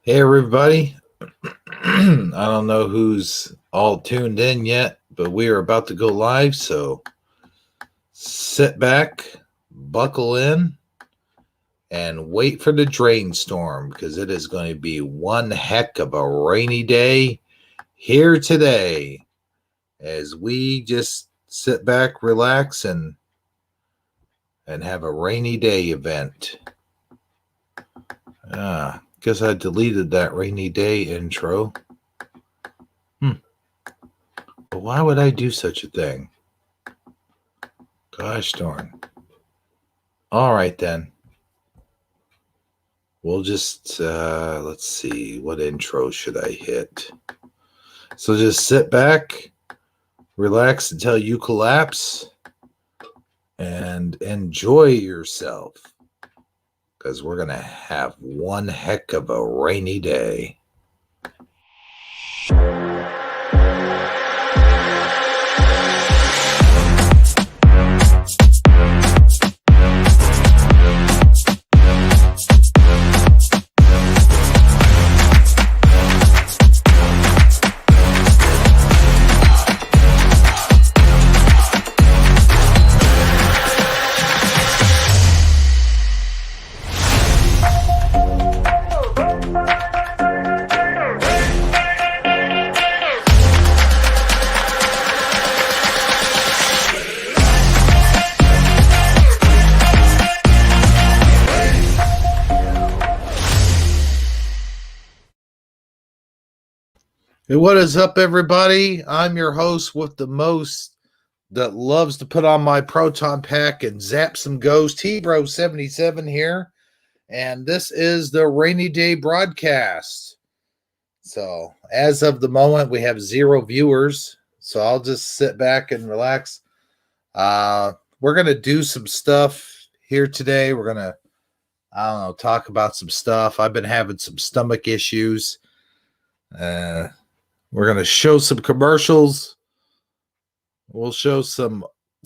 Hey, everybody. I don't know who's all tuned in yet, but we are about to go live. So sit back, buckle in, and wait for the drain storm because it is going to be one heck of a rainy day here today as we just sit back, relax, and have a rainy day event. Guess I deleted that rainy day intro. But why would I do such a thing? Gosh darn. All right, then. We'll just, let's see, what intro should I hit? So just sit back, relax until you collapse, and enjoy yourself because we're going to have one heck of a rainy day. Hey, what is up, everybody? I'm your host with the most that loves to put on my proton pack and zap some ghosts, T-Bro77 here. And this is the rainy day broadcast. So as of the moment, we have 0 viewers. So I'll just sit back and relax. We're going to do some stuff here today. We're going to, talk about some stuff. I've been having some stomach issues. We're going to show some commercials. We'll show some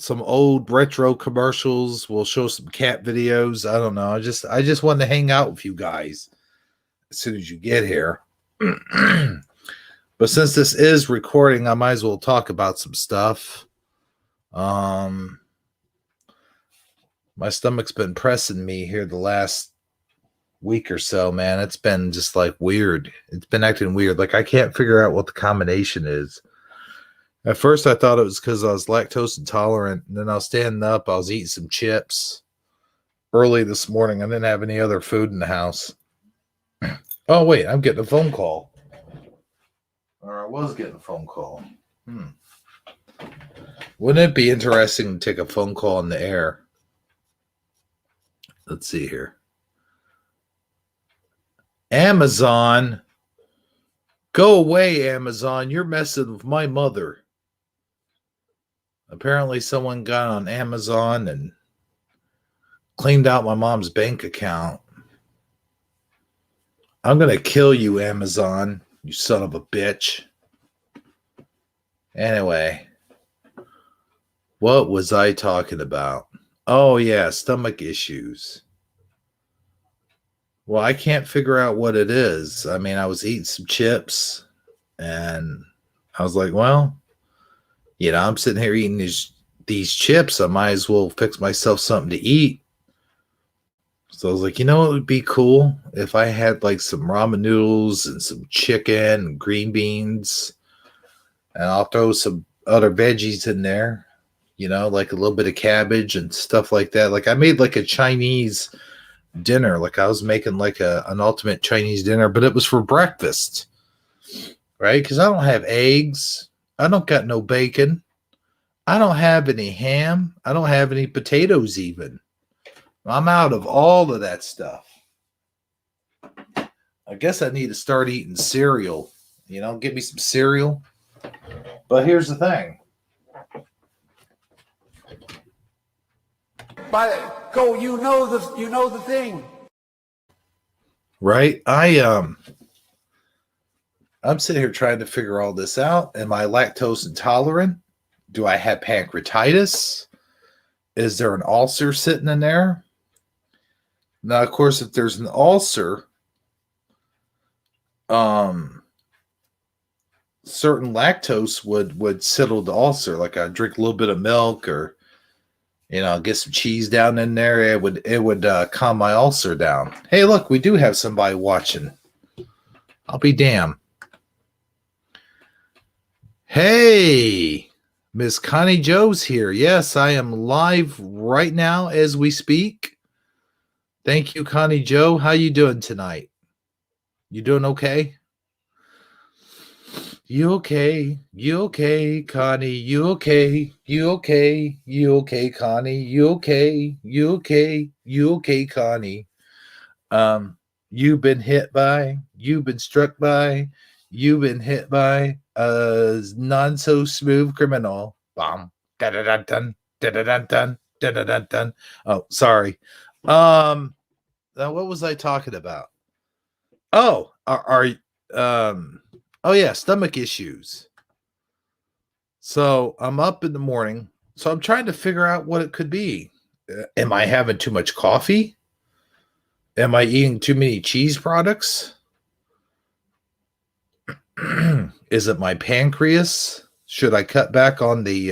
old retro commercials. We'll show some cat videos. I don't know. I just wanted to hang out with you guys as soon as you get here. But since this is recording, I might as well talk about some stuff. My stomach's been pressing me here the last week or so, man. It's been just like weird. It's been acting weird. Like I can't figure out what the combination is. At first I thought it was because I was lactose intolerant, and then I was standing up, I was eating some chips early this morning. I didn't have any other food in the house. Oh wait, I'm getting a phone call. Or I was getting a phone call. Wouldn't it be interesting to take a phone call in the air? Let's see here. Amazon. Go away, Amazon. You're messing with my mother. Apparently someone got on Amazon and cleaned out my mom's bank account. I'm going to kill you, Amazon, you son of a bitch. Anyway, what was I talking about? Oh, yeah, stomach issues. Well, I can't figure out what it is. I mean, I was eating some chips, and I was like, well, I'm sitting here eating these chips. I might as well fix myself something to eat. So I was like, it would be cool if I had like some ramen noodles and some chicken and green beans, and I'll throw some other veggies in there, like a little bit of cabbage and stuff like that. Like I made like a Chinese dinner. Like I was making like an ultimate Chinese dinner, but it was for breakfast, right? Because I don't have eggs. I don't got no bacon. I don't have any ham. I don't have any potatoes even. I'm out of all of that stuff. I guess I need to start eating cereal. Get me some cereal. But here's the thing. But go, you know the thing. Right? I'm sitting here trying to figure all this out. Am I lactose intolerant? Do I have pancreatitis? Is there an ulcer sitting in there? Now, of course, if there's an ulcer, um certain lactose would settle the ulcer. Like I drink a little bit of milk, or get some cheese down in there. It would calm my ulcer down. Hey, look, we do have somebody watching. I'll be damned. Hey, Miss Connie Joe's here. Yes, I am live right now as we speak. Thank you, Connie Joe. How you doing tonight? You doing okay? You okay? You okay, Connie? You okay? You okay? You okay, Connie? You okay? You okay? You okay, Connie? You've been hit by, you've been struck by, you've been hit by a non so smooth criminal. Bomb. Da da da dun. Da da da dun. Da da da dun. Oh, sorry. What was I talking about? Oh, oh yeah, stomach issues. So I'm up in the morning. So I'm trying to figure out what it could be. Am I having too much coffee? Am I eating too many cheese products? Is it my pancreas? Should I cut back on the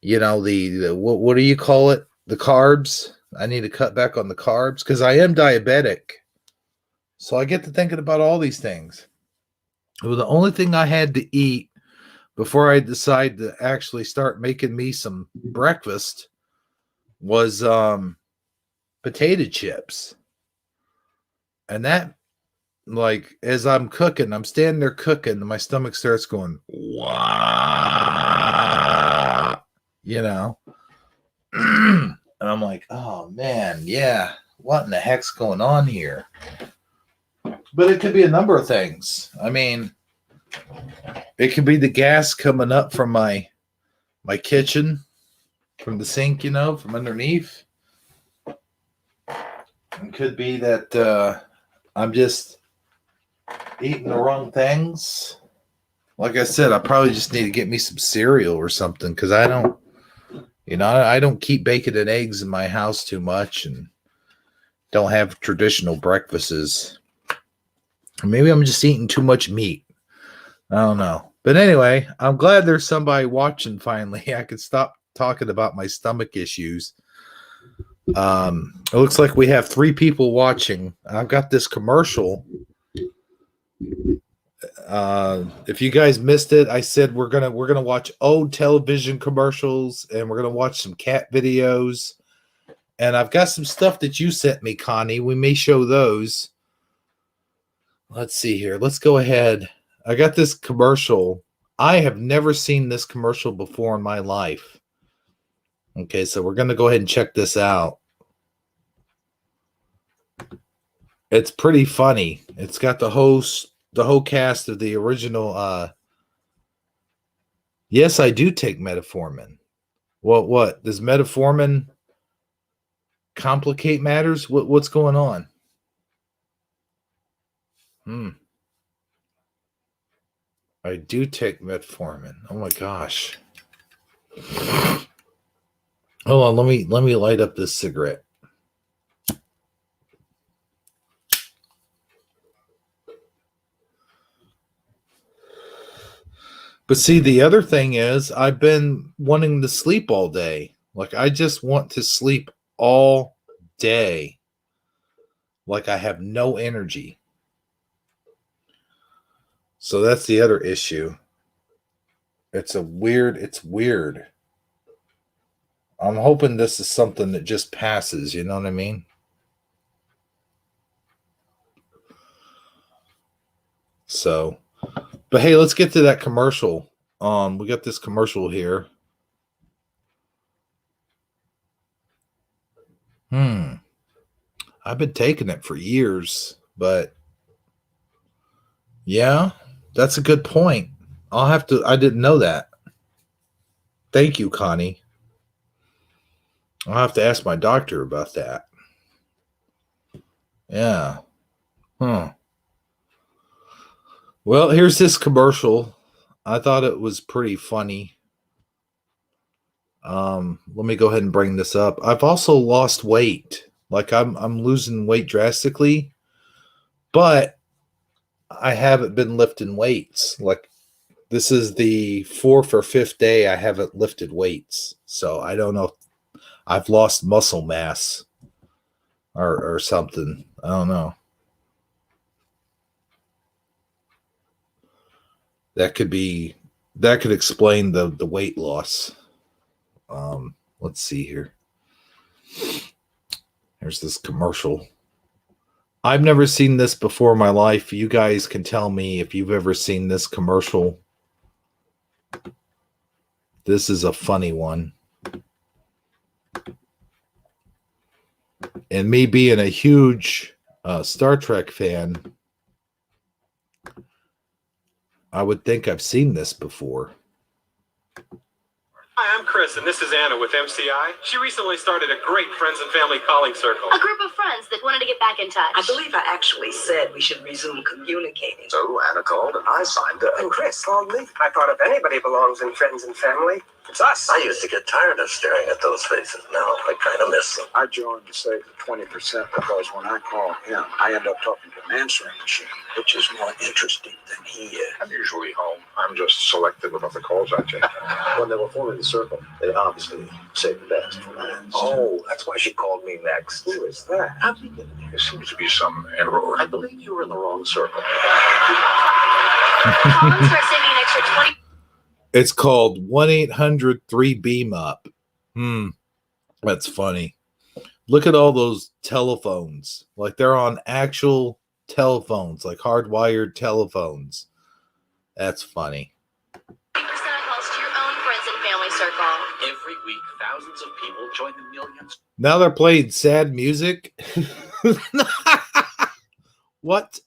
what do you call it? The carbs? I need to cut back on the carbs because I am diabetic. So I get to thinking about all these things. Well, the only thing I had to eat before I decided to actually start making me some breakfast was potato chips. And that, like, as I'm cooking, I'm standing there cooking, and my stomach starts going, wah, and I'm like, oh man, yeah, what in the heck's going on here? But it could be a number of things. I mean, it could be the gas coming up from my kitchen, from the sink, from underneath. It could be that I'm just eating the wrong things. Like I said, I probably just need to get me some cereal or something because I don't keep bacon and eggs in my house too much and don't have traditional breakfasts. Maybe I'm just eating too much meat. I don't know. But anyway, I'm glad there's somebody watching finally. I could stop talking about my stomach issues. It looks like we have 3 people watching. I've got this commercial. If you guys missed it, I said we're gonna watch old television commercials and we're gonna watch some cat videos. And I've got some stuff that you sent me, Connie. We may show those. Let's see here. Let's go ahead. I got this commercial. I have never seen this commercial before in my life. Okay, so we're going to go ahead and check this out. It's pretty funny. It's got the whole cast of the original. Yes, I do take metformin. Well, what? Does metformin complicate matters? What's going on? I do take metformin. Oh my gosh. Hold on, let me light up this cigarette. But see, the other thing is I've been wanting to sleep all day. Like I just want to sleep all day. Like I have no energy. So that's the other issue. It's weird. I'm hoping this is something that just passes, you know what I mean? So, but hey, let's get to that commercial. We got this commercial here. I've been taking it for years, but yeah, that's a good point. I didn't know that. Thank you, Connie. I'll have to ask my doctor about that. Yeah. Well, here's this commercial. I thought it was pretty funny. Let me go ahead and bring this up. I've also lost weight. Like I'm losing weight drastically, but I haven't been lifting weights. Like this is the 4th or 5th day I haven't lifted weights. So I don't know if I've lost muscle mass or something. I don't know. That could explain the weight loss. Let's see here. There's this commercial. I've never seen this before in my life. You guys can tell me if you've ever seen this commercial. This is a funny one. And me being a huge Star Trek fan, I would think I've seen this before. Hi, I'm Chris, and this is Anna with MCI. She recently started a great friends and family calling circle. A group of friends that wanted to get back in touch. I believe I actually said we should resume communicating. So Anna called and I signed up. And Chris called me. I thought if anybody belongs in friends and family, it's us. I used to get tired of staring at those faces. Now I kind of miss them. I joined to save the 20% because when I call him, I end up talking to an answering machine, which is more interesting than he is. I'm usually home. I'm just selective about the calls I take. When they were forming the circle, they obviously saved the best for last. Oh, that's why she called me next. Who is that? How did we get in here? There seems to be some error. I believe you were in the wrong circle. Call and start saving an extra 20. It's called 1-800-3-BEAM-UP. That's funny. Look at all those telephones. Like they're on actual telephones, like hardwired telephones. That's funny. 20% of calls to your own friends and family circle. Every week, thousands of people join the millions. Now they're playing sad music. What?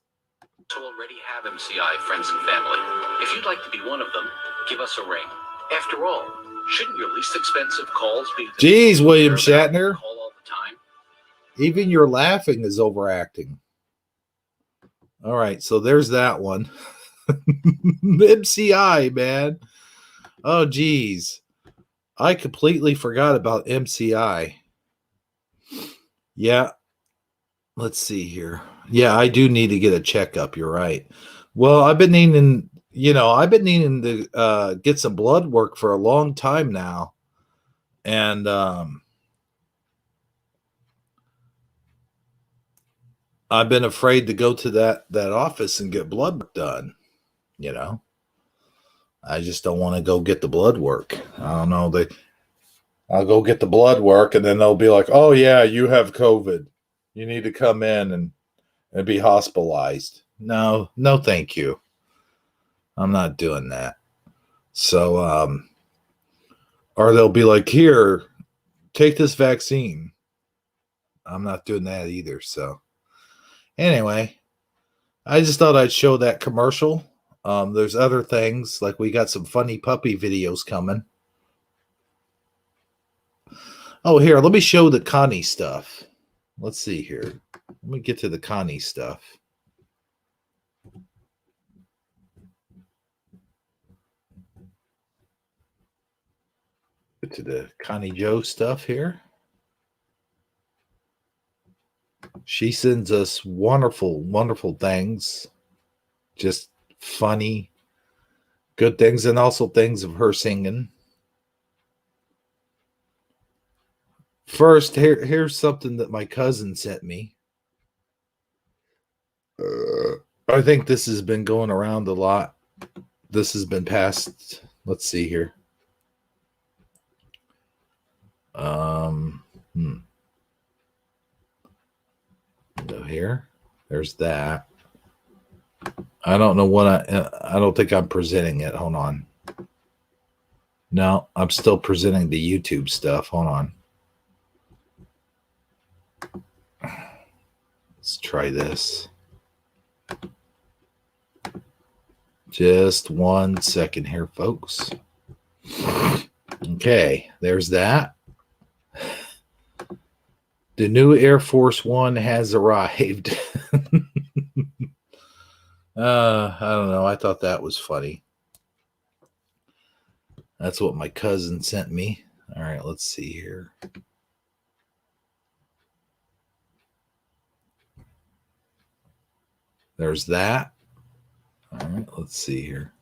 To already have MCI friends and family. If you'd like to be one of them, give us a ring. After all, shouldn't your least expensive calls be the Jeez, people William you care about Shatner. and call all the time? Even your laughing is overacting. All right, so there's that one. MCI, man. Oh, geez. I completely forgot about MCI. Yeah. Let's see here. Yeah, I do need to get a checkup. You're right. Well, I've been needing to get some blood work for a long time now. And I've been afraid to go to that office and get blood work done. You know, I just don't want to go get the blood work. I don't know. I'll go get the blood work and then they'll be like, oh yeah, you have COVID. You need to come in and be hospitalized. No, thank you. I'm not doing that. So, or they'll be like, here, take this vaccine. I'm not doing that either. So anyway, I just thought I'd show that commercial. There's other things, like we got some funny puppy videos coming. Oh, here, let me show the Connie stuff. Let's see here. Let me get to the Connie stuff. Get to the Connie Joe stuff here. She sends us wonderful, wonderful things. Just funny, good things, and also things of her singing. First, here's something that my cousin sent me. I think this has been going around a lot. This has been passed. Let's see here. So here, there's that. I don't know what I don't think I'm presenting it. Hold on. No, I'm still presenting the YouTube stuff. Hold on. Let's try this. Just 1 second here, folks. Okay, there's that. The new Air Force One has arrived. I don't know. I thought that was funny. That's what my cousin sent me. All right, let's see here. There's that. right, let's see here.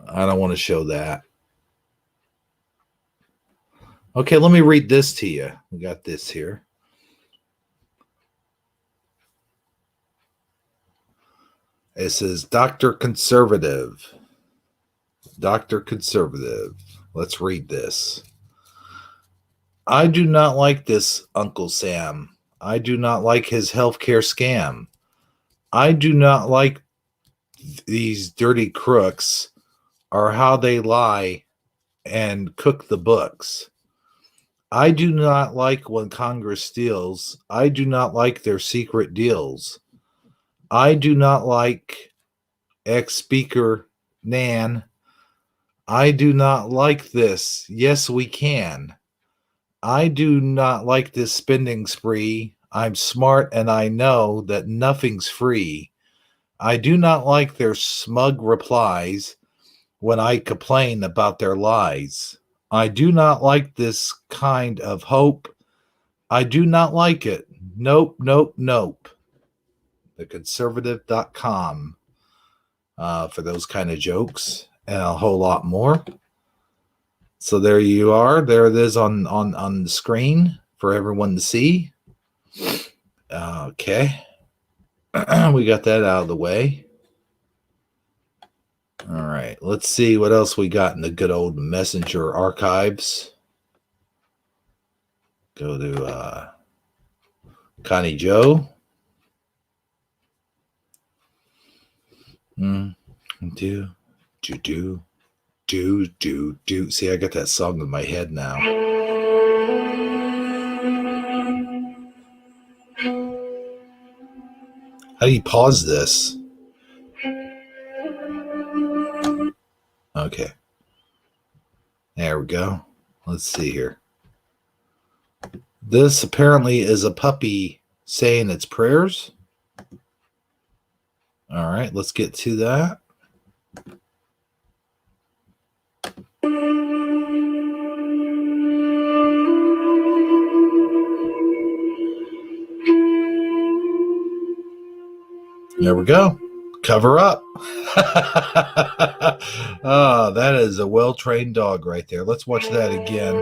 I don't want to show that. Okay, let me read this to you. We got this here. It says, Dr. Conservative. Dr. Conservative. Let's read this. I do not like this Uncle Sam. I do not like his healthcare scam. I do not like these dirty crooks or how they lie and cook the books. I do not like when Congress steals. I do not like their secret deals. I do not like ex-speaker Nan. I do not like this. Yes, we can. I do not like this spending spree. I'm smart and I know that nothing's free. I do not like their smug replies when I complain about their lies. I do not like this kind of hope. I do not like it. Nope, nope, nope. Theconservative.com for those kind of jokes and a whole lot more. So there you are. There it is on the screen for everyone to see. Okay. We got that out of the way. All right. Let's see what else we got in the good old Messenger archives. Go to Connie Joe. Do. See, I got that song in my head now. How do you pause this? Okay. There we go. Let's see here. This apparently is a puppy saying its prayers. All right, let's get to that. There we go. Cover up. Oh, that is a well-trained dog right there. Let's watch that again.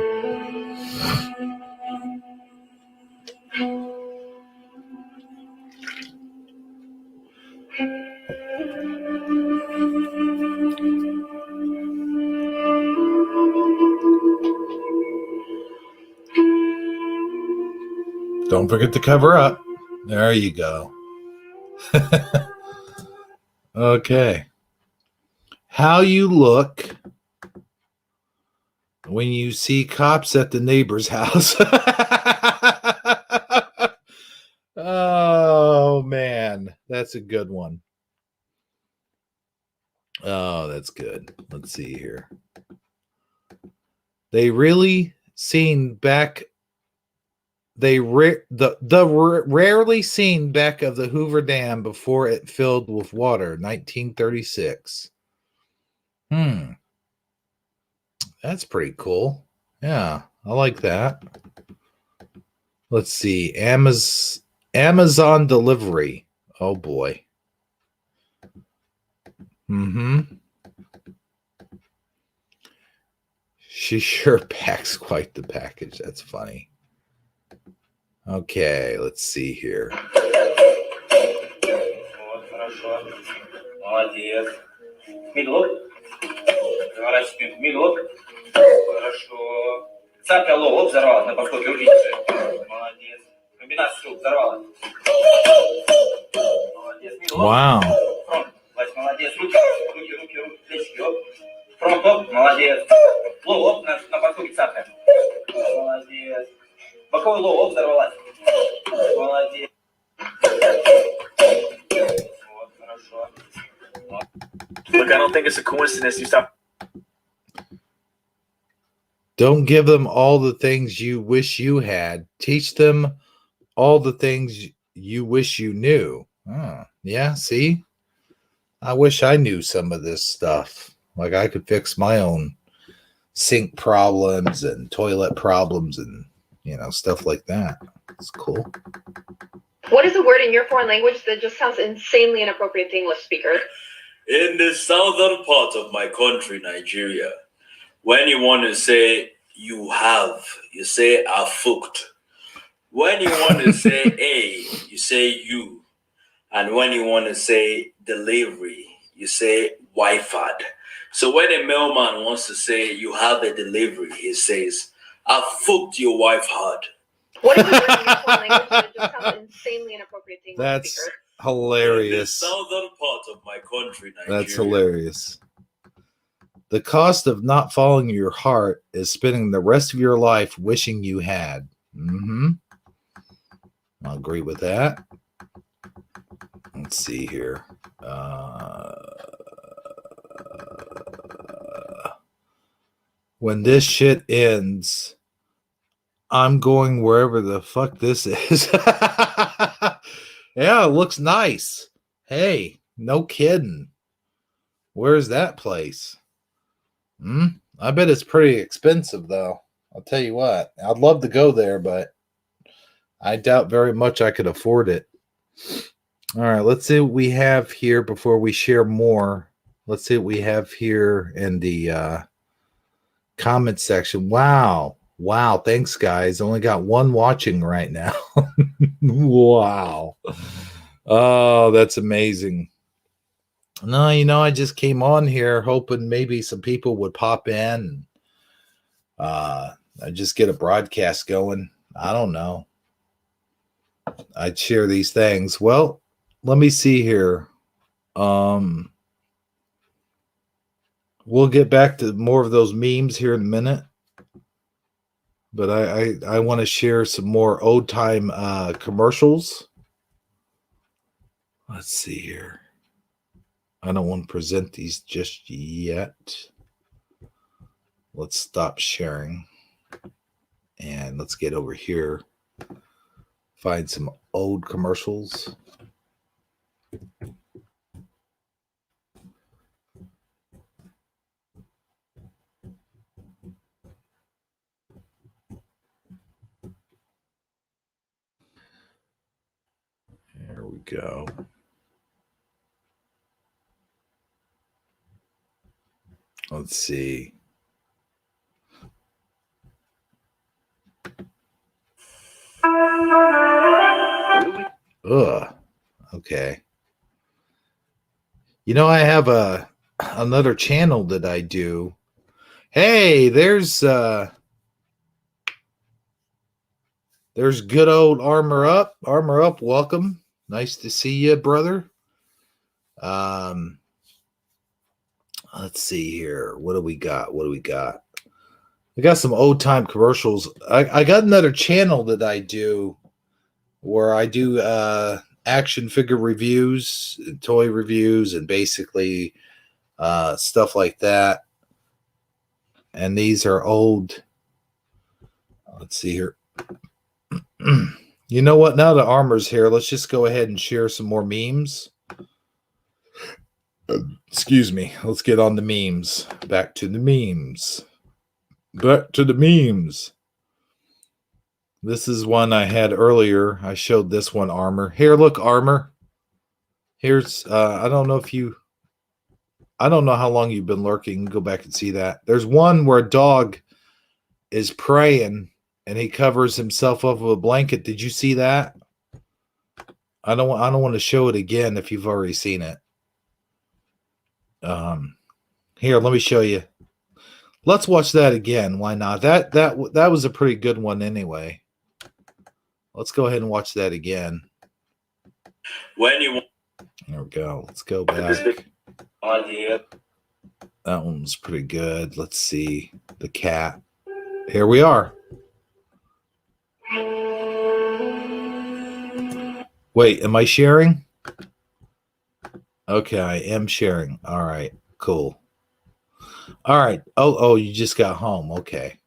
Don't forget to cover up. There you go. Okay. How you look when you see cops at the neighbor's house. Oh, man. That's a good one. Oh, that's good. Let's see here. They really seen back. Rarely seen back of the Hoover Dam before it filled with water, 1936. That's pretty cool. Yeah, I like that. Let's see. Amazon delivery. Oh boy. She sure packs quite the package. That's funny. Okay, let's see here. Вот, хорошо. Молодец. Медок. Разворачиваем медок. Хорошо. Цапля лоб взорвалась на подходе. Увидите. Молодец. Комбинацию взорвалась. Молодец. Медок. Wow. Фронт. Вась, молодец. Руки. Плечики. Оп. Фронт. Оп. Молодец. Лоб на подходе цапля. Молодец. Боковой лоб взорвалась. Молодец. Вот, хорошо. Look, I don't think it's a coincidence you stopped. Don't give them all the things you wish you had. Teach them all the things you wish you knew. Oh, yeah, see? I wish I knew some of this stuff. Like I could fix my own sink problems and toilet problems and, stuff like that. It's cool. What is a word in your foreign language that just sounds insanely inappropriate to English speakers? In the southern part of my country, Nigeria, when you want to say you have, you say afukt. When you want to say a, you say you. And when you want to say delivery, you say wifad. So when a mailman wants to say you have a delivery, he says, I fucked your wife hard. What is a word in your foreign language that just sounds insanely inappropriate to English That's speakers? hilarious. In the southern part of my country, Nigeria. That's hilarious. The cost of not following your heart is spending the rest of your life wishing you had. I'll agree with that. Let's see here. When this shit ends, I'm going wherever the fuck this is. Yeah, it looks nice. Hey, no kidding. Where's that place? I bet it's pretty expensive, though. I'll tell you what. I'd love to go there, but I doubt very much I could afford it. All right, let's see what we have here before we share more. Let's see what we have here in the comment section. Wow. Thanks, guys. Only got one watching right now. Wow. Oh, that's amazing. No, I just came on here hoping maybe some people would pop in. I just get a broadcast going. I don't know. I'd share these things. Well, let me see here. We'll get back to more of those memes here in a minute. But I want to share some more old time commercials. Let's see here. I don't want to present these just yet. Let's stop sharing. And let's get over here. Find some old commercials. There we go. Let's see. Ugh. Okay. I have another channel that I do. Hey, there's good old Armor Up. Armor Up, welcome. Nice to see you, brother. Let's see here. What do we got? We got some old time commercials. I got another channel that I do where I do action figure reviews, toy reviews, and basically stuff like that. And these are old. Let's see here. You know what? Now the Armor's here, let's just go ahead and share some more memes. Excuse me. Let's get on the memes. Back to the memes. This is one I had earlier. I showed this one, Armor. Here, look, Armor. Here's, I don't know how long you've been lurking. Go back and see that. There's one where a dog is praying and he covers himself up with a blanket. Did you see that? I don't want to show it again if you've already seen it. Here, let me show you. Let's watch that again. Why not? That was a pretty good one anyway. Let's go ahead and watch that again. There we go. Let's go back. That one was pretty good. Let's see. The cat. Here we are. Wait, am I sharing? Okay, I am sharing. All right, cool. All right. Oh, you just got home. Okay.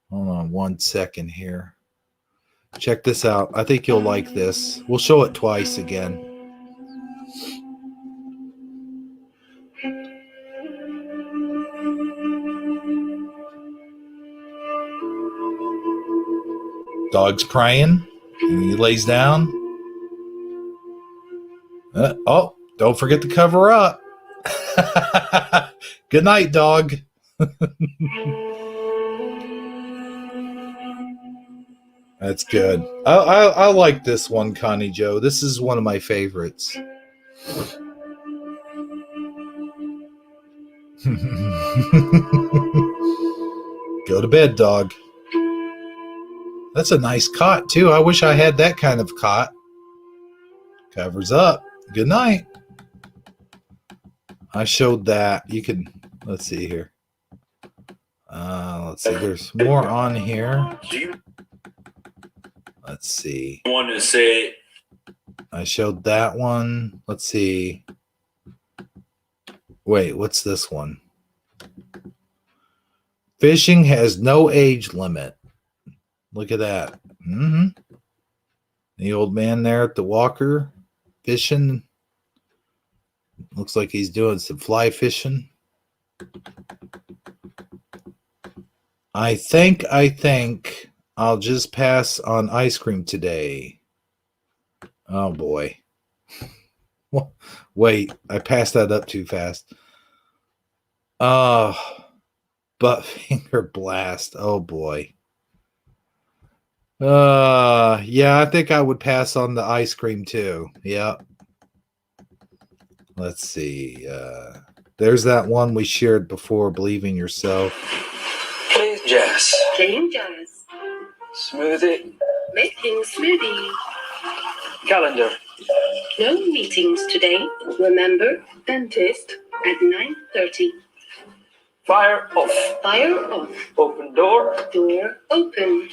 Hold on 1 second here. Check this out. I think you'll like this. We'll show it twice again. Dog's crying, and he lays down. Oh, don't forget to cover up. Good night, dog. That's good. I like this one, Connie Joe. This is one of my favorites. Go to bed, dog. That's a nice cot, too. I wish I had that kind of cot. Covers up. Good night. I showed that. You can, let's see here. Let's see. There's more on here. Do you Let's see. want to say I showed that one. Let's see. Wait, what's this one? Fishing has no age limit. Look at that. Mm-hmm. The old man there at the walker fishing. Looks like he's doing some fly fishing. I think I'll just pass on ice cream today. Oh boy. Wait, I passed that up too fast. Butt finger blast. Oh boy. Yeah, I think I would pass on the ice cream too. Yep. Let's see. There's that one we shared before, Believe in Yourself. Playing jazz. Playing jazz. Smoothie. Making smoothie. Calendar. No meetings today. Remember, dentist at 9:30. Fire off. Fire off. Open door. Door open.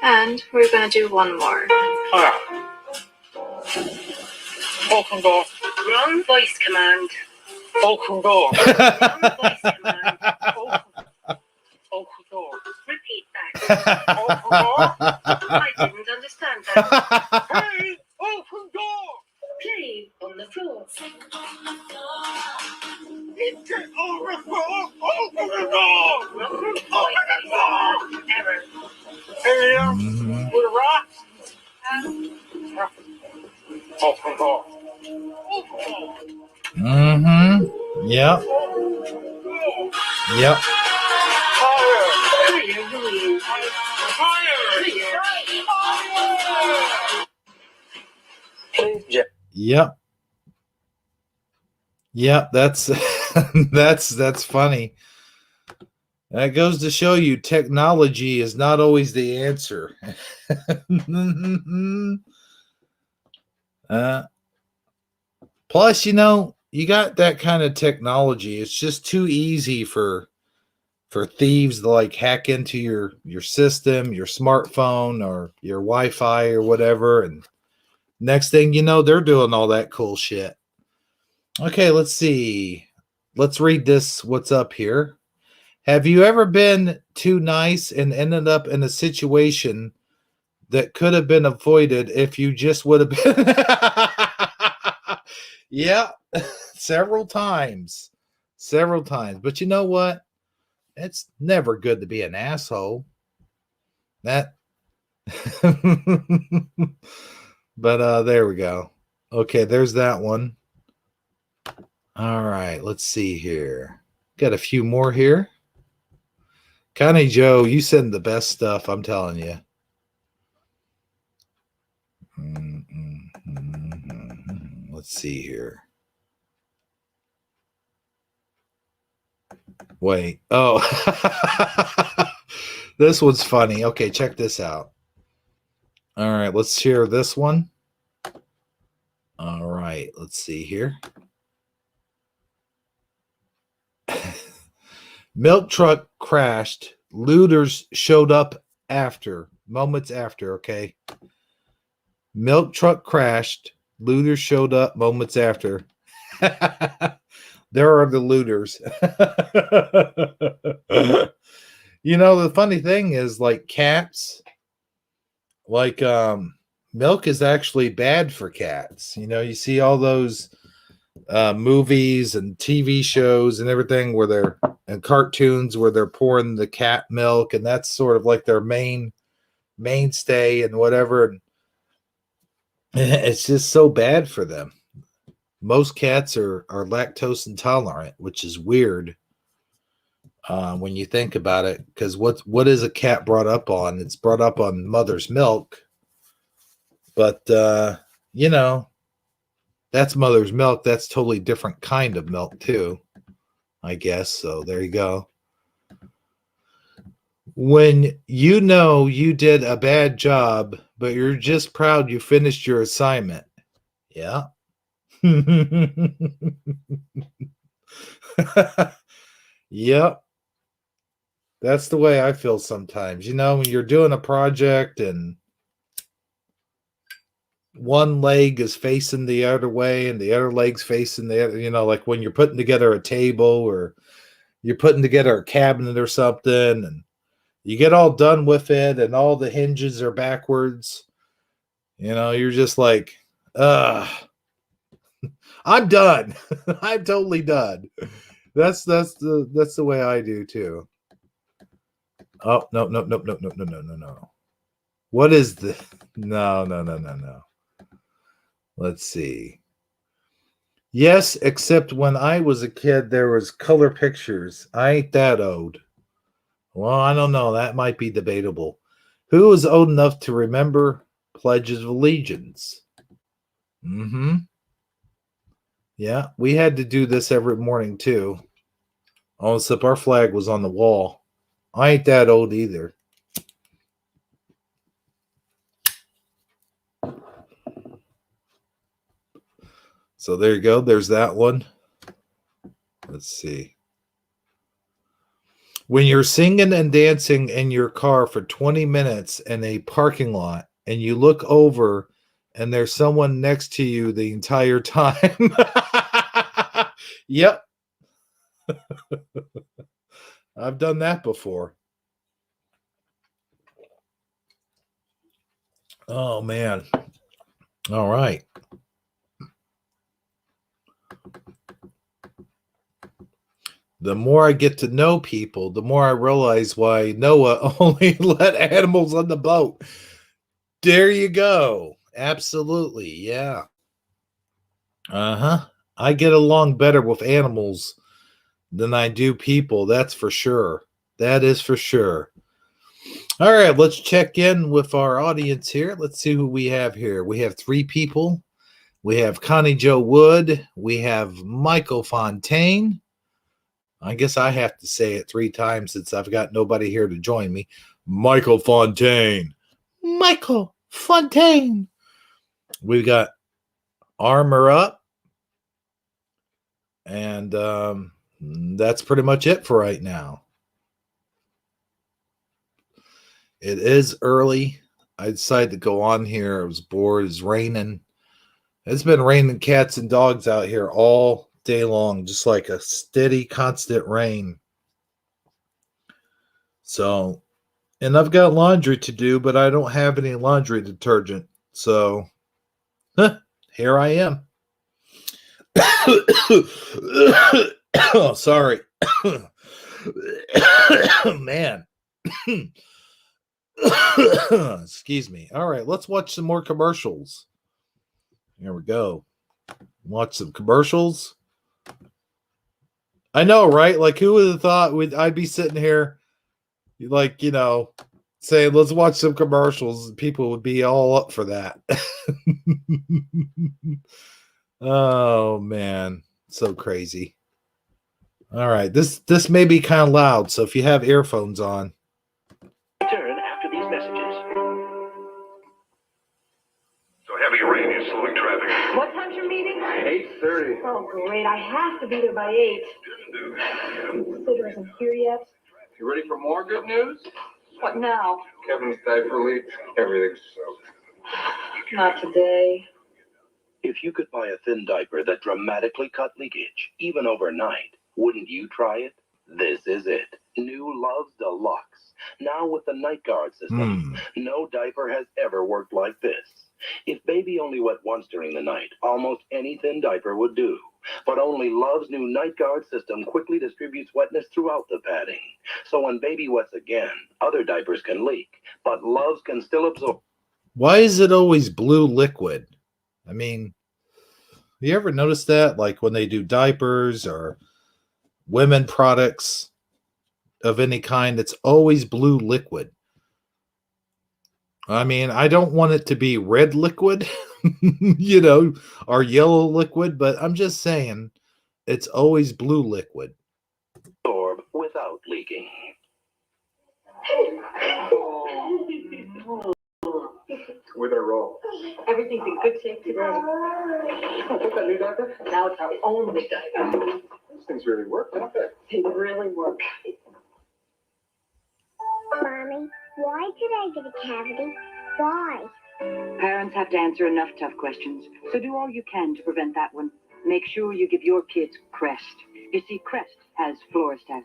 And we're gonna do one more. Open door. Wrong voice command. Open door. Wrong voice command. Open door. Repeat that. I didn't understand that. Hey, open door. Play on the floor. Get over the door. Open the door. Wrong voice command. Error. Hey, Mhm. with a rock. Open door. Open door. Mm-hmm. Yep. Yep. Fire. Higher volume. Fire. Higher. Playing jazz. Yep. Yep. That's that's funny. That goes to show you technology is not always the answer. Plus, you got that kind of technology. It's just too easy for thieves to like hack into your system, your smartphone, or your Wi-Fi or whatever. And next thing you know, they're doing all that cool shit. Okay, let's see. Let's read this. What's up here? Have you ever been too nice and ended up in a situation that could have been avoided if you just would have been? Yeah, several times. But you know what? It's never good to be an asshole. That. But there we go. Okay, there's that one. All right, let's see here. Got a few more here. Connie Joe, you send the best stuff, I'm telling you. Let's see here. Wait. Oh. This one's funny. Okay, check this out. All right, let's share this one. All right, let's see here. Milk truck crashed. Looters showed up moments after, okay? Milk truck crashed. Looters showed up moments after. There are the looters. The funny thing is, like cats, like milk is actually bad for cats. You see all those movies and TV shows and everything and cartoons where they're pouring the cat milk, and that's sort of like their mainstay and whatever. And it's just so bad for them. Most cats are lactose intolerant, which is weird when you think about it. Because what is a cat brought up on? It's brought up on mother's milk, but you know, that's mother's milk. That's totally different kind of milk too, I guess. So there you go. When you know you did a bad job, but you're just proud you finished your assignment. Yeah. Yep. That's the way I feel sometimes. You know, when you're doing a project and one leg is facing the other way and the other leg's facing the other, you know, like when you're putting together a table or you're putting together a cabinet or something and you get all done with it and all the hinges are backwards, you know, you're just like, I'm done. I'm totally done. That's the way I do too. Oh, no. What is the no. Let's see. Yes, except when I was a kid, there was color pictures. I ain't that old. Well, I don't know. That might be debatable. Who is old enough to remember Pledges of Allegiance? Mm-hmm. Yeah, we had to do this every morning too. Oh, except our flag was on the wall. I ain't that old either. So there you go. There's that one. Let's see. When you're singing and dancing in your car for 20 minutes in a parking lot and you look over and there's someone next to you the entire time. Yep. I've done that before. Oh, man. All right. The more I get to know people, the more I realize why Noah only let animals on the boat. There you go. Absolutely. Yeah. Uh-huh. I get along better with animals than I do people. That's for sure. That is for sure. All right. Let's check in with our audience here. Let's see who we have here. We have 3 people. We have Connie Joe Wood. We have Michael Fontaine. I guess I have to say it 3 times since I've got nobody here to join me. Michael Fontaine. Michael Fontaine. We've got Armor Up. And that's pretty much it for right now. It is early. I decided to go on here. I was bored. It's raining. It's been raining cats and dogs out here all day long, just like a steady, constant rain. So, and I've got laundry to do, but I don't have any laundry detergent. So, here I am. Oh, sorry. Man. Excuse me. All right, let's watch some more commercials. Here we go. Watch some commercials. I know, right? Like, who would have thought I'd be sitting here, like, you know, saying, let's watch some commercials. People would be all up for that. Oh, man. So crazy. All right. This may be kind of loud, so if you have earphones on. Return after these messages. So heavy rain is slowing traffic. What time's your meeting? 8:30. Oh, great. I have to be there by 8. Sitter isn't here yet. You ready for more good news? What now? Kevin's diaper leak. Everything's soaked. Not today. If you could buy a thin diaper that dramatically cut leakage, even overnight, wouldn't you try it? This is it. New Love's Deluxe. Now with the Night Guard system. No diaper has ever worked like this. If baby only wet once during the night, almost any thin diaper would do. But only Love's new Night Guard system quickly distributes wetness throughout the padding. So when baby wets again, other diapers can leak, but Love's can still absorb. Why is it always blue liquid? I mean, You ever notice that? Like when they do diapers or women products of any kind, it's always blue liquid. I mean, I don't want it to be red liquid, or yellow liquid, but I'm just saying it's always blue liquid. Absorb without leaking. With a roll. Everything's in good shape today. What's that new diaper? Now it's our only diaper. These things really work, don't they? They really work. Mommy, why did I get a cavity? Why? Parents have to answer enough tough questions, so do all you can to prevent that one. Make sure you give your kids Crest. You see, Crest has Fluorostat.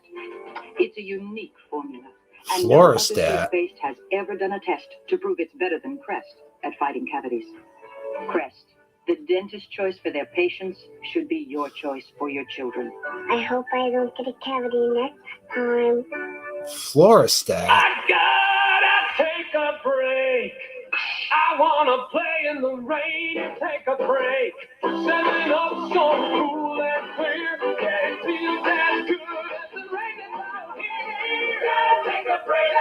It's a unique formula. And no other Fluorostat? toothpaste has ever done a test to prove it's better than Crest at fighting cavities. Crest, the dentist's choice for their patients, should be your choice for your children. I hope I don't get a cavity next time. Fluorostat? Gotta take a break. I wanna play in the rain. Take a break. Setting up some cool and clear. Yeah, it feels as good as the rain is out here. Gotta take a break. I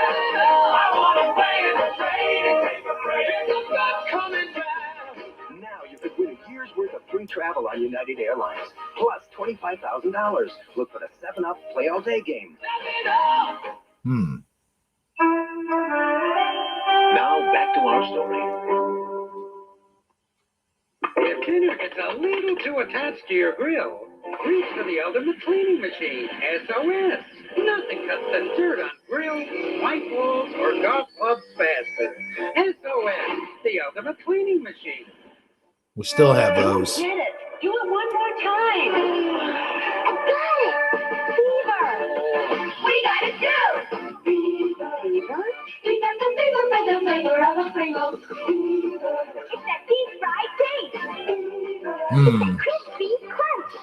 wanna play in the rain. Take a break. It's not coming back. Now you could win a year's worth of free travel on United Airlines, plus $25,000. Look for the 7-Up Play All Day game. Now back to our story. If dinner gets a little too attached to your grill, reach for the ultimate cleaning machine, SOS. Nothing cuts the dirt on grills, white walls, or golf clubs faster. SOS, the ultimate cleaning machine. We still have those. Get it. Do it one more time. I got it! Fever! We got it too! Fever? We got the fever by the flavor of a Pringles. It's that deep fried taste! Crispy crunch!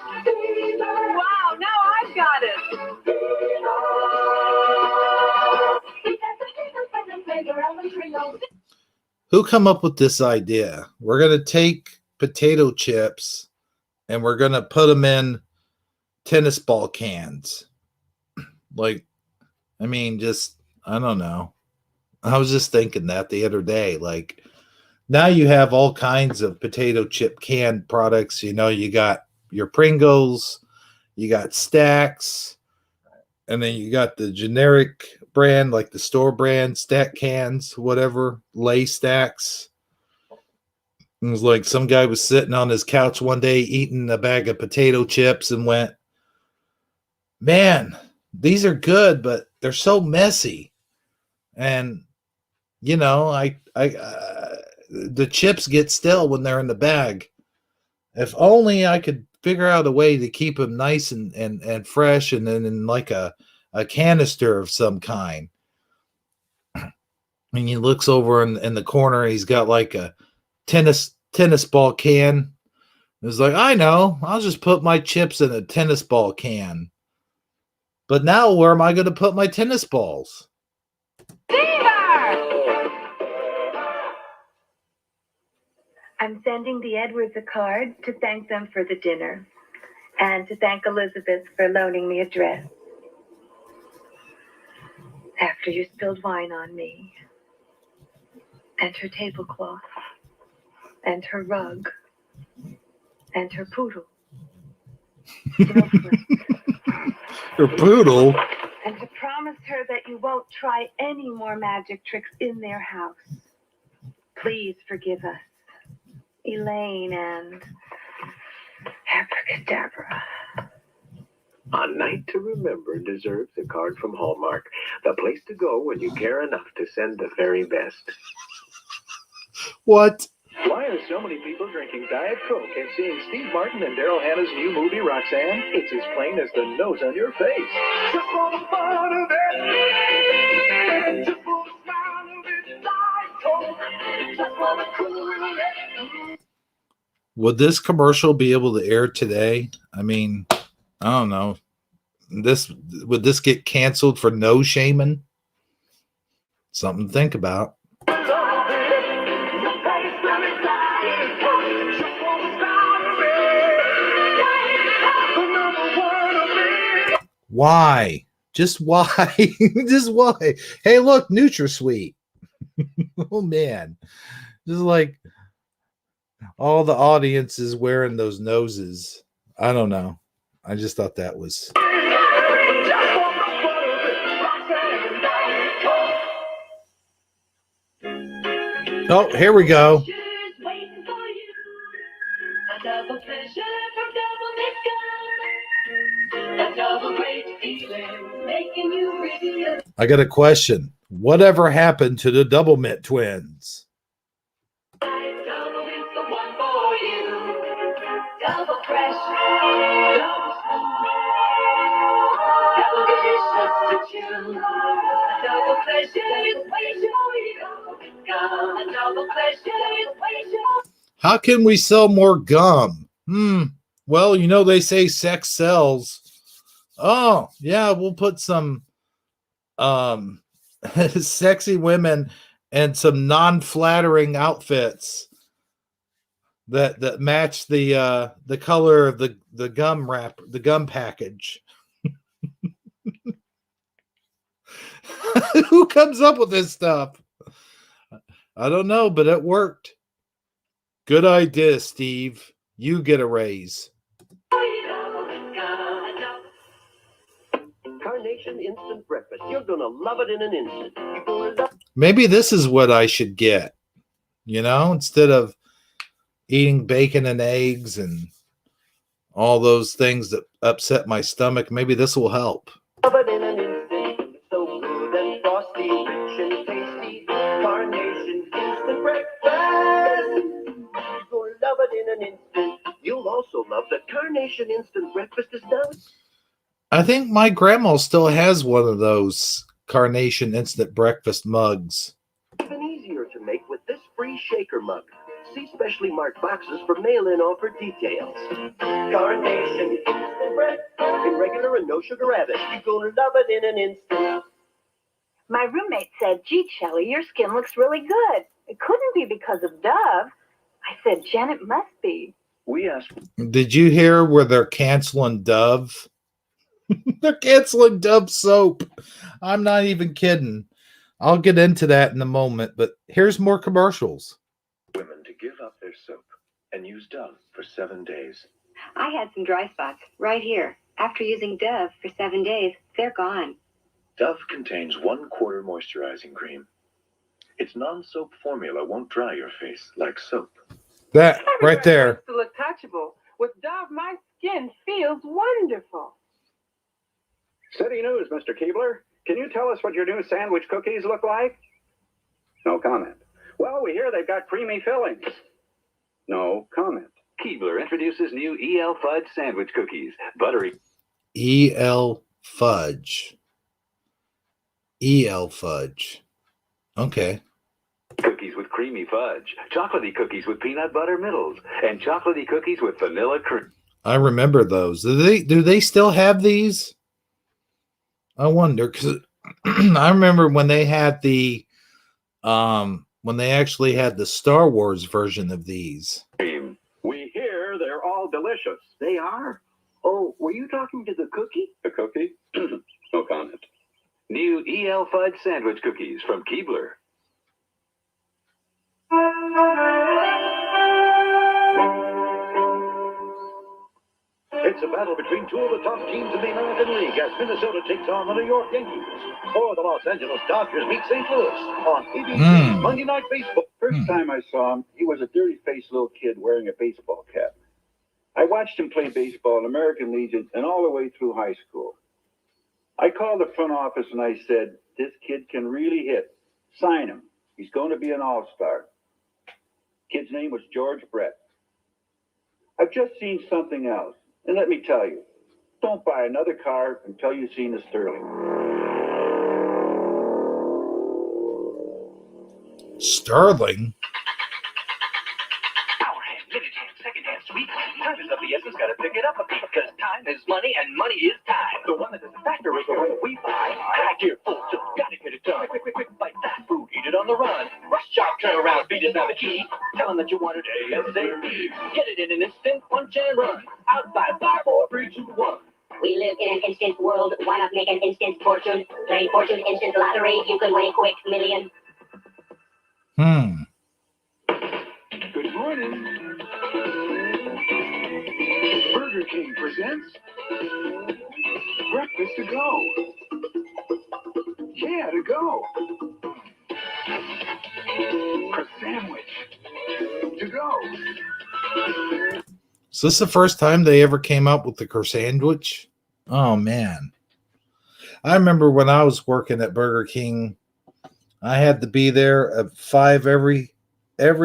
Wow, now I've got it. We got the fever by the flavor of a Pringles. Who come up with this idea? We're going to take potato chips and we're going to put them in tennis ball cans. Like, I mean, I don't know. I was just thinking that the other day. Like, now you have all kinds of potato chip canned products. You got your Pringles, you got Stacks, and then you got the generic brand, like the store brand Stack cans, whatever, Lay Stacks. It was like some guy was sitting on his couch one day eating a bag of potato chips and went, man, these are good, but they're so messy. And, the chips get stale when they're in the bag. If only I could figure out a way to keep them nice and fresh and then in like a canister of some kind. And he looks over in the corner. He's got like a tennis ball can. It's like, I know, I'll just put my chips in a tennis ball can. But now where am I going to put my tennis balls? I'm sending the Edwards a card to thank them for the dinner and to thank Elizabeth for loaning me a dress. After you spilled wine on me, and her tablecloth, and her rug, and her poodle. Her poodle? And to promise her that you won't try any more magic tricks in their house. Please forgive us, Elaine and Abracadabra. A night to remember deserves a card from Hallmark. The place to go when you care enough to send the very best. What? Why are so many people drinking Diet Coke and seeing Steve Martin and Daryl Hannah's new movie, Roxanne? It's as plain as the nose on your face. Just for the fun of it. Just for the smile of it. Diet Coke. Just for the cool of it. Would this commercial be able to air today? I mean, I don't know. Would this get canceled for no shaming? Something to think about. Why? Just why? Just why? Hey, look, NutraSweet. Oh man, just like all the audience is wearing those noses. I don't know. I just thought that was. Oh, here we go. I got a question. Whatever happened to the Double Mint twins? How can we sell more gum? Well, you know, they say sex sells. Oh, yeah, we'll put some sexy women and some non-flattering outfits that match the color of the gum wrap, the gum package. Who comes up with this stuff? I don't know, but it worked. Good idea, Steve. You get a raise. Carnation Instant Breakfast. You're going to love it in an instant. You're going to love Maybe this is what I should get. You know, instead of eating bacon and eggs and all those things that upset my stomach, maybe this will help. it in an instant. So good and frosty, rich and tasty. Carnation Instant Breakfast. You're going to love it in an instant. You'll also love that Carnation Instant Breakfast is done. I think my grandma still has one of those Carnation Instant Breakfast mugs. Even easier to make with this free shaker mug. See specially marked boxes for mail-in offer details. Carnation Instant Breakfast in regular and no sugar rabbit. You're going to love it in an instant. My roommate said, "Gee, Shelley, your skin looks really good. It couldn't be because of Dove." I said, "Jen, it must be." We asked. Did you hear where they're canceling Dove? They're canceling Dove soap. I'm not even kidding. I'll get into that in a moment, but here's more commercials. Women to give up their soap and use Dove for 7 days. I had some dry spots right here. After using Dove for 7 days, they're gone. Dove contains 1/4 moisturizing cream. Its non-soap formula won't dry your face like soap. That right there. To look touchable. With Dove, my skin feels wonderful. City News, Mr. Keebler. Can you tell us what your new sandwich cookies look like? No comment. Well, we hear they've got creamy fillings. No comment. Keebler introduces new EL Fudge sandwich cookies. Buttery. EL Fudge. EL Fudge. Okay. Cookies with creamy fudge. Chocolatey cookies with peanut butter middles. And chocolatey cookies with vanilla cream. I remember those. Do they still have these? I wonder, because I remember when they had the when they actually had the Star Wars version of these. We hear they're all delicious. They are. Oh, were you talking to the cookie? The cookie? No comment. New EL Fudge sandwich cookies from Keebler. It's a battle between two of the top teams in the American League as Minnesota takes on the New York Yankees. Or the Los Angeles Dodgers meet St. Louis on ABC Monday Night Baseball. First time I saw him, he was a dirty-faced little kid wearing a baseball cap. I watched him play baseball in American Legion and all the way through high school. I called the front office and I said, "This kid can really hit. Sign him. He's going to be an all-star." Kid's name was George Brett. I've just seen something else. And let me tell you, don't buy another car until you've seen the Sterling. Sterling? Our hand, minute hand, second hand, sweet hand. Time is of the essence, gotta pick it up a beat. Because time is money and money is time. The one that doesn't factor is the one we buy. High gear, full tilt, gotta get it done. Quick, quick, quick, bite that food, eat it on the run. Rush, chop, turn around, beat is now the key. Tell them that you want it ASAP. Get it in an instant, punch and run. Out by 5, 4, 3, 2, 1. We live in an instant world. Why not make an instant fortune? Play Fortune Instant Lottery. You can win a quick million. Good morning. Burger King presents Breakfast to Go. Yeah, to go. A sandwich to go. Is this the first time they ever came up with the croissant? Oh man. I remember when I was working at Burger King, I had to be there at 5 every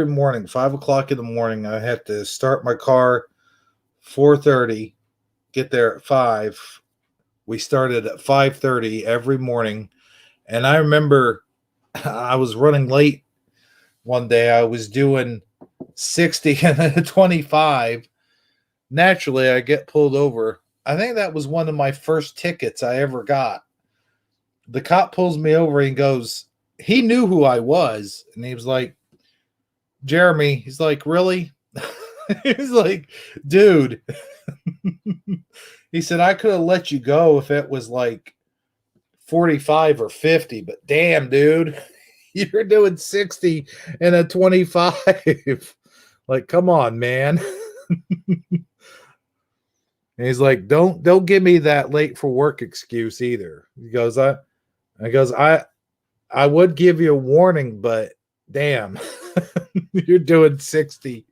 morning, 5 o'clock in the morning. I had to start my car 4:30, get there at 5. We started at 5:30 every morning. And I remember I was running late one day. I was doing 60 and 25. Naturally, I get pulled over. I think that was one of my first tickets I ever got. The cop pulls me over and goes, he knew who I was. And he was like, Jeremy, he's like, really? He's like, dude. He said, I could have let you go if it was like 45 or 50, but damn, dude, you're doing 60 and a 25. Like, come on, man. And he's like, don't give me that late for work excuse either. He goes, I would give you a warning, but damn, you're doing 60.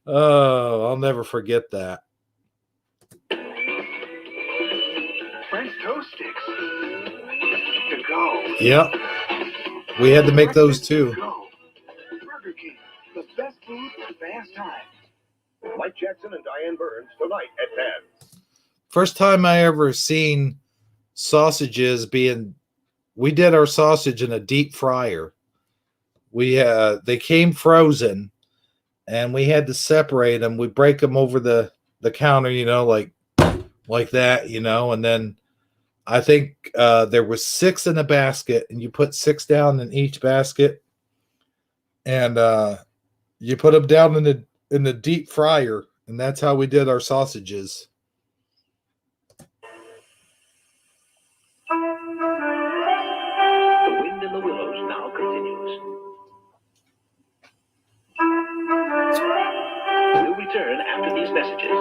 Oh, I'll never forget that. French toast sticks to go. Yep. We had to make those too. Burger King, the best food for fast time. Mike Jackson and Diane Burns tonight at 10. First time I ever seen sausages being, we did our sausage in a deep fryer. They came frozen and we had to separate them. We break them over the counter, like that, and then I think there was 6 in a basket, and you put 6 down in each basket, and you put them down in the deep fryer, and that's how we did our sausages. The Wind in the Willows now continues. We'll return after these messages.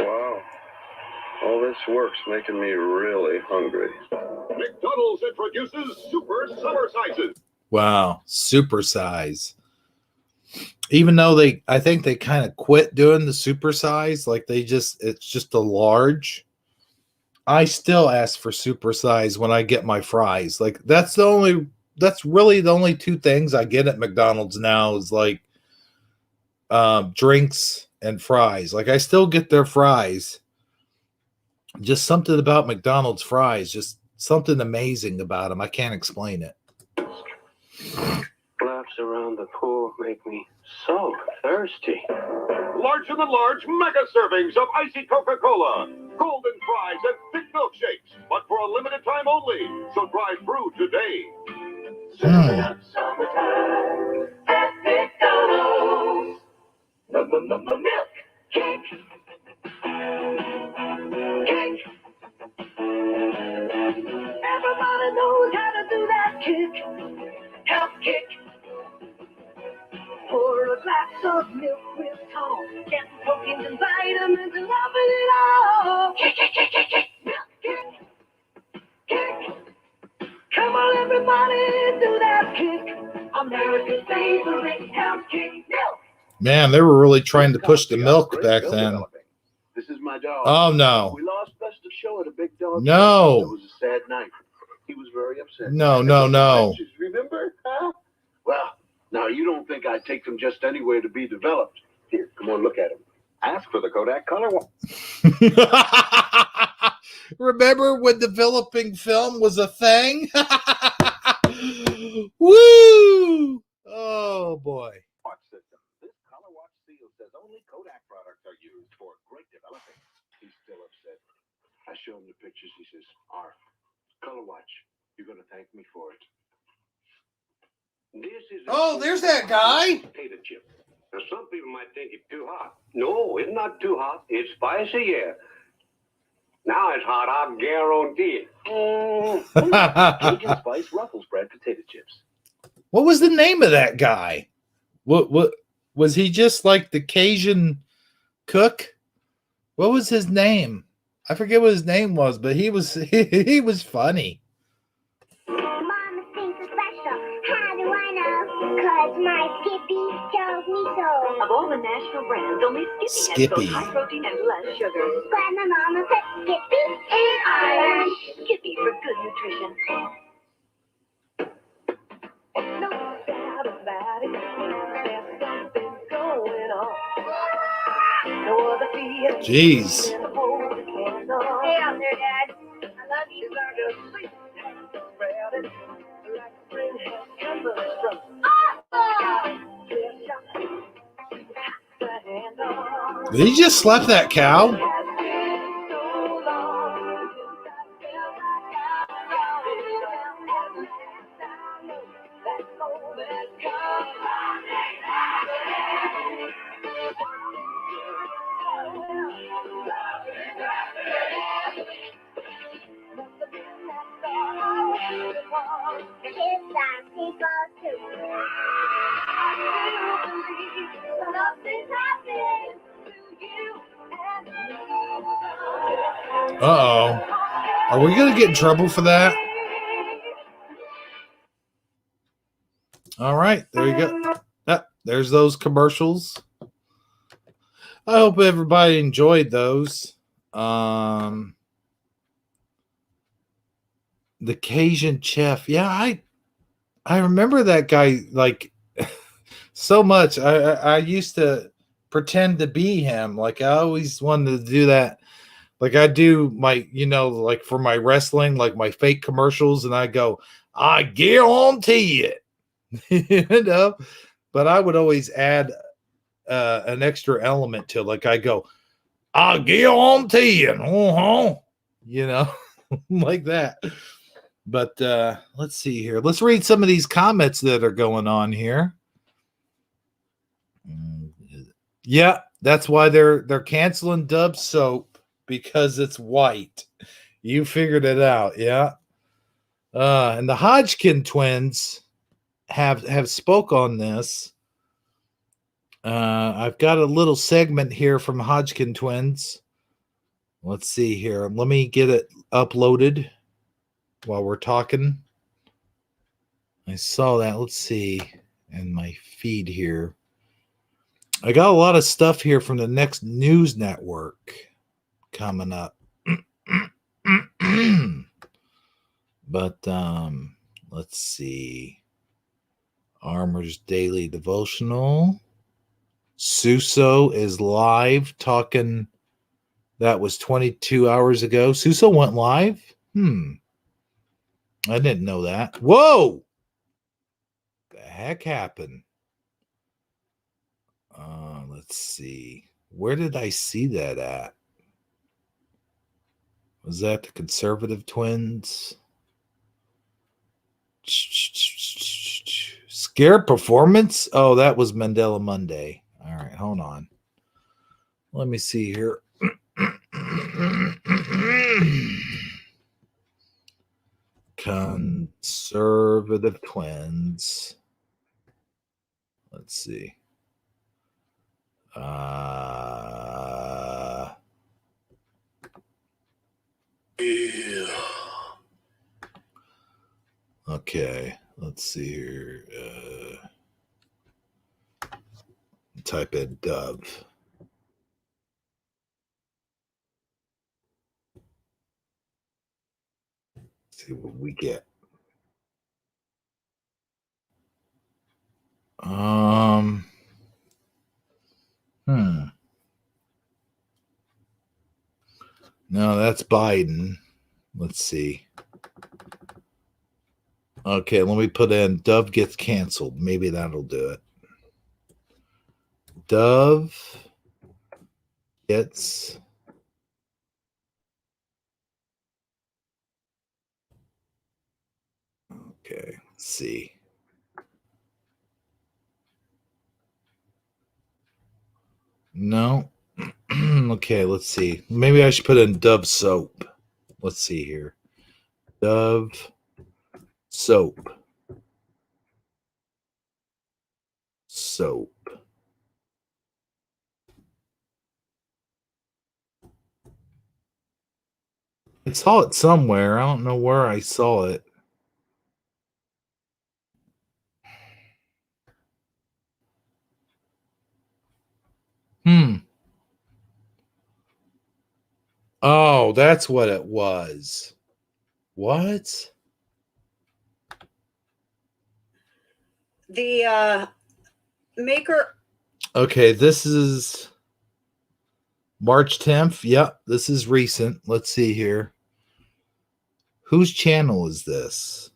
Wow. All this work's making me really hungry. McDonald's introduces Super Summer Sizes. Wow, super size. Even though I think they kind of quit doing the super size, like it's just a large. I still ask for super size when I get my fries. Like that's really the only 2 things I get at McDonald's now is like drinks and fries. Like I still get their fries. Just something about McDonald's fries, just something amazing about them. I can't explain it. Laps around the pool make me so thirsty. Larger than large mega servings of icy Coca-Cola, golden fries, and thick milkshakes, but for a limited time only. So drive through today. Summertime at McDonald's. Milk cake. Cake. Everybody knows how to do that kick. Health kick. Pour a glass of milk with tone. Get proteins and vitamins and love it all. Kick, kick, kick, kick, kick. Milk kick. Kick. Come on, everybody, do that kick. America's favorite health kick. Milk. Man, they were really trying to push the milk back then. This is my dog. Oh, no. We lost Best of Show at a big dog. No. It was a sad night. He was very upset. No. Remember? Huh? Well, now you don't think I'd take them just anywhere to be developed. Here, come on, look at him. Ask for the Kodak Color. Remember when developing film was a thing? Woo! Oh, boy. Watch system. This Color Watch seal says only Kodak products are used for great developing. He's still upset. I show him the pictures. He says, Arf, Color Watch, you're going to thank me for it. This is Oh, there's that guy. Potato chip. Now, some people might think it's too hot. No, it's not too hot. It's spicy, yeah. Now it's hot, I guarantee it. Cajun Spice Ruffles Bread Potato Chips. What was the name of that guy? What was he just like the Cajun cook? What was his name? I forget what his name was, but he was he was funny. Mama thinks it's special. How do I know? 'Cause my Skippy tells me so. Of all the national brands, only Skippy has both high protein and less sugar. But my mama put Skippy in iron. Skippy for good nutrition. No doubt about it. There's something going on. No other feeling. Jeez. Hey out there, Dad. I love you. Did he just slap that cow? Kids are people too. Something's happening to you and me. Uh-oh. Are we going to get in trouble for that? All right. There you go. There's those commercials. I hope everybody enjoyed those. The Cajun chef. Yeah, I remember that guy like so much. I used to pretend to be him. Like I always wanted to do that. Like I do my, like for my wrestling, like my fake commercials, and I go, I guarantee it. But I would always add an extra element to it. Like I go, I guarantee it. Like that. But let's see here. Let's read some of these comments that are going on here. Yeah, that's why they're canceling Dove soap, because it's white. You figured it out, yeah. And the Hodgkin twins have spoke on this. I've got a little segment here from Hodgkin twins. Let's see here. Let me get it uploaded while we're talking. I saw that. Let's see in my feed here. I got a lot of stuff here from the Next News Network coming up. But let's see. Armor's Daily Devotional. Suso is live talking. That was 22 hours ago. Suso went live? I didn't know that. Whoa! The heck happened? Let's see. Where did I see that at? Was that the Conservative Twins? Scare performance? Oh, that was Mandela Monday. All right, hold on. Let me see here. Conservative Twins. Let's see. Okay, let's see here. Type in Dove. See what we get. No, that's Biden. Let's see. Okay, let me put in Dove gets canceled. Maybe that'll do it. Dove gets okay, let's see. No. Okay, let's see. Maybe I should put in Dove soap. Let's see here. Dove soap. Soap. I saw it somewhere. I don't know where I saw it. Oh, that's what it was. What? The maker. Okay, this is March 10th. Yep, this is recent. Let's see here. Whose channel is this?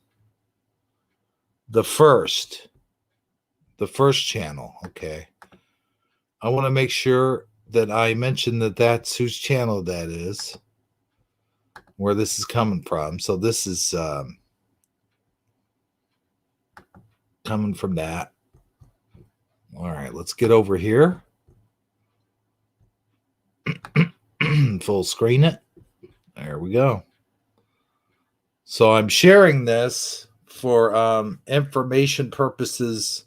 The first channel. Okay. I want to make sure that I mention that that's whose channel that is, where this is coming from. So this is coming from that. All right, let's get over here. Full screen it. There we go. So I'm sharing this for information purposes,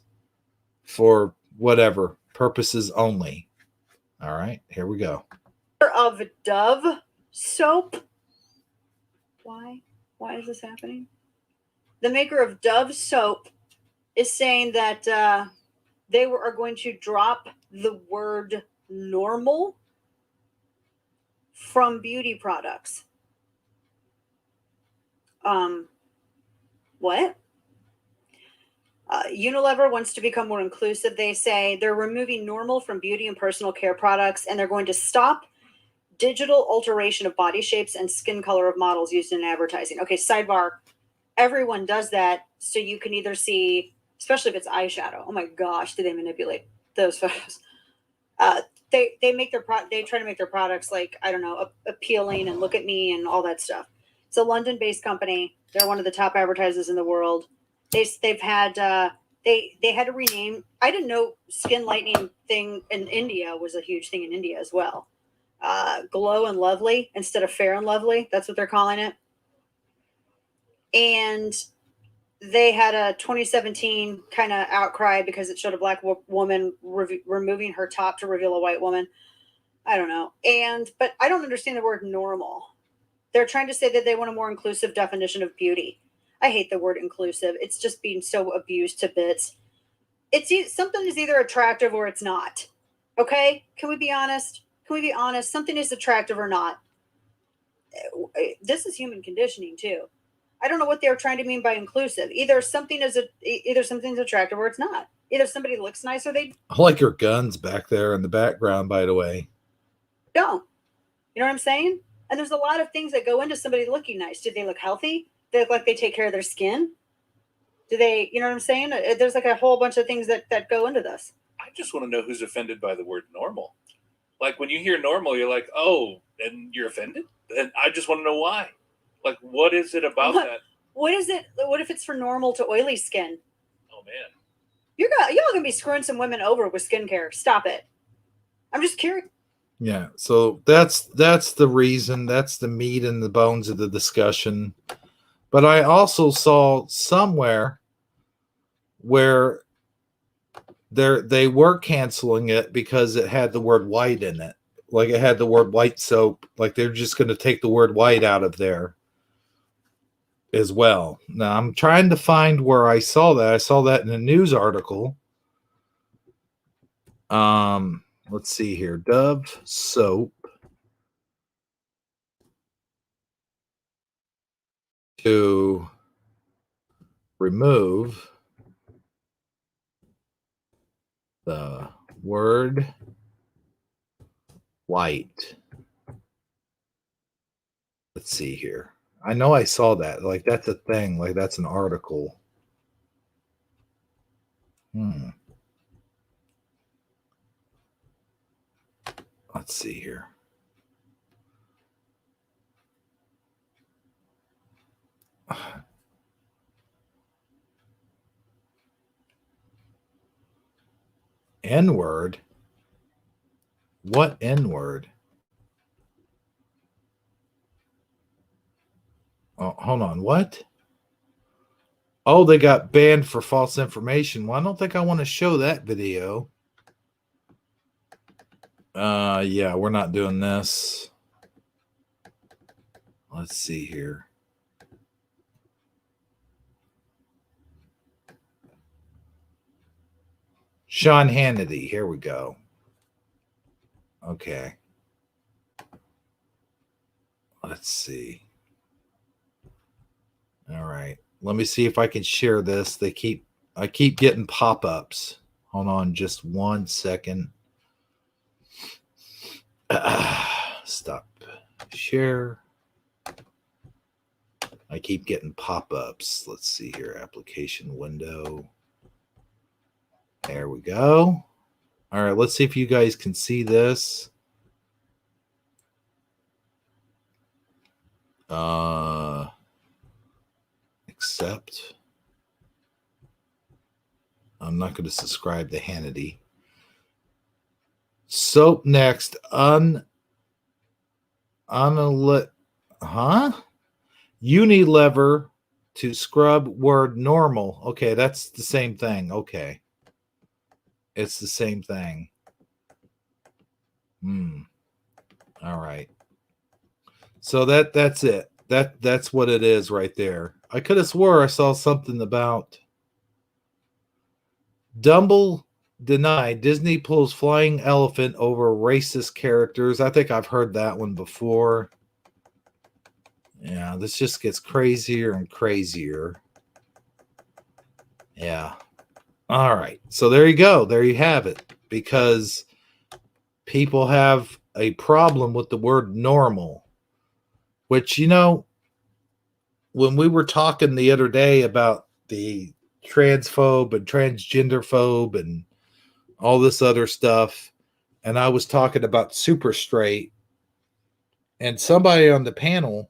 for whatever purposes only. All right, here we go. Of Dove soap. Why is this happening? The maker of Dove soap is saying that they are going to drop the word normal from beauty products. What? Unilever wants to become more inclusive. They say they're removing normal from beauty and personal care products, and they're going to stop digital alteration of body shapes and skin color of models used in advertising. Okay, sidebar. Everyone does that, so you can either see, especially if it's eyeshadow. Oh my gosh, do they manipulate those photos? They make they try to make their products like, I don't know, appealing and look at me and all that stuff. It's a London-based company. They're one of the top advertisers in the world. They've had they had to rename. I didn't know skin lightening thing in India was a huge thing in India as well. Glow and Lovely instead of Fair and Lovely. That's what they're calling it. And they had a 2017 kind of outcry because it showed a black woman removing her top to reveal a white woman. I don't know. But I don't understand the word normal. They're trying to say that they want a more inclusive definition of beauty. I hate the word inclusive. It's just being so abused to bits. Something is either attractive or it's not. Okay? Can we be honest? Something is attractive or not. This is human conditioning too. I don't know what they're trying to mean by inclusive. Either something's attractive or it's not. Either somebody looks nice or they I like your guns back there in the background, by the way. don't. You know what I'm saying? And there's a lot of things that go into somebody looking nice. Do they look healthy? They look like they take care of their skin? Do they, you know what I'm saying? There's like a whole bunch of things that go into this. I just want to know who's offended by the word normal. Like when you hear normal, you're like, oh, and you're offended? And I just want to know why. Like, what is it about that? What is it? What if it's for normal to oily skin? Oh, man. Y'all gonna be screwing some women over with skincare. Stop it. I'm just curious. Yeah, so that's the reason. That's the meat and the bones of the discussion. But I also saw somewhere where they were canceling it because it had the word white in it. Like it had the word white soap. Like they're just going to take the word white out of there as well. Now I'm trying to find where I saw that. I saw that in a news article. Let's see here. Dove soap to remove the word white. Let's see here. I know I saw that. Like that's a thing. Like that's an article. Let's see here. N-word. What N-word? Oh, hold on. What? Oh, they got banned for false information. Well, I don't think I want to show that video. Yeah, we're not doing this. Let's see here. Sean Hannity. Here we go. Okay. Let's see. All right. Let me see if I can share this. I keep getting pop-ups. Hold on just 1 second. Stop. Share. I keep getting pop-ups. Let's see here. Application window. There we go. All right, let's see if you guys can see this. Accept. I'm not going to subscribe to Hannity. Soap next. Unilever to scrub word normal. Okay, that's the same thing. Okay. It's the same thing. All right. So that's it. That's what it is right there. I could have swore I saw something about Dumble denied Disney pulls flying elephant over racist characters. I think I've heard that one before. Yeah, this just gets crazier and crazier. Yeah. All right. So there you go. There you have it. Because people have a problem with the word normal, which, you know, when we were talking the other day about the transphobe and transgender phobe and all this other stuff, and I was talking about super straight, and somebody on the panel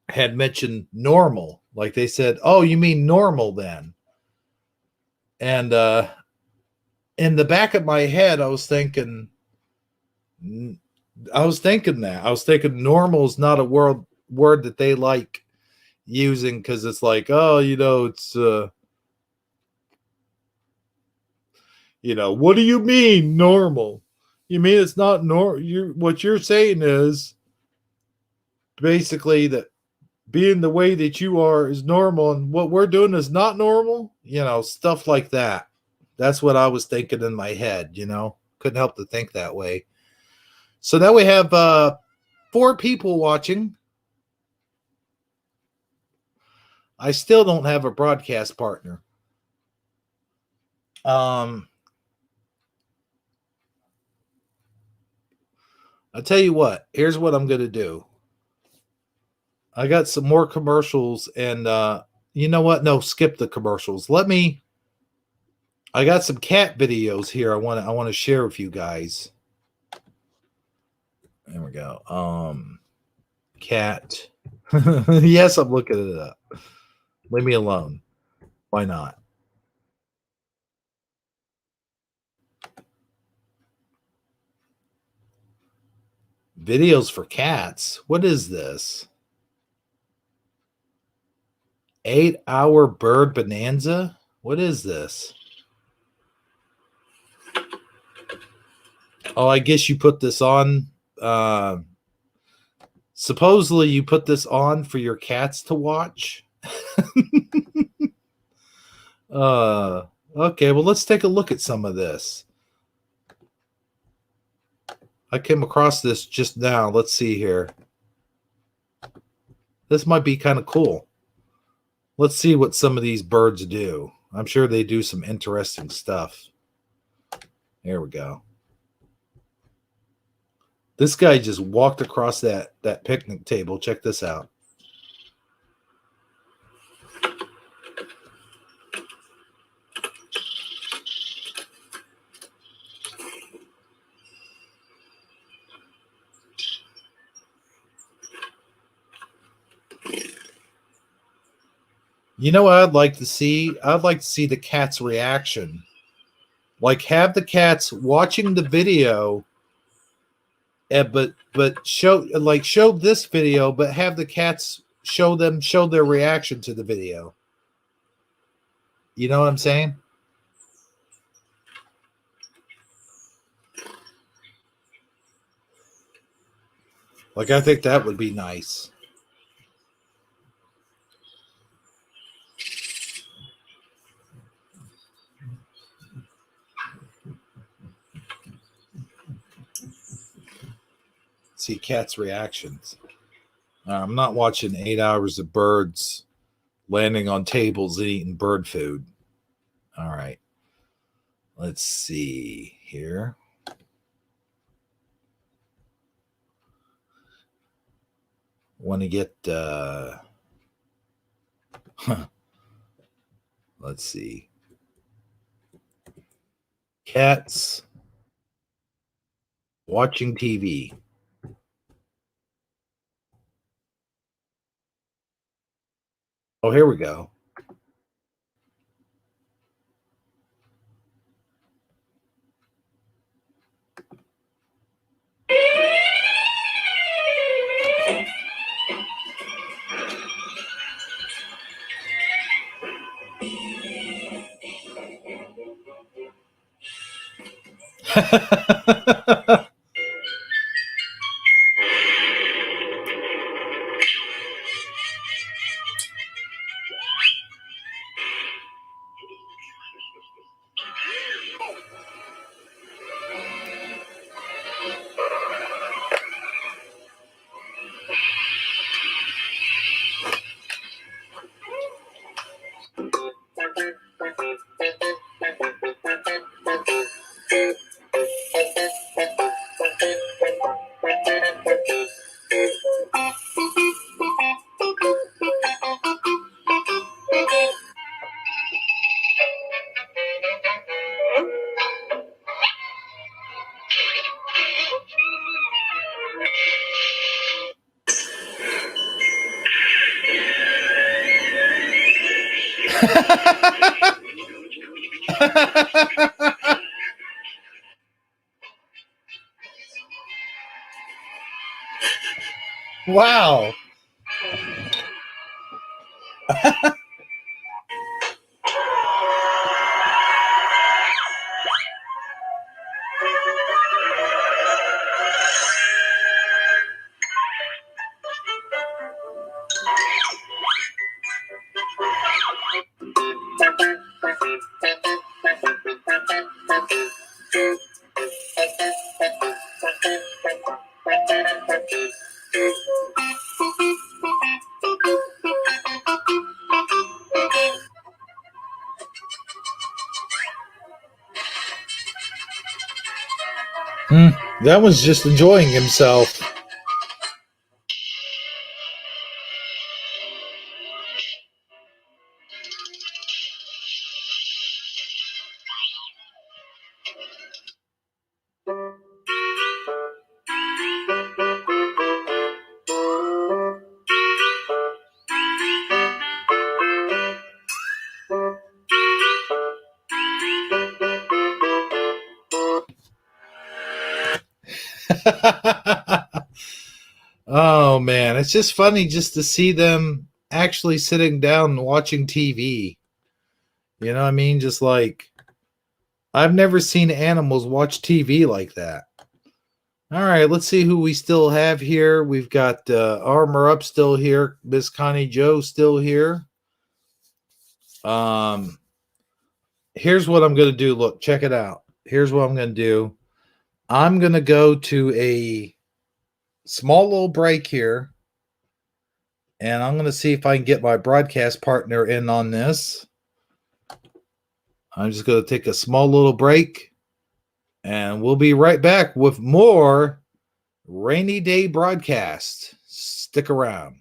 had mentioned normal. Like they said, oh, you mean normal then? And in the back of my head, I was thinking normal is not a word that they like using, because it's like, oh, you know, it's you know, what do you mean normal? You mean it's not normal? What you're saying is basically that being the way that you are is normal, and what we're doing is not normal. You know, stuff like that. That's what I was thinking in my head. You know, couldn't help to think that way. So now we have 4 people watching. I still don't have a broadcast partner. I'll tell you what. Here's what I'm going to do. I got some more commercials, and you know what? No, skip the commercials. I got some cat videos here I want to share with you guys. There we go. Cat. Yes, I'm looking it up. Leave me alone. Why not? Videos for cats. What is this? 8-hour bird bonanza? What is this? Oh, I guess you put this on. Supposedly you put this on for your cats to watch. Okay, well, let's take a look at some of this. I came across this just now. Let's see here. This might be kind of cool. Let's see what some of these birds do. I'm sure they do some interesting stuff. There we go. This guy just walked across that picnic table. Check this out. You know what I'd like to see? I'd like to see the cat's reaction. Like, have the cats watching the video but show this video, but have the cats show their reaction to the video. You know what I'm saying? Like, I think that would be nice. See cats' reactions. I'm not watching 8 hours of birds landing on tables and eating bird food. All right. Let's see here. Want to get let's see. Cats watching TV. Oh, here we go. Wow. That was just enjoying himself. Oh man, it's just funny just to see them actually sitting down and watching TV. You know what I mean? Just like, I've never seen animals watch TV like that. All right, let's see who we still have here. We've got Armor Up still here. Miss Connie Joe still here. Here's what I'm going to do. Look, check it out. Here's what I'm going to do. I'm going to go to a small little break here, and I'm going to see if I can get my broadcast partner in on this. I'm just going to take a small little break, and we'll be right back with more Rainy Day Broadcast. Stick around.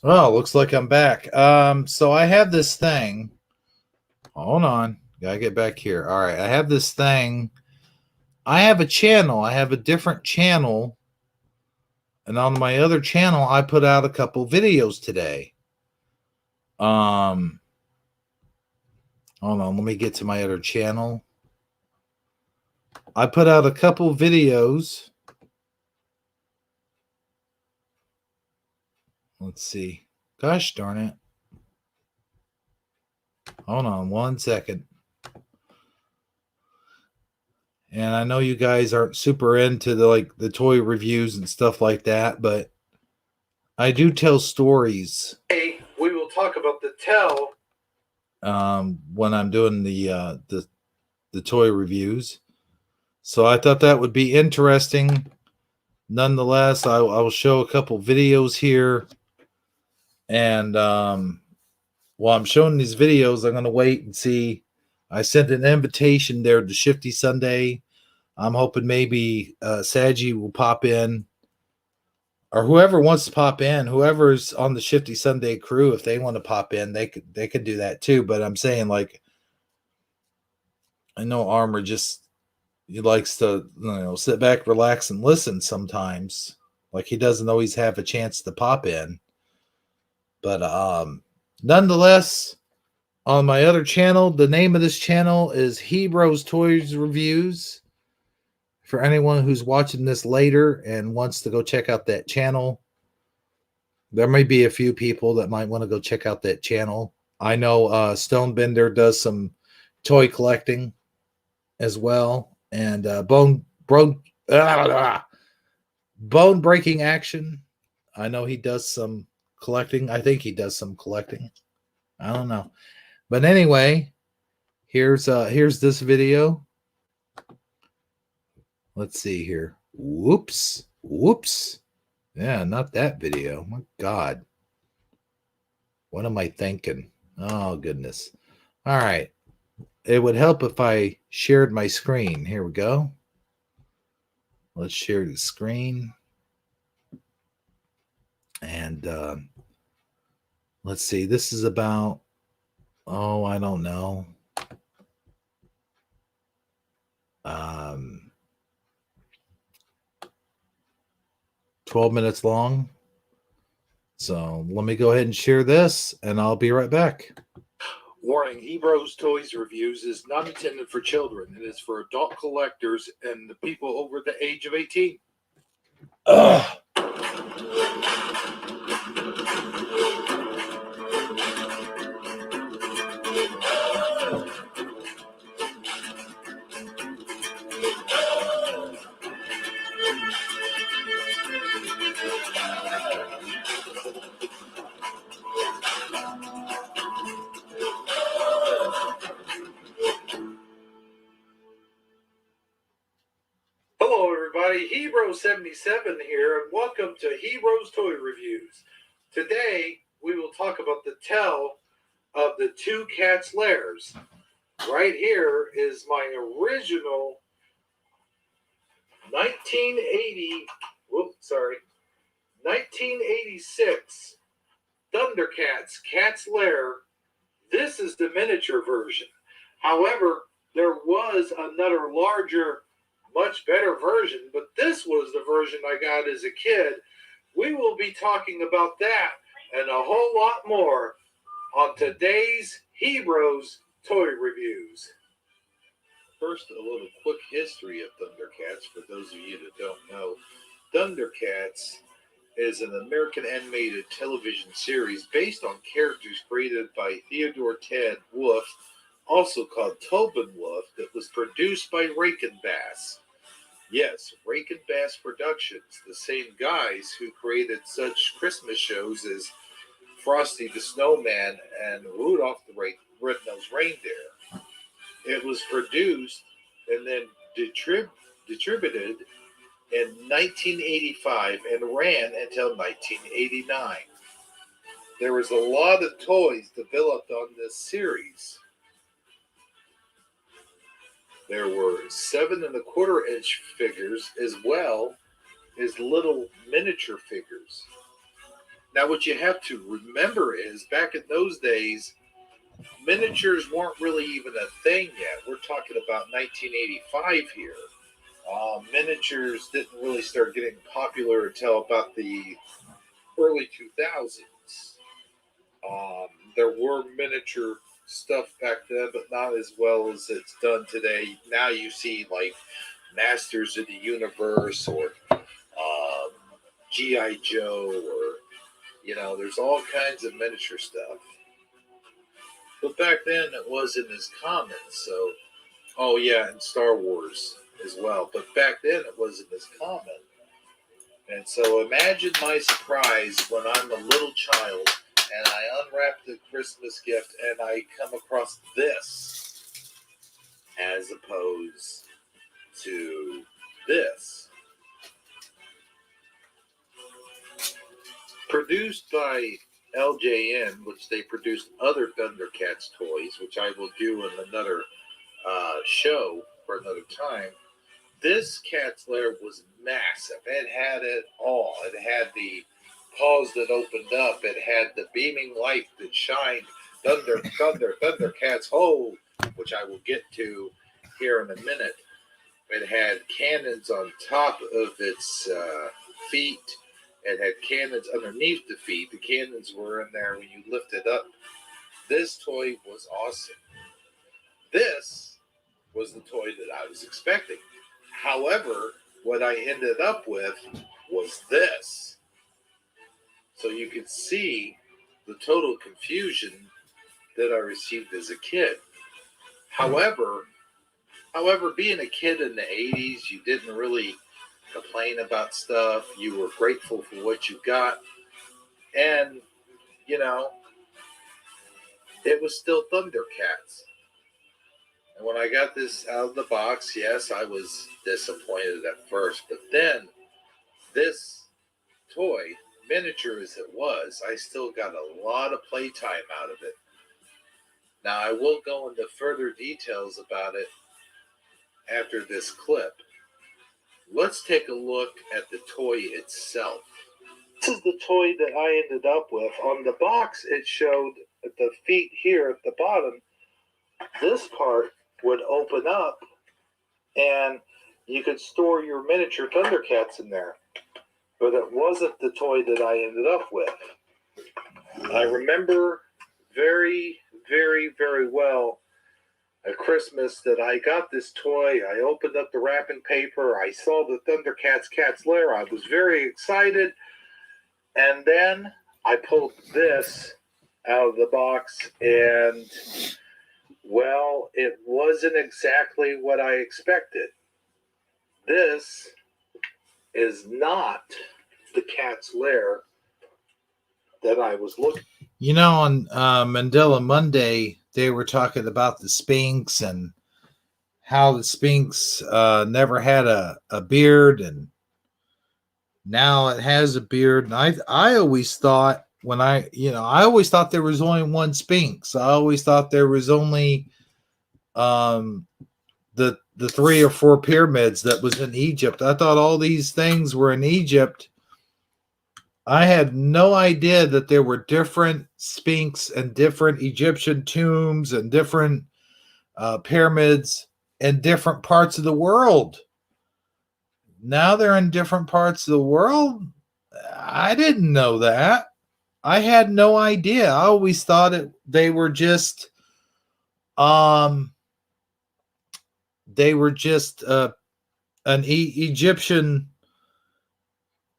Well, looks like I'm back. So I have this thing. Hold on. Gotta get back here. All right. I have this thing. I have a channel. I have a different channel. And on my other channel, I put out a couple videos today. Hold on. Let me get to my other channel. I put out a couple videos. Let's see. Gosh darn it. Hold on 1 second. And I know you guys aren't super into the toy reviews and stuff like that, but I do tell stories. Hey, we will talk about the tell when I'm doing the toy reviews. So I thought that would be interesting. Nonetheless, I will show a couple videos here. And while I'm showing these videos, I'm going to wait and see. I sent an invitation there to Shifty Sunday. I'm hoping maybe Saji will pop in. Or whoever wants to pop in, whoever's on the Shifty Sunday crew, if they want to pop in, they could do that too. But I'm saying, like, I know Armor he likes to, sit back, relax, and listen sometimes. Like, he doesn't always have a chance to pop in. But nonetheless, on my other channel, the name of this channel is Hebrews Toys Reviews. For anyone who's watching this later and wants to go check out that channel, there may be a few people that might want to go check out that channel. I know Stonebender does some toy collecting as well, and Bone Breaking Action. I know he does some collecting. I think he does some collecting. I don't know, but anyway, here's this video. Let's see here. Whoops. Yeah, not that video. My God. What am I thinking? Oh, goodness. All right. It would help if I shared my screen. Here we go. Let's share the screen. And let's see. This is about, I don't know. 12 minutes long. So let me go ahead and share this, and I'll be right back. Warning, Hebrews Toys Reviews is not intended for children. It is for adult collectors and the people over the age of 18. Ugh. Hello, everybody. Hebrew77 here, and welcome to Hebrews Toy Reviews. Today, we will talk about the tell of the Two Cats Lairs. Right here is my original 1986 Thundercats Cat's Lair. This is the miniature version. However, there was another larger, much better version, but this was the version I got as a kid. We will be talking about that and a whole lot more on today's Hebrews Toy Reviews. First, a little quick history of Thundercats for those of you that don't know. Thundercats is an American animated television series based on characters created by Theodore Ted Wolfe, also called Tobin Wolfe, that was produced by Rankin Bass. Yes, Rankin Bass Productions, the same guys who created such Christmas shows as Frosty the Snowman and Rudolph the Red-Nosed Reindeer. It was produced and then distributed in 1985 and ran until 1989. There was a lot of toys developed on this series. There were 7 1/4-inch figures as well as little miniature figures. Now, what you have to remember is back in those days, miniatures weren't really even a thing yet. We're talking about 1985 here. Miniatures didn't really start getting popular until about the early 2000s. There were miniature stuff back then, but not as well as it's done today. Now you see like Masters of the Universe or G.I. Joe, or there's all kinds of miniature stuff. But back then it wasn't as common. So, oh yeah, and Star Wars as well. But back then it wasn't as common. And so imagine my surprise when I'm a little child and I unwrap the Christmas gift and I come across this as opposed to this. Produced by LJN, which they produced other Thundercats toys, which I will do in another show for another time. This Cat's Lair was massive. It had it all. It had the paws that opened up. It had the beaming light that shined. Thundercats hold, which I will get to here in a minute. It had cannons on top of its feet. It had cannons underneath the feet. The cannons were in there when you lift it up. This toy was awesome. This was the toy that I was expecting. However, what I ended up with was this. So you could see the total confusion that I received as a kid. However, being a kid in the 80s, you didn't really complain about stuff. You were grateful for what you got. And, it was still Thundercats. And when I got this out of the box, yes, I was disappointed at first. But then, this toy, miniature as it was, I still got a lot of playtime out of it. Now, I will go into further details about it after this clip. Let's take a look at the toy itself. This is the toy that I ended up with. On the box, it showed the feet here at the bottom. This part would open up, and you could store your miniature Thundercats in there. But it wasn't the toy that I ended up with. I remember very, very, very well at Christmas that I got this toy. I opened up the wrapping paper. I saw the Thundercats Cat's Lair. I was very excited. And then I pulled this out of the box, and, well, it wasn't exactly what I expected. This is not the Cat's Lair that I was looking. On Mandela Monday, they were talking about the Sphinx and how the Sphinx never had a beard, and now it has a beard. And I always thought I always thought there was only one Sphinx. I always thought there was only the 3 or 4 pyramids that was in Egypt. I thought all these things were in Egypt. I had no idea that there were different Sphinx and different Egyptian tombs and different pyramids in different parts of the world. Now they're in different parts of the world? I didn't know that. I had no idea. I always thought they were just an Egyptian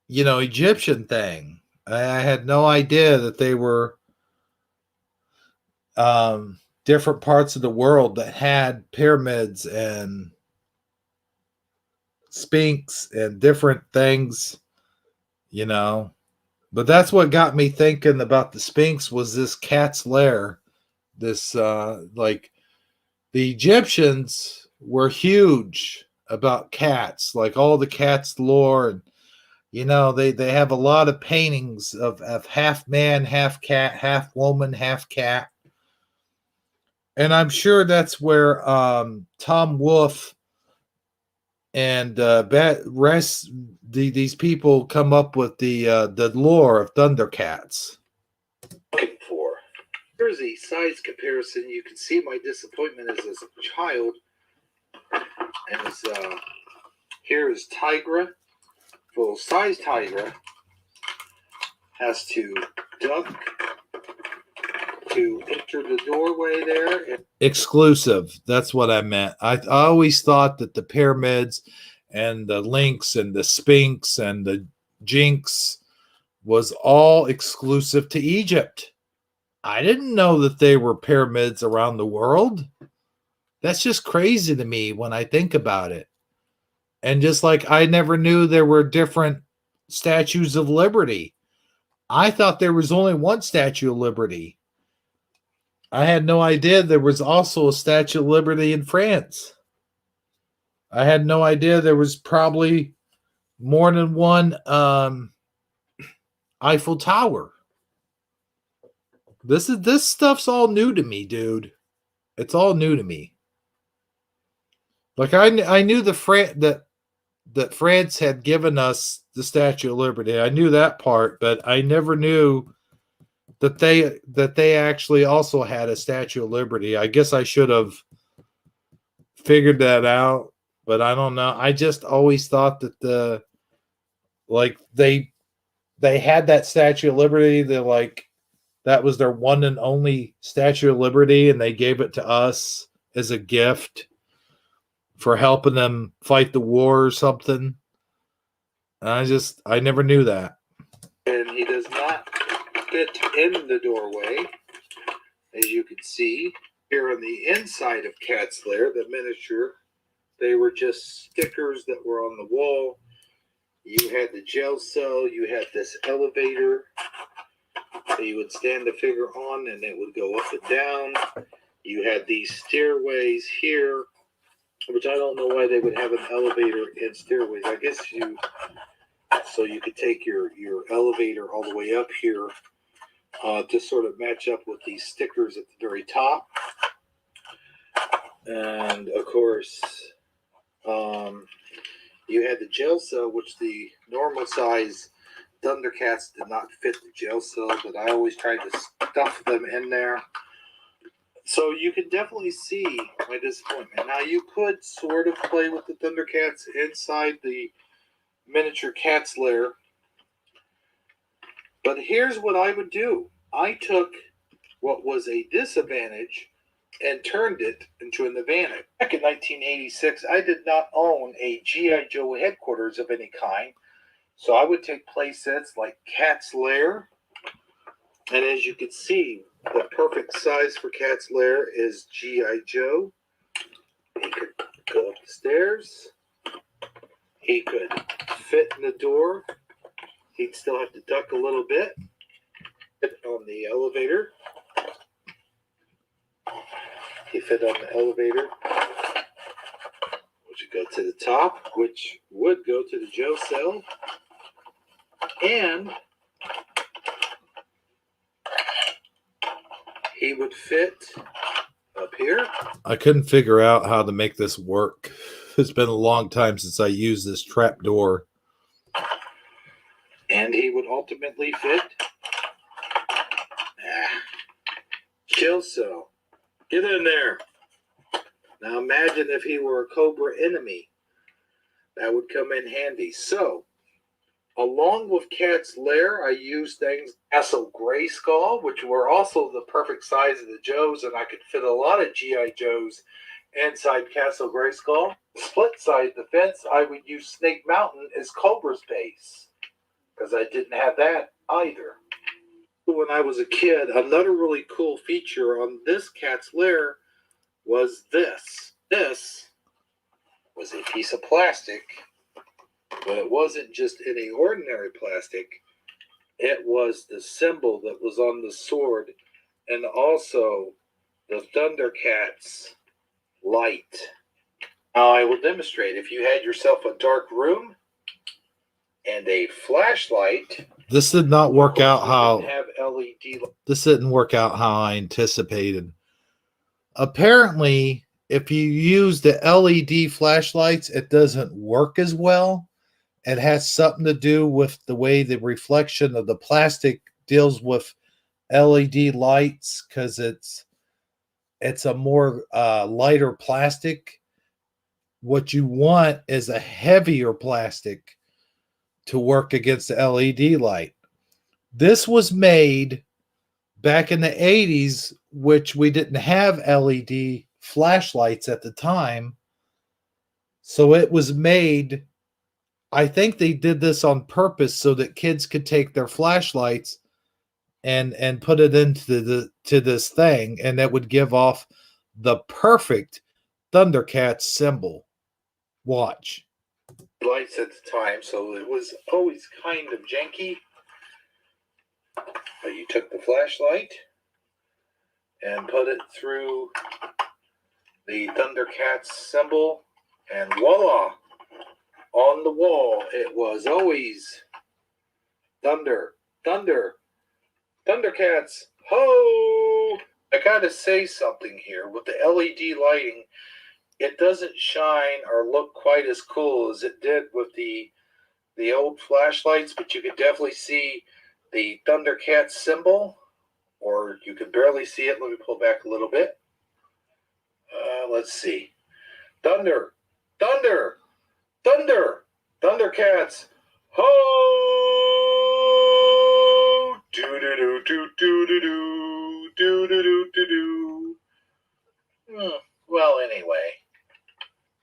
Egyptian thing. I had no idea that they were different parts of the world that had pyramids and Sphinx and different things, But that's what got me thinking about the Sphinx was this Cat's Lair. This, the Egyptians were huge about cats, like all the cats lore, and they have a lot of paintings of half man, half cat, half woman, half cat. And I'm sure that's where Tom Wolfe and these people come up with the lore of Thundercats. Looking for. Here's a size comparison. You can see my disappointment as a child. And here is Tigra. Full-size Tigra has to duck to enter the doorway there. Exclusive. That's what I meant. I always thought that the pyramids and the Lynx and the Sphinx and the Jinx was all exclusive to Egypt. I didn't know that they were pyramids around the world. That's just crazy to me when I think about it. And just like I never knew there were different statues of liberty. I thought there was only one Statue of Liberty. I had no idea there was also a Statue of Liberty in France. I had no idea there was probably more than one Eiffel Tower. This stuff's all new to me, dude. It's all new to me. Like I knew that France had given us the Statue of Liberty. I knew that part, but I never knew that they actually also had a Statue of Liberty. I guess I should have figured that out, but I don't know. I just always thought that they had that Statue of Liberty. That was their one and only Statue of Liberty, and they gave it to us as a gift for helping them fight the war or something. And I never knew that. And he does not fit in the doorway, as you can see here on the inside of Cat's Lair, the miniature. They were just stickers that were on the wall. You had the jail cell, you had this elevator that you would stand the figure on and it would go up and down. You had these stairways here, which I don't know why they would have an elevator and stairways. I guess so you could take your elevator all the way up here to sort of match up with these stickers at the very top. And of course, you had the jail cell, which the normal size Thundercats did not fit the jail cell, but I always tried to stuff them in there. So you can definitely see my disappointment. Now you could sort of play with the Thundercats inside the miniature Cat's Lair, but here's what I would do. I took what was a disadvantage and turned it into an advantage. Back in 1986, I did not own a G.I. Joe headquarters of any kind, so I would take play sets like Cat's Lair, and as you can see, the perfect size for Cat's Lair is G.I. Joe. He could go up the stairs. He could fit in the door. He'd still have to duck a little bit. On the elevator. He fit on the elevator, which would go to the top, which would go to the jail cell. And he would fit up here. I couldn't figure out how to make this work. It's been a long time since I used this trap door. And he would ultimately fit. Jail cell. Get in there. Now imagine if he were a Cobra enemy. That would come in handy. So, along with Cat's Lair, I used things Castle Grayskull, which were also the perfect size of the Joes, and I could fit a lot of G.I. Joes inside Castle Grayskull. Split side the fence, I would use Snake Mountain as Cobra's base, because I didn't have that either. When I was a kid, another really cool feature on this Cat's Lair was this. This was a piece of plastic, but it wasn't just any ordinary plastic. It was the symbol that was on the sword, and also the Thundercats light. Now I will demonstrate. If you had yourself a dark room and a flashlight, this did not work out how have LED. This didn't work out how I anticipated. Apparently, if you use the LED flashlights, it doesn't work as well. It has something to do with the way the reflection of the plastic deals with LED lights, because it's a more lighter plastic. What you want is a heavier plastic to work against the LED light. This was made back in the 80s, which we didn't have LED flashlights at the time. So it was made, I think they did this on purpose so that kids could take their flashlights and put it into this thing, and that would give off the perfect Thundercats symbol. Watch. Lights at the time, so it was always kind of janky. But you took the flashlight and put it through the Thundercats symbol, and voila! On the wall, it was always thunder, thunder, Thundercats, ho! I gotta say something here. With the LED lighting, it doesn't shine or look quite as cool as it did with the old flashlights, but you could definitely see the Thundercats symbol, or you can barely see it. Let me pull back a little bit. Let's see. Thunder, thunder, thunder, Thundercats, ho! Do do do do do do do do do do do. Well, anyway,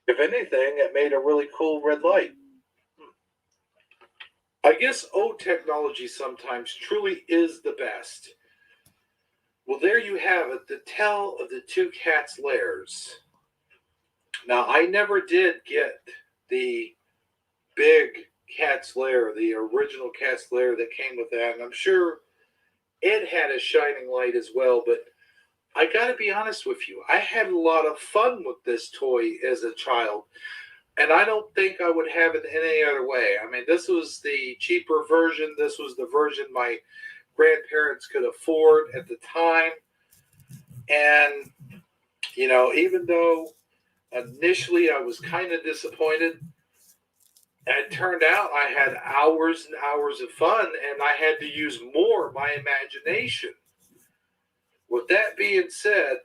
if anything, it made a really cool red light. I guess old technology sometimes truly is the best. Well, there you have it, the tale of the two cats' lairs. Now, I never did get the big cat's lair, the original cat's lair that came with that, and I'm sure it had a shining light as well, but I gotta be honest with you, I had a lot of fun with this toy as a child, and I don't think I would have it any other way. I mean, this was the cheaper version. This was the version my grandparents could afford at the time, and, you know, even though initially I was kind of disappointed, it turned out I had hours and hours of fun, and I had to use more of my imagination. With that being said,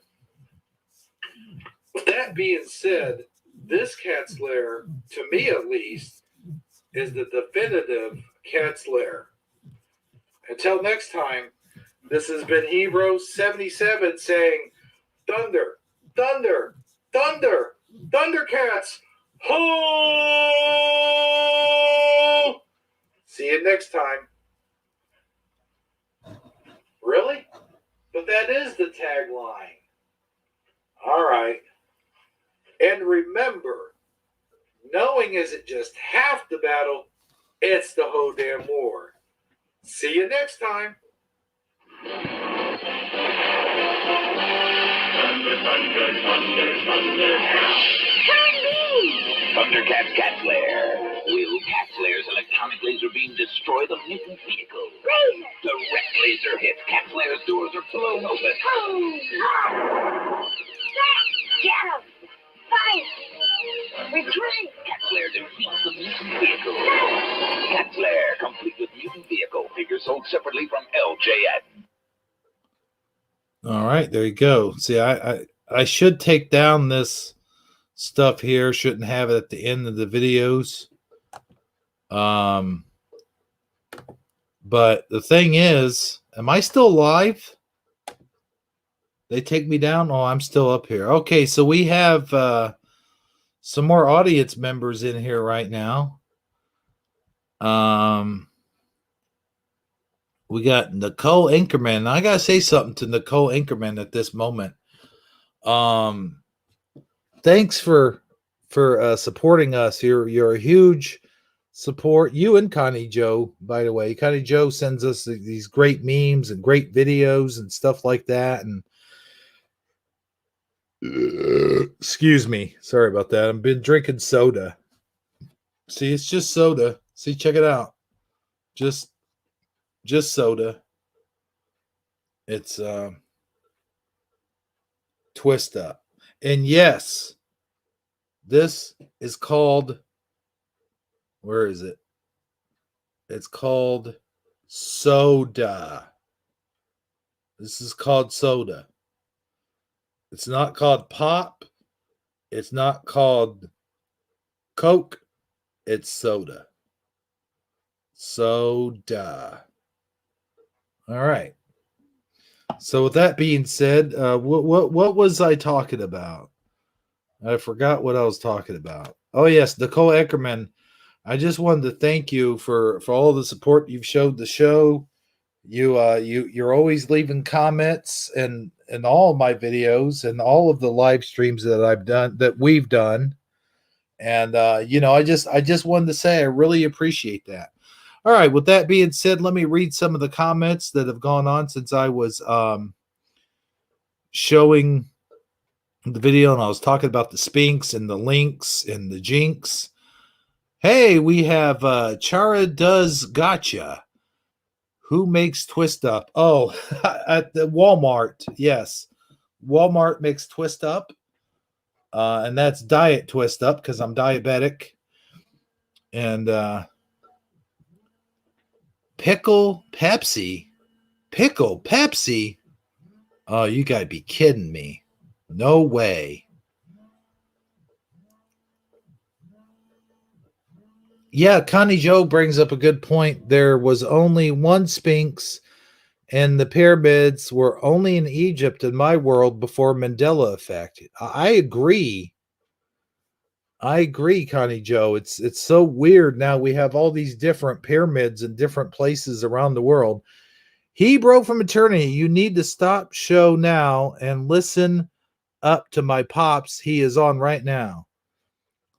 this cat's lair, to me at least, is the definitive cat's lair. Until next time, this has been Hero77 saying, thunder, thunder, thunder, Thundercats, ho! See you next time. Really? But that is the tagline. All right. And remember, knowing isn't just half the battle, it's the whole damn war. See you next time. Thundercats Cat Lair. Will Cat Lair's electronic laser beam destroy the mutant vehicle? Laser! Direct laser hits. Cat Lair's doors are blown open. Get him! Fire! Retreat! Cat Lair defeats the mutant vehicle. Cat Lair, complete with mutant vehicle. Figure sold separately from LJN. All right, there you go. See, I should take down this stuff here. Shouldn't have it at the end of the videos. But the thing is, am I still live? They take me down? Oh, I'm still up here. Okay, so we have some more audience members in here right now. We got Nicole Inkerman. I gotta say something to Nicole Inkerman at this moment. Thanks for supporting us. You're a huge support. You and Connie Joe, by the way. Connie Joe sends us these great memes and great videos and stuff like that. And excuse me, sorry about that. I've been drinking soda. See, it's just soda. See, check it out. Just soda. It's twist up. And yes, this is called, where is it? It's called soda. This is called soda. It's not called pop. It's not called Coke. It's soda. Soda. All right. So with that being said, what was I talking about? I forgot what I was talking about. Oh yes, Nicole Eckerman. I just wanted to thank you for all the support you've showed the show. You're always leaving comments in all of my videos and all of the live streams that we've done. And I just wanted to say I really appreciate that. All right, with that being said, let me read some of the comments that have gone on since I was showing the video and I was talking about the Spinks and the Lynx and the Jinx. Hey, we have Chara Does Gotcha. Who makes Twist Up? Oh, at the Walmart. Yes. Walmart makes Twist Up. And that's Diet Twist Up because I'm diabetic. And Pickle Pepsi. Pickle Pepsi? Oh, you got to be kidding me. No way. Yeah, Connie Joe brings up a good point. There was only one Sphinx, and the pyramids were only in Egypt in my world before Mandela effect. I agree. I agree, Connie Joe. It's so weird now. We have all these different pyramids in different places around the world. He broke from eternity. You need to stop show now and listen up to my pops. He is on right now.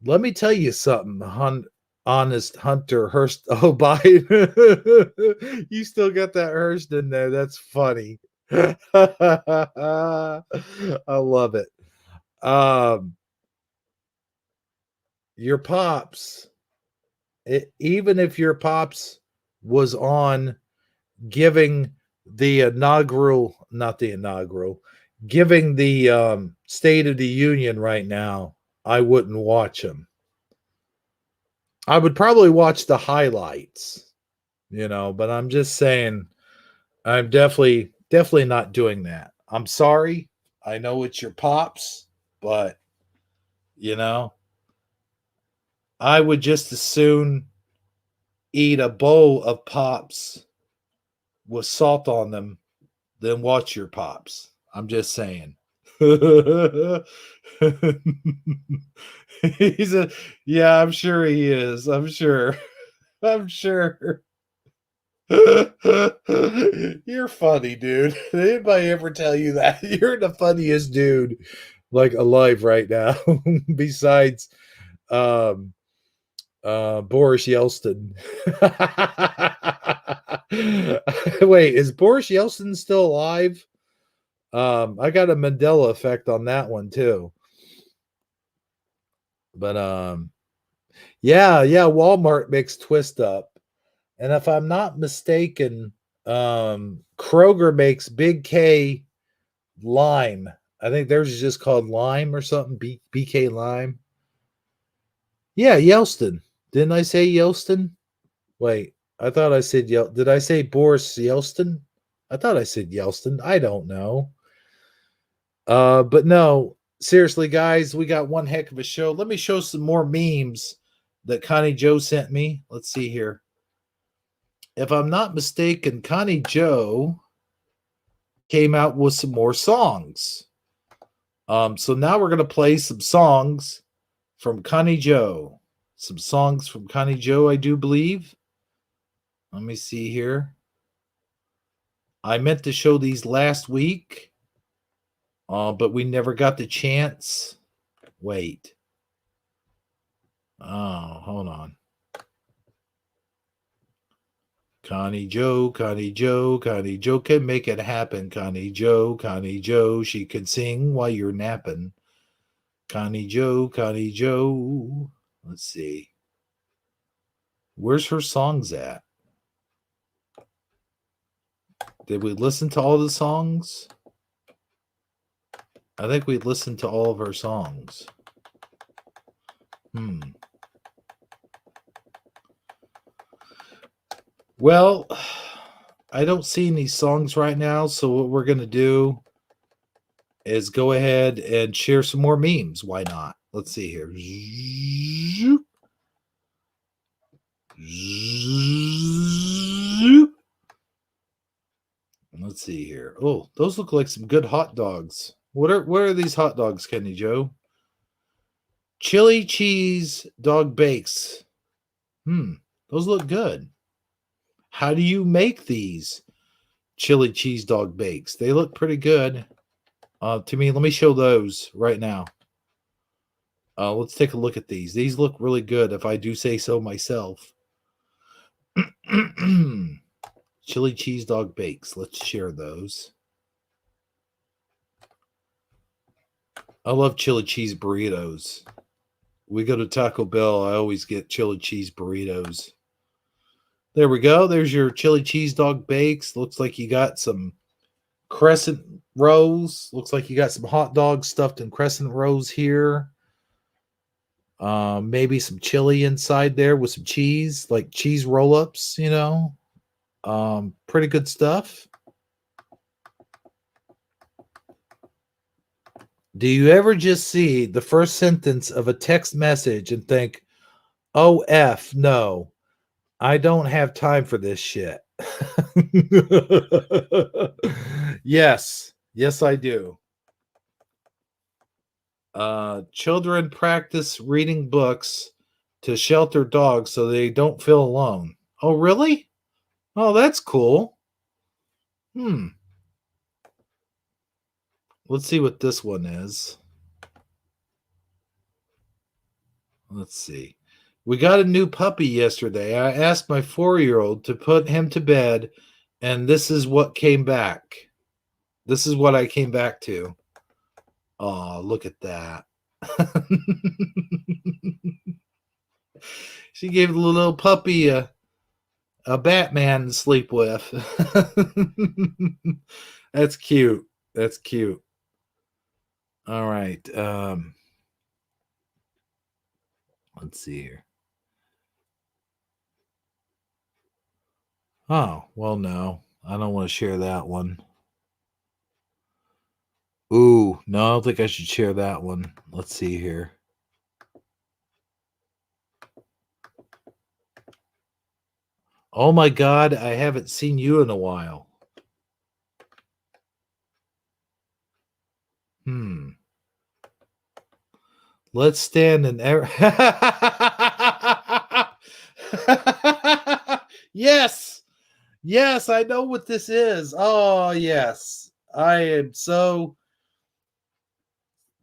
Let me tell you something, Honest Hunter Hurst. Oh, Biden. You still got that Hurst in there. That's funny. I love it. Your pops, even if your pops was on giving the giving the State of the Union right now, I wouldn't watch him. I would probably watch the highlights, but I'm just saying I'm definitely not doing that. I'm sorry. I know it's your pops, but I would just as soon eat a bowl of pops with salt on them than watch your pops. I'm just saying. Yeah, I'm sure he is. I'm sure. You're funny, dude. Did anybody ever tell you that? You're the funniest dude alive right now. Besides Boris Yeltsin. Wait, is Boris Yeltsin still alive? I got a Mandela effect on that one too. But yeah, Walmart makes Twist Up. And if I'm not mistaken, Kroger makes Big K Lime. I think theirs is just called Lime or something. BK Lime. Yeah, Yeltsin. Didn't I say Yeltsin? Wait, I thought I said Did I say Boris Yeltsin? I thought I said Yeltsin. I don't know. But no, seriously, guys, we got one heck of a show. Let me show some more memes that Connie Joe sent me. Let's see here. If I'm not mistaken, Connie Joe came out with some more songs. So now we're going to play some songs from Connie Joe. Some songs from Connie Joe, I do believe. Let me see here. I meant to show these last week, but we never got the chance. Wait. Oh, hold on. Connie Joe can make it happen. Connie Joe, she can sing while you're napping. Connie Joe. Let's see. Where's her songs at? Did we listen to all the songs? I think we listened to all of her songs. Well, I don't see any songs right now, so what we're going to do is go ahead and share some more memes. Why not? Let's see here. Let's see here. Oh, those look like some good hot dogs. What are these hot dogs, Kenny Joe? Chili cheese dog bakes. Those look good. How do you make these chili cheese dog bakes? They look pretty good. To me, let me show those right now. Let's take a look at these. These look really good, if I do say so myself. Chili cheese dog bakes. Let's share those. I love chili cheese burritos. We go to Taco Bell. I always get chili cheese burritos. There we go. There's your chili cheese dog bakes. Looks like you got some crescent rolls. Looks like you got some hot dogs stuffed in crescent rolls here. Maybe some chili inside there with some cheese, like cheese roll-ups, you know. Pretty good stuff. Do you ever just see the first sentence of a text message and think, oh, F, no, I don't have time for this shit? Yes, I do. Children practice reading books to shelter dogs so they don't feel alone. Oh, really? Oh, that's cool. Let's see what this one is. Let's see. We got a new puppy yesterday. I asked my 4-year-old to put him to bed, and this is what came back. This is what I came back to. Oh, look at that. She gave the little puppy a Batman to sleep with. That's cute. That's cute. All right. Let's see here. Oh, well, no. I don't want to share that one. Ooh, no, I don't think I should share that one. Let's see here. Oh my God, I haven't seen you in a while. Let's stand and Yes. Yes, I know what this is. Oh, yes. I am so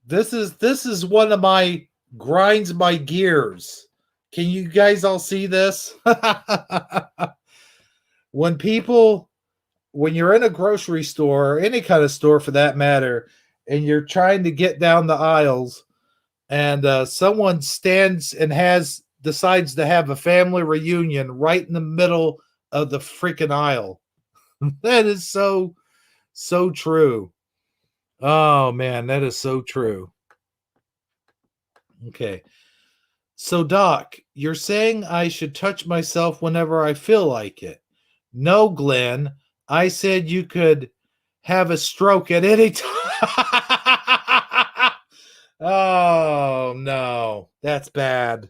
This is one of my grinds my gears. Can you guys all see this? When you're in a grocery store, or any kind of store for that matter, and you're trying to get down the aisles, and someone stands and decides to have a family reunion right in the middle of the freaking aisle. That is so true. Oh man, that is so true. Okay. So Doc, you're saying I should touch myself whenever I feel like it. No, Glenn. I said you could have a stroke at any time. Oh no, that's bad.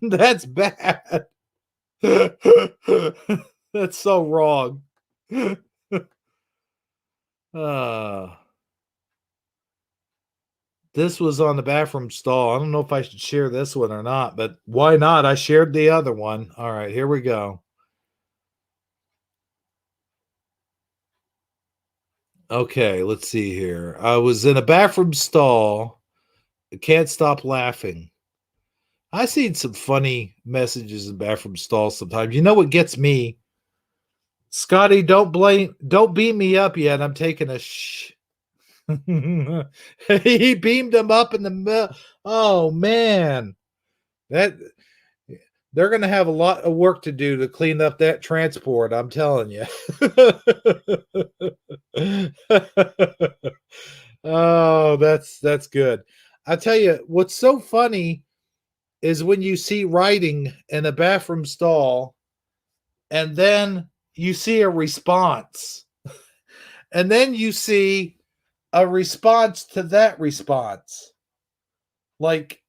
That's bad. That's so wrong. This was on the bathroom stall. I don't know if I should share this one or not, but why not? I shared the other one. All right, here we go. Okay, let's see here. I was in a bathroom stall. I can't stop laughing. I seen some funny messages in bathroom stalls sometimes. You know what gets me? Scotty, don't beam me up yet. I'm taking a He beamed him up in the middle. Oh man. They're going to have a lot of work to do to clean up that transport, I'm telling you. Oh, that's good. I tell you, what's so funny is when you see writing in a bathroom stall, and then you see a response, and then you see a response to that response. Like,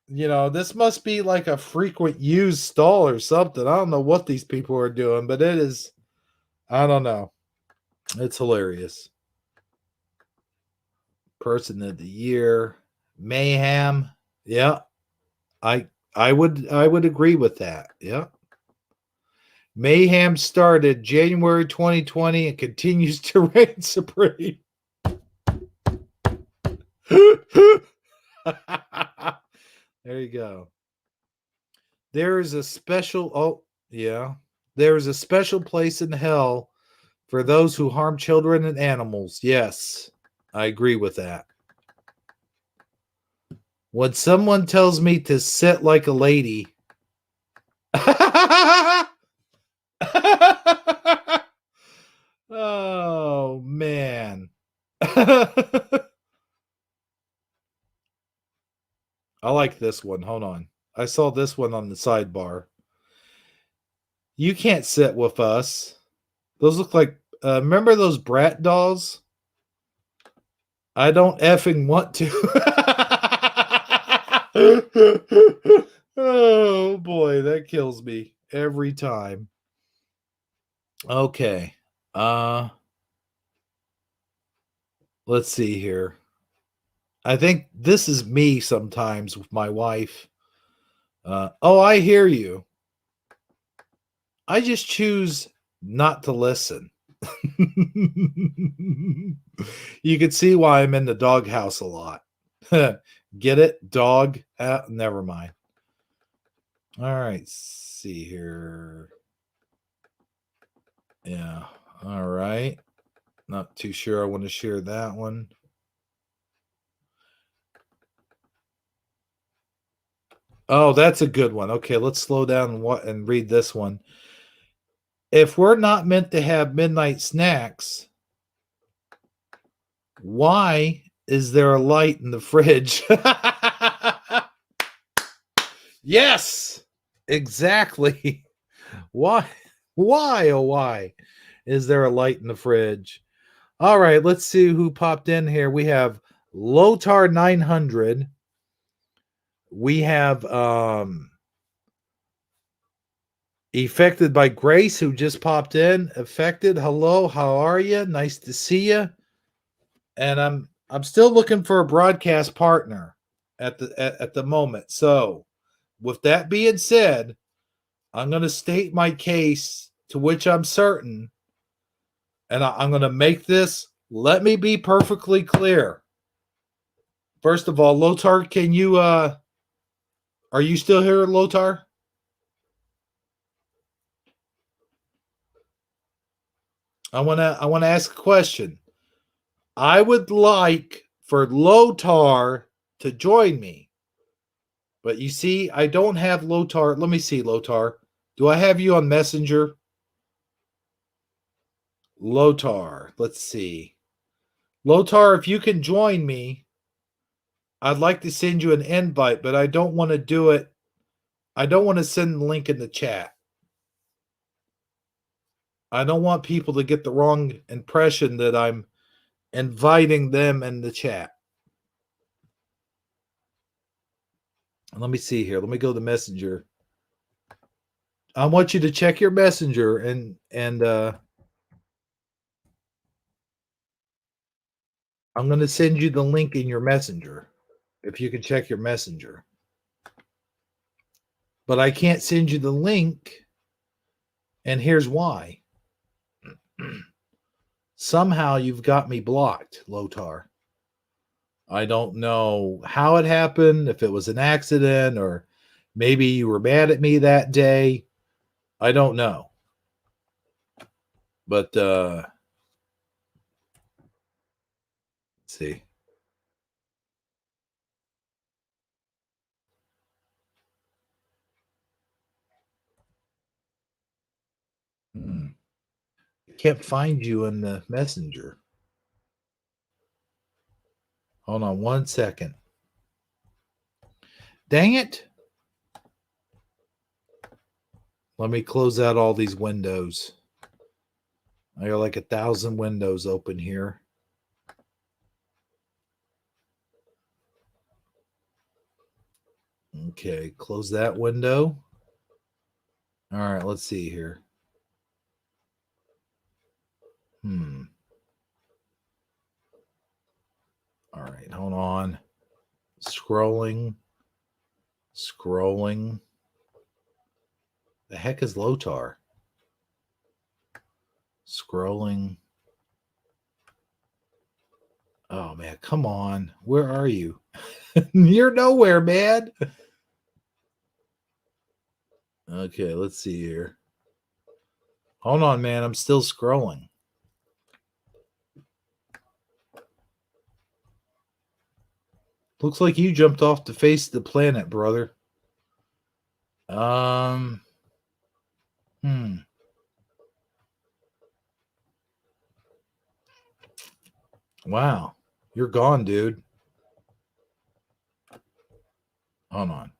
this must be like a frequent used stall or something. I don't know what these people are doing, but it is, I don't know. It's hilarious. Person of the year, mayhem. Yeah. I would agree with that. Yeah. Mayhem started January 2020 and continues to reign supreme. There you go. There is a special there is a special place in hell for those who harm children and animals. Yes, I agree with that. When someone tells me to sit like a lady, oh man. I like this one. Hold on. I saw this one on the sidebar. You can't sit with us. Those look like, remember those brat dolls? I don't effing want to. Oh boy, that kills me every time. Okay. Let's see here. I think this is me sometimes with my wife. Oh, I hear you. I just choose not to listen. You can see why I'm in the doghouse a lot. Get it? Dog? Never mind. All right. Let's see here. Yeah. All right. Not too sure I want to share that one. Oh, that's a good one. Okay, let's slow down and read this one. If we're not meant to have midnight snacks, why is there a light in the fridge? Yes, exactly. Why? Why, oh, why is there a light in the fridge? All right, let's see who popped in here. We have Lotar 900. We have Affected by Grace, who just popped in. Affected, hello, how are you? Nice to see you. And I'm still looking for a broadcast partner at the moment. So, with that being said, I'm going to state my case to which I'm certain, and I'm going to make this. Let me be perfectly clear. First of all, Lotar, can you are you still here, Lotar? I want to ask a question. I would like for Lotar to join me. But you see, I don't have Lotar. Let me see, Lotar. Do I have you on Messenger? Lotar. Let's see. Lotar, if you can join me, I'd like to send you an invite, but I don't want to do it. I don't want to send the link in the chat. I don't want people to get the wrong impression that I'm inviting them in the chat. Let me see here. Let me go to Messenger. I want you to check your Messenger and I'm going to send you the link in your Messenger. If you can check your Messenger. But I can't send you the link, and here's why. Somehow you've got me blocked, Lotar. I don't know how it happened, if it was an accident, or maybe you were mad at me that day. I don't know. But let's see. Can't find you in the Messenger. Hold on 1 second. Dang it. Let me close out all these windows. I got like 1,000 windows open here. Okay, close that window. All right, let's see here. All right, hold on. Scrolling. The heck is Lotar? Scrolling. Oh, man, come on. Where are you? You're nowhere, man. Okay, let's see here. Hold on, man. I'm still scrolling. Looks like you jumped off the face of the planet, brother. Wow. You're gone, dude. Hold on.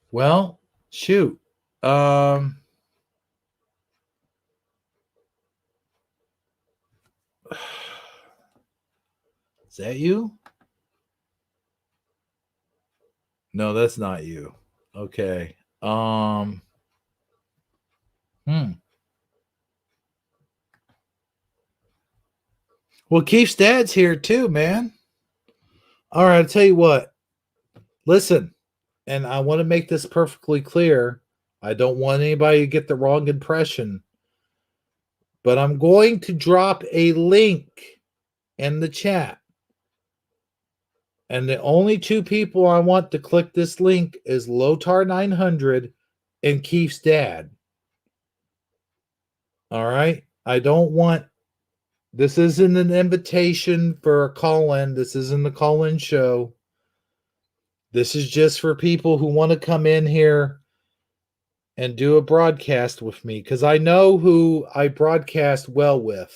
Well, shoot. Is that you? No, that's not you. Okay. Well, Keith's dad's here too, man. All right, I'll tell you what. Listen, and I want to make this perfectly clear. I don't want anybody to get the wrong impression. But I'm going to drop a link in the chat. And the only two people I want to click this link is Lotar900 and Keith's dad. All right? I don't want... This isn't an invitation for a call-in. This isn't a call-in show. This is just for people who want to come in here and do a broadcast with me, because I know who I broadcast well with.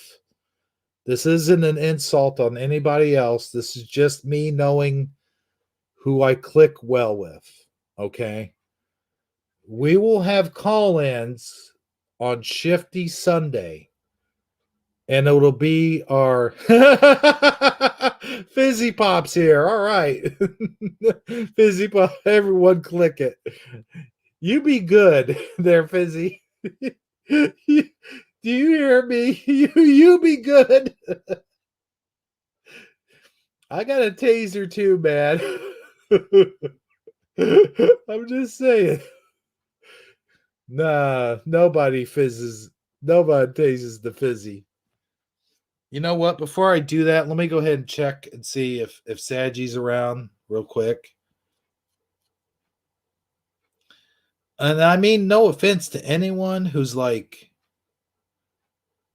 This isn't an insult on anybody else. This is just me knowing who I click well with. Okay? We will have call-ins on Shifty Sunday. And it'll be our Fizzy Pop's here. All right. Fizzy Pop, everyone click it. You be good there, Fizzy. Do you hear me? You be good. I got a taser too, man. I'm just saying. Nah, nobody tases the Fizzy. You know what? Before I do that, let me go ahead and check and see if Saji's around real quick. And I mean, no offense to anyone who's like,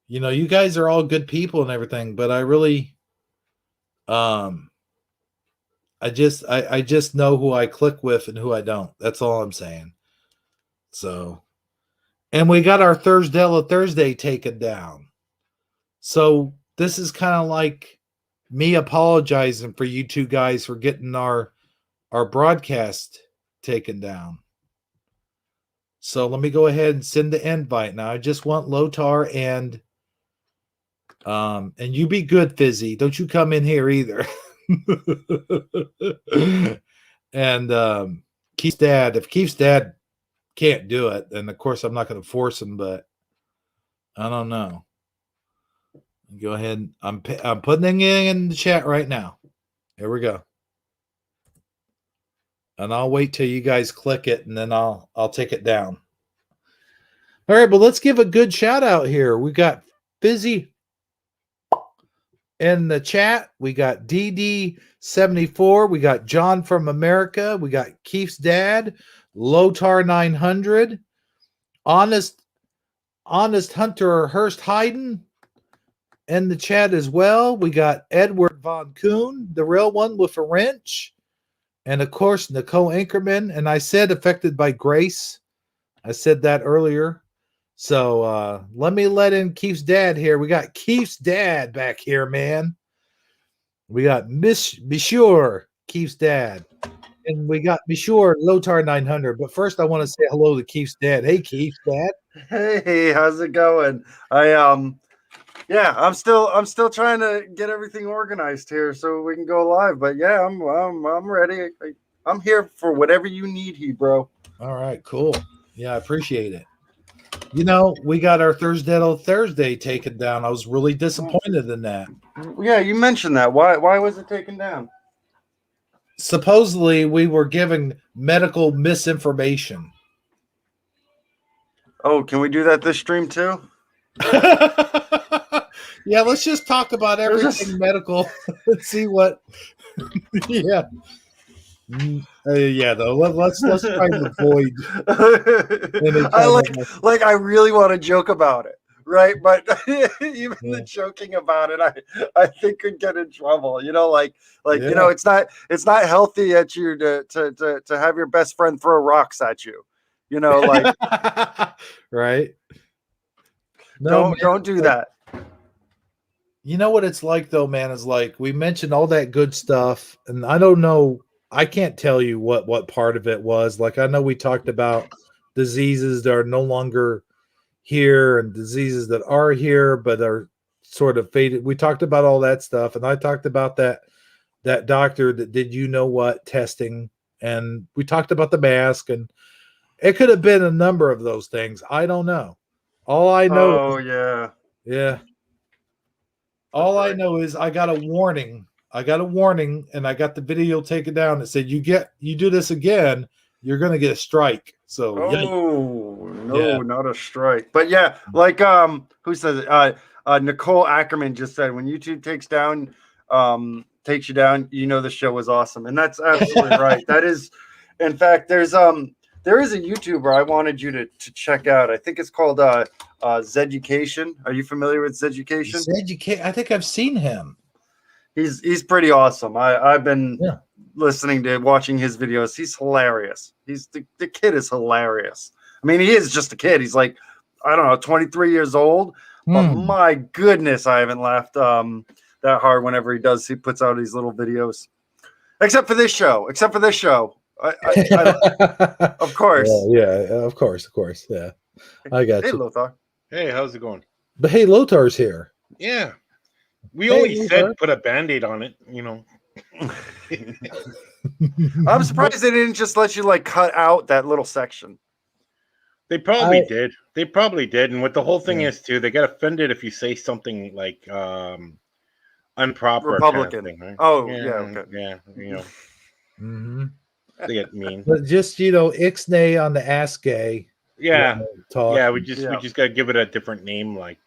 you know, you guys are all good people and everything, but I really, I just know who I click with and who I don't. That's all I'm saying. So, and we got our Thursday taken down. So this is kind of like me apologizing for you two guys for getting our broadcast taken down. So let me go ahead and send the invite. Now I just want Lotar and you be good, Fizzy. Don't you come in here either. And Keith's dad, if Keith's dad can't do it, then of course I'm not going to force him, but I don't know. Go ahead. I'm putting it in the chat right now. Here we go. And I'll wait till you guys click it, and then I'll take it down. All right, but let's give a good shout out here. We got Fizzy in the chat. We got DD74. We got John from America. We got Keith's dad, Lotar900, Honest Hunter Hurst Hayden in the chat as well. We got Edward Von Kuhn, the real one with a wrench. And of course, Nicole Anchorman. And I said affected by grace. I said that earlier. So let me let in Keith's dad here. We got Keith's dad back here, man. We got Monsieur Keith's dad. And we got Monsieur Lotar 900. But first I want to say hello to Keith's dad. Hey, Keith's dad. Hey, how's it going? I'm still trying to get everything organized here so we can go live. But yeah, I'm ready. I'm here for whatever you need, bro. All right, cool. Yeah, I appreciate it. You know, we got our Thursday taken down. I was really disappointed in that. Yeah, you mentioned that. Why was it taken down? Supposedly, we were given medical misinformation. Oh, can we do that this stream too? Yeah, let's just talk about everything medical and see what. Yeah. Yeah, though. Let's try to avoid. I really want to joke about it, right? But even the joking about it, I think could get in trouble. You know, you know, it's not healthy at you to have your best friend throw rocks at you. You know, like right? No, don't do that. You know what it's like, though, man. Is like we mentioned all that good stuff, and I don't know. I can't tell you what part of it was. Like, I know we talked about diseases that are no longer here and diseases that are here, but are sort of faded. We talked about all that stuff. And I talked about that doctor that did, testing. And we talked about the mask, and it could have been a number of those things. I don't know. All I know. Oh, yeah. Yeah. All I know is I got a warning. And I got the video taken down that said, you do this again, you're going to get a strike. So, not a strike. But yeah, like, who says it? Nicole Ackerman just said, when YouTube takes you down, you know, the show was awesome. And that's absolutely right. That is, in fact, there is a YouTuber I wanted you to check out. I think it's called Zeducation. Are you familiar with Zeducation? I think I've seen him. He's pretty awesome. I've been watching his videos. He's hilarious. The kid is hilarious. I mean, he is just a kid. He's like, I don't know, 23 years old. But my goodness, I haven't laughed that hard whenever he puts out these little videos. Except for this show. Of course. Of course. Yeah. I got you. Hey, Lothar. Hey, how's it going? But hey, Lotar's here. Yeah. We only said put a Band-Aid on it, you know. I'm surprised they didn't just let you like cut out that little section. They probably did. And what the whole thing is too, they get offended if you say something like improper Republican. Kind of thing, right? Oh, yeah, okay. Yeah, you know. Mm-hmm. They get mean. But just, ixnay on the Ask Gay. Yeah. Talk. Yeah, we just gotta give it a different name, like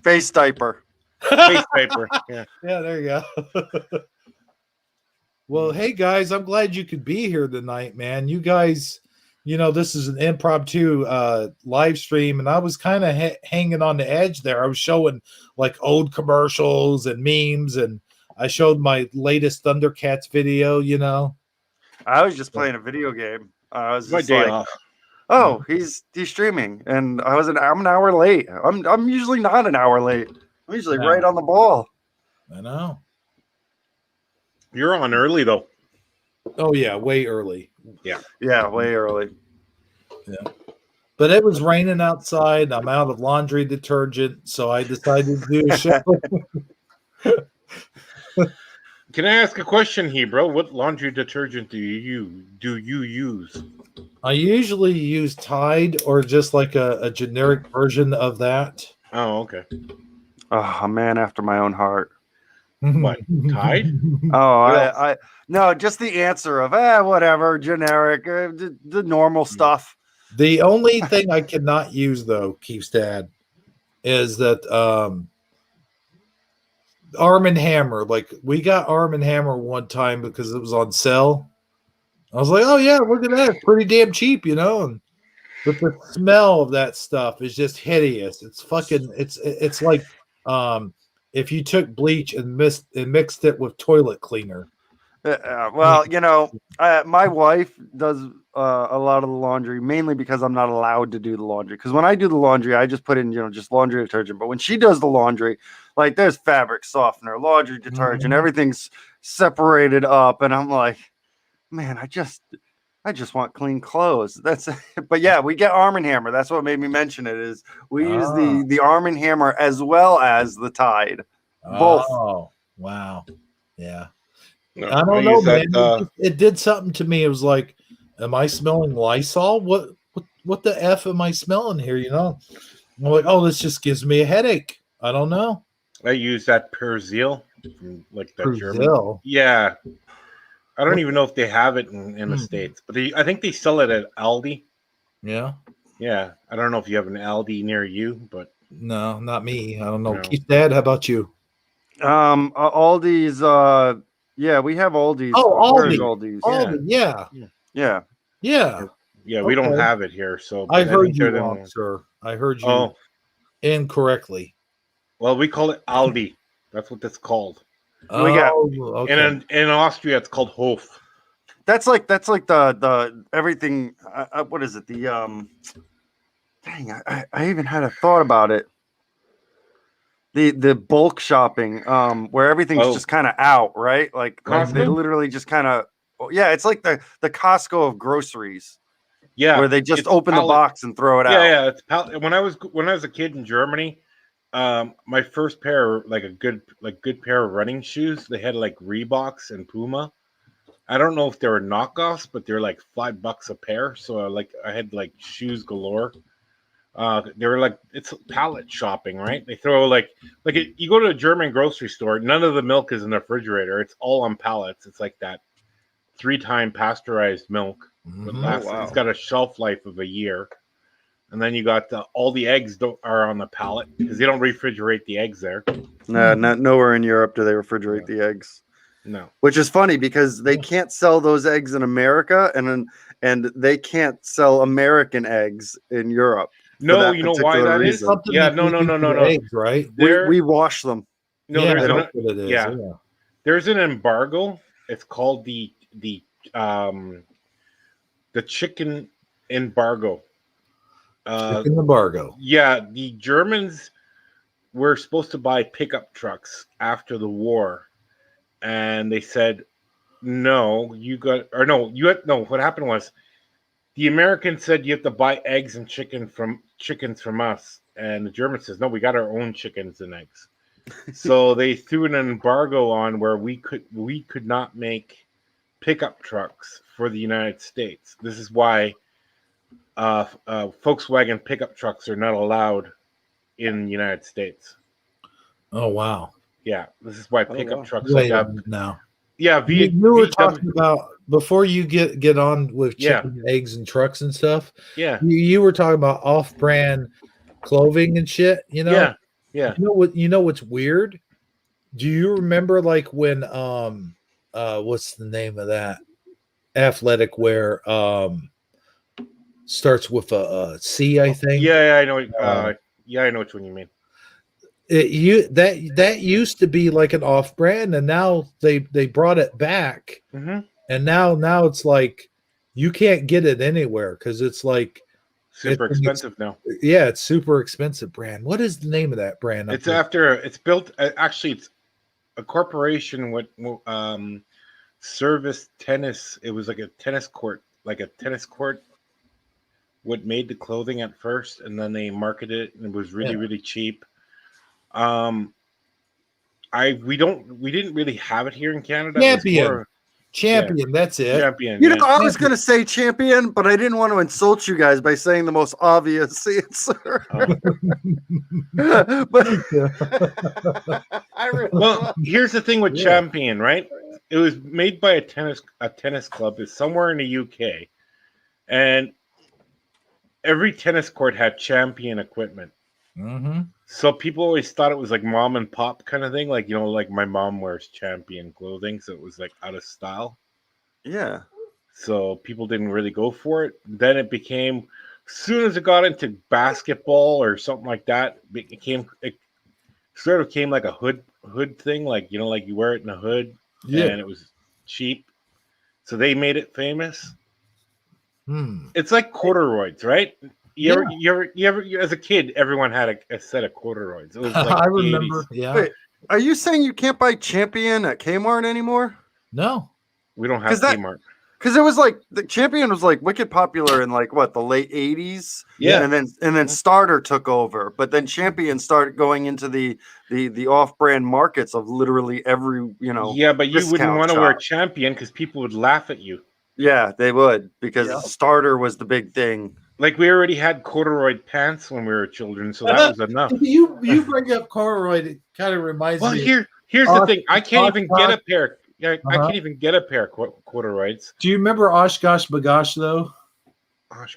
face diaper. Face diaper. Yeah. Yeah, there you go. Well, hey guys, I'm glad you could be here tonight, man. You guys, this is an impromptu live stream, and I was kind of hanging on the edge there. I was showing like old commercials and memes, and I showed my latest Thundercats video. I was just playing a video game. I was my just day like, off. oh, he's streaming, and I'm an hour late. I'm usually not an hour late. I'm usually right on the ball. I know. You're on early though. Oh yeah, way early. Yeah, way early. Yeah. But it was raining outside. I'm out of laundry detergent, so I decided to do a show. Can I ask a question here, bro? What laundry detergent do you use? I usually use Tide or just like a generic version of that. Oh, okay. Oh, a man after my own heart. What, Tide? Oh, no, just the answer of whatever, generic, the normal stuff. The only thing I cannot use though, Keith's dad, is that Arm & Hammer. Like we got Arm & Hammer one time because it was on sale. I was like, oh yeah, look at that, it's pretty damn cheap, And, but the smell of that stuff is just hideous. It's fucking. It's like if you took bleach and mixed it with toilet cleaner. Well, my wife does a lot of the laundry, mainly because I'm not allowed to do the laundry. Because when I do the laundry, I just put in, just laundry detergent. But when she does the laundry, like there's fabric softener, laundry detergent, everything's separated up, and I'm like, man, I just want clean clothes. That's but yeah, we get Arm & Hammer. That's what made me mention it. Is we use the Arm & Hammer as well as the Tide, both. Oh, wow, yeah. No, I don't I know, use man. that, It did something to me. It was like, am I smelling Lysol? What the f am I smelling here? I'm like, oh, this just gives me a headache. I don't know. I use that Persil from like the German. Persil? Yeah, I don't even know if they have it in the States, but I think they sell it at Aldi. Yeah. Yeah, I don't know if you have an Aldi near you, but no, not me. I don't know. No. Keith, Dad, how about you? Aldi's. Yeah, we have Aldi's. Oh, Where's Aldi. Aldi's? Aldi, yeah. Yeah. Yeah, we don't Okay. have it here. So I but heard think you they're the wrong, ones- sir. I heard you Oh, incorrectly. well, we call it Aldi. That's what it's called. We got- okay. And in Austria, it's called Hof. That's like the everything. What is it? The dang, I even had a thought about it. The bulk shopping, where everything's just kind of out, right? Like they Costco? literally just kind of, yeah, it's like the Costco of groceries. Yeah, where they just it's open the pallet- box and throw it out. Yeah, it's when I was a kid in Germany, my first pair, like a good pair of running shoes, they had like Reeboks and Puma. I don't know if they were knockoffs, but they're like $5 a pair. So I had like shoes galore. They were like, it's pallet shopping, right? They throw you go to a German grocery store, none of the milk is in the refrigerator. It's all on pallets. It's like that 3-time pasteurized milk. That lasts, wow. It's got a shelf life of a year. And then you got all the eggs are on the pallet because they don't refrigerate the eggs there. No, not nowhere in Europe do they refrigerate the eggs. No. Which is funny because they can't sell those eggs in America, and they can't sell American eggs in Europe. for No, that you know why particular that is? reason. Something Yeah, to no, do no, no, with no, the no. eggs, right? We wash them. No, Yeah, there's that's what it is. yeah. Yeah. There's an embargo. It's called the chicken embargo. Chicken embargo. Yeah, the Germans were supposed to buy pickup trucks after the war, and they said, "No, what happened was the Americans said you have to buy eggs and chickens from us, and the Germans says, no, we got our own chickens and eggs." So they threw an embargo on where we could not make pickup trucks for the United States. This is why Volkswagen pickup trucks are not allowed in the United States. Oh wow. Yeah, this is why pickup wow. trucks Wait a have. minute now. Yeah, You were talking about before you get on with Yeah. chicken, eggs, and trucks and stuff. Yeah. You were talking about off-brand clothing and shit. Yeah. You know what's weird? Do you remember like when what's the name of that athletic wear starts with a C, I think. Yeah, I know. I know which one you mean. That used to be like an off-brand, and now they brought it back, and now it's like you can't get it anywhere because it's like Super expensive now. Yeah, it's super expensive brand. What is the name of that brand? It's built. Actually, it's a corporation with Service Tennis. It was like a tennis court. What made the clothing at first, and then they marketed it, and it was really cheap. We didn't really have it here in Canada. Champion, that's it. Champion. You know, I was going to say Champion, but I didn't want to insult you guys by saying the most obvious answer. Well, here's the thing with Champion, right? It was made by a tennis club. It's somewhere in the UK, and every tennis court had Champion equipment. Mm-hmm. So people always thought it was like mom and pop kind of thing, like like my mom wears Champion clothing, so it was like out of style. Yeah. So people didn't really go for it. Then it became, soon as it got into basketball or something like that, it sort of came like a hood thing, like like you wear it in a hood, Yeah. and it was cheap. So they made it famous. It's like corduroys, right? You ever, as a kid, everyone had a set of corduroys. It was like I the remember. 80s. Yeah. Wait, are you saying you can't buy Champion at Kmart anymore? No, we don't have Kmart. Because it was like the Champion was like wicked popular in like what, the late 80s. Yeah. And then Starter took over, but then Champion started going into the off-brand markets of literally every, Yeah, but you wouldn't discount want to wear shop. Champion because people would laugh at you. Yeah, they would, because Starter was the big thing. Like we already had corduroy pants when we were children, so that was enough. You bring up corduroy. It kind of reminds Well, me. here's the thing. I can't even get a pair. I Uh-huh. can't even get a pair of corduroys. Do you remember Oshkosh Bagosh though? Gosh,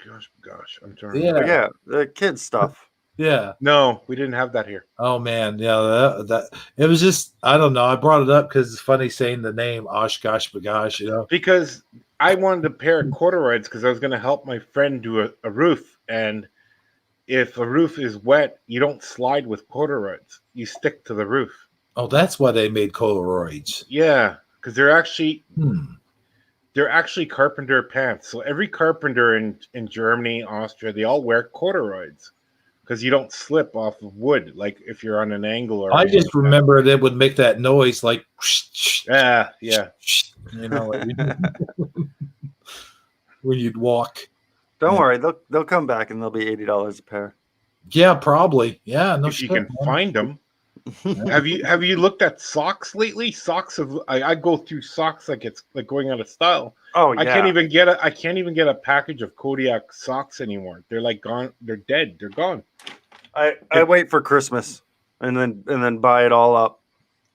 I'm trying. Yeah, the kids stuff. Yeah. No, we didn't have that here. Oh man, yeah. That it was just I don't know. I brought it up because it's funny saying the name Oshkosh Bagosh. Because I wanted a pair of corduroys because I was going to help my friend do a roof, and if a roof is wet, you don't slide with corduroys. You stick to the roof. Oh, that's why they made corduroys. Yeah, because they're actually carpenter pants. So every carpenter in Germany, Austria, they all wear corduroys because you don't slip off of wood like if you're on an angle. Or I just remember it would make that noise like. Yeah. When you'd walk. Don't worry, they'll come back and they'll be $80 a pair. Yeah, probably. Yeah, no if you shit, can man. find them. Have you looked at socks lately? Socks of I go through socks like it's like going out of style. Oh, I yeah. can't even get a package of Kodiak socks anymore. They're like gone. They're dead. They're gone. I wait for Christmas and then buy it all up.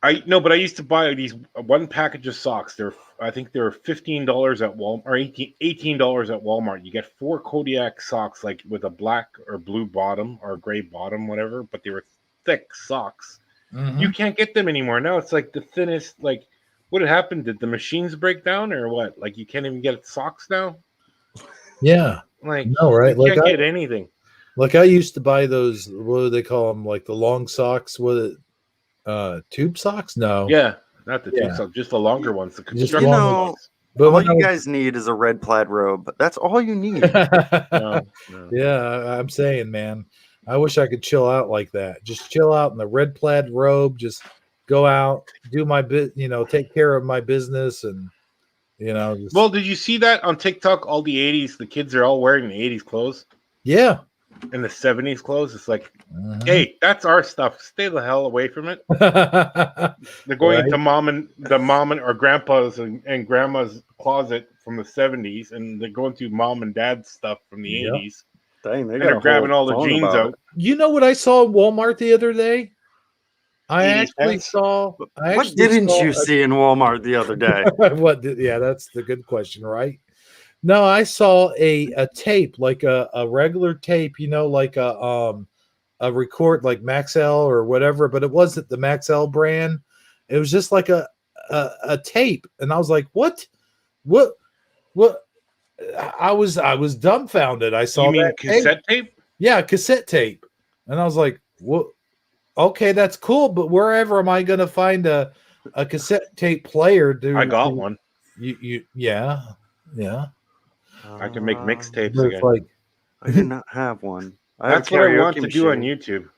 But I used to buy these one package of socks. I think they're $15 at Walmart or $18 at Walmart. You get 4 Kodiak socks, like with a black or blue bottom or gray bottom, whatever. But they were thick socks. Mhm. You can't get them anymore. Now it's like the thinnest. Like, what had happened? Did the machines break down or what? Like, you can't even get socks now. Yeah. Like, No, right? You Like can't I- get anything. Like I used to buy those. What do they call them? Like the long socks with tube socks? No. Yeah, not the two Yeah. socks, just the longer ones. The Just construction longer ones. But all when I you was- guys need is a red plaid robe. That's all you need. Yeah, I'm saying, man, I wish I could chill out like that. Just chill out in the red plaid robe. Just go out, do my bit, take care of my business, and just, Well, did you see that on TikTok? All the 80s, the kids are all wearing the 80s clothes yeah. and the 70s clothes. It's like, Mhm. hey, that's our stuff. Stay the hell away from it. They're going Right. into mom and or grandpa's and grandma's closet from the 70s, and they're going through mom and dad's stuff from the Yep. 80s. Dang, they And got they're a grabbing whole all the song jeans about out. it. You know what I saw in Walmart the other day? I 80s actually pants? saw. I What actually didn't saw you a- see in Walmart the other day? Yeah, that's the good question, right? No, I saw a tape, like a regular tape, like a record like Maxell or whatever, but it wasn't the Maxell brand. It was just like a tape, and I was like, what? I was dumbfounded. I saw You mean that cassette tape? Yeah, cassette tape, and I was like, what? Okay, that's cool, but wherever am I going to find a cassette tape player? I got one. Yeah. I can make mixtapes But again. it's like, I did not have one. I have That's a what I want karaoke to do on machine. YouTube.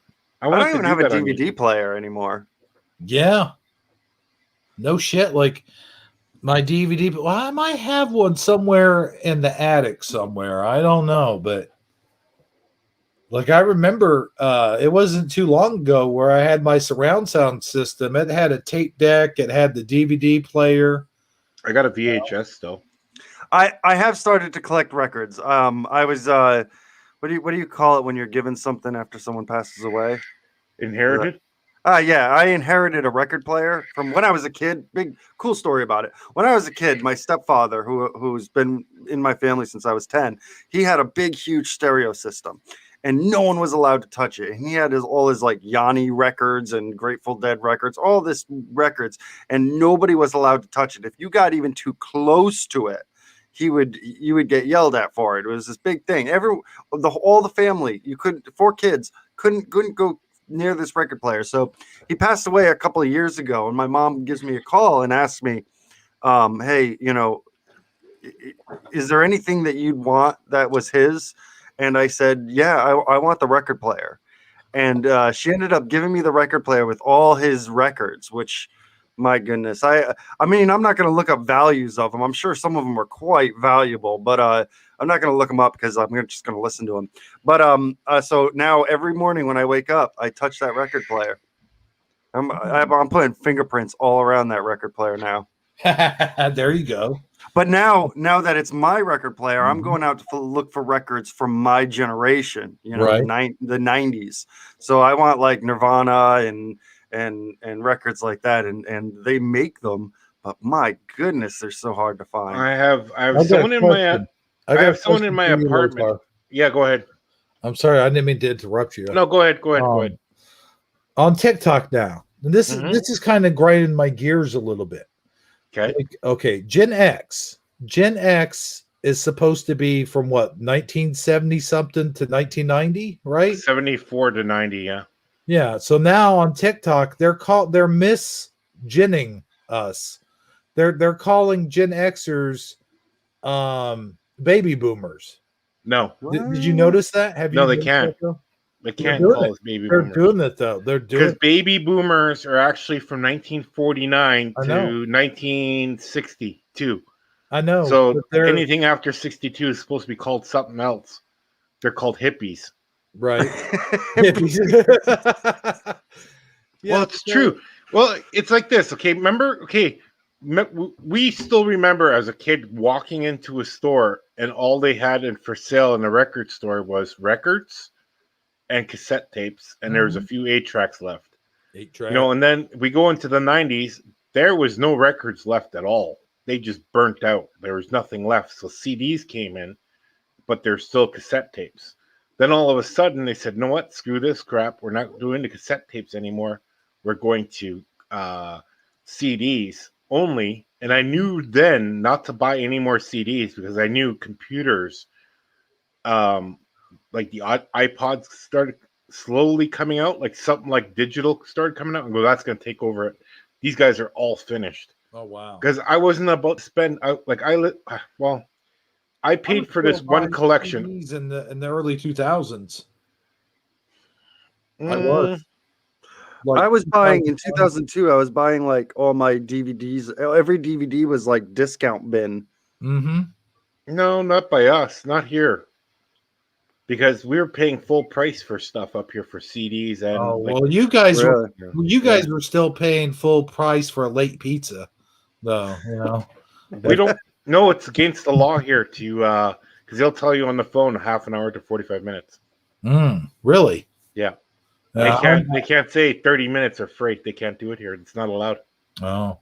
I want don't to even do have a that on DVD YouTube. player anymore. yeah, no shit. Like my DVD, but I might have one somewhere in the attic somewhere. I don't know, but like I remember, it wasn't too long ago where I had my surround sound system. It had a tape deck. It had the DVD player. I got a VHS still. I have started to collect records. I was what do you call it when you're given something after someone passes away? Inherited? Yeah, I inherited a record player from when I was a kid. Big cool story about it. When I was a kid, my stepfather, who's been in my family since I was 10, he had a big, huge stereo system, and no one was allowed to touch it. And he had all his like Yanni records and Grateful Dead records, all this records, and nobody was allowed to touch it. If you got even too close to it, you would get yelled at for it. It was this big thing. All the family, 4 kids couldn't go near this record player. So he passed away a couple of years ago, and my mom gives me a call and asks me, hey, is there anything that you'd want that was his? And I said, yeah, I want the record player. And she ended up giving me the record player with all his records, which, my goodness, I mean, I'm not going to look up values of them. I'm sure some of them are quite valuable, but I'm not going to look them up because I'm just going to listen to them. But so now every morning when I wake up, I touch that record player. I'm putting fingerprints all around that record player now. There you go. But now that it's my record player, I'm going out to look for records from my generation, you know, Right. the 90s. So I want like Nirvana and records like that, and they make them, but my goodness, they're so hard to find. I have got a someone in my question. I got a have someone in question my for you, apartment. Lothar. Yeah, go ahead. I'm sorry, I didn't mean to interrupt you. No, go ahead. Go ahead. On TikTok now, and this is kind of grinding my gears a little bit. Okay. Okay. Gen X is supposed to be from what, 1970 something to 1990, right? 74 to 90, yeah. Yeah. So now on TikTok, they're misgenning us. They're calling Gen Xers baby boomers. No. Did you notice that? Have you? No, they noticed can't. that, though? They They're can't doing call it. us baby They're boomers. doing it though. They're doing Because it. baby boomers are actually from 1949 I to know. 1962. I know. So but they're anything after 62 is supposed to be called something else. They're called hippies. right. Well, it's true. Well, it's like this. Okay, remember? Okay, we still remember as a kid walking into a store and all they had for sale in the record store was records and cassette tapes, and there was a few 8-tracks left. 8-track. You know, and then we go into the 90s. There was no records left at all. They just burnt out. There was nothing left. So CDs came in, but there's still cassette tapes. Then all of a sudden they said, "No, what? Screw this crap. We're not doing the cassette tapes anymore. We're going to CDs only." And I knew then not to buy any more CDs because I knew computers, like the iPods started slowly coming out, like something like digital started coming out, and go, that's going to take over it. These guys are all finished. Oh wow! Because I wasn't about to spend I paid for this one collection. CDs in the early 2000s. I was. I was buying in 2002. I was buying like all my DVDs. Every DVD was like discount bin. Mm-hmm. No, not by us. Not here. Because we were paying full price for stuff up here for CDs and. Oh well, you guys Really? were still paying full price for a late pizza, though. You know. We don't. No, it's against the law here to because they'll tell you on the phone half an hour to 45 minutes. Really? Yeah. Uh, They can't say 30 minutes or freight. They can't do it here. It's not allowed. Oh,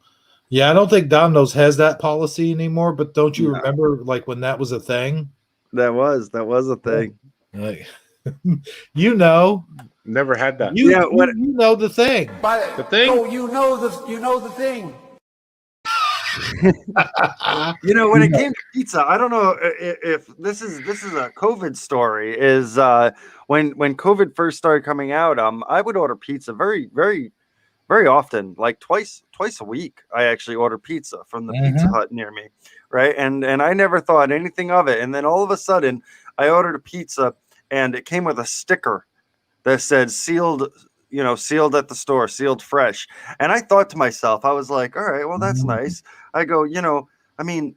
yeah. I don't think Domino's has that policy anymore. But don't you remember, like when that was a thing? That was a thing. Like, you know, never had that. You know the thing. The thing. Oh, you know the thing. You know, when it came to pizza, I don't know if this is a COVID story. Is when COVID first started coming out, I would order pizza very, very, very often, like twice a week. I actually order pizza from the Pizza Hut near me, right? And I never thought anything of it. And then all of a sudden, I ordered a pizza, and it came with a sticker that said sealed. You know, sealed at the store, sealed fresh. And I thought to myself, I was like, all right, well, that's nice. I go, you know, I mean,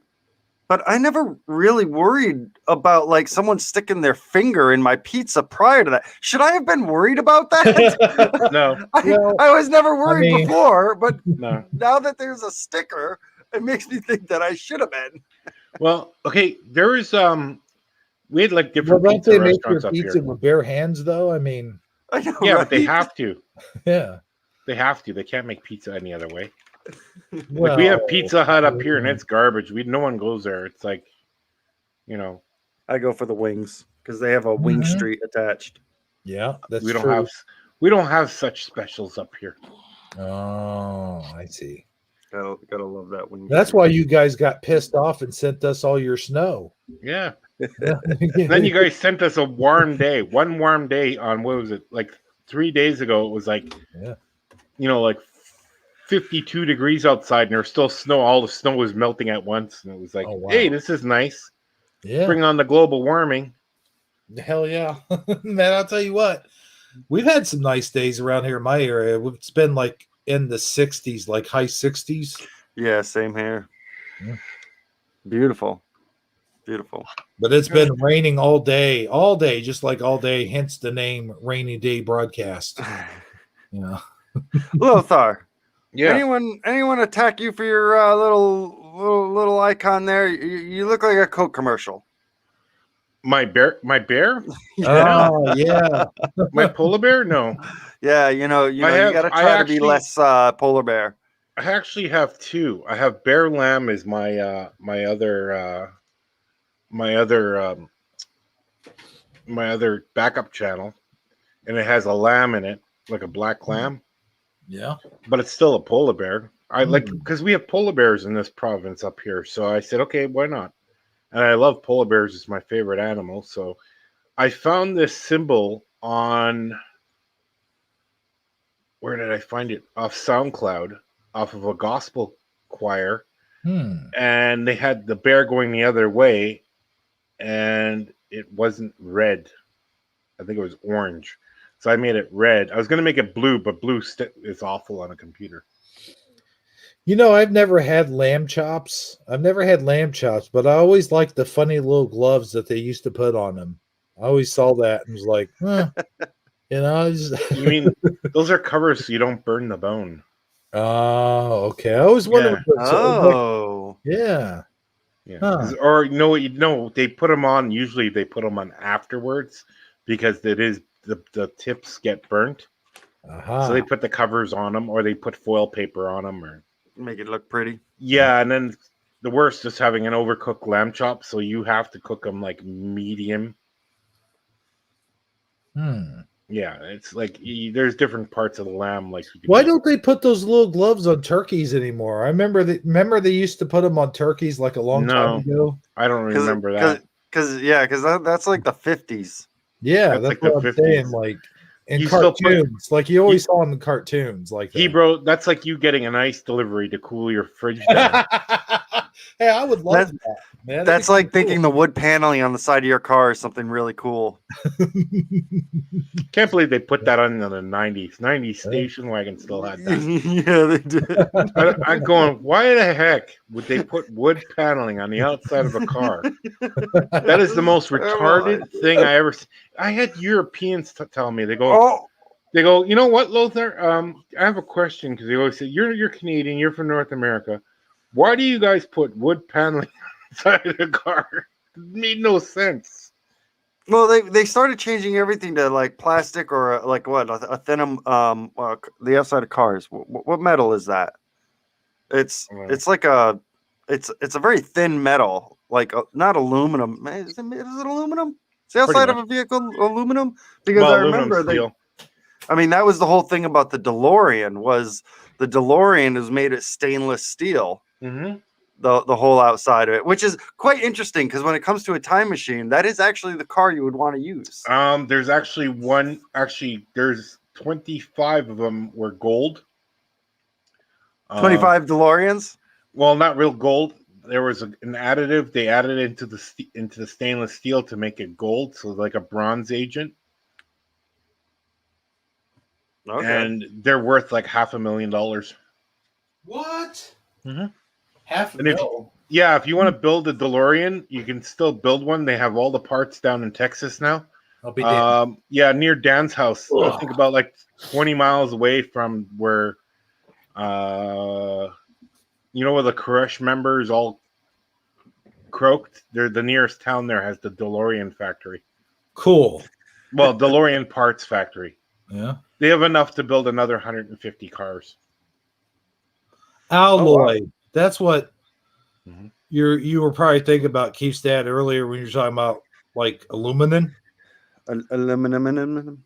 but I never really worried about like someone sticking their finger in my pizza prior to that. Should I have been worried about that? No. I was never worried before, but no. Now that there's a sticker, it makes me think that I should have been. Well, okay, there is we had like different Well, don't pizza they make your restaurants up pizza here. with bare hands, though? I mean, I know, Yeah, right? but they have to. Yeah. They have to. They can't make pizza any other way. Well, Like we have Pizza Hut up here, and it's garbage. No one goes there. It's like, you know, I go for the wings because they have a wing street attached. Yeah, that's we don't true. we don't have such specials up here. Oh, I see. Gotta love that wing. That's why you guys got pissed off and sent us all your snow. Yeah. Then you guys sent us a warm day. One warm day on what was it? Like 3 days ago. It was like, yeah, you know, like 52 degrees outside, and there's still snow. All the snow was melting at once, and it was like, hey, this is nice. Yeah. Bring on the global warming. Hell yeah. Man, I'll tell you what. We've had some nice days around here in my area. It's been like in the 60s, like high 60s. Yeah, same here. Yeah. Beautiful. Beautiful. But it's been raining all day, just like all day, hence the name Rainy Day Broadcast. Yeah. Lothar. Yeah. Anyone attack you for your little icon there? You look like a Coke commercial. My bear? Yeah. Oh, yeah. My polar bear? No. Yeah, you gotta try to be less polar bear. I actually have two. I have Bear Lamb is my my other backup channel, and it has a lamb in it, like a black lamb. Yeah. But it's still a polar bear. I like because we have polar bears in this province up here. So I said, okay, why not? And I love polar bears. It's my favorite animal. So I found this symbol on, where did I find it? Off SoundCloud, off of a gospel choir. And they had the bear going the other way, and it wasn't red. I think it was orange. So I made it red. I was going to make it blue, but blue is awful on a computer. I've never had lamb chops. But I always liked the funny little gloves that they used to put on them. I always saw that and was like, You mean those are covers so you don't burn the bone? Oh, okay. I always wondered. Yeah. Huh. Or they put them on. Usually they put them on afterwards because it is the tips get burnt. So they put the covers on them, or they put foil paper on them, or make it look pretty. Yeah, and then the worst is having an overcooked lamb chop, so you have to cook them like medium. Yeah, it's like there's different parts of the lamb. Like, why don't they put those little gloves on turkeys anymore? I remember they used to put them on turkeys like a long time ago. I don't remember that. Because that's like the 50s. Yeah, that's like what the I'm saying. 50s. Like in You still cartoons, like you always saw in the cartoons, like that. Bro, that's like you getting an ice delivery to cool your fridge down. Hey, I would love that, man. That's like thinking the wood paneling on the side of your car is something really cool. Can't believe they put that on in the 90s. 90s station wagon still had that. Yeah, they did. I'm going, why the heck would they put wood paneling on the outside of a car? That is the most retarded thing I ever seen. I had Europeans tell me, they go, you know what, Lothar? I have a question, because they always say, you're Canadian, you're from North America. Why do you guys put wood paneling inside the car? It made no sense. Well, they started changing everything to like plastic or like what a thin the outside of cars. What metal is that? It's like it's a very thin metal, like not aluminum. Is it aluminum? Is the outside of a vehicle aluminum? Because I remember that was the whole thing about the DeLorean. Was the DeLorean is made of stainless steel. Mm-hmm. The whole outside of it, which is quite interesting because when it comes to a time machine, that is actually the car you would want to use. There's actually there's 25 of them were gold. 25 DeLoreans? Well, not real gold. There was an additive they added into the stainless steel to make it gold, so like a bronze agent. Okay. And they're worth like $500,000. What? Mm-hmm. $500,000. If you want to build a DeLorean, you can still build one. They have all the parts down in Texas now. I'll be damned. Near Dan's house. I think about like 20 miles away from where, where the Koresh members all croaked. They're the nearest town there has the DeLorean factory. Cool. Well, DeLorean parts factory. Yeah. They have enough to build another 150 cars. Alloy. That's what you were probably thinking about, Keith's dad, earlier when you were talking about like aluminum. Aluminum.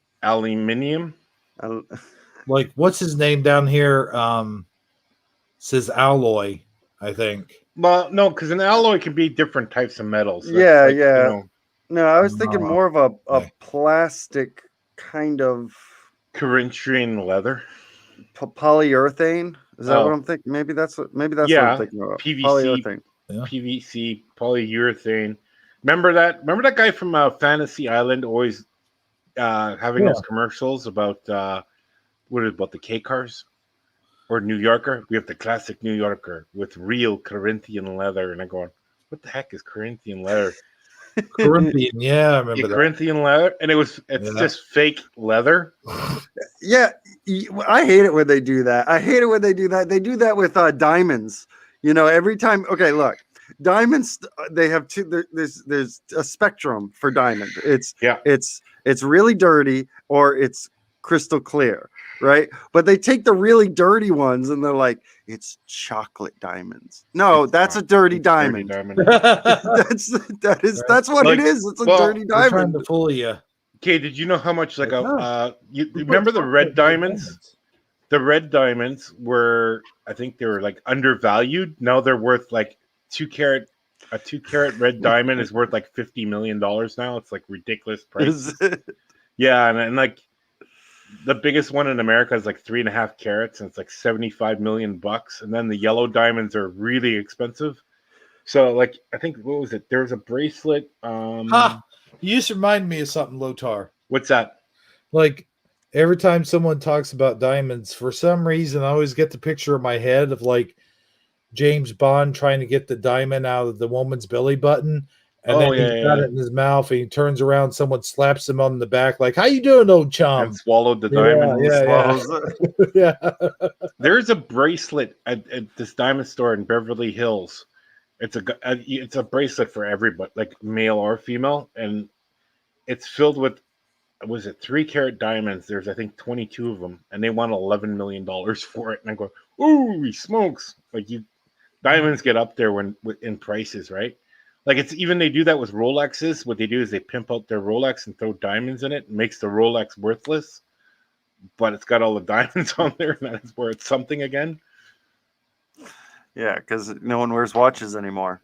Like what's his name down here? Says alloy, I think. Well, no, because an alloy can be different types of metals. No, I was thinking more of a plastic kind of Corinthian leather. Polyurethane. Is that Oh. what I'm thinking? Maybe that's what I'm Yeah, thinking about. PVC, Polyurethane. PVC, polyurethane. Remember that guy from Fantasy Island always having Yeah. those commercials about what is it, about the K cars or New Yorker? We have the classic New Yorker with real Corinthian leather, and I'm going, what the heck is Corinthian leather? Corinthian, yeah, I remember that. Corinthian leather, and it's Yeah. just fake leather. Yeah, I hate it when they do that. I hate it when they do that. They do that with diamonds. You know, every time. Okay, look, diamonds. They have two. There's a spectrum for diamond. It's really dirty or it's crystal clear, right? But they take the really dirty ones and they're like, it's chocolate diamonds. No, that's a dirty diamond. that's what Like, it is. It's a well, dirty They're trying diamond. to fool you. Okay, did you know how much like you remember the red diamonds? The red diamonds were, I think they were like undervalued. Now they're worth like a 2 carat red diamond is worth like $50 million now. It's like ridiculous price. Is it? Yeah, and like the biggest one in America is like 3.5 carats, and it's like $75 million. And then the yellow diamonds are really expensive. So like I think what was it? There was a bracelet. You just remind me of something, Lotar. What's that? Like every time someone talks about diamonds, for some reason, I always get the picture in my head of like James Bond trying to get the diamond out of the woman's belly button, and then he's got it in his mouth, and he turns around, someone slaps him on the back, like, "How you doing, old chum?" And swallowed the diamond. Yeah. There's a bracelet at this diamond store in Beverly Hills. It's a bracelet for everybody, like male or female, and it's filled with, was it 3 carat diamonds? There's I think 22 of them, and they want $11 million for it. And I go, "Ooh, smokes!" Like diamonds get up there in prices, right? Like it's even they do that with Rolexes. What they do is they pimp out their Rolex and throw diamonds in it. It makes the Rolex worthless, but it's got all the diamonds on there, and that's where it's something again. Yeah, because no one wears watches anymore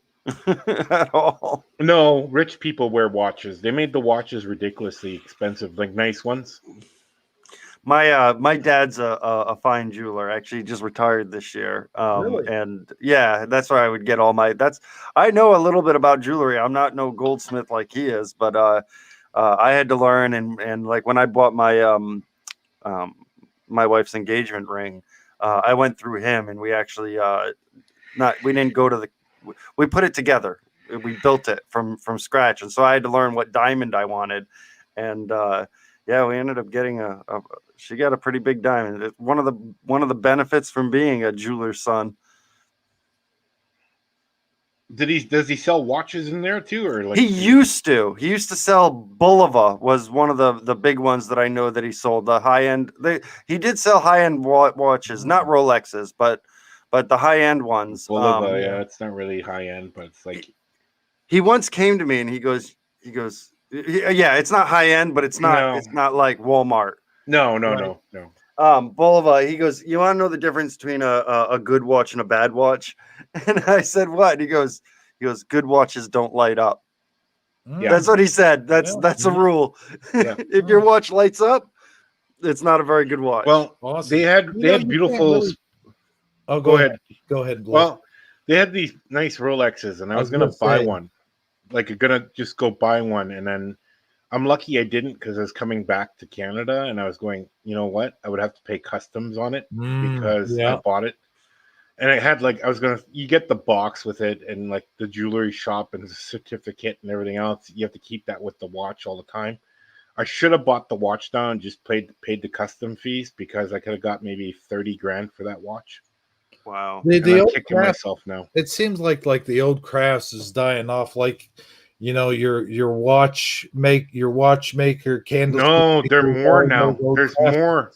at all. No, rich people wear watches. They made the watches ridiculously expensive, like nice ones. My dad's a fine jeweler. Actually, he just retired this year. Really? And yeah, that's where I would get all my. I know a little bit about jewelry. I'm not no goldsmith like he is, but I had to learn. And like when I bought my my wife's engagement ring, I went through him, and we actually we didn't go to we put it together. We built it from scratch, and so I had to learn what diamond I wanted, and yeah, we ended up getting she got a pretty big diamond. It's one of the benefits from being a jeweler's son. Does he sell watches in there too, or like He used to sell Bulova, was one of the big ones that I know that he sold. The high end, he did sell high end watches, not Rolexes, but the high end ones. Bulova, yeah, it's not really high end, but it's like he once came to me and he goes, yeah, it's not high end, but it's not like Walmart. No. Bulova, he goes, you want to know the difference between a good watch and a bad watch? And I said, what? And he goes, good watches don't light up. Yeah. That's what he said. That's a rule. Yeah. If your watch lights up, it's not a very good watch. Well, Awesome. they had beautiful. Oh, Go ahead. Go ahead. Blake. Well, they had these nice Rolexes, and I was gonna buy one. Like, I'm gonna just go buy one, and then I'm lucky I didn't, because I was coming back to Canada, and I was going, you know what? I would have to pay customs on it because I bought it, and it had you get the box with it, and like the jewelry shop and the certificate and everything else. You have to keep that with the watch all the time. I should have bought the watch down and just paid the custom fees, because I could have got maybe $30,000 for that watch. Wow. The I'm old kicking craft, myself now. it seems like the old crafts is dying off. Like, you know, your watchmaker candles. No, there are more now. There's more.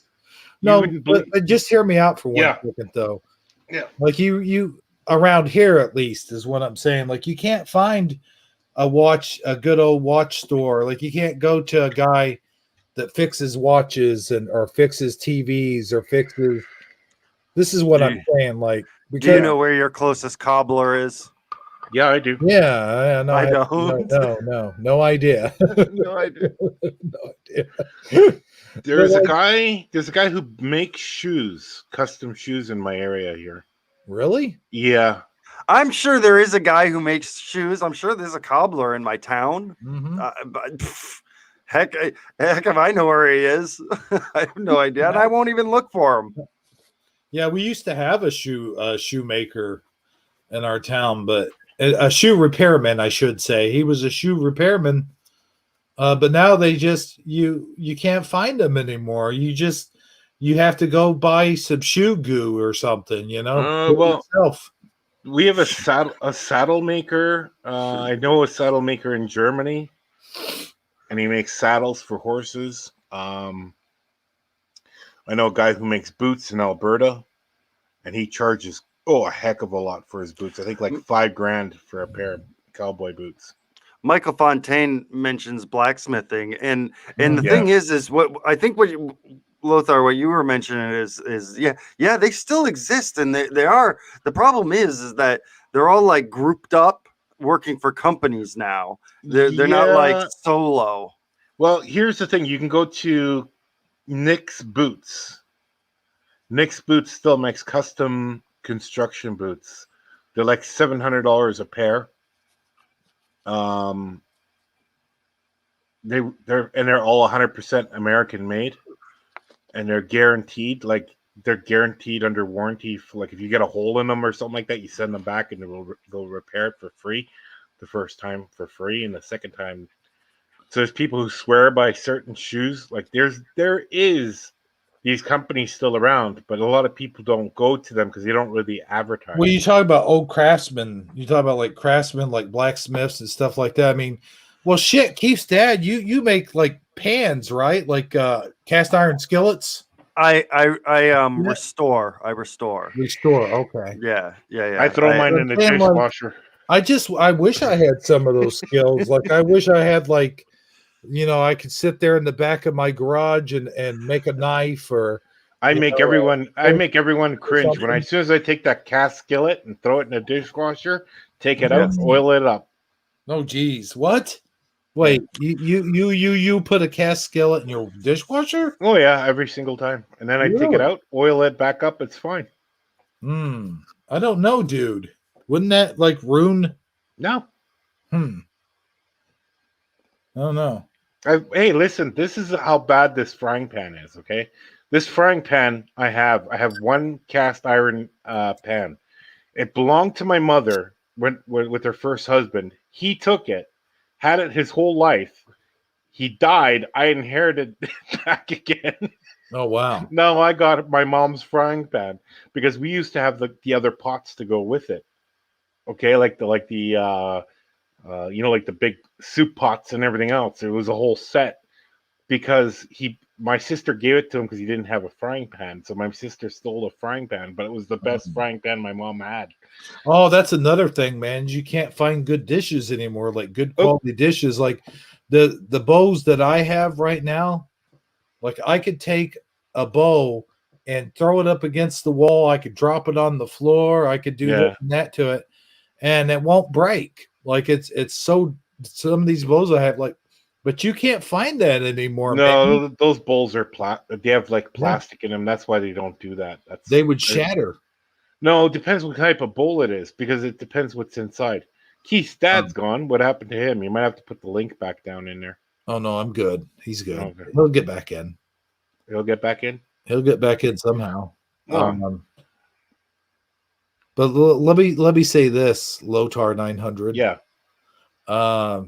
No, but just hear me out for one second, though. Yeah. Like you around here, at least, is what I'm saying. Like, you can't find a good old watch store. Like, you can't go to a guy that fixes watches or fixes TVs or fixes. This is what I'm saying. Like, do you know where your closest cobbler is? Yeah, I do. Yeah, no, I don't. No idea. No idea. There's a like- guy. There's a guy who makes shoes, custom shoes in my area here. Really? Yeah. I'm sure there is a guy who makes shoes. I'm sure there's a cobbler in my town. But, heck if I know where he is. I have no idea, and I won't even look for him. Yeah, we used to have a shoemaker in our town, but a shoe repairman, I should say. He was a shoe repairman, but now they just you can't find them anymore. You have to go buy some shoe goo or something, do it yourself. We have a saddle maker. I know a saddle maker in Germany, and he makes saddles for horses. I know a guy who makes boots in Alberta, and he charges a heck of a lot for his boots. I think like $5,000 for a pair of cowboy boots. Michael Fontaine mentions blacksmithing, and the thing is what I think Lothar, what you were mentioning is they still exist, and they are. The problem is that they're all like grouped up working for companies now. They're not like solo. Well, here's the thing: you can go to Nick's Boots. Nick's Boots still makes custom construction boots. They're like $700 a pair. They're all 100% American made, and they're guaranteed. Like they're guaranteed under warranty. For, like if you get a hole in them or something like that, you send them back and they'll repair it for free. The first time for free, and the second time. So there's people who swear by certain shoes. Like there is these companies still around, but a lot of people don't go to them because they don't really advertise. When you talk about old craftsmen, you talk about like craftsmen, like blacksmiths and stuff like that. I mean, well, shit, Keith's dad, you make like pans, right? Like cast iron skillets. I restore. Restore. Okay. Yeah. I throw mine in the dishwasher. I wish I had some of those skills. Like I wish I had like, I could sit there in the back of my garage and make a knife, or I make everyone cringe when as soon as I take that cast skillet and throw it in the dishwasher, take it out, oil it up. Oh geez, what? Wait, you put a cast skillet in your dishwasher? Oh yeah, every single time, and then I take it out, oil it back up. It's fine. I don't know, dude. Wouldn't that like ruin? No. I don't know. Hey, listen, this is how bad this frying pan is, okay? This frying pan I have one cast iron pan. It belonged to my mother with her first husband. He took it, had it his whole life. He died. I inherited it back again. Oh, wow. No, I got my mom's frying pan because we used to have the other pots to go with it. Okay, like the like the big soup pots and everything else. It was a whole set because my sister gave it to him because he didn't have a frying pan. So my sister stole a frying pan, but it was the best frying pan my mom had. Oh, that's another thing, man. You can't find good dishes anymore, like good quality dishes. Like the bows that I have right now, like I could take a bow and throw it up against the wall. I could drop it on the floor. I could do this and that to it, and it won't break. Like it's so some of these bows I have, like, but you can't find that anymore. No, man. Those bowls are they have like plastic in them. That's why they don't do that. They would shatter. No, it depends what type of bowl it is because it depends what's inside. Keith's dad's gone. What happened to him? You might have to put the link back down in there. Oh no, I'm good. He's good. Okay. He'll get back in. He'll get back in. He'll get back in somehow. Oh. But let me say this, Lotar 900. Yeah. I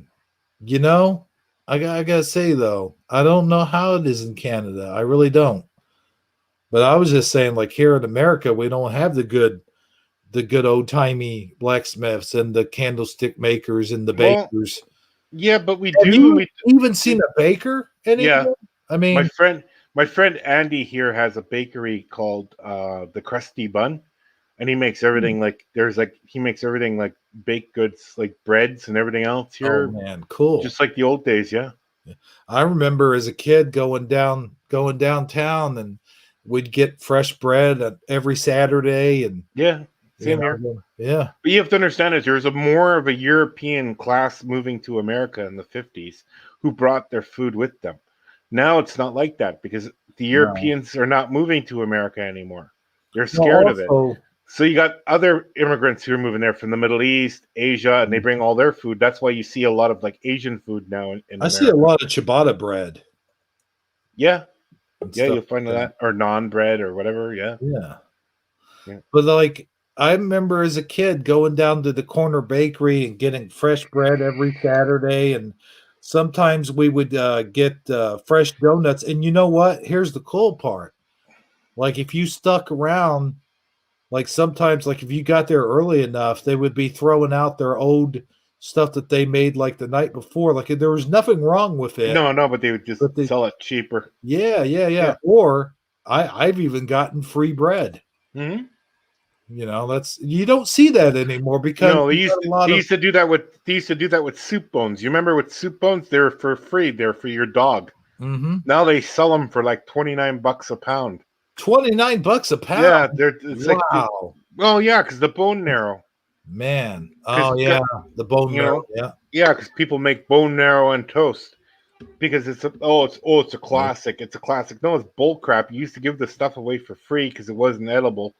gotta say though, I don't know how it is in Canada. I really don't. But I was just saying, like here in America, we don't have the good old timey blacksmiths and the candlestick makers and the bakers. Yeah, but we have do. You even seen a baker anymore? Yeah. I mean, my friend Andy here has a bakery called the Krusty Bun. And he makes everything he makes everything like baked goods, like breads and everything else here. Oh man, cool. Just like the old days, yeah. I remember as a kid going downtown, and we'd get fresh bread every Saturday, and same here. Yeah. But you have to understand is there's more of a European class moving to America in the 50s who brought their food with them. Now it's not like that because the No. Europeans are not moving to America anymore. They're Well, scared of it. also- So you got other immigrants who are moving there from the Middle East, Asia, and they bring all their food. That's why you see a lot of like Asian food now in I America. see a lot of ciabatta bread. Yeah. and Yeah, stuff you'll find like that. Or non bread or whatever. Yeah. Yeah. Yeah. But like I remember as a kid going down to the corner bakery and getting fresh bread every Saturday, and sometimes we would get fresh donuts. And you know what? Here's the cool part. Like if you stuck around, like sometimes, like if you got there early enough, they would be throwing out their old stuff that they made like the night before. Like there was nothing wrong with it. No, but they would just But they- sell it cheaper. Yeah. Yeah. Or I've even gotten free bread. Mm-hmm. You know, that's you don't see that anymore because No, they you used, got a lot they of- used to do that with soup bones. You remember with soup bones? They're for free. They're for your dog. Mhm. Now they sell them for like $29 a pound. $29 a pound. Yeah, it's like wow, well, yeah, because the bone marrow. man. 'Cause Oh yeah, the bone you marrow. know, Yeah, because people make bone marrow and toast because it's a classic. It's a classic. No, it's bull crap. You used to give the stuff away for free because it wasn't edible,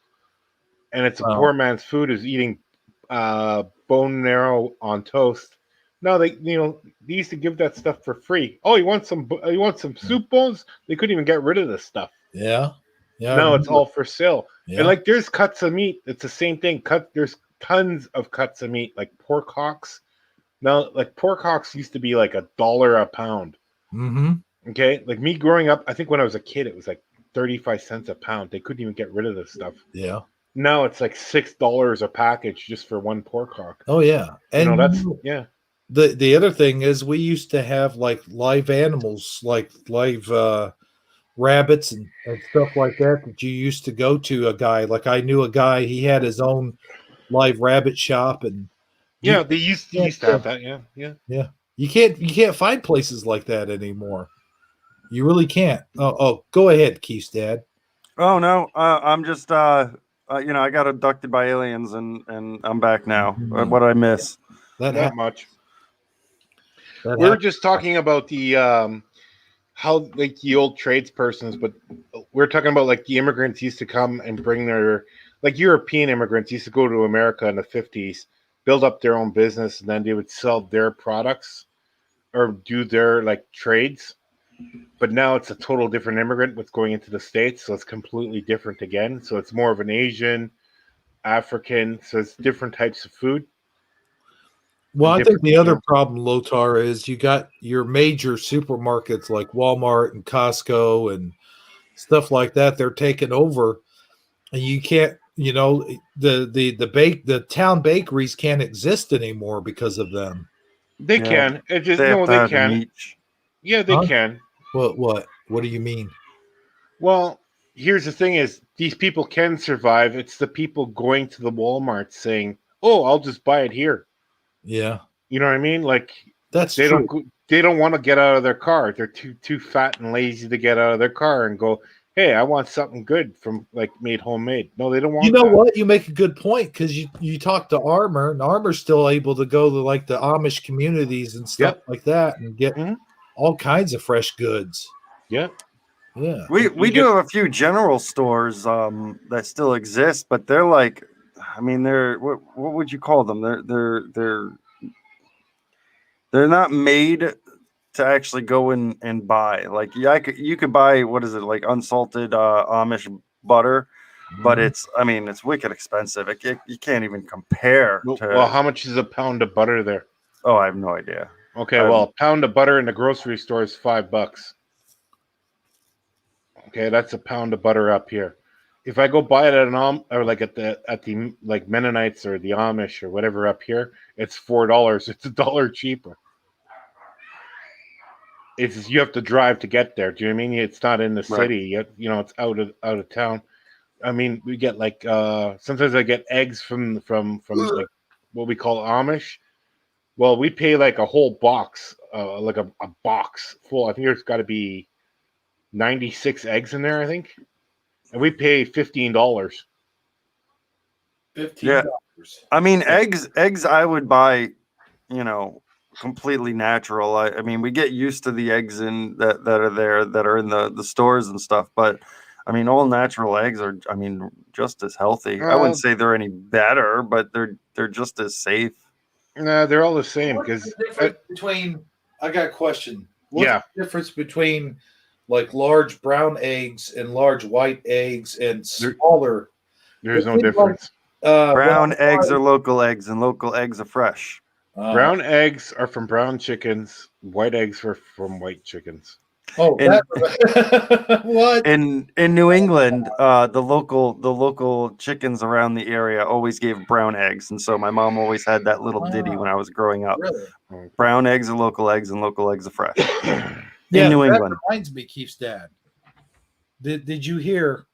and it's a Wow. poor man's food is eating bone marrow on toast. No, they used to give that stuff for free. Oh, you want some soup bones? They couldn't even get rid of this stuff. yeah. I No, it's remember. all for sale. Yeah. And like there's cuts of meat. It's the same thing. There's tons of cuts of meat, like pork hocks. Now, like pork hocks used to be like $1 a pound. Mm-hmm. Okay. Like me growing up, I think when I was a kid, it was like 35 cents a pound. They couldn't even get rid of this stuff. Yeah. Now it's like $6 a package just for one pork hock. Oh yeah. You know, And that's yeah. the other thing is we used to have like live animals, like live rabbits and stuff like that you used to go to a guy. Like I knew a guy, he had his own live rabbit shop and Yeah, they used to have that. Yeah, yeah. yeah. You can't find places like that anymore. You really can't. Oh, go ahead, Keith's dad. Oh no, I'm just I got abducted by aliens and I'm back now. What did I miss? Not much. That We're happened. just talking about the how like the old tradespersons, but we're talking about like the immigrants used to come and bring their like European immigrants used to go to America in the 50s, build up their own business, and then they would sell their products or do their like trades. But now it's a total different immigrant that's going into the States, so it's completely different again. So it's more of an Asian, African, so it's different types of food. Well, I think different- the other problem, Lotar, is you got your major supermarkets like Walmart and Costco and stuff like that. They're taking over, and you can't, the town bakeries can't exist anymore because of them. They Yeah. can. It just They have no, to they have can. meat. Yeah, they Huh? can. What do you mean? Well, here's the thing: is these people can survive. It's the people going to the Walmart saying, "Oh, I'll just buy it here." Yeah, You know what I mean? Like that's they true. don't want to get out of their car. They're too fat and lazy to get out of their car and go, "Hey, I want something good from like made homemade." No, they don't want. You know that. what? You make a good point because you talk to Armor, and Armor's still able to go to like the Amish communities and stuff like that and get all kinds of fresh goods. Yeah. Yeah. We do have a few general stores that still exist, but they're like, I mean, they're what would you call them? They're not made to actually go in and buy. Like, yeah, you could buy, what is it, like unsalted Amish butter, but it's wicked expensive. You can't even compare to. Well, how much is a pound of butter there? Oh, I have no idea. Okay, well, a pound of butter in the grocery store is $5. Okay, that's a pound of butter up here. If I go buy it at an or like at the like Mennonites or the Amish or whatever up here, it's $4. It's $1 cheaper. It's you have to drive to get there. Do you know what I mean? It's not in the Right. city. It's out of town. I mean, we get like sometimes I get eggs from like what we call Amish. Well, we pay like a whole box, like a box full. I think there's got to be 96 eggs in there, I think. And we pay $15. Yeah. I mean, eggs I would buy, completely natural. I mean, we get used to the eggs in that are there that are in the stores and stuff, but I mean, all natural eggs are, I mean, just as healthy. I wouldn't say they're any better, but they're just as safe. No, they're all the same What's because the difference between? I got a question. What's Yeah. the difference between like large brown eggs and large white eggs and smaller? there's It no seems like, difference. Brown eggs are local eggs, and local eggs are fresh. Brown eggs are from brown chickens. White eggs are from white chickens. Oh, In, what? In New England, the local chickens around the area always gave brown eggs, and so my mom always had that little ditty when I was growing up. Really? Brown eggs are local eggs, and local eggs are fresh. Yeah, in New that England. reminds me, Keith's dad. Did you hear?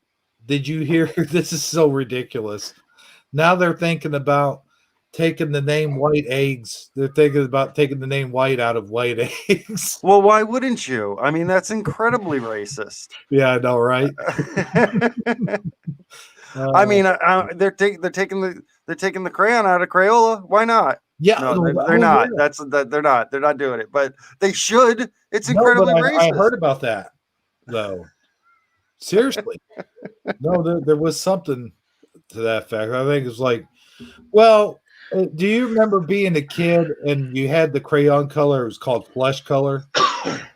Did you hear? This is so ridiculous. Now they're thinking about taking the name White Eggs. They're thinking about taking the name White out of White Eggs. Well, why wouldn't you? I mean, that's incredibly racist. Yeah, I know, right? I mean, they're taking the crayon out of Crayola. Why not? Yeah, no, oh, they're not. yeah. They're not. They're not doing it, but they should. It's No, incredibly but racist. I heard about that though. Seriously, no, there was something to that fact. I think it's like, well, do you remember being a kid and you had the crayon color? It was called flesh color.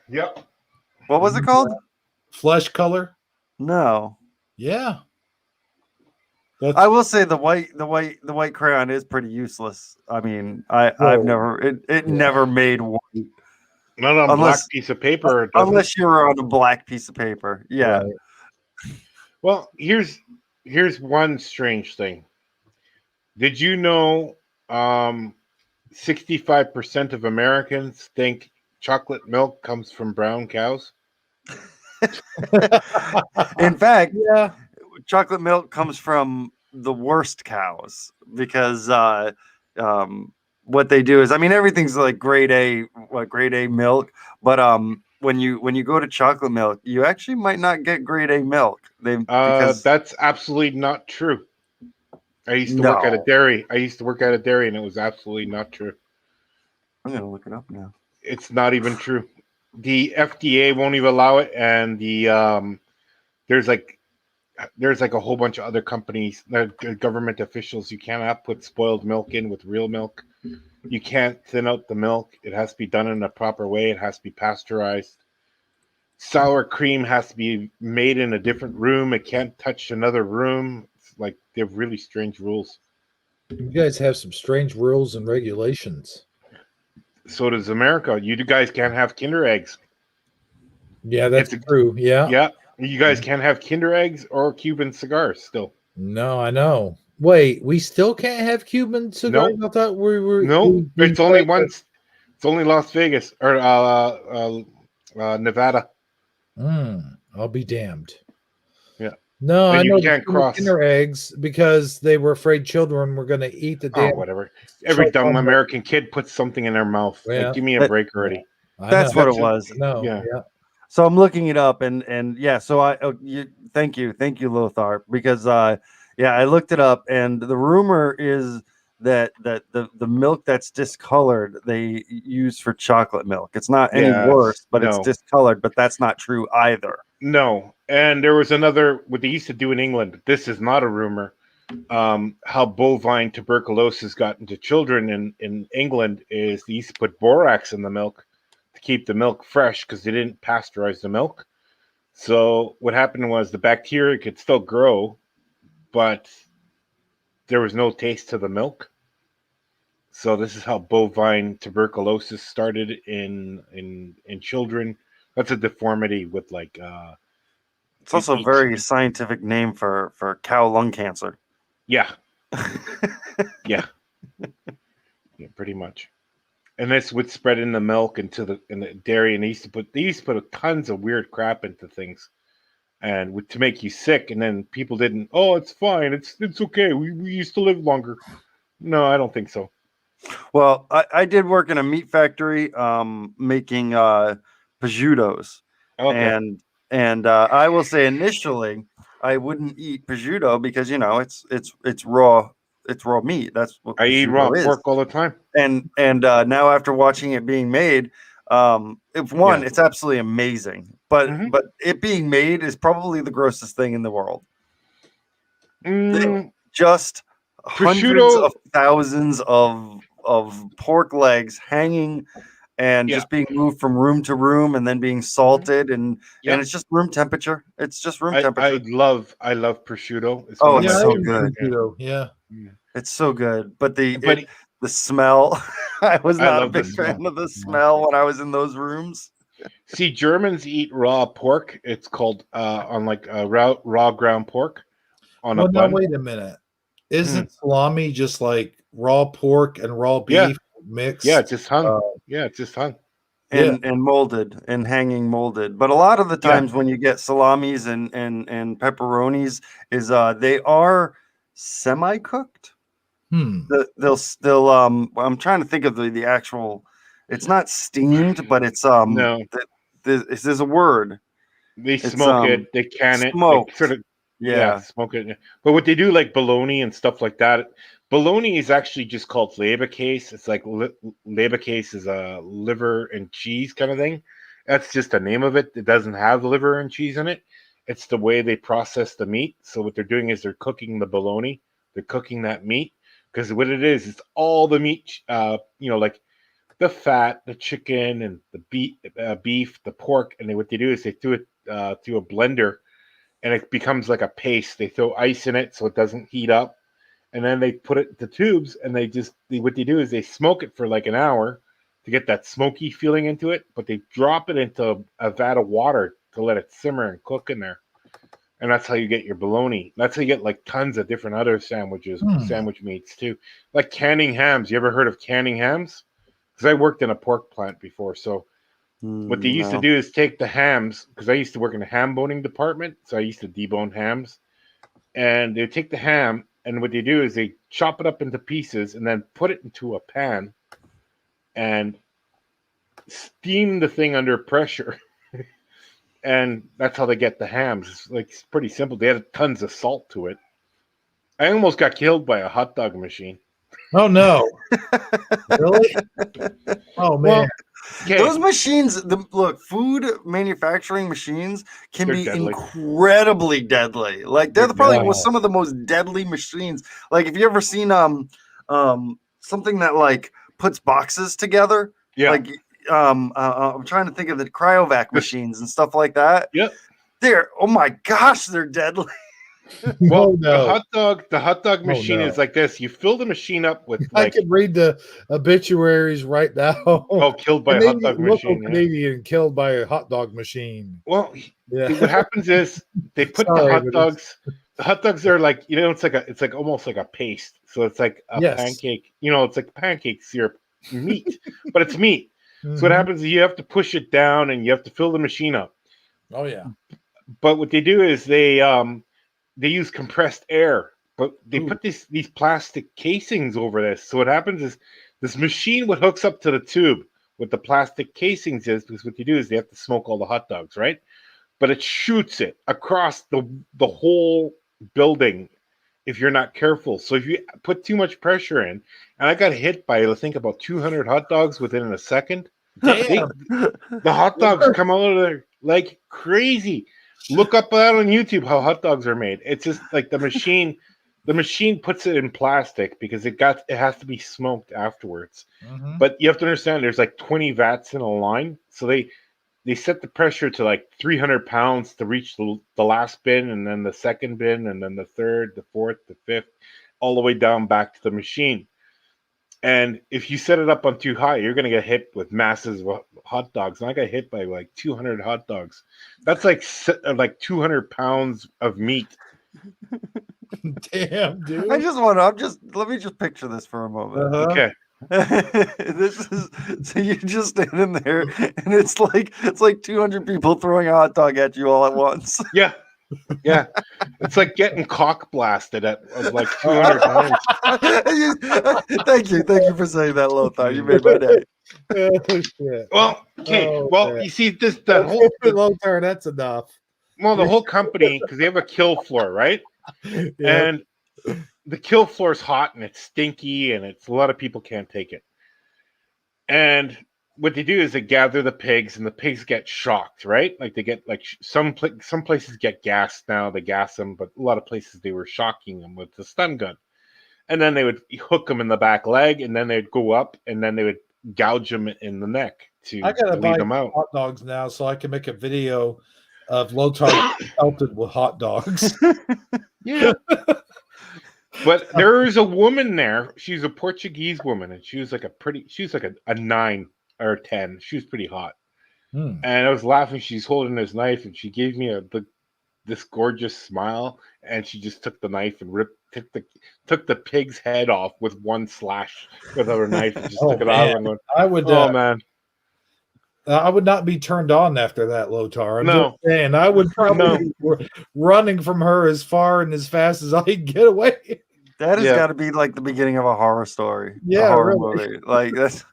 Yep. What was it called? Flesh color. No. Yeah. I will say the white crayon is pretty useless. I mean, I've never never made white. Not on a black piece of paper. Unless you're on a black piece of paper. Yeah. Right. Well, here's one strange thing. Did you know 65% of Americans think chocolate milk comes from brown cows? In fact, yeah, chocolate milk comes from the worst cows because what they do is, I mean, everything's like grade A milk, but when you go to chocolate milk, you actually might not get grade A milk. Because that's absolutely not true. I used to work at a dairy. And it was absolutely not true. I'm gonna look it up now. It's not even true. The FDA won't even allow it, and the there's like a whole bunch of other companies, government officials. You cannot put spoiled milk in with real milk. You can't thin out the milk. It has to be done in a proper way. It has to be pasteurized. Sour cream has to be made in a different room. It can't touch another room. It's like they have really strange rules. You guys have some strange rules and regulations. So does America. You guys can't have Kinder eggs. Yeah, that's true. Yeah. Yeah. You guys can't have Kinder eggs or Cuban cigars still. No, I know. Wait, we still can't have Cuban cigars? No. I thought we were. No, it's only once. It's only Las Vegas or Nevada. I'll be damned. Yeah. No, And I you know can't the cross. Kinder eggs because they were afraid children were going to eat the damn. Oh, whatever. Every dumb chocolate. American kid puts something in their mouth. Yeah. Like, give me a break already. That's what it was. No. Yeah. So I'm looking it up, and yeah. So thank you, Lothar, because I looked it up, and the rumor is that the milk that's discolored they use for chocolate milk. It's not any worse, but it's discolored. But that's not true either. No. And there was another, what they used to do in England. This is not a rumor. How bovine tuberculosis got into children in England is they used to put borax in the milk to keep the milk fresh because they didn't pasteurize the milk. So what happened was the bacteria could still grow, but there was no taste to the milk. So this is how bovine tuberculosis started in children. That's a deformity with like It's also a very scientific name for cow lung cancer. yeah. Yeah, pretty much. And this would spread in the milk into the dairy, and they used to put tons of weird crap into things, and to make you sick. And then people didn't. Oh, it's fine. It's okay. We used to live longer. No, I don't think so. Well, I did work in a meat factory, making prosciuttos, Okay. and I will say initially I wouldn't eat prosciutto because it's raw it's raw meat. That's what I eat raw prosciutto is. pork all the time. And now after watching it being made, it's absolutely amazing. But it being made is probably the grossest thing in the world. Just hundreds of thousands of pork legs hanging and just being moved from room to room and then being salted and it's just room temperature. It's just room temperature. I love prosciutto. It's It's so good. Yeah. It's so good. But the smell, I was not a big fan of the smell when I was in those rooms. See, Germans eat raw pork. It's called on like raw ground pork on a bun. Now wait a minute. Isn't salami just like raw pork and raw beef mixed? Yeah, just hung. It's just hung. And molded and hanging molded. But a lot of the times when you get salamis and pepperonis is they are semi-cooked. They'll I'm trying to think of the actual, it's not steamed, but it's there's a word. They smoke it, they can it, they sort of smoke it. But what they do, like bologna and stuff like that, bologna is actually just called leberkäse. It's like leberkäse is a liver and cheese kind of thing. That's just the name of it. It doesn't have liver and cheese in it. It's the way they process the meat. So what they're doing is they're cooking the bologna. They're cooking that meat because what it is, it's all the meat. Like the fat, the chicken, and the beef, the pork, and what they do is they throw it through a blender. And it becomes like a paste. They throw ice in it so it doesn't heat up. And then they put it into tubes and what they do is they smoke it for like an hour to get that smoky feeling into it. But they drop it into a vat of water to let it simmer and cook in there. And that's how you get your bologna. That's how you get like tons of different other sandwich meats too. Like canning hams. You ever heard of canning hams? Because I worked in a pork plant before. So what they used to do is take the hams, because I used to work in the ham boning department, so I used to debone hams. And they take the ham, and what they do is they chop it up into pieces and then put it into a pan and steam the thing under pressure. And that's how they get the hams. It's pretty simple. They add tons of salt to it. I almost got killed by a hot dog machine. Oh no! Really? Oh man! Well, those machines, food manufacturing machines they're be deadly. Incredibly deadly. Like they're probably some of the most deadly machines. Like if you ever seen something that like puts boxes together, like I'm trying to think of the cryovac machines and stuff like that. Yep. Oh my gosh, they're deadly. Well, the hot dog machine is like this. You fill the machine up with I could read the obituaries right now. Oh, killed by a hot dog machine. Canadian killed by a hot dog machine. Well, what happens is they put the hot dogs. The hot dogs are like, it's like almost like a paste. So it's like a pancake. It's like pancake syrup meat, but it's meat. Mm-hmm. So what happens is you have to push it down and you have to fill the machine up. Oh yeah. But what they do is they use compressed air, but they put these plastic casings over this. So what happens is this machine, what hooks up to the tube with the plastic casings is, because what you do is they have to smoke all the hot dogs, right? But it shoots it across the whole building if you're not careful. So if you put too much pressure in, and I got hit by, I think, about 200 hot dogs within a second. The hot dogs come out of there like crazy. Look up that on YouTube how hot dogs are made. It's just like the machine puts it in plastic because it has to be smoked afterwards. Mm-hmm. But you have to understand there's like 20 vats in a line. So they set the pressure to like 300 pounds to reach the last bin, and then the second bin, and then the third, the fourth, the fifth, all the way down back to the machine. And if you set it up on too high, you're going to get hit with masses of hot dogs. And I got hit by like 200 hot dogs. That's like 200 pounds of meat. Damn, dude. Let me just picture this for a moment. Uh-huh. Okay. So you're just standing there, and it's like 200 people throwing a hot dog at you all at once. Yeah. Yeah, it's like getting cock blasted at like 200 pounds. Thank you for saying that, Lothar. You made my day. Well, okay. You see this Lothar, that's enough. Well, the whole company, because they have a kill floor, right? Yeah. And the kill floor is hot and it's stinky and it's a lot of people can't take it. And what they do is they gather the pigs and the pigs get shocked, right? Like they get like some places get gassed now, they gas them, but a lot of places they were shocking them with the stun gun. And then they would hook them in the back leg, and then they'd go up, and then they would gouge them in the neck to I gotta lead buy them out. hot dogs now so I can make a video of Lotar pelted with hot dogs. Yeah. But there is a woman there. She's a Portuguese woman, and she was like a 9 or 10. She was pretty hot. Hmm. And I was laughing. She's holding this knife, and she gave me this gorgeous smile, and she just took the knife and took the pig's head off with one slash with her knife and just took it out. And went, I would. Man. I would not be turned on after that, Lotar. I'm No. just saying, I would probably be running from her as far and as fast as I can get away. That has Yeah. got to be like the beginning of a horror story. Yeah, a horror really. movie. Like that's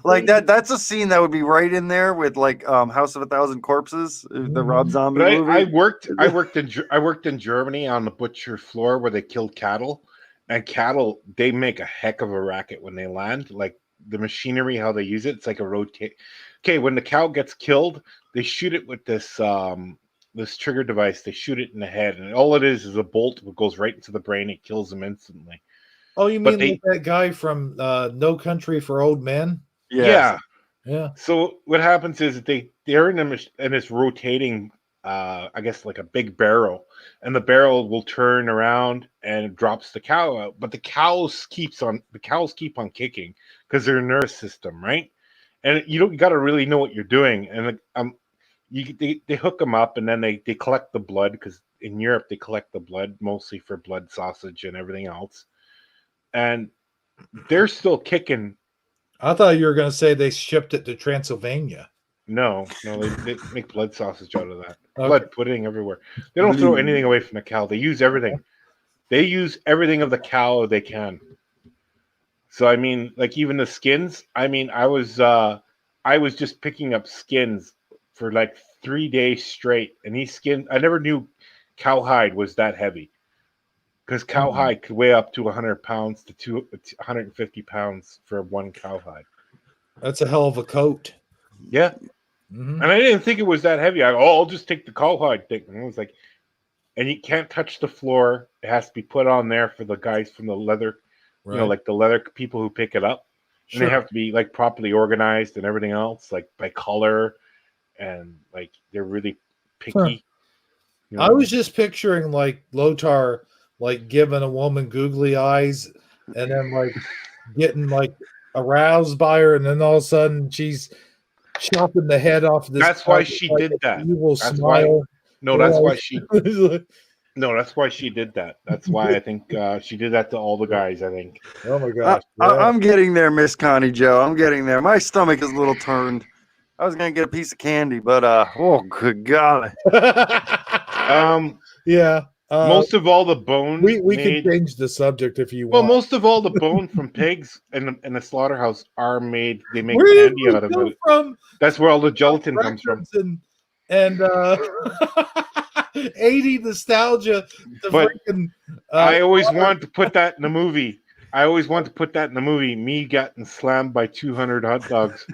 like that's a scene that would be right in there with like House of a Thousand Corpses, the Rob Zombie But movie. I worked in Germany on the butcher floor where they killed cattle, and cattle, they make a heck of a racket when they land. Like the machinery, how they use it, it's like a rotate. Okay, when the cow gets killed, they shoot it with this trigger device. They shoot it in the head, and all it is a bolt that goes right into the brain. It kills them instantly. Oh, you But mean like that guy from No Country for Old Men? Yeah. Yeah. So what happens is that they're in this rotating, I guess like a big barrel, and the barrel will turn around and it drops the cow out. But the cows keep on kicking because they're a nervous system, right? And you got to really know what you're doing. And they hook them up, and then they collect the blood, because in Europe they collect the blood mostly for blood sausage and everything else. And they're still kicking. I thought you were going to say they shipped it to Transylvania. No, they make blood sausage out of that. Okay. Blood pudding everywhere. They don't throw anything away from the cow. They use everything. They use everything of the cow they can. So I mean, like even the skins. I mean, I was just picking up skins for like 3 days straight, and these skins, I never knew cowhide was that heavy. Because cowhide could weigh up to 100 pounds to 150 pounds for one cowhide. That's a hell of a coat. Yeah. Mm-hmm. And I didn't think it was that heavy. I'll just take the cowhide thing. And I was like, and you can't touch the floor. It has to be put on there for the guys from the leather, Right. like the leather people who pick it up. And Sure. they have to be like properly organized and everything else, like by color. And like they're really picky. Huh. You know? I was just picturing like Lotar like giving a woman googly eyes and then like getting like aroused by her, and then all of a sudden she's chopping the head off of this. That's why guy she with, like, did that. an evil That's smile. why. No, that's why she. Like, No, that's why she did that. That's why I think she did that to all the guys. I think. oh my gosh. I'm getting there, Miss Connie Joe. I'm getting there. My stomach is a little turned. I was gonna get a piece of candy, but oh good God. Yeah. Most of all the bone. We can change the subject if you Well, want. most of all the bone from pigs in the slaughterhouse are made. They make Where did candy we out of go it. from That's where all the gelatin comes from. and 80 nostalgia to But freaking, I always wanted to put that in the movie. Me getting slammed by 200 hot dogs.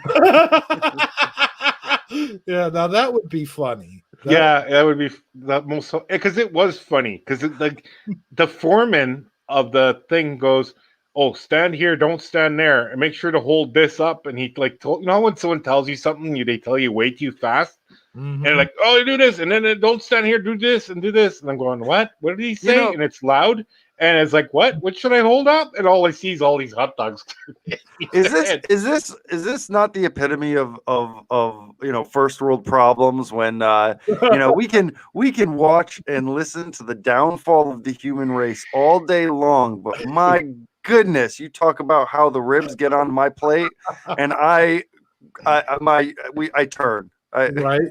yeah, now that would be funny. That would be the most, because it was funny. Because like the foreman of the thing goes, "Oh, stand here, don't stand there, and make sure to hold this up." And he like told, you know, when someone tells you something, they tell you way too fast, Mhm. and like, "Oh, you do this, and then don't stand here, do this, and do this." And I'm going, "What? What did he say?" know- and it's loud, and it's like, "What? What should I hold up?" And all I see is all these hot dogs. Is this not the epitome of first world problems when we can watch and listen to the downfall of the human race all day long, but my goodness, you talk about how the ribs get on my plate and I turn. Right.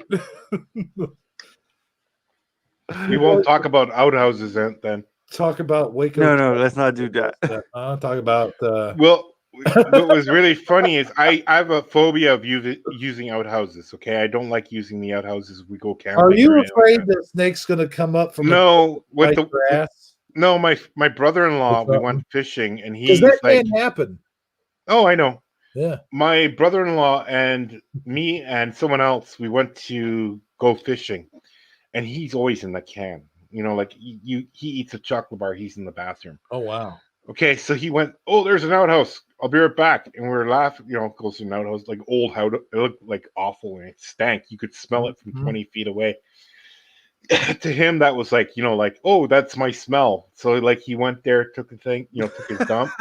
We won't talk about outhouses then. Talk about Waco. No, let's not do that. Talk about what was really funny is I have a phobia of using outhouses. Okay, I don't like using the outhouses if we go camping. Are you or anything afraid like that. that snake's going to come up from No, with like the grass? no, my brother-in-law, Or we went something? fishing, and Because he's that like, can happen. "Oh, I know." Yeah. My brother-in-law and me and someone else, we went to go fishing, and he's always in the can. You know, like he eats a chocolate bar, he's in the bathroom. Oh wow. Okay, so he went, "Oh, there's an outhouse. I'll be right back." And we were laughing, you know, close to an outhouse, like old house. It looked like awful and it stank. You could smell it from Mhm. 20 feet away. To him, that was like, you know, like, "Oh, that's my smell." So like he went there, took the thing, you know, took his dump.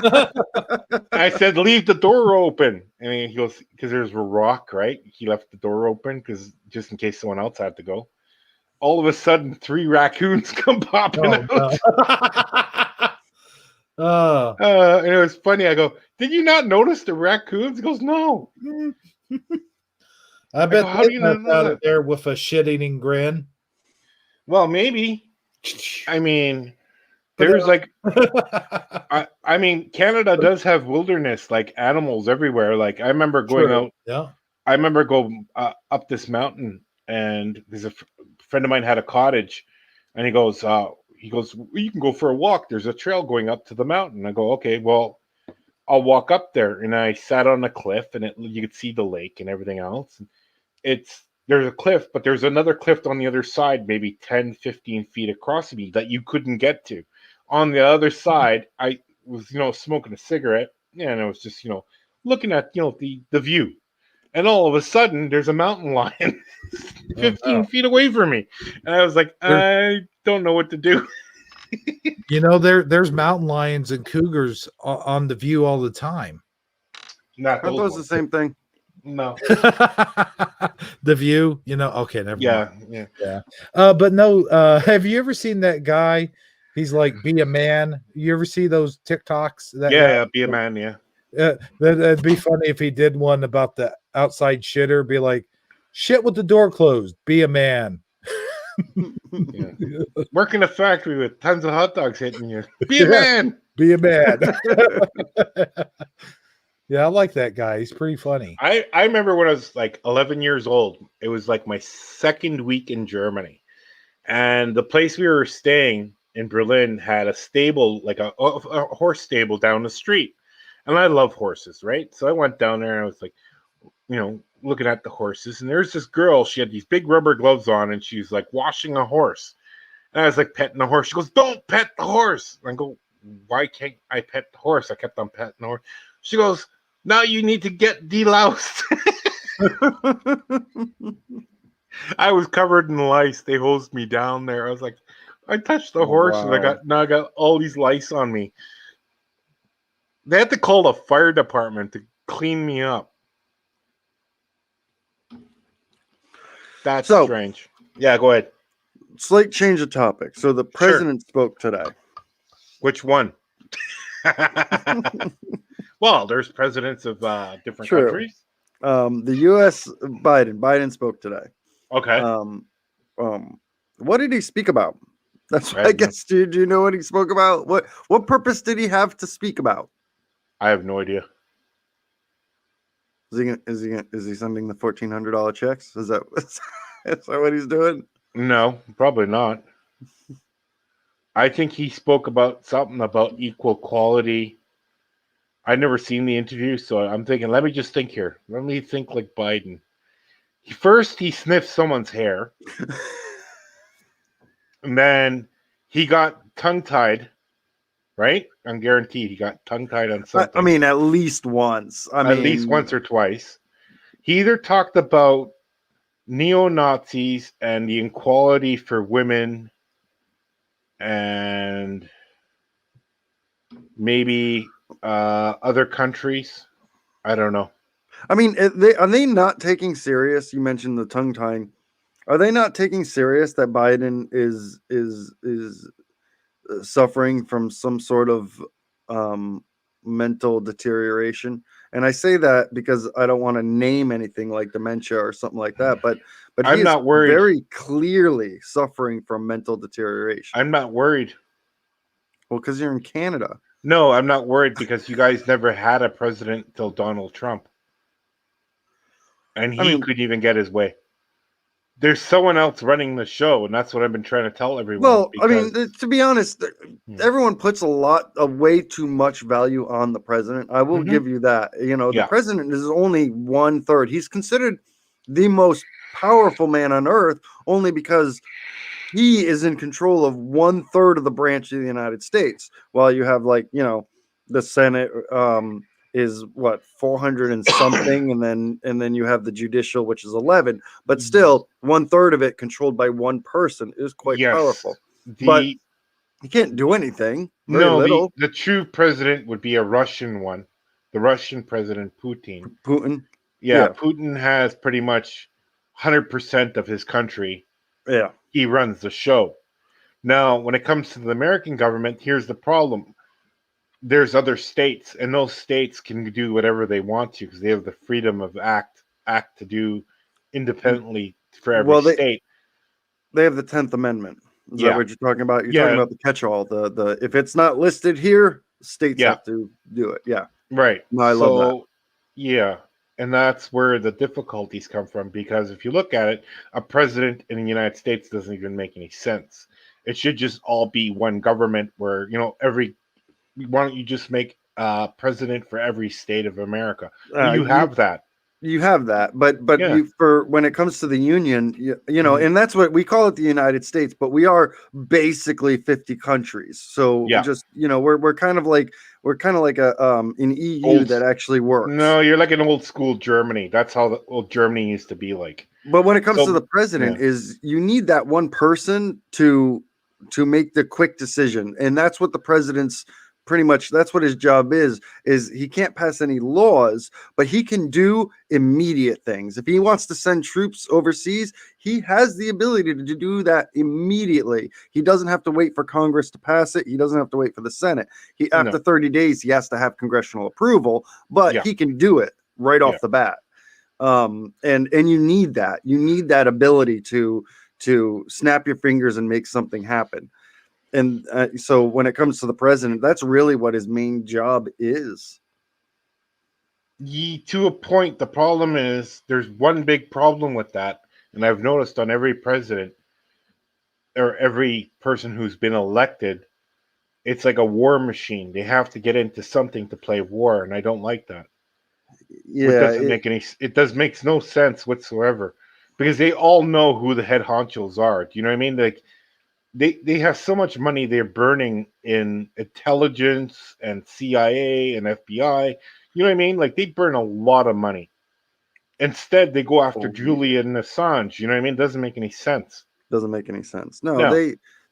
I said, "Leave the door open." And he goes, because there's a rock, right? He left the door open because just in case someone else had to go. All of a sudden, 3 raccoons come popping Oh, out. no. Oh. And it was funny. I go, "Did you not notice the raccoons?" He goes, "No." I bet go, "How do you they not know out that?" of there with a shit-eating grin. Well, maybe. I mean, there's like, I mean, Canada does have wilderness, like animals everywhere. Like I remember going True. out. Yeah. I remember going up this mountain, and there's a friend of mine had a cottage, and he goes, "Well, you can go for a walk. There's a trail going up to the mountain." I go, "Okay, well, I'll walk up there." And I sat on a cliff, and you could see the lake and everything else. There's a cliff, but there's another cliff on the other side, maybe 10, 15 feet across me that you couldn't get to. On the other side, I was, you know, smoking a cigarette, and I was just, you know, looking at, you know, the view. And all of a sudden, there's a mountain lion 15 feet away from me. And I was like, I don't know what to do. You know, there's mountain lions and cougars on the view all the time. Not Aren't those the same thing? No. The view, you know. Okay, never mind. Yeah. But no, have you ever seen that guy? He's like, be a man. You ever see those TikToks? That Yeah, be a man, yeah. That'd be funny if he did one about the outside shitter. Be like, shit with the door closed. Be a man. Yeah. Work in a factory with tons of hot dogs hitting you. Be a man. Be a man. Yeah, I like that guy. He's pretty funny. I remember when I was like 11 years old. It was like my second week in Germany. And the place we were staying in Berlin had a stable, like a horse stable down the street. And I love horses, right? So I went down there and I was like, you know, looking at the horses. And there's this girl, she had these big rubber gloves on and she's like washing a horse. And I was like petting the horse. She goes, "Don't pet the horse." And I go, "Why can't I pet the horse?" I kept on petting the horse. She goes, "Now you need to get deloused." I was covered in lice. They hosed me down there. I was like, I touched the horse and I got all these lice on me. They had to call the fire department to clean me up. That's strange. Yeah, go ahead. Slight change of topic. So the president spoke today. Which one? Well, there's presidents of different countries. The U.S. Biden spoke today. Okay. What did he speak about? That's what I guess. Do you know what he spoke about? What purpose did he have to speak about? I have no idea. Is he sending the $1,400 checks? Is that what he's doing? No, probably not. I think he spoke about something about equal quality. I've never seen the interview, so I'm thinking, let me just think here. Let me think like Biden. First, he sniffed someone's hair. And then he got tongue-tied, right? I'm guaranteed he got tongue-tied on something. I mean, at least once. At least once or twice. He either talked about neo-Nazis and the equality for women and maybe other countries. I don't know. I mean, are they not taking serious? You mentioned the tongue tying. Are they not taking serious that Biden is suffering from some sort of mental deterioration? And I say that because I don't want to name anything like dementia or something like that, but I'm not worried. Very clearly suffering from mental deterioration. I'm not worried. Well, because you're in Canada. No, I'm not worried because you guys never had a president till Donald Trump. And he couldn't even get his way. There's someone else running the show, and that's what I've been trying to tell everyone. Well, I mean, to be honest, everyone puts a lot of way too much value on the president. I will give you that. You know, the president is only 1/3. He's considered the most powerful man on earth only because he is in control of 1/3 of the branch of the United States, while you have, like, you know, the Senate is what, 400 and something, and then you have the judicial, which is 11, but still 1/3 of it controlled by one person is quite powerful. But he can't do anything. Very little. The true president would be a Russian one, the Russian president Putin. Yeah. Putin has pretty much 100% of his country. Yeah, he runs the show. Now, when it comes to the American government, here's the problem. There's other states, and those states can do whatever they want to because they have the freedom of act to do independently for every state. They have the 10th Amendment. Is that what you're talking about? You're talking about the catch-all. The if it's not listed here, states have to do it. Yeah. Right. No, I love that. Yeah. And that's where the difficulties come from, because if you look at it, a president in the United States doesn't even make any sense. It should just all be one government where, you know, why don't you just make a president for every state of America? You have that. You have that, but for when it comes to the union, you know, and that's what we call it, the United States, but we are basically 50 countries. So just, you know, we're kind of like a an EU that actually works. No, you're like an old school Germany. That's how the old Germany used to be like. But when it comes to the president, is you need that one person to make the quick decision, and that's what the president's pretty much, that's what his job is he can't pass any laws, but he can do immediate things. If he wants to send troops overseas, he has the ability to do that immediately. He doesn't have to wait for Congress to pass it. He doesn't have to wait for the Senate. After 30 days, he has to have congressional approval, but he can do it right off the bat. And you need that. You need that ability to snap your fingers and make something happen. And so when it comes to the president, that's really what his main job is. To a point, the problem is there's one big problem with that. And I've noticed on every president or every person who's been elected, it's like a war machine. They have to get into something to play war. And I don't like that. Yeah. It makes no sense whatsoever, because they all know who the head honchos are. Do you know what I mean? Like, They have so much money they're burning in intelligence and CIA and FBI. You know what I mean? Like, they burn a lot of money. Instead, they go after Julian Assange. You know what I mean? It doesn't make any sense. Doesn't make any sense. No.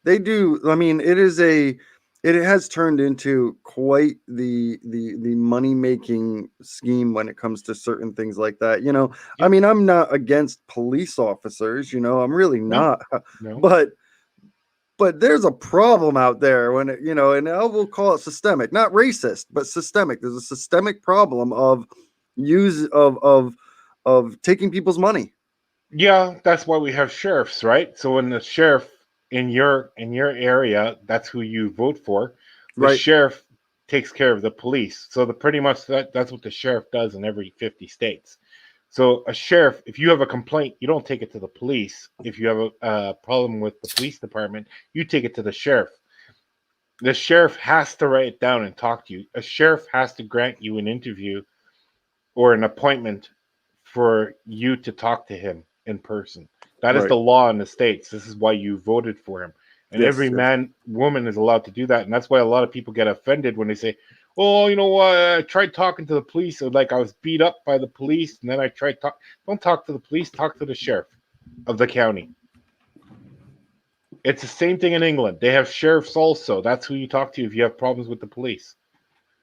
They do. I mean, it has turned into quite the money-making scheme when it comes to certain things like that. You know, I mean, I'm not against police officers, you know, I'm really not. No. But there's a problem out there when it, you know, and I will call it systemic, not racist, but systemic. There's a systemic problem of taking people's money. Yeah, that's why we have sheriffs, right? So when the sheriff in your area, that's who you vote for. The sheriff takes care of the police. So pretty much that's what the sheriff does in every 50 states. So a sheriff, if you have a complaint, you don't take it to the police. If you have a problem with the police department, you take it to the sheriff. The sheriff has to write it down and talk to you. A sheriff has to grant you an interview or an appointment for you to talk to him in person. That is the law in the States. This is why you voted for him. And every woman is allowed to do that. And that's why a lot of people get offended when they say, oh, you know what? I tried talking to the police. Like, I was beat up by the police, and then I tried don't talk to the police. Talk to the sheriff of the county. It's the same thing in England. They have sheriffs also. That's who you talk to if you have problems with the police.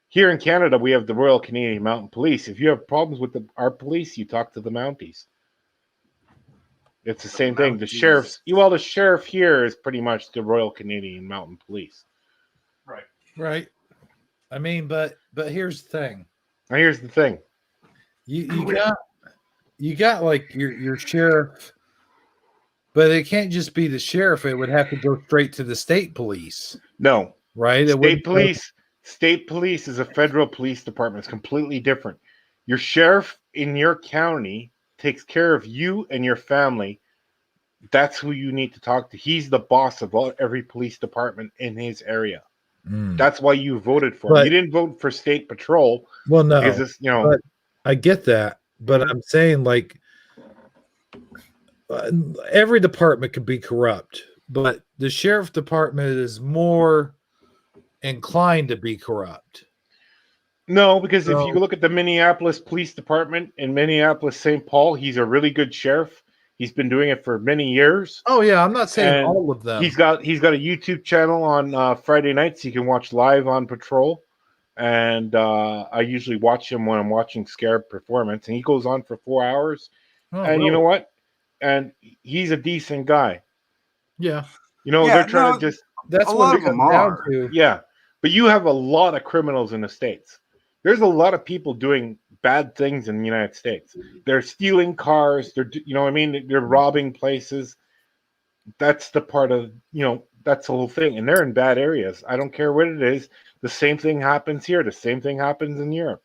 Here in Canada, we have the Royal Canadian Mounted Police. If you have problems with our police, you talk to the Mounties. It's the same thing. The sheriff here is pretty much the Royal Canadian Mounted Police. Right. I mean, but here's the thing. Here's the thing. You got like your sheriff, but it can't just be the sheriff. It would have to go straight to the state police. No. Right? State police. State police is a federal police department. It's completely different. Your sheriff in your county takes care of you and your family. That's who you need to talk to. He's the boss of every police department in his area. Mm. That's why you voted for him. But- You didn't vote for state patrol. Well, no, because it's, but I get that, but I'm saying like every department could be corrupt, but the sheriff department is more inclined to be corrupt. No, because if So- you look at the Minneapolis Police Department in Minneapolis, St. Paul, he's a really good sheriff. He's been doing it for many years. Oh yeah, I'm not saying And all of them. He's got a YouTube channel on Friday nights. You can watch live on patrol, and I usually watch him when I'm watching Scarab Performance, and he goes on for 4 hours. Oh, and you really? know what? And he's a decent guy. Yeah. You know, Yeah, they're trying no, to just. that's a what lot it of them comes down are. to. Yeah, but you have a lot of criminals in the States. There's a lot of people doing bad things in the United States. They're stealing cars. They're, you know what I mean? They're robbing places. That's the part of, that's the whole thing. And they're in bad areas. I don't care what it is. The same thing happens here. The same thing happens in Europe.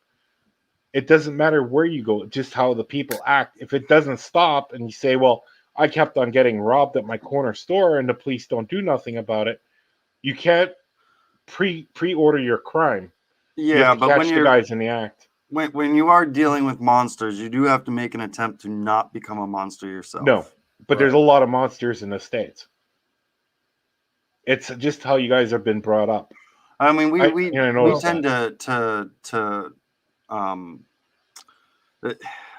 It doesn't matter where you go, just how the people act. If it doesn't stop and you say, well, I kept on getting robbed at my corner store and the police don't do nothing about it, you can't pre-order your crime. You Yeah, have to but catch when the you're guys in the act. when you are dealing with monsters, you do have to make an attempt to not become a monster yourself. No, but there's a lot of monsters in the States. It's just how you guys have been brought up. I mean, we I noticed tend to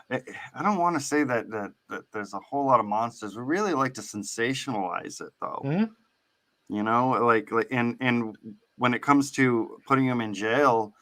I don't want to say that there's a whole lot of monsters. We really like to sensationalize it, though. Mhm. You know, like and when it comes to putting them in jail,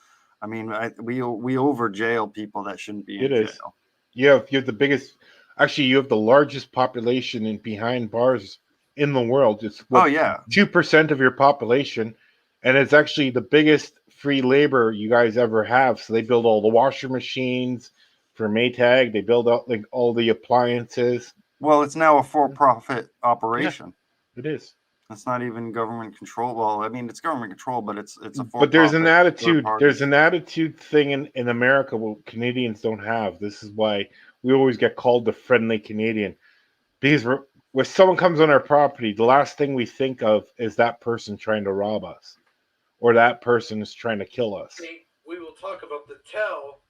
I mean, we over jail people that shouldn't be in It is. jail. You have the biggest. Actually, you have the largest population in behind bars in the world. It's 2% of your population, and it's actually the biggest free labor you guys ever have. So they build all the washer machines for Maytag. They build out like all the appliances. Well, it's now a for-profit operation. It is. It's not even government control. Well, I mean, it's government control, but it's a for-profit. But there's an attitude. third-party. There's an attitude thing in America what Canadians don't have. This is why we always get called the friendly Canadian, because when someone comes on our property, the last thing we think of is that person trying to rob us, or that person is trying to kill us. We will talk about the tell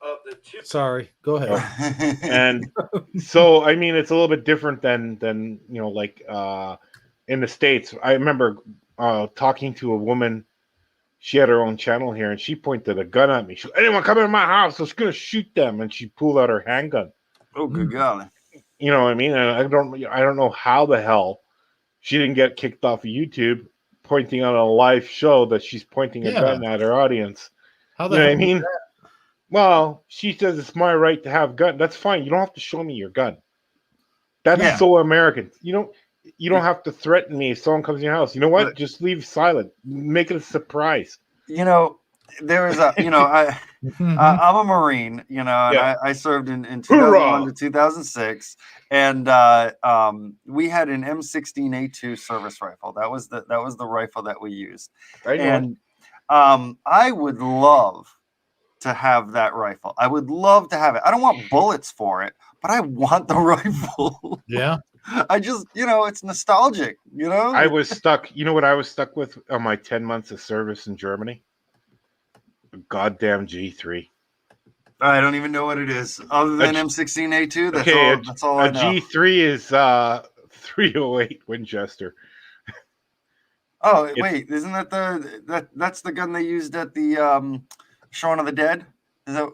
of the two. Sorry, go ahead. And so, I mean, it's a little bit different than like in the States. I remember talking to a woman. She had her own channel here, and she pointed a gun at me. She, anyone come in my house, I was going to shoot them. And she pulled out her handgun. Oh, good golly! You know what I mean? And I don't know how the hell she didn't get kicked off of YouTube, pointing out a live show that she's pointing a gun at her audience. How You the know what I hell mean? is Well, she says it's my right to have a gun. That's fine. You don't have to show me your gun. That's Yeah. so American. You don't have to threaten me if someone comes in your house. You know what? Just leave silent. Make it a surprise. You know, there is a, I'm a Marine, and I served in 2001 to 2006, and we had an M16A2 service rifle. That was the rifle that we used. I know. And I would love to have that rifle. I would love to have it. I don't want bullets for it, but I want the rifle. Yeah. I just, it's nostalgic, I was stuck. You know what I was stuck with on my 10 months of service in Germany? A goddamn G3. I don't even know what it is. Other than M16A2, that's all I know. G3 is 308 Winchester. Oh, wait, isn't that that's the gun they used at the Shaun of the Dead? Is that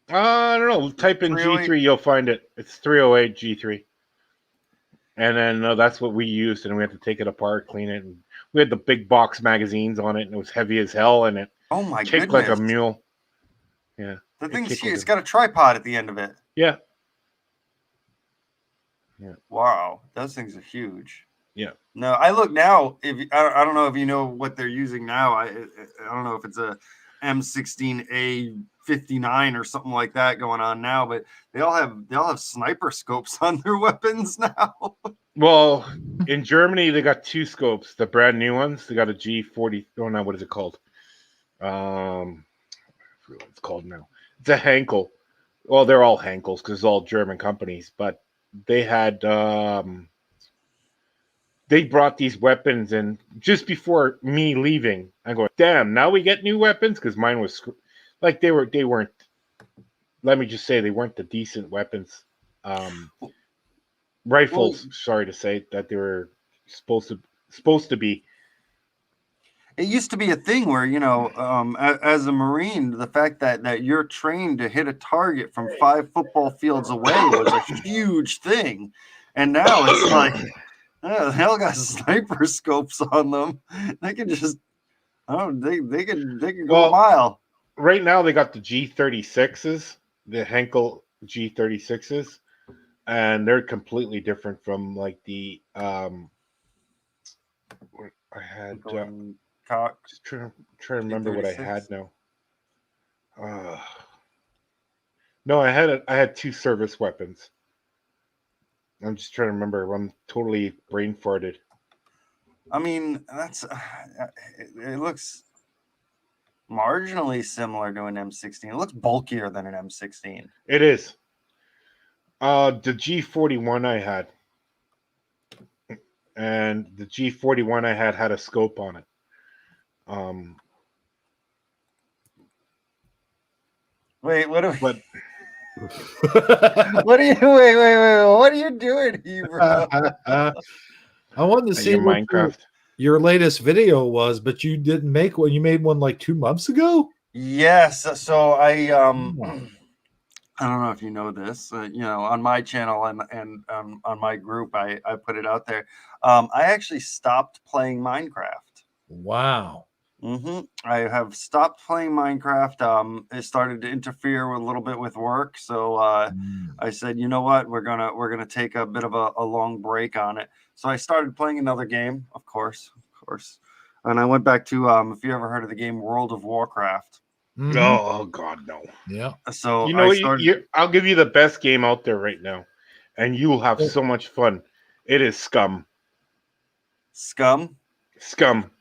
I don't know. Type in 308? G3, you'll find it. It's 308 G3. And then that's what we used, and we had to take it apart, clean it. And we had the big box magazines on it, and it was heavy as hell, and it Oh my kicked like a goodness. mule. Yeah. The it thing's kicked huge. like It's got a tripod at the end of it. Yeah. Wow, those things are huge. Yeah. No, I look now. I don't know if you know what they're using now. I don't know if it's a M16A59 or something like that going on now, but they all have sniper scopes on their weapons now. Well, in Germany, they got two scopes, the brand new ones. They got a G40. Oh, no, what is it called? I forget what it's called now. It's a Henkel. Well, they're all Henkels because it's all German companies, but they had they brought these weapons in just before me leaving. I go, damn! Now we get new weapons because mine was like they weren't. Let me just say they weren't the decent weapons. Rifles. Sorry to say that they were supposed to be. It used to be a thing where, you know, as a Marine, the fact that you're trained to hit a target from 5 football fields away was a huge thing. And now it's like, oh, they all got sniper scopes on them. They can just, they can go a mile. Right now they got the G36s, the Henkel G36s, and they're completely different from like the I had. Just trying to remember what I had now. No, I had 2 service weapons. I'm just trying to remember. I'm totally brain farted. I mean, it looks marginally similar to an M16. It looks bulkier than an M16. It is. The G41 I had, and the G41 I had a scope on it. Wait, what are we? What are you? Wait! What are you doing, Hebrew? I wanted to see Your what Minecraft. your latest video was, but you didn't make one. You made one like 2 months ago. Yes. So I don't know if you know this. You know, on my channel and on my group, I put it out there. I actually stopped playing Minecraft. Wow. I have stopped playing Minecraft. It started to interfere a little bit with work, so I said, you know what, we're gonna take a bit of a long break on it. So I started playing another game, of course, and I went back to if you ever heard of the game World of Warcraft. Oh God, no. Yeah. So you know, I started. I'll give you the best game out there right now, and you will have so much fun. It is Scum. Scum.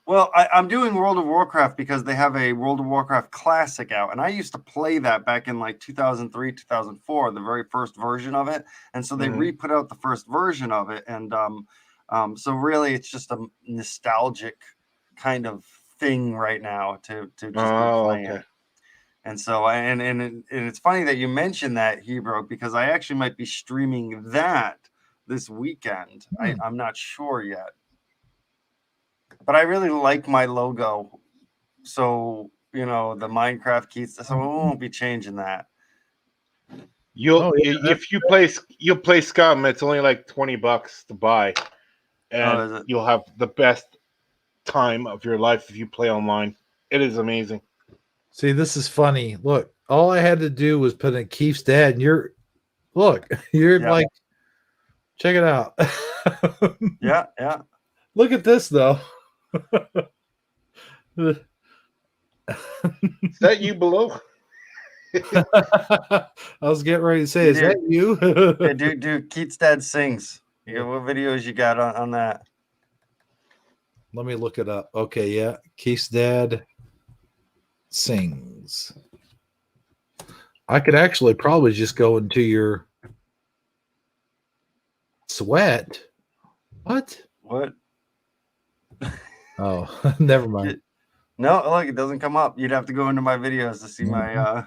Well, I'm doing World of Warcraft because they have a World of Warcraft Classic out, and I used to play that back in like 2003, 2004, the very first version of it, and so they re-put out the first version of it, and so really it's just a nostalgic kind of thing right now to just be playing it. And so and it's funny that you mentioned that, Hebrew, because I actually might be streaming that this weekend. I'm not sure yet. But I really like my logo, so you know the Minecraft keys. So we won't be changing that. If you play Scum, it's only like $20 to buy, and you'll have the best time of your life if you play online. It is amazing. See, this is funny. Look, all I had to do was put in Keith's dad, and you're like, check it out. Yeah. Look at this though. Is that you below? I was getting ready to say, is that you? Yeah, dude, Keith's dad sings. What videos you got on that? Let me look it up. Okay, yeah. Keith's dad sings. I could actually probably just go into your sweat. What? Oh, never mind. No, look, it doesn't come up. You'd have to go into my videos to see my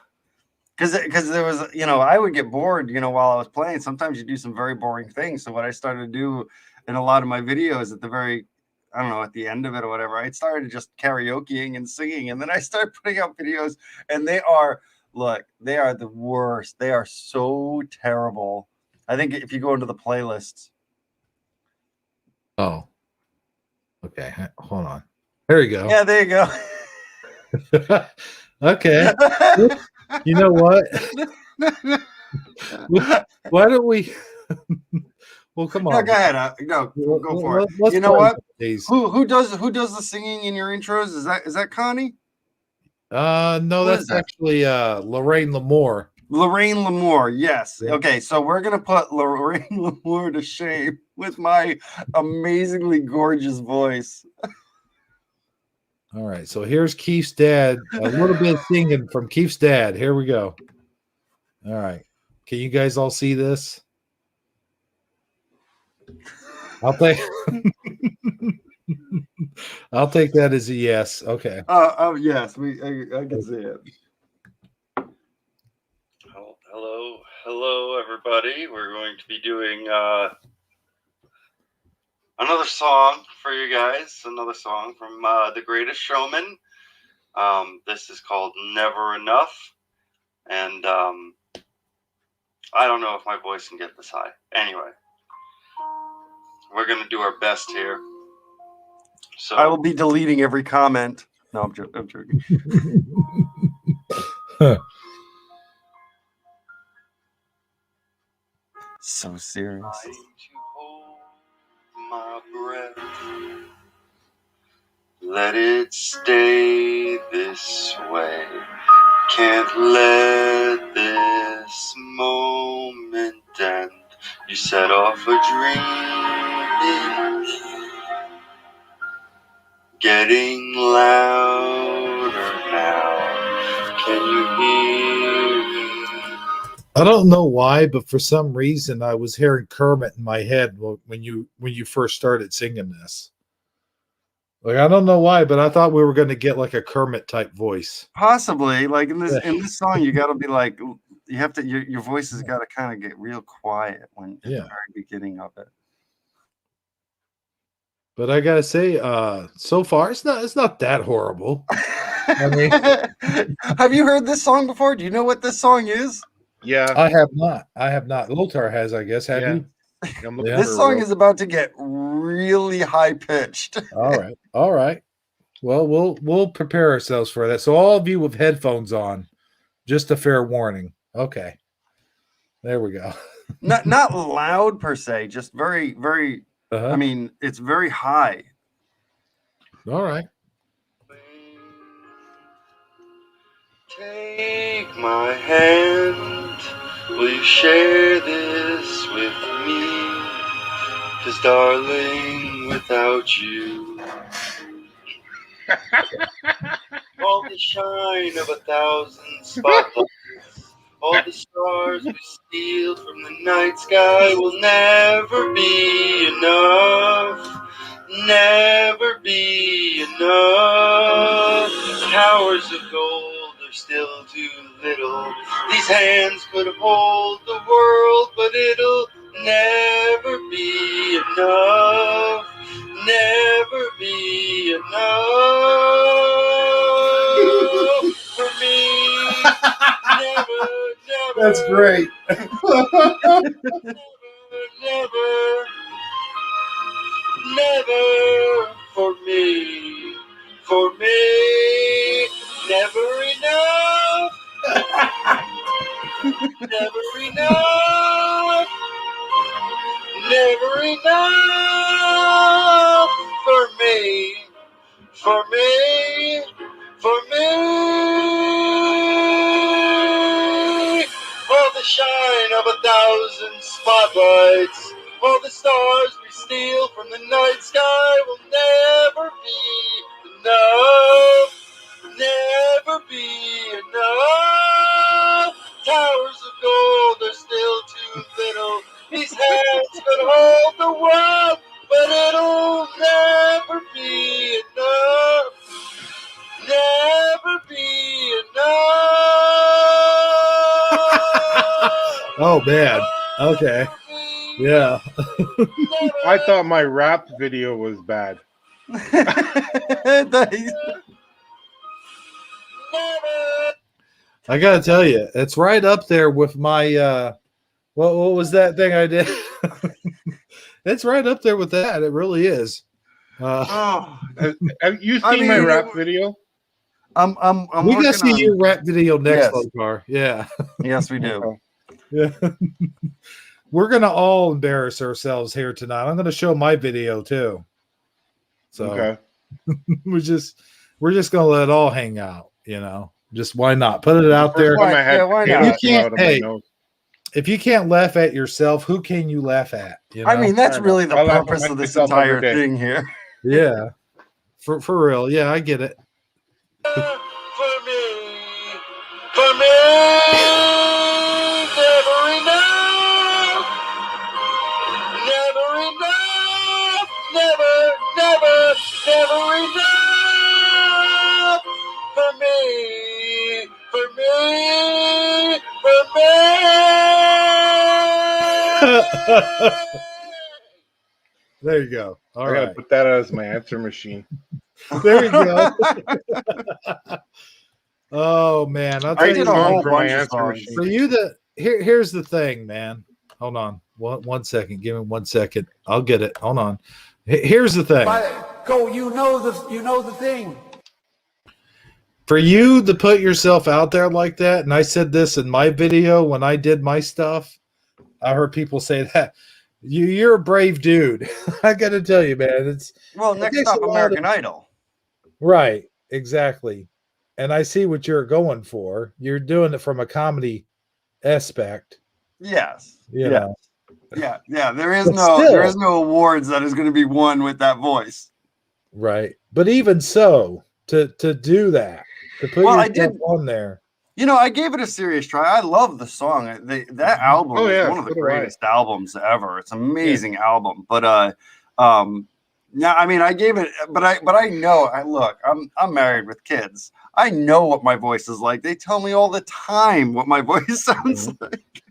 because there was, you know, I would get bored, you know, while I was playing. Sometimes you do some very boring things. So what I started to do in a lot of my videos at the very, I don't know, at the end of it or whatever, I started just karaokeing and singing, and then I started putting out videos, and they are the worst. They are so terrible. I think if you go into the playlists. Oh. Okay, hold on. There you go. Yeah, there you go. Okay. You know what? Why don't we? Well, come on. No, go ahead. Go for it. You know what? Who does the singing in your intros? Is that Connie? No, that's actually Lorraine Lamour. Lorraine Lamour, yes. Okay, so we're gonna put Lorraine Lamour to shame with my amazingly gorgeous voice. All right, so here's Keith's dad. A little bit of singing from Keith's dad. Here we go. All right, can you guys all see this? I'll take. I'll take that as a yes. Okay. Oh yes, I can see it. Hello, everybody. We're going to be doing another song for you guys. Another song from The Greatest Showman. This is called Never Enough, and I don't know if my voice can get this high. Anyway, we're gonna do our best here. So I will be deleting every comment. No, I'm joking. So serious. my breath. Let it stay this way. Can't let this moment end. You set off a dream, getting louder now. Can you hear me? I don't know why, but for some reason I was hearing Kermit in my head when you first started singing this. Like, I don't know why, but I thought we were going to get like a Kermit type voice. Possibly, like in this song, you got to be like, you have to, your voice has got to kind of get real quiet when at the very beginning of it. But I gotta say, so far it's not that horrible. I mean, have you heard this song before? Do you know what this song is? Yeah, I have not. Lothar has, I guess. Have you? This song is about to get really high pitched. All right. Well, we'll prepare ourselves for that. So all of you with headphones on, just a fair warning. Okay. There we go. not loud per se, just very, very. I mean, it's very high. All right. Take my hand, will you share this with me? 'Cause darling, without you, all the shine of 1,000 spotlights, all the stars we steal from the night sky will never be enough. Never be enough. Towers of gold are still too little. These hands could hold the world, but it'll never be enough. Never be enough for me. Never. That's great. Never for me, never enough, never enough, never enough for me, for me. All the shine of 1,000 spotlights, all the stars we steal from the night sky will never be enough. Never be enough. Towers of gold are still too little. These hands could hold the world, but it'll never be enough. Never be enough. Oh man. Okay. Yeah. I thought my rap video was bad. I gotta tell you, it's right up there with my what was that thing I did? It's right up there with that. It really is. Have you seen my rap video? I'm we gotta see your rap video next, Yes. Lothar. Yeah. Yes, we do. Yeah. We're gonna all embarrass ourselves here tonight. I'm gonna show my video too. So Okay. we're just gonna let it all hang out, you know. Just why not? Put it out there. Why not? You can't, hey, if you can't laugh at yourself, who can you laugh at? You know? I mean, that's really the I laugh purpose at of this myself every entire day. thing here. Yeah. For real. Yeah, I get it. For me, never enough, never enough, never enough. For me, for me. There you go. All I gotta right. put that as my answer machine. There you go. Oh man, I'll tell I you did a what, whole bunch of songs. for you. Here's the thing, man. Hold on, one second. Give me 1 second. I'll get it. Hold on. Here's the thing. Go, you know the thing. For you to put yourself out there like that, and I said this in my video when I did my stuff. I heard people say that you're a brave dude. I got to tell you, man. It Next takes up, a lot American of- Idol. Right, exactly. And I see what you're going for. You're doing it from a comedy aspect. Yes. You Yeah. know. Yeah. There is But no still- awards that is going to be won with that voice. Right. But even so, to do that, to put Well, I yourself did- on there. You know, I gave it a serious try. I love the song. That album Oh, is yeah, one of the so do I. greatest albums ever. It's an amazing album. But yeah, I mean, I gave it, but I know. Look, I'm married with kids. I know what my voice is like. They tell me all the time what my voice sounds like.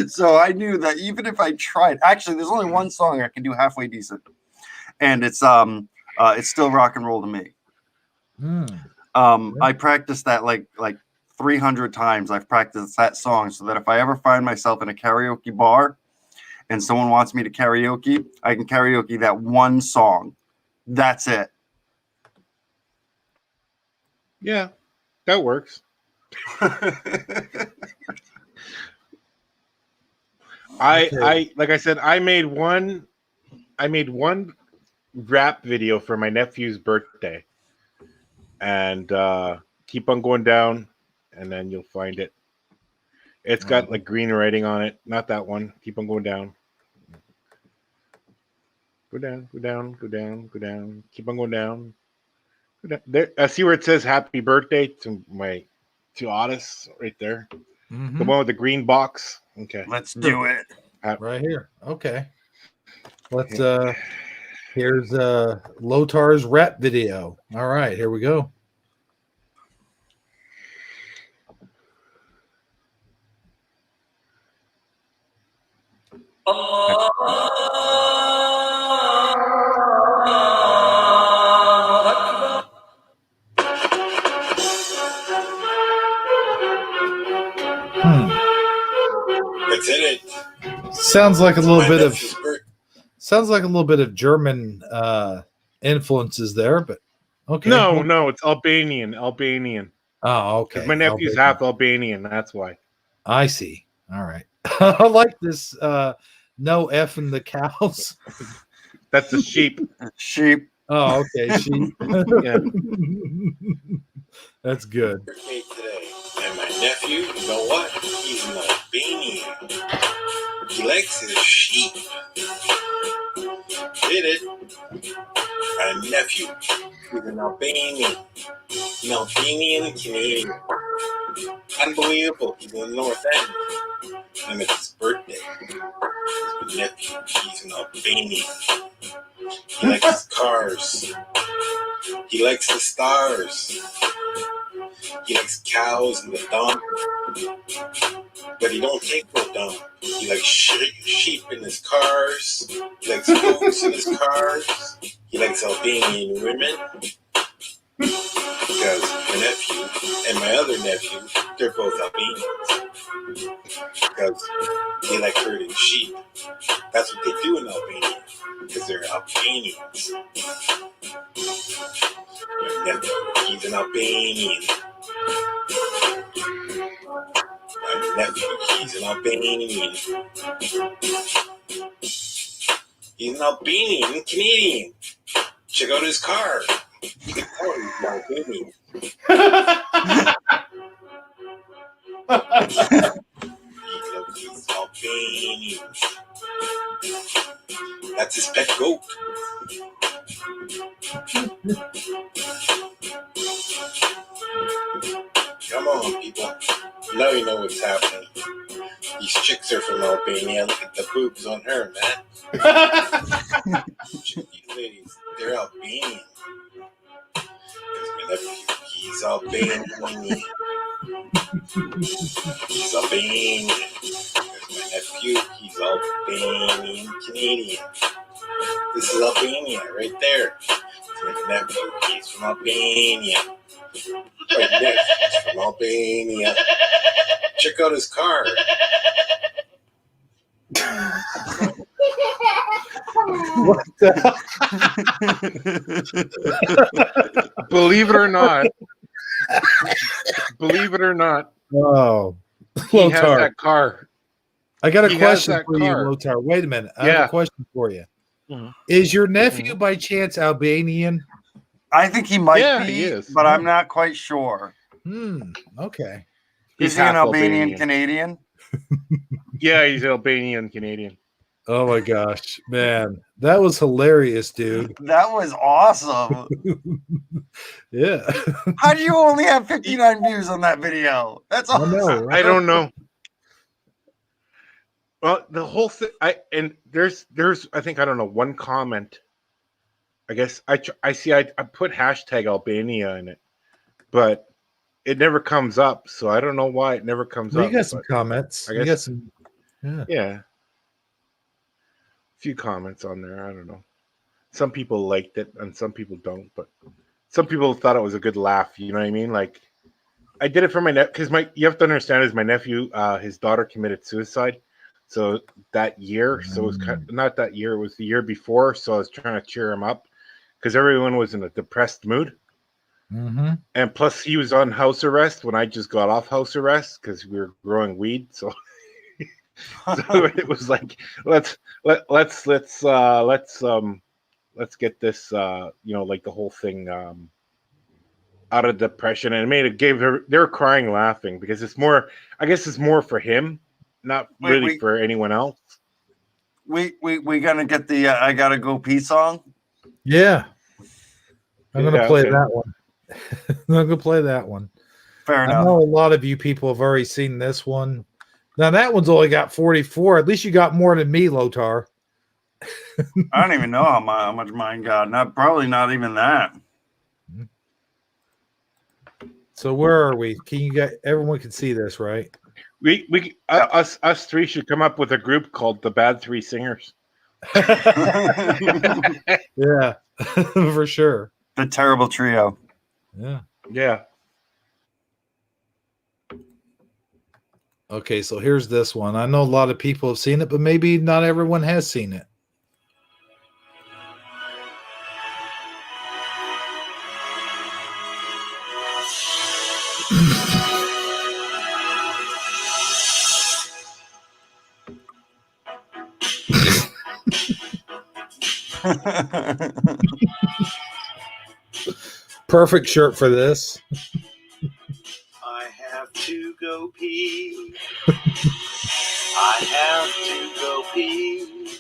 So I knew that even if I tried, actually, there's only one song I can do halfway decent, and it's still rock and roll to me. I practiced that like 300 times. I've practiced that song so that if I ever find myself in a karaoke bar and someone wants me to karaoke, I can karaoke that one song. That's it. Yeah, that works. I like I said, I made one rap video for my nephew's birthday, and keep on going down, and then you'll find it. It's got like green writing on it. Not that one. Keep on going down. Go down, go down, go down, go down. Keep on going down. Go down. There, I see where it says "Happy Birthday" to Otis right there. The one with the green box. Okay, let's do it right here. Okay, let's. Here's Lotar's rap video. All right, here we go. That's in it. Sounds like a little My bit of nephew's birth- German influences there, but okay. No, it's Albanian. Oh, okay. 'Cause my nephew's Albanian. half Albanian. That's why. I see. All right. I like this. No F in the cows. That's a sheep. Sheep. Oh, okay. Sheep. Yeah. That's good. birthday today, and my nephew, you know what? He's an Albanian. He likes his sheep. Did it? My nephew, he's an Albanian. An Albanian Canadian. Unbelievable. He's in the North End. And it's his birthday. My nephew, he's an Albanian. He likes his cars. He likes the stars. He likes cows and the dung. But he don't take no dung. He likes sheep in his cars. He likes goats in his cars. He likes Albanian women. Because my nephew and my other nephew, they're both Albanians. Because they like herding sheep. That's what they do in Albania. Because they're Albanians. My nephew, he's an Albanian. My nephew, he's an Albanian. He's an Albanian Canadian. Check out his car. You can tell he's an Albanian. He's Albanian. That's his pet goat. Come on, people. Now you know what's happening. These chicks are from Albania. Look at the boobs on her, man. These ladies, they're Albanian. There's my nephew. He's Albanian. He's Albanian. There's my nephew. He's Albanian Canadian. This is Albania right there. My nephew. He's from Albania. Right there. He's from Albania. Check out his car. What the Believe it or not. Oh, He has Lotar. that car. I got a He has question that for car. you, Lotar. Wait a minute. I have Yeah. a question for you. Mhm. Is your nephew by chance Albanian? I think he might Yeah, be, he is. but I'm not quite sure. Okay. Is he an half Albanian Canadian? Yeah, he's Albanian Canadian. Oh my gosh, man, that was hilarious, dude. That was awesome. Yeah. How do you only have 59 views on that video? That's I awesome. know, right? I don't know. Well, the whole thing, there's I think, I don't know, one comment. I guess I put hashtag Albania in it, but it never comes up. So I don't know why it never comes Well, up. you got some but comments. I You guess got some. Yeah. yeah, a few comments on there. I don't know. Some people liked it and some people don't, but some people thought it was a good laugh. You know what I mean? Like, I did it for my because you have to understand is my nephew, his daughter committed suicide. So that year, so it was not that year, it was the year before. So I was trying to cheer him up because everyone was in a depressed mood. Mm-hmm. And plus, he was on house arrest when I just got off house arrest because we were growing weed. So, so it was like let's get this like the whole thing out of depression, and they were crying laughing because it's more, I guess it's more for him, not really for anyone else. We gonna get the I Gotta Go Pee song. Yeah. I'm gonna Yeah, play okay. that one. I'm gonna play that one. Fair I enough. know a lot of you people have already seen this one. Now that one's only got 44. At least you got more than me, Lotar. I don't even know how much mine got. Probably not even that. So where are we? Can you get everyone can see this, right? Us three should come up with a group called the Bad Three Singers. Yeah, for sure. The Terrible Trio. Yeah. Yeah. Okay, so here's this one. I know a lot of people have seen it, but maybe not everyone has seen it. Perfect shirt for this. I have to go pee. I have to go pee.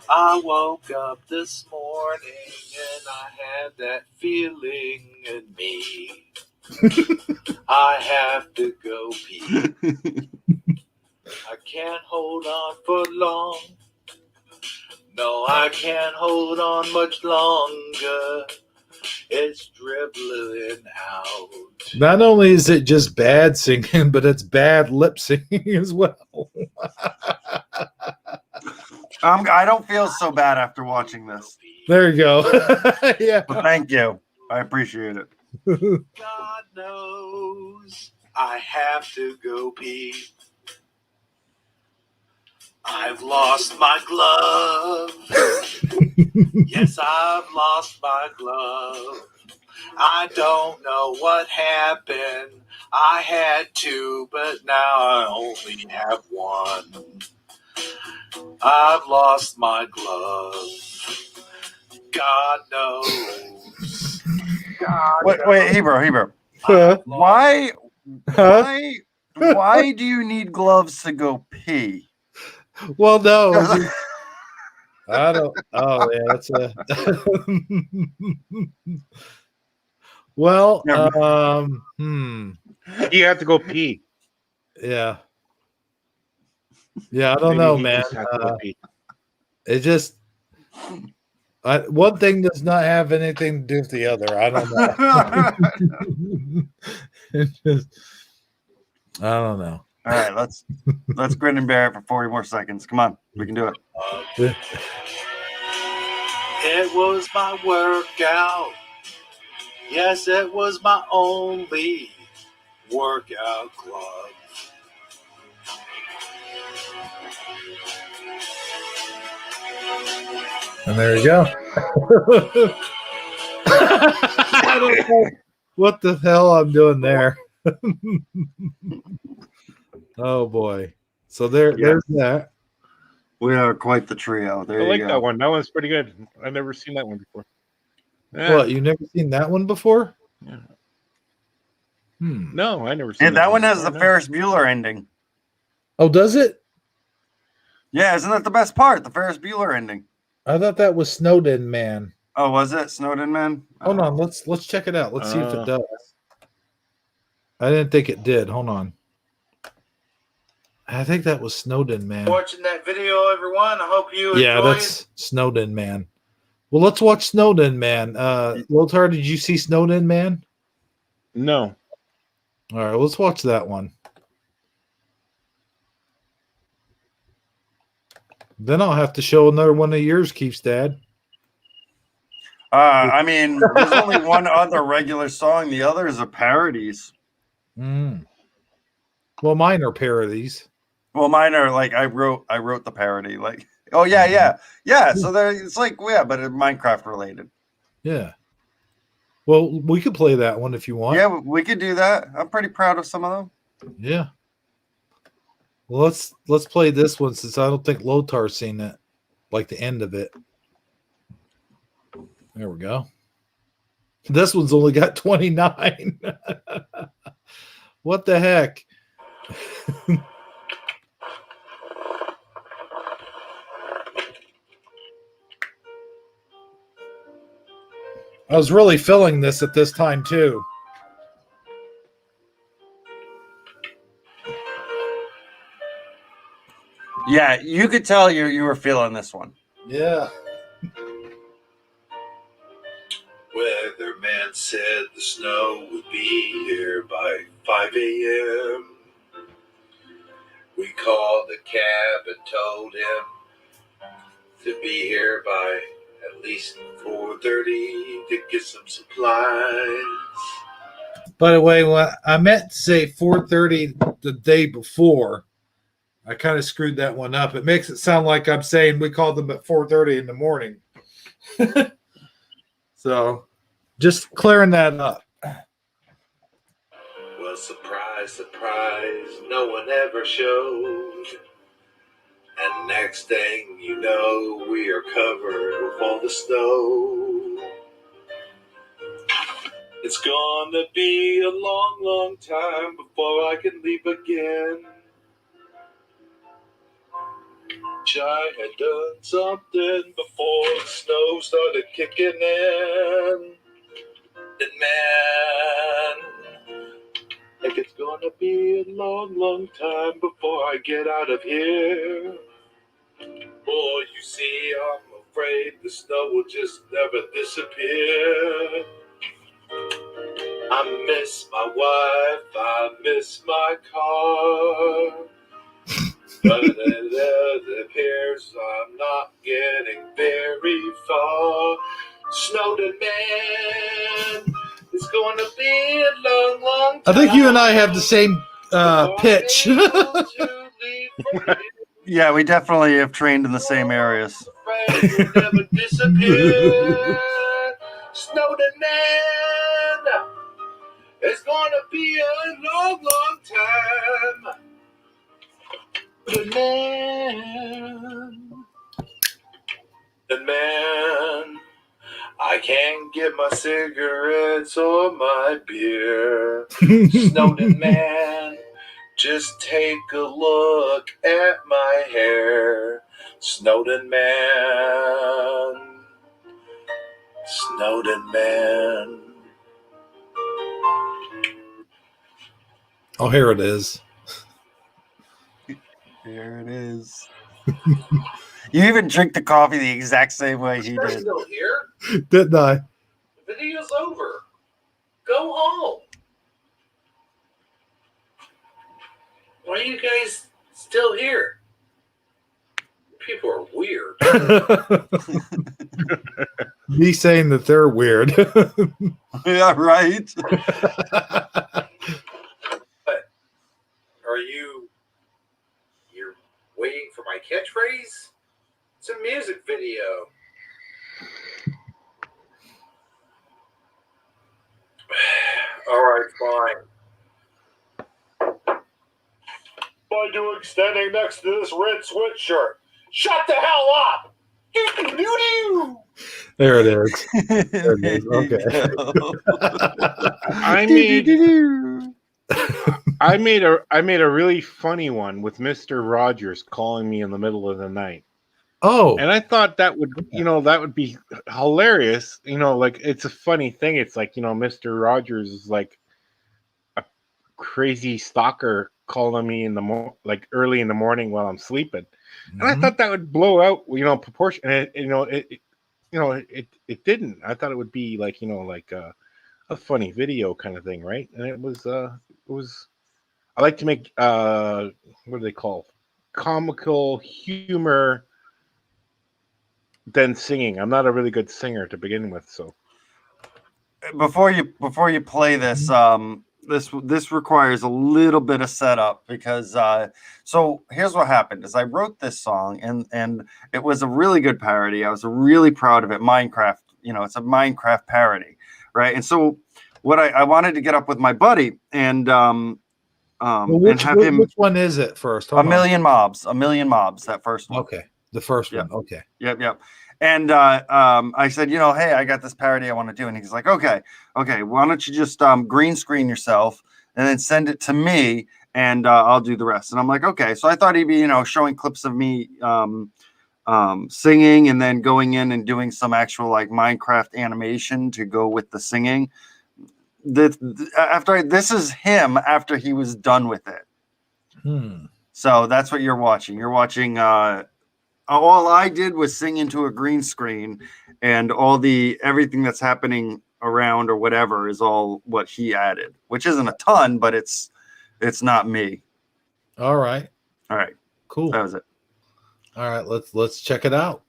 I woke up this morning and I had that feeling in me. I have to go pee. I can't hold on for long. No, I can't hold on much longer. It's dribbling out. Not only is it just bad singing, but it's bad lip singing as well. I don't feel so bad after watching this. There you go. Yeah. Well, thank you. I appreciate it. God knows I have to go pee. I've lost my glove. Yes, I've lost my glove. I don't know what happened. I had two, but now I only have one. I've lost my glove. God knows. God Wait, hey bro. Why do you need gloves to go pee? Well, no. I don't. Oh, yeah, that's a. Well, You have to go pee. yeah. Yeah, I don't Maybe know, he man. just had to go pee. It just one thing does not have anything to do with the other. I don't know. It's just, I don't know. All right, let's grin and bear it for 40 more seconds. Come on, we can do it. It was my workout. Yes, it was my only workout club. And there you go. I don't know what the hell I'm doing there. Oh boy. So there's that. We are quite the trio. There I you like go. that one. That one's pretty good. I've never seen that one before. What, you never seen that one before? Yeah. Hmm. No, I never seen Yeah, that one has before, the no. Ferris Bueller ending. Oh, does it? Yeah, isn't that the best part? The Ferris Bueller ending. I thought that was Snowden Man. Oh, was it Snowden Man? Hold on, let's check it out. Let's see if it Uh. does. I didn't think it did. Hold on. I think that was Snowden Man. Watching that video, everyone. I hope you Yeah, enjoyed that's Snowden Man. Well, let's watch Snowden Man. Lothar, did you see Snowden Man? No. All right, let's watch that one. Then I'll have to show another one of yours, Keith's dad. I mean, there's only one other regular song. The others are parodies. Mm. Well, mine are parodies. Well, mine are like I wrote the parody. Like, oh yeah. So there, it's like but it's Minecraft related. Yeah. Well, we could play that one if you want. Yeah, we could do that. I'm pretty proud of some of them. Yeah. Well, let's play this one since I don't think Lotar's seen it, like the end of it. There we go. This one's only got 29. What the heck? I was really feeling this at this time too. Yeah, you could tell you were feeling this one. Yeah. Weatherman said the snow would be here by 5 a.m. We called the cab and told him to be here by at least 4:30 to get some supplies. By the way, when I meant to say 4:30 the day before, I kind of screwed that one up. It makes it sound like I'm saying we called them at 4:30 in the morning. So, just clearing that up. Well, surprise, surprise, no one ever showed. And next thing you know, we are covered with all the snow. It's gonna be a long, long time before I can leave again. I had done something before the snow started kicking in. And man, like it's gonna be a long, long time before I get out of here. Boy, you see, I'm afraid the snow will just never disappear. I miss my wife, I miss my car. But it appears I'm not getting very far. Snowden Man, it's gonna be a long, long time. I think you and I have the same pitch. Yeah, we definitely have trained in the same areas. You'll never disappear. Snowden Man, it's gonna be a long, long time. The man, I can't get my cigarettes or my beer. Snowden Man, just take a look at my hair. Snowden Man, Snowden Man. Oh, here it is. Here it is. You even drink the coffee the exact same way he You're did. still here? Didn't I? The video's over. Go home. Why are you guys still here? People are weird. Me saying that they're weird. Yeah, right. But you're waiting for my catchphrase? It's a music video. All right, fine. By doing standing next to this red sweatshirt. Shut the hell up! Doo-doo-doo-doo! There it is. There it is. Okay. I made a really funny one with Mr. Rogers calling me in the middle of the night. Oh. And I thought that would be hilarious. Like it's a funny thing. It's like, Mr. Rogers is like a crazy stalker calling me in the early in the morning while I'm sleeping. And I thought that would blow out, proportion. And it didn't. I thought it would be like, a funny video kind of thing, right? And it was. I like to make what do they call comical humor than singing. I'm not a really good singer to begin with, so. Before you play this, this requires a little bit of setup because so here's what happened is I wrote this song and it was a really good parody. I was really proud of it. Minecraft, it's a Minecraft parody, right? And so what I wanted to get up with my buddy and which one is it first? Hold A Million Mobs, that first one. Okay, the first one. Okay. Yep. And I said, hey, I got this parody I want to do. And he's like, okay, why don't you just green screen yourself and then send it to me and I'll do the rest. And I'm like, okay. So I thought he'd be, showing clips of me singing and then going in and doing some actual like Minecraft animation to go with the singing. This is him after he was done with it. So that's what you're watching. You're watching all I did was sing into a green screen and everything that's happening around or whatever is all what he added, which isn't a ton, but it's not me. All right. Cool. That was it. All right, let's check it out.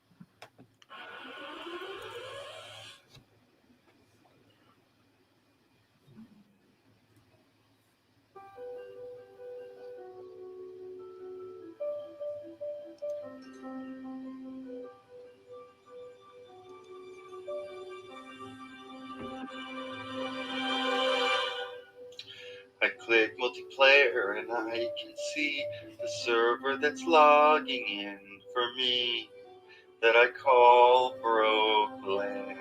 I click multiplayer and I can see the server that's logging in for me that I call Brokeland.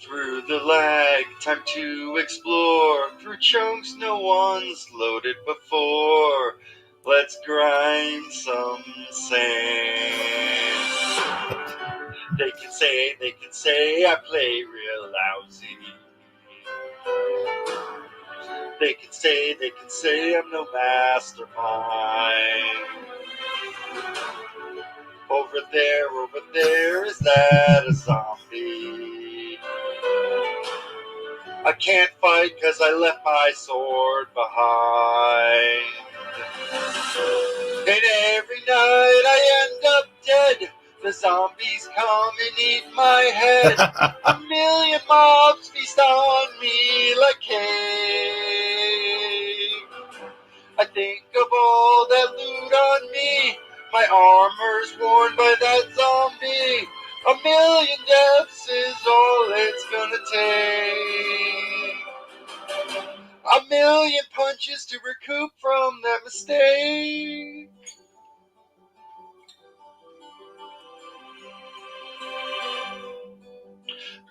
Through the lag, time to explore, through chunks no one's loaded before. Let's grind some sand. They can say I play real lousy. They can say I'm no mastermind. Over there, is that a zombie? I can't fight cause I left my sword behind. And every night I end up dead. The zombies come and eat my head. A million mobs feast on me like cake. I think of all that loot on me. My armor's worn by that zombie. A million deaths is all it's gonna take. A million punches to recoup from that mistake.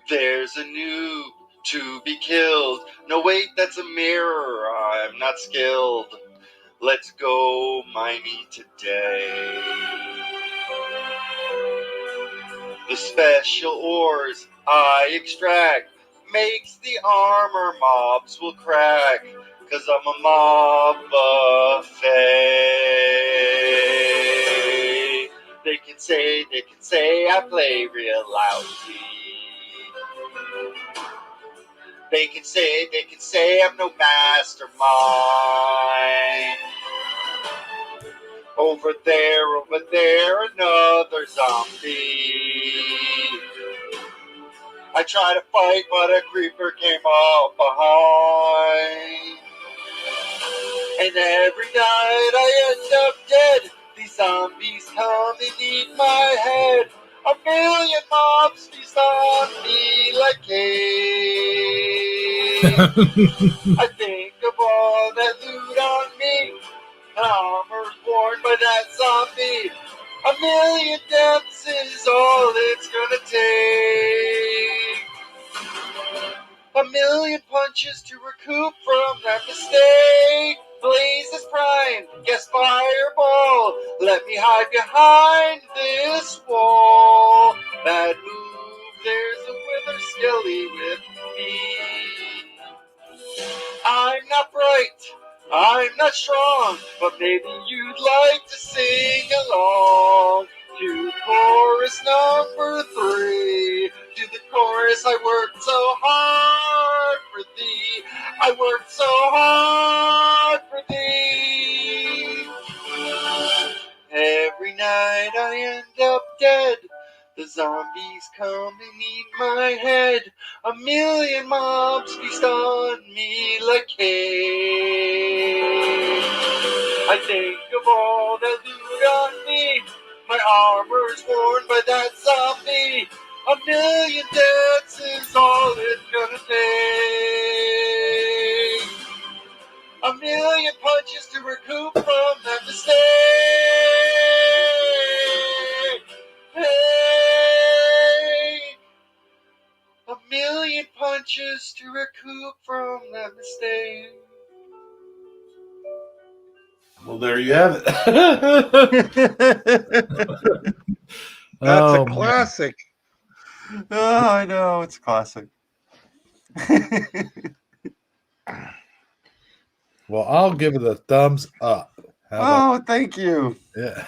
There's a noob to be killed. No, wait, that's a mirror. I'm not skilled. Let's go mining today. The special ores I extract makes the armor mobs will crack, 'cause I'm a mob buffet. They can say I play real lousy. They can say I'm no mastermind. Over there, another zombie. I try to fight, but a creeper came up behind. And every night I end up dead. These zombies come and eat my head. A million mobs feast on me like cake. I think of all that loot on me. Armor's worn by that zombie. A million deaths is all it's gonna take. A million punches to recoup from that mistake. Blazes prime, guess fireball. Let me hide behind this wall. Bad move, there's a wither skelly with me. I'm not bright, I'm not strong, but maybe you'd like to sing along to chorus number 3. To the chorus, I worked so hard for thee. I worked so hard for thee. Every night I end up dead. The zombies come and eat my head. A million mobs feast on me like cake. I think of all that loot on me. My armor's worn by that zombie. A million deaths is all it's gonna take. A million punches to recoup from that mistake. Hey, a million punches to recoup from that mistake. Well, there you have it. That's Oh, a man. classic. Oh, I know, it's classic. Well, I'll give it a thumbs up. How about Oh, thank you. yeah.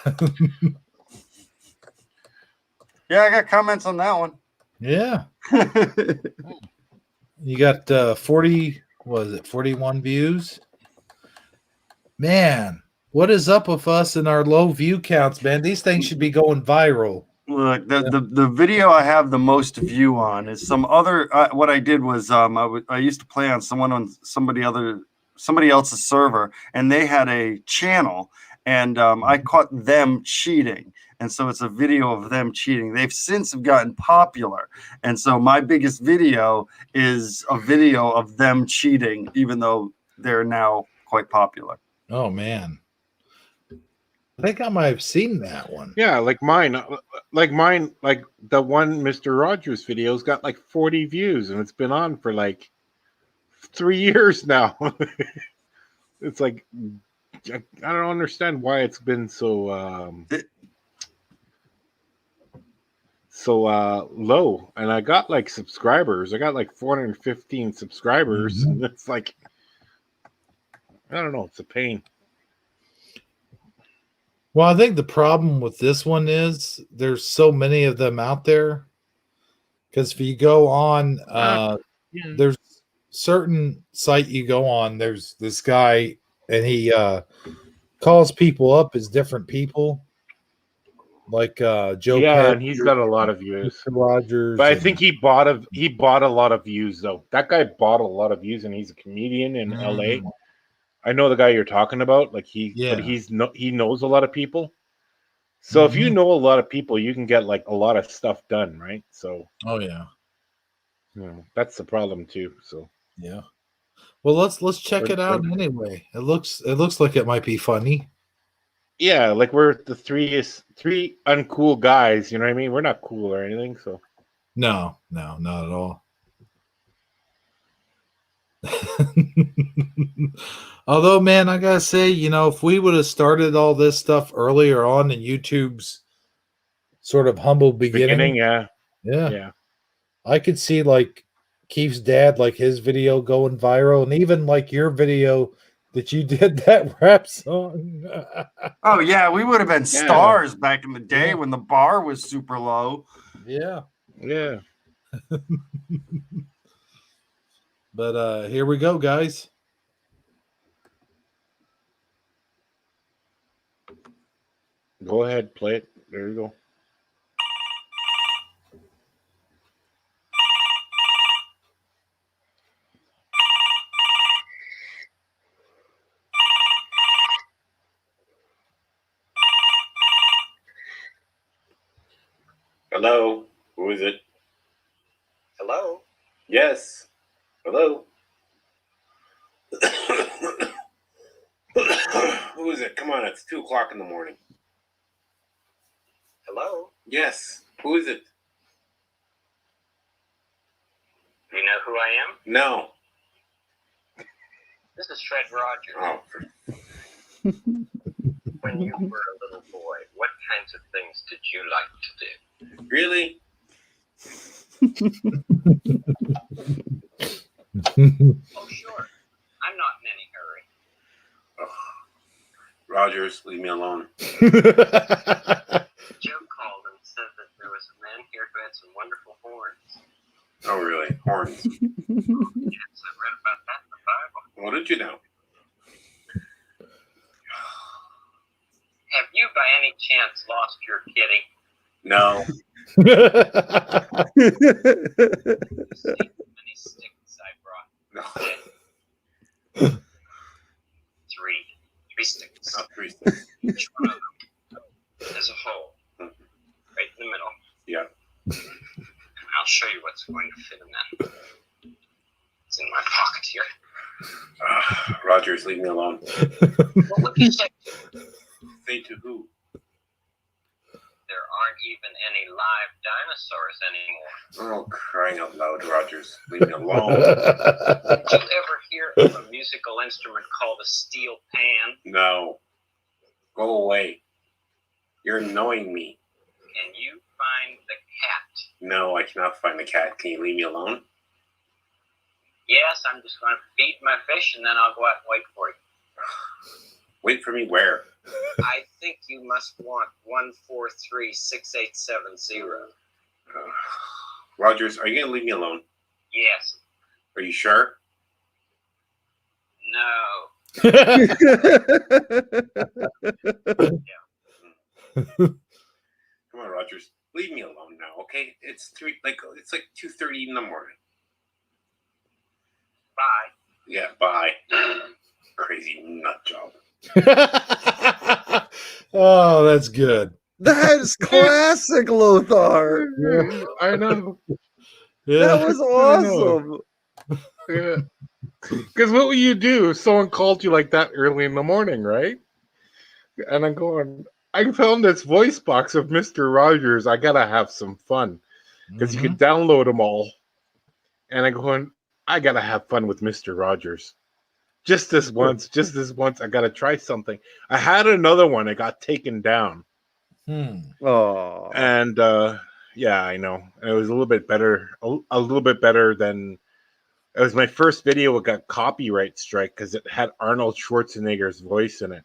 Yeah, I got comments on that one. Yeah. You got 40, was it 41 views? Man, what is up with us and our low view counts, man? These things should be going viral. Look, the video I have the most view on is some other. What I did was I used to play on somebody else's server, and they had a channel, and I caught them cheating, and so it's a video of them cheating. They've since have gotten popular, and so my biggest video is a video of them cheating, even though they're now quite popular. Oh man, I think I might have seen that one. Yeah, like mine, like the one Mr. Rogers video's got like 40 views, and it's been on for like 3 years now. It's like I don't understand why it's been so low. And I got like subscribers. I got like 415 subscribers, and it's like I don't know. It's a pain. Well, I think the problem with this one is there's so many of them out there. Because if you go on, there's certain site you go on. There's this guy, and he calls people up as different people, like Joe. Yeah, Pesci and he's got a lot of views. Mr. Rogers, But I and- think he bought a lot of views though. That guy bought a lot of views, and he's a comedian in LA. I know the guy you're talking about. Like he knows a lot of people. So if you know a lot of people, you can get like a lot of stuff done, right? So oh yeah, that's the problem too. So yeah. Well, let's check it out anyway. It looks like it might be funny. yeah, like we're the three uncool guys. You know what I mean? We're not cool or anything. So No, not at all. Although, man, I gotta say, if we would have started all this stuff earlier on in YouTube's sort of humble beginning, yeah, I could see like Keith's dad, like his video going viral, and even like your video that you did that rap song. Oh yeah, we would have been Yeah. stars back in the day when the bar was super low. Yeah. Yeah. But here we go, guys. Go ahead, play it. There you go. Hello, who is it? Hello? Yes. Hello. Who is it? Come on, it's 2:00 in the morning. Hello? Yes. Who is it? You know who I am? No. This is Fred Rogers. Oh. When you were a little boy, what kinds of things did you like to do? Really? Oh, sure. I'm not in any hurry. Rogers, leave me alone. Joe called and said that there was a man here who had some wonderful horns. Oh, really? Horns. Yes, I read about that in the Bible. What did you know? Have you by any chance lost your kitty? No. Many sticks I brought. No. Three sticks. Oh, 3 sticks. Each one of them has a hole right in the middle. Yeah. And I'll show you what's going to fit in that. It's in my pocket here. Rogers, leave me alone. What would you say? Say to who? There aren't even any live dinosaurs anymore. Oh, crying out loud, Rogers. Leave me alone. Did you ever hear of a musical instrument called a steel pan? No. Go away. You're annoying me. Can you find the cat? No, I cannot find the cat. Can you leave me alone? Yes, I'm just going to feed my fish and then I'll go out and wait for you. Wait for me where? I think you must want 1436870. Rogers, are you going to leave me alone? Yes. Are you sure? No. Come on, Rogers. Leave me alone now, okay? It's like 2:30 in the morning. Bye. Yeah, bye. Crazy nut job. Oh, that's good. That is classic, Lothar. Yeah, I know. Yeah. That was awesome. Yeah. Because what would you do if someone called you like that early in the morning, right? And I'm going, I found this voice box of Mr. Rogers. I gotta have some fun. Because you can download them all. And I'm going, I gotta have fun with Mr. Rogers. Just this once, I gotta try something. I had another one, it got taken down. Oh. And yeah, I know. And it was a little bit better, a little bit better than it was my first video. It got copyright strike because it had Arnold Schwarzenegger's voice in it.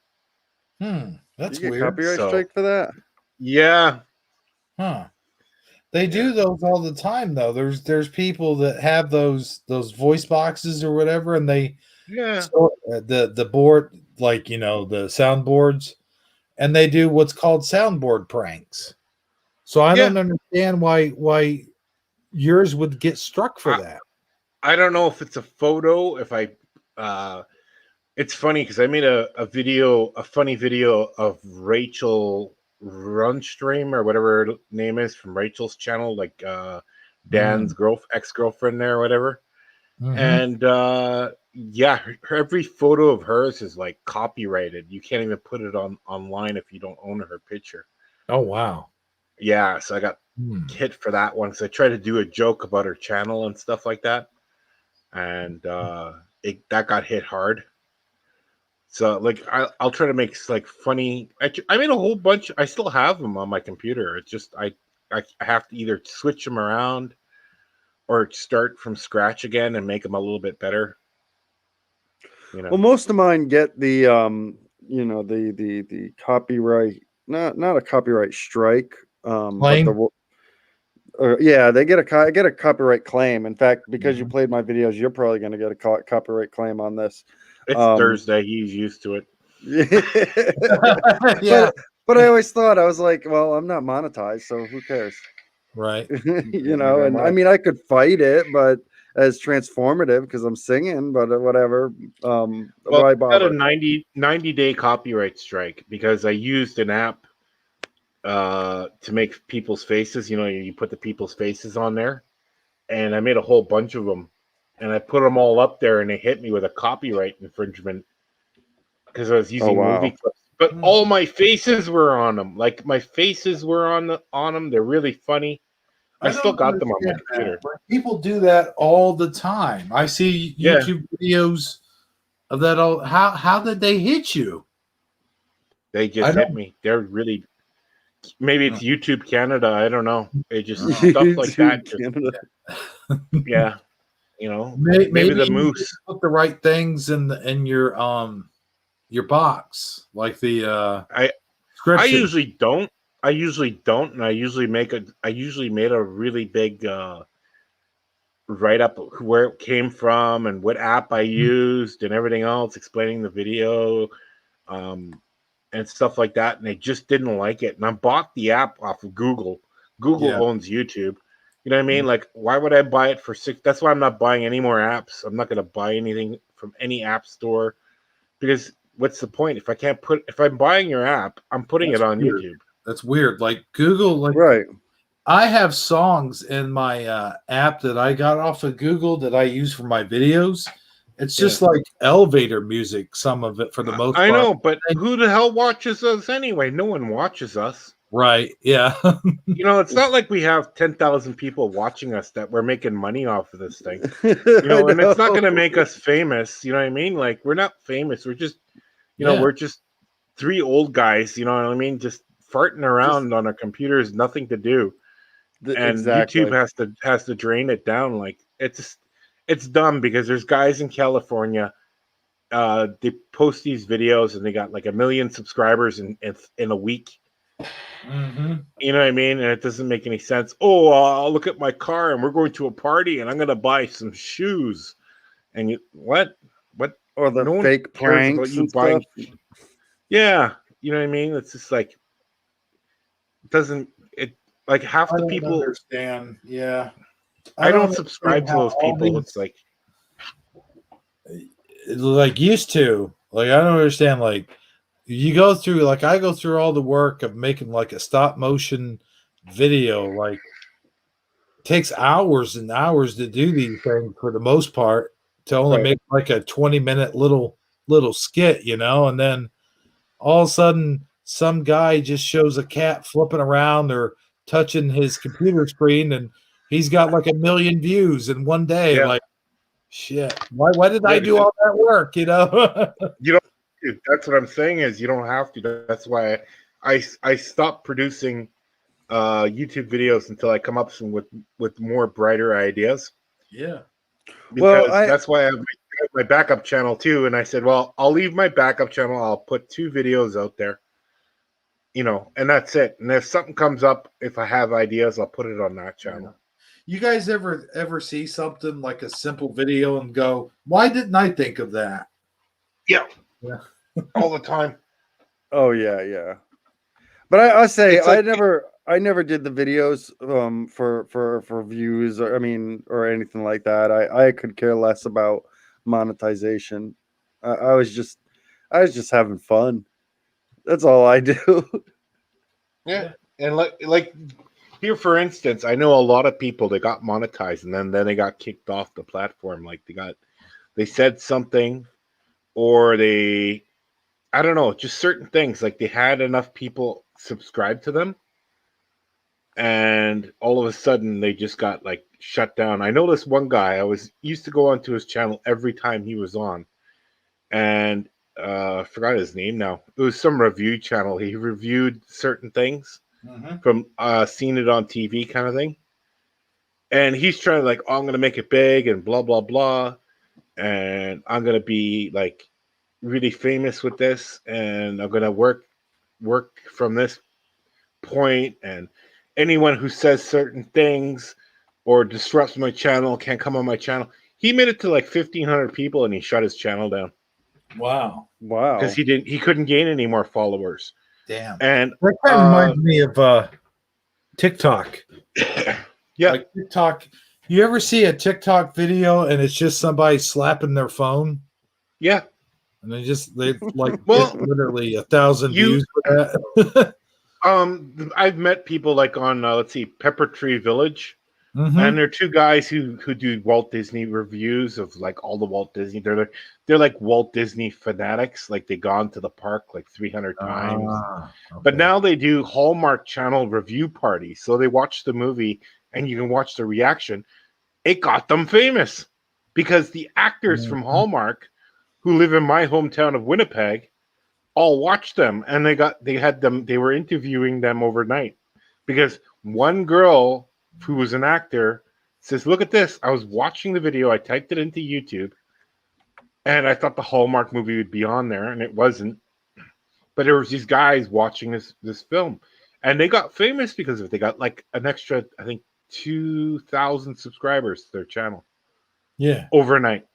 That's You get weird. copyright So- strike for that? Yeah. Huh. They do those all the time though. There's people that have those voice boxes or whatever, and they store the board, like the soundboards, and they do what's called soundboard pranks. So I don't understand why yours would get struck for that. I don't know if it's a photo. If I, it's funny because I made a funny video of Rachel Runstream or whatever her name is from Rachel's channel, like Dan's ex-girlfriend there or whatever. And yeah, every photo of hers is like copyrighted. You can't even put it online if you don't own her picture. Oh wow. Yeah, so I got hit for that one because I tried to do a joke about her channel and stuff like that, and that got hit hard. So like I'll try to make like funny. I made a whole bunch. I still have them on my computer. It's just I have to either switch them around or start from scratch again and make them a little bit better. You know, Well, most of mine get the the copyright, not a copyright strike, but Claim? yeah, they get I get a copyright claim. In fact, because you played my videos, you're probably going to get a copyright claim on this. it's Thursday. He's used to it. Yeah. But I always thought, I was like, well, I'm not monetized, so who cares? Right. You know, and I mean, I could fight it, but as transformative because I'm singing, but whatever. Well, Why I got a bother? 90-day copyright strike because I used an app to make people's faces. You know, you put the people's faces on there, and I made a whole bunch of them, and I put them all up there, and they hit me with a copyright infringement because I was using movie clips. But all my faces were on them. Like my faces were on them. They're really funny. I still don't got them on my understand computer. that, but people do that all the time. I see Yeah. YouTube videos of that. All how did they hit you? They just hit me. They're really, maybe it's YouTube Canada. I don't know. They just stuff like that. Yeah, you know, maybe the you moose. just put the right things in your box, like the I description. I usually don't, and I usually made a really big write up where it came from and what app I used and everything else, explaining the video, and stuff like that. And they just didn't like it. And I bought the app off of Google. Google Yeah. owns YouTube. You know what I mean? Like, why would I buy it for $6? That's why I'm not buying any more apps. I'm not going to buy anything from any app store because what's the point if I'm buying your app, I'm putting it on weird. YouTube. That's weird. Like Google, like right. I have songs in my app that I got off of Google that I use for my videos. It's just like elevator music, some of it for the most part. I know, but who the hell watches us anyway? No one watches us. Right. Yeah. You know, it's not like we have 10,000 people watching us that we're making money off of this thing. You know, and it's not going to make us famous. You know what I mean? Like, we're not famous. We're just, we're just three old guys, you know what I mean? Just farting around on our computers, nothing to do. And exactly. YouTube has to drain it down. Like, it's dumb because there's guys in California. They post these videos and they got like 1 million subscribers in a week. Mm-hmm. You know what I mean? And it doesn't make any sense. Oh, I'll look at my car and we're going to a party and I'm going to buy some shoes. And you what? Or the no fake pranks and stuff. Yeah, you know what I mean? It's just like like half the people understand. Yeah, I don't subscribe to those people. It's like used to. Like I don't understand. Like you go through. Like I go through all the work of making like a stop motion video. Like it takes hours and hours to do these things for the most part. To only make like a 20-minute little skit, you know, and then all of a sudden some guy just shows a cat flipping around or touching his computer screen and he's got like 1 million views in one day. Like shit, why did I do all that work, you know? You don't. That's what I'm saying is you don't have to. That's why I stopped producing YouTube videos until I come up with more brighter ideas. Yeah. Because that's why I have my backup channel too. And I said, well, I'll leave my backup channel. I'll put 2 videos out there, you know, and that's it. And if something comes up, if I have ideas, I'll put it on that channel. You guys ever see something like a simple video and go, why didn't I think of that? Yeah. All the time. Oh yeah. But I say I never did the videos for views or anything like that. I could care less about monetization. I was just having fun. That's all I do. Yeah. And like here, for instance, I know a lot of people that got monetized and then they got kicked off the platform. Like they said something or I don't know, just certain things. Like they had enough people subscribe to them. And all of a sudden they just got like shut down. I know this one guy, I used to go onto his channel every time he was on. And I forgot his name now. It was some review channel. He reviewed certain things from Seen It on TV kind of thing. and he's trying to like, oh, I'm gonna make it big and blah blah blah, and I'm gonna be like really famous with this, and I'm gonna work from this point, and anyone who says certain things or disrupts my channel can't come on my channel. He made it to like 1,500 people, and he shut his channel down. Wow. Because he couldn't gain any more followers. Damn. And That kind of reminds me of TikTok. Yeah. Like TikTok. You ever see a TikTok video and it's just somebody slapping their phone? Yeah. And they like Well, get literally 1,000 views for that. I've met people like on let's see, Pepper Tree Village. Mhm. And there are two guys who do Walt Disney reviews of like all the Walt Disney. They're like Walt Disney fanatics. Like they've gone to the park like 300 times. But now they do Hallmark Channel review parties. So they watch the movie and you can watch the reaction. It got them famous because the actors from Hallmark who live in my hometown of Winnipeg all watched them, and they were interviewing them overnight because one girl who was an actor says, look at this. I was watching the video. I typed it into YouTube and I thought the Hallmark movie would be on there, and it wasn't. But there was these guys watching this film, and they got famous because of it. They got like an extra, I think, 2,000 subscribers to their channel. Yeah. Overnight.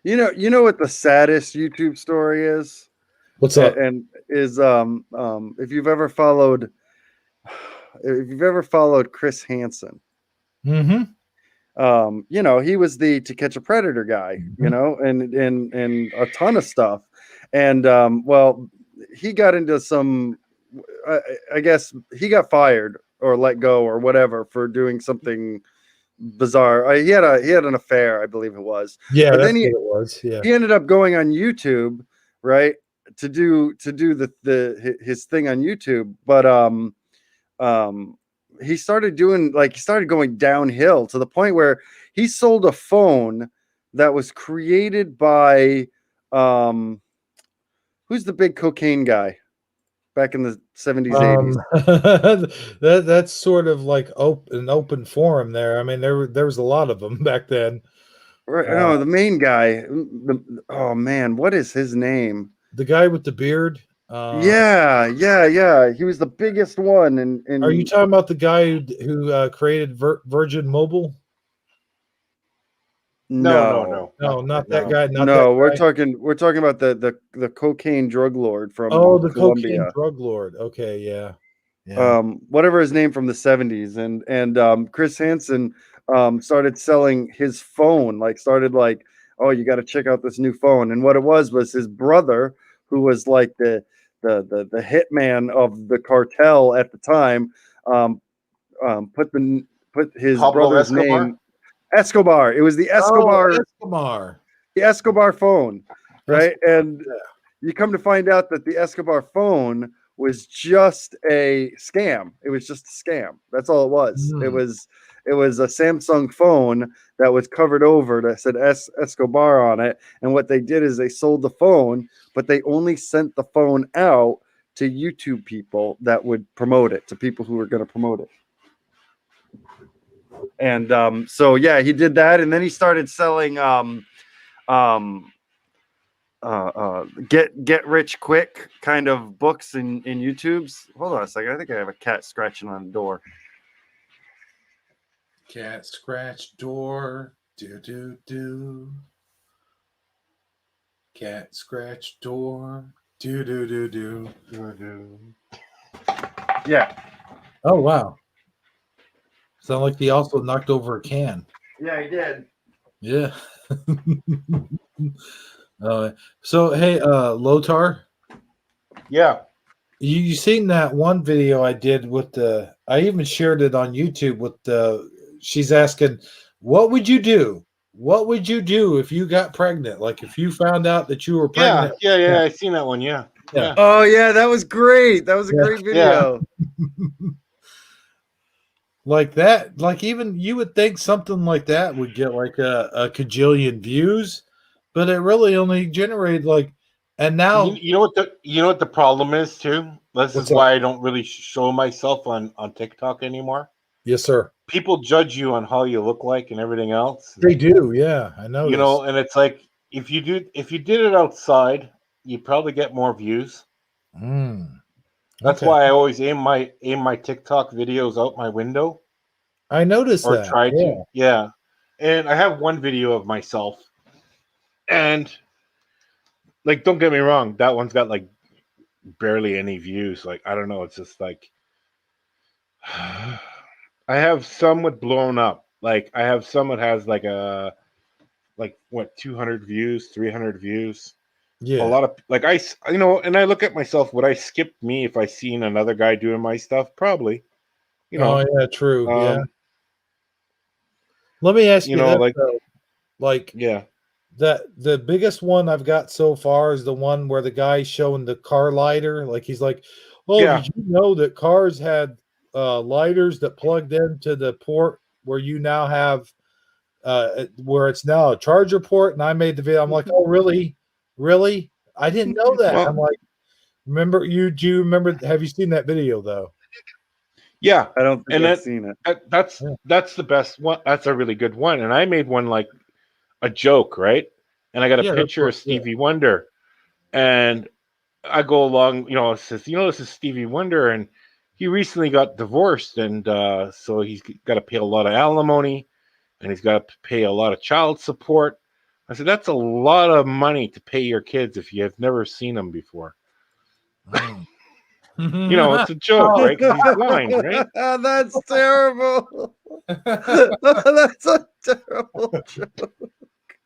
You know what the saddest YouTube story is? What's up? And is if you've ever followed Chris Hansen, Mm-hmm. he was the To Catch a Predator guy, and a ton of stuff. And well, he got into some, I guess he got fired or let go or whatever for doing something bizarre. He had an affair, I believe it was. Yeah, but that's then what it was. Yeah. he ended up going on YouTube, right, to do his thing on YouTube. But he started going downhill to the point where he sold a phone that was created by who's the big cocaine guy back in the 70s, 80s. That's sort of like an open forum there. I mean, there was a lot of them back then. Right. The main guy. Oh man, what is his name? The guy with the beard. Yeah. He was the biggest one. And are you talking about the guy who created Virgin Mobile? No, not that guy. We're talking about the cocaine drug lord from the Colombia. cocaine drug lord. Okay, yeah. Whatever his name from the 70s, and Chris Hansen started selling his phone. Oh, you got to check out this new phone. And what it was his brother, who was like the hitman of the cartel at the time, put his Pablo brother's Escobar? name. Escobar. It was the Escobar. Escobar. The Escobar phone, right? And you come to find out that the Escobar phone was just a scam. It was just a scam. That's all it was. It was a Samsung phone that was covered over that said Escobar on it. And what they did is they sold the phone, but they only sent the phone out to YouTube people that would promote it, to people who were going to promote it. And so yeah, he did that, and then he started selling get rich quick kind of books in YouTube's. Hold on a second. I think I have a cat scratching on the door. Cat scratch door. Do. Cat scratch door. Do. Yeah. Oh wow. Sound like he also knocked over a can. Yeah, he did. Yeah. So hey, Lotar. Yeah. You seen that one video I did with I even shared it on YouTube with she's asking, what would you do? What would you do if you got pregnant? Like if you found out that you were pregnant. Yeah. I seen that one. Yeah. Oh yeah, that was great. That was a great video. Like that, like even you would think something like that would get like a cajillion views, but it really only generated like, and now you know what the problem is too. This is why I don't really show myself on TikTok anymore. Yes, sir. People judge you on how you look like and everything else. They do. Yeah, I know. You know, and it's like if you did it outside, you probably get more views. That's Okay. why I always aim my TikTok videos out my window. I noticed Or that. try Yeah. to. Yeah. And I have one video of myself. And like, don't get me wrong, that one's got like barely any views. Like, I don't know, it's just like I have some with blown up. Like I have some that has like a 200 views, 300 views. Yeah. A lot of like and I look at myself, would I skip me if I seen another guy doing my stuff? Probably. You know. Oh yeah, true. Yeah. Let me ask you, this, like though. Like, yeah. The biggest one I've got so far is the one where the guy's showing the car lighter. Like he's like, "Oh, Yeah. did you know that cars had lighters that plugged into the port where you now have where it's now a charger port?" And I made the video. I'm like, "Oh, really? Really? I didn't know that." Well- I'm like, "Do you remember? Have you seen that video though?" Yeah, I don't think and I've seen it. That's the best one. That's a really good one. And I made one like a joke, right? And I got a Yeah, picture of Stevie Wonder, and I go along. It says, this is Stevie Wonder, and he recently got divorced, and so he's got to pay a lot of alimony, and he's got to pay a lot of child support. I said, that's a lot of money to pay your kids if you have never seen them before. It's a joke, right? 'Cause he's blind, right? That's terrible. That's a terrible joke.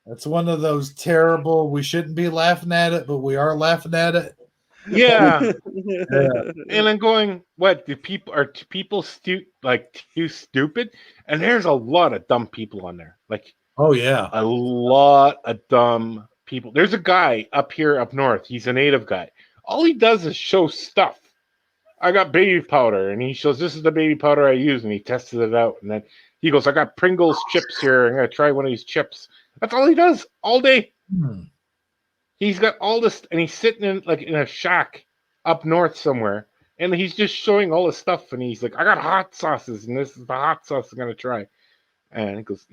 That's one of those terrible. We shouldn't be laughing at it, but we are laughing at it. Yeah. Yeah. And I'm going, what? Are people too stupid? And there's a lot of dumb people on there. Like, oh yeah, a lot of dumb people. There's a guy up north. He's a native guy. All he does is show stuff. I got baby powder, and he shows, this is the baby powder I use, and he tested it out, and then he goes, I got Pringles chips here. I'm gonna try one of these chips. That's all he does all day. He's got all this, and he's sitting in a shack up north somewhere, and he's just showing all this stuff, and he's like, I got hot sauces, and this is the hot sauce I'm gonna try. And he goes,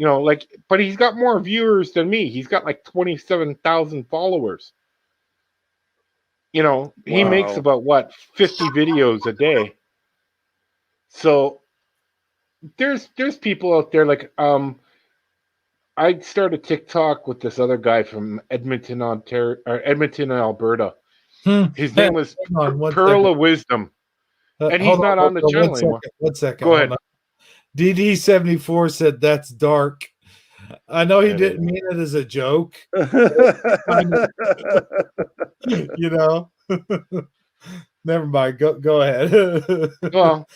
but he's got more viewers than me. He's got like 27,000 followers. He makes about 50 videos a day. So there's people out there like I started TikTok with this other guy from Edmonton, Ontario, or Edmonton, Alberta. His name was Pearl of Wisdom, and he's not on the channel anymore. One second. Go ahead. DD74 said that's dark. I know he didn't mean it as a joke. Never mind. Go ahead. Well,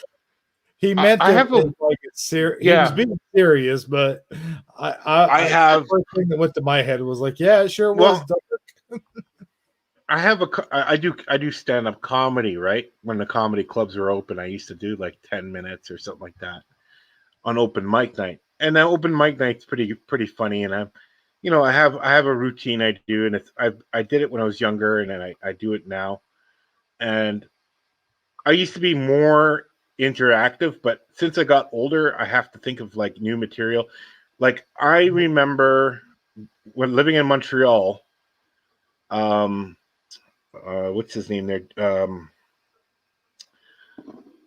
he meant I have like it's serious. Yeah. He was being serious, but the first thing that went to my head was like, yeah, it sure was dark. I do stand up comedy, right? When the comedy clubs were open, I used to do like 10 minutes or something like that on open mic night. And that open mic night's pretty funny. And I have a routine I do, and I did it when I was younger, and then I do it now. And I used to be more interactive, but since I got older, I have to think of like new material. Like I remember when living in Montreal, what's his name there?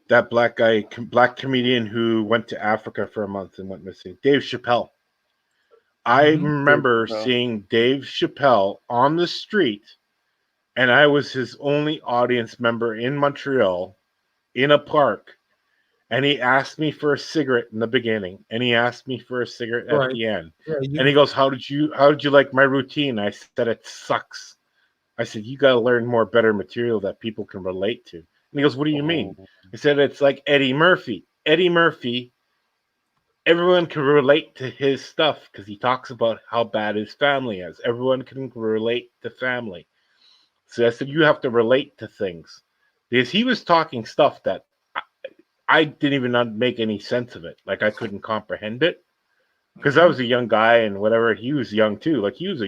That black comedian who went to Africa for a month and went missing, Dave Chappelle. I remember seeing Dave Chappelle on the street, and I was his only audience member in Montreal in a park. And he asked me for a cigarette in the beginning, and he asked me for a cigarette at the end. Yeah, and he goes, How did you like my routine? I said, it sucks. I said, you got to learn more better material that people can relate to. And he goes, what do you mean? I said, it's like Eddie Murphy. Eddie Murphy, everyone can relate to his stuff because he talks about how bad his family is. Everyone can relate to family. So I said, you have to relate to things. Because he was talking stuff that I didn't even make any sense of it. Like I couldn't comprehend it. Because I was a young guy and whatever. He was young too. Like he was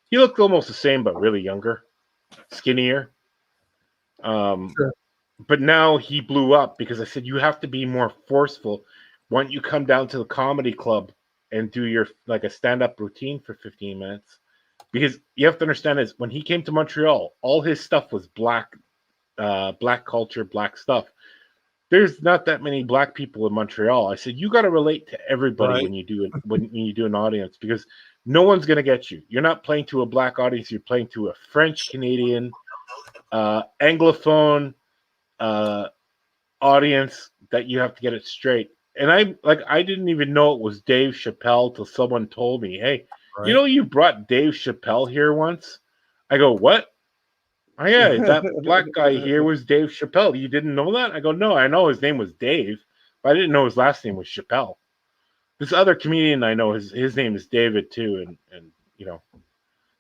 he looked almost the same, but really younger, skinnier. Sure. but now he blew up because I said you have to be more forceful. Why don't you come down to the comedy club and do your like a stand-up routine for 15 minutes? Because you have to understand is when he came to Montreal, all his stuff was black culture, black stuff. There's not that many black people in Montreal. I said you got to relate to everybody Right. when you do it when you do an audience because no one's gonna get you. You're not playing to a black audience. You're playing to a French Canadian, Anglophone audience that you have to get it straight. And I didn't even know it was Dave Chappelle till someone told me, "Hey, Right. you know you brought Dave Chappelle here once." I go, "What?" Oh yeah, that black guy here was Dave Chappelle. You didn't know that? I go, "No, I know his name was Dave, but I didn't know his last name was Chappelle." This other comedian I know, his name is David too, and you know,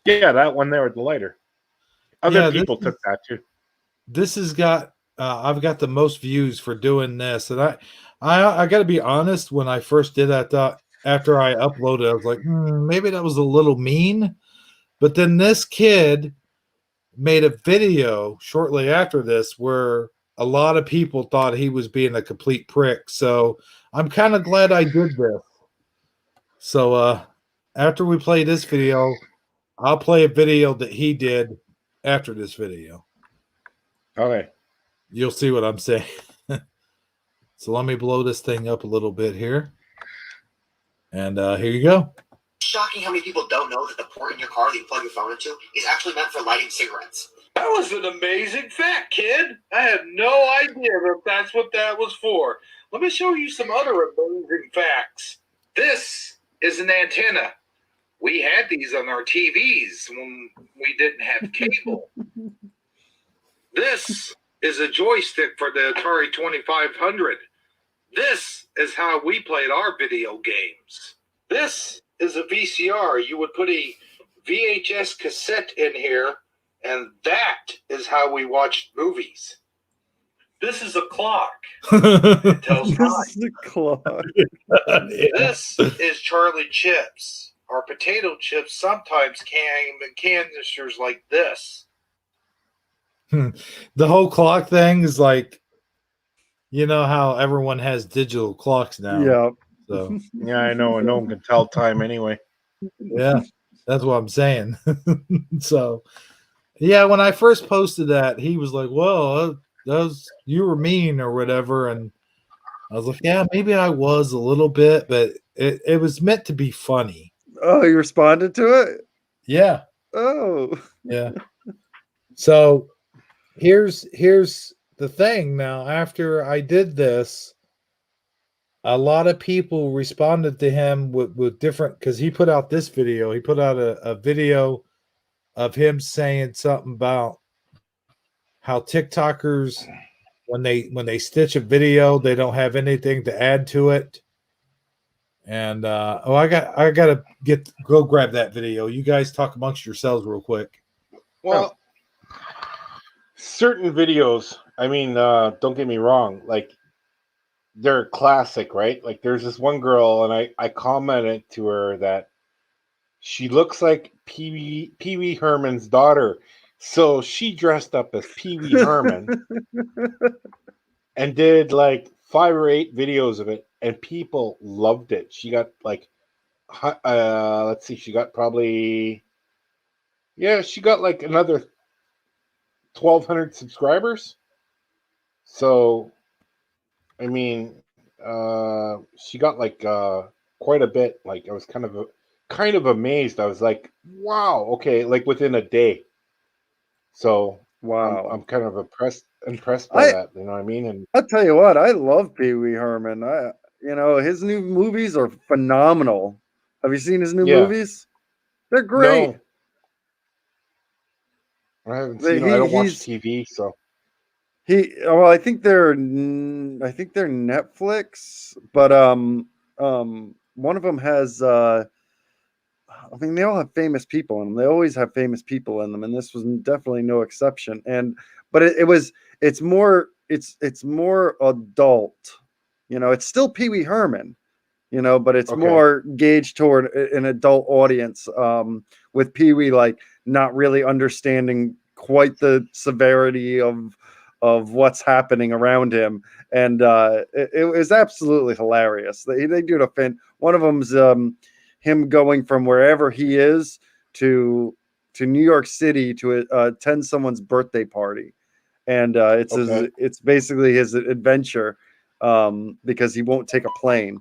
yeah, that one there with the lighter. Other Yeah, people took that too. This has got I've got the most views for doing this, and I got to be honest. When I first did that, after I uploaded, I was like, maybe that was a little mean. But then this kid made a video shortly after this where a lot of people thought he was being a complete prick. So I'm kind of glad I did this. So after we play this video, I'll play a video that he did after this video. Okay. You'll see what I'm saying. So let me blow this thing up a little bit here. And here you go. Shocking how many people don't know that the port in your car that you plug your phone into is actually meant for lighting cigarettes. That was an amazing fact, kid. I had no idea that that's what that was for. Let me show you some other amazing facts. This is an antenna. We had these on our TVs when we didn't have cable. This is a joystick for the Atari 2500. This is how we played our video games. This is a VCR. You would put a VHS cassette in here, and that is how we watched movies. This is a clock. It tells time. This is a clock. This is Charlie chips. Our potato chips sometimes came in canisters like this. The whole clock thing is like, you know how everyone has digital clocks now. Yeah. So Yeah, I know, and no one can tell time anyway. yeah, that's what I'm saying. So yeah, when I first posted that, he was like, "Well, you were mean or whatever," and I was like, "Yeah, maybe I was a little bit, but it was meant to be funny." Oh, you responded to it? Yeah. Oh. Yeah. So here's the thing now. After I did this, a lot of people responded to him with different, because he put out this video. He put out a video of him saying something about how TikTokers, when they stitch a video, they don't have anything to add to it. And I gotta go grab that video. You guys talk amongst yourselves real quick. Well, certain videos, I mean, don't get me wrong, like they're classic, right? Like there's this one girl, and I commented to her that she looks like Pee Wee Herman's daughter. So she dressed up as Pee Wee Herman and did like 5 or 8 videos of it, and people loved it. She got like, let's see, she got probably, yeah, she got like another 1,200 subscribers. So, I mean, she got like quite a bit. Like I was kind of amazed. I was like, wow, okay, like within a day. So wow, I'm kind of impressed by that. You know what I mean? And I'll tell you what, I love Pee Wee Herman. His new movies are phenomenal. Have you seen his new movies? They're great. No. I haven't seen. I don't watch TV, so I think they're Netflix, but one of them has I mean, they all have famous people in them. They always have famous people in them, and this was definitely no exception. But it's more adult. It's still Pee Wee Herman, but it's more gauged toward an adult audience. With Pee Wee like not really understanding quite the severity of of what's happening around him, and it was absolutely hilarious. They do a fin. One of them's him going from wherever he is to New York City to attend someone's birthday party, and it's basically his adventure because he won't take a plane,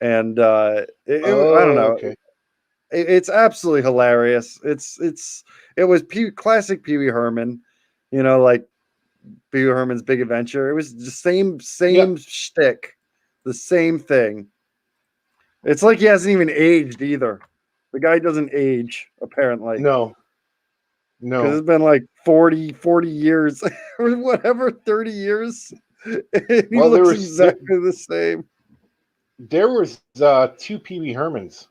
and I don't know. Okay. It's absolutely hilarious. It was classic Pee Wee Herman, like Pee Wee Herman's Big Adventure. It was the same shtick, the same thing. It's like he hasn't even aged either. The guy doesn't age, apparently. No. Because it's been like 40 years or whatever, 30 years. And he looks exactly the same. There was two Pee Wee Hermans.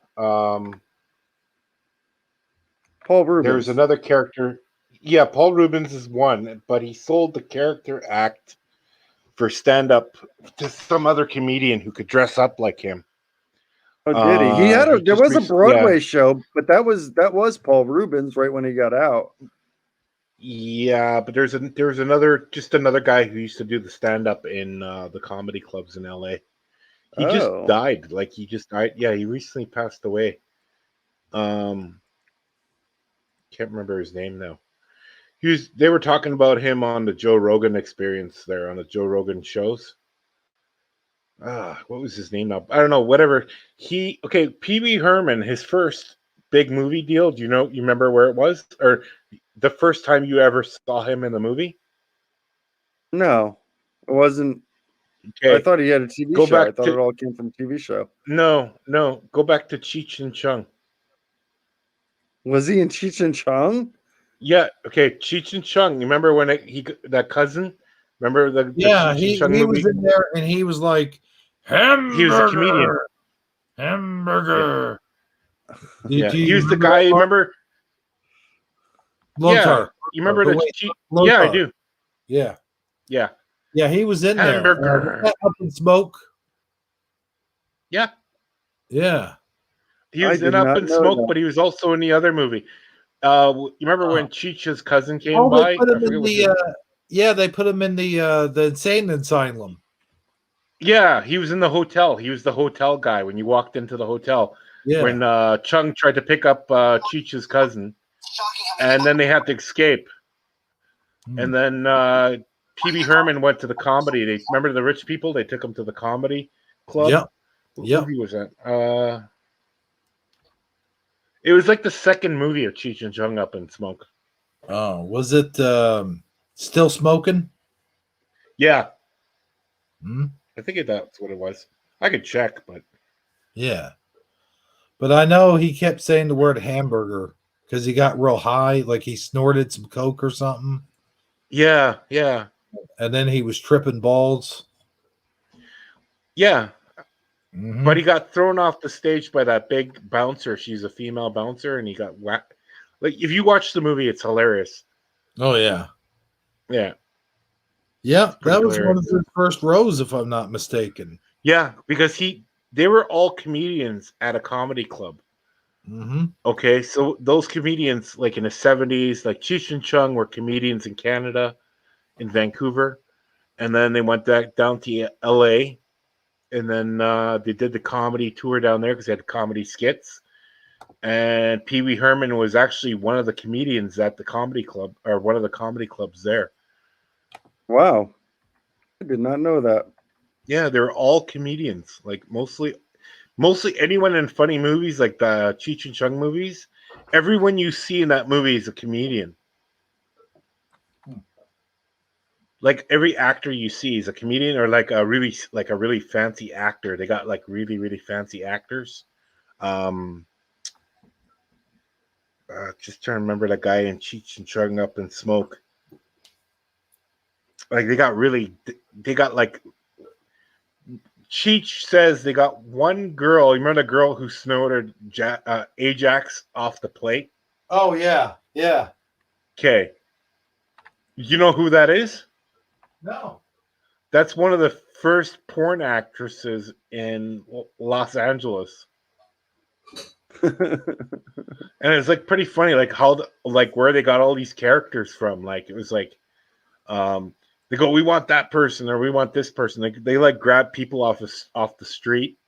Paul Rubens. There was another character. Yeah, Paul Rubens is one, but he sold the character act for stand-up to some other comedian who could dress up like him. Oh, did he? There was a Broadway show, but that was Paul Rubens right when he got out. Yeah, but there was another guy who used to do the stand-up in the comedy clubs in LA. He just died. He just died. Yeah, he recently passed away. Can't remember his name now. They were talking about him on the Joe Rogan Experience there on the Joe Rogan shows. What was his name now? I don't know. Whatever. Pee Wee Herman, his first big movie deal. Do you remember where it was, or the first time you ever saw him in the movie? No, it wasn't. Okay. I thought he had a TV show. I thought it all came from TV show. No. Go back to Cheech and Chong. Was he in Cheech and Chong? Yeah. Okay. Cheech and Chong. You remember when that cousin? Remember the he was in there and he was like, hamburger. He was a comedian. Hamburger. Yeah. He was the guy. You remember? Lothar. Yeah. You remember Yeah, I do. Yeah. Yeah. Yeah, he was in Hamburger. there. Up in Smoke. Yeah. Yeah. He was in Up in Smoke, but he was also in the other movie. You remember when Cheech's cousin came by? They put him they put him in the insane asylum. Yeah, he was in the hotel. He was the hotel guy when you walked into the hotel. Yeah. When Chung tried to pick up Cheech's cousin, and then they had to escape. And then Pee Wee Herman went to the comedy. Remember the rich people? They took him to the comedy club. Yep. What movie was that? It was like the second movie of Cheech and Chong, Up in Smoke. Oh, was it Still Smoking? Yeah. I think that's what it was. I could check, but yeah. But I know he kept saying the word hamburger because he got real high, like he snorted some coke or something. Yeah. And then he was tripping balls. Yeah. But he got thrown off the stage by that big bouncer. She's a female bouncer, and he got whacked. Like, if you watch the movie, it's hilarious. Oh, yeah. Yeah. Yeah, that was one of his first rows, if I'm not mistaken. Yeah, because they were all comedians at a comedy club. Okay, so those comedians, like in the 70s, like Cheech and Chong were comedians in Canada, in Vancouver, and then they went back down to LA, and then they did the comedy tour down there because they had comedy skits. And Pee Wee Herman was actually one of the comedians at the comedy club, or one of the comedy clubs there. Wow. I did not know that. Yeah, they're all comedians. Like mostly anyone in funny movies, like the Cheech and Chong movies, everyone you see in that movie is a comedian. Like every actor you see is a comedian, or like a really fancy actor. They got like really, really fancy actors. Just trying to remember that guy in Cheech and Chong, Up in Smoke. Like they got like Cheech says they got one girl. You remember the girl who snorted Ajax off the plate? Oh, yeah. Yeah. Okay. You know who that is? No. That's one of the first porn actresses in Los Angeles. And it's like pretty funny, like how where they got all these characters from. Like it was like They go, we want that person or we want this person. They like grab people off the street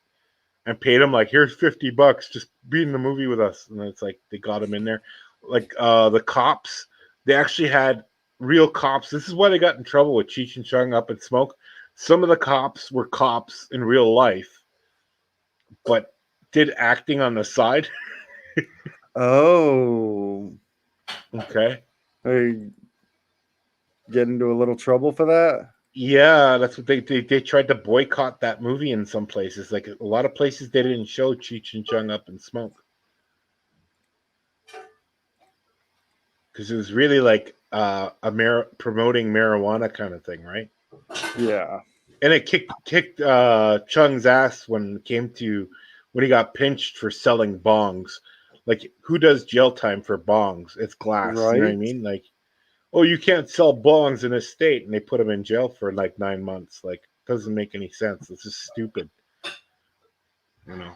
and paid them like, here's $50, just be in the movie with us. And it's like they got them in there. Like the cops, they actually had real cops. This is why they got in trouble with Cheech and Chong Up in Smoke. Some of the cops were cops in real life, but did acting on the side. Oh. Okay. They get into a little trouble for that? Yeah, that's what they tried to boycott that movie in some places. Like a lot of places they didn't show Cheech and Chong Up in Smoke. Because it was really like promoting marijuana kind of thing, right? Yeah. And it kicked Chung's ass when he got pinched for selling bongs. Like, who does jail time for bongs? It's glass, Right. you know what I mean? Like, oh, you can't sell bongs in this state, and they put him in jail for like 9 months. Like, doesn't make any sense. It's just stupid. You know,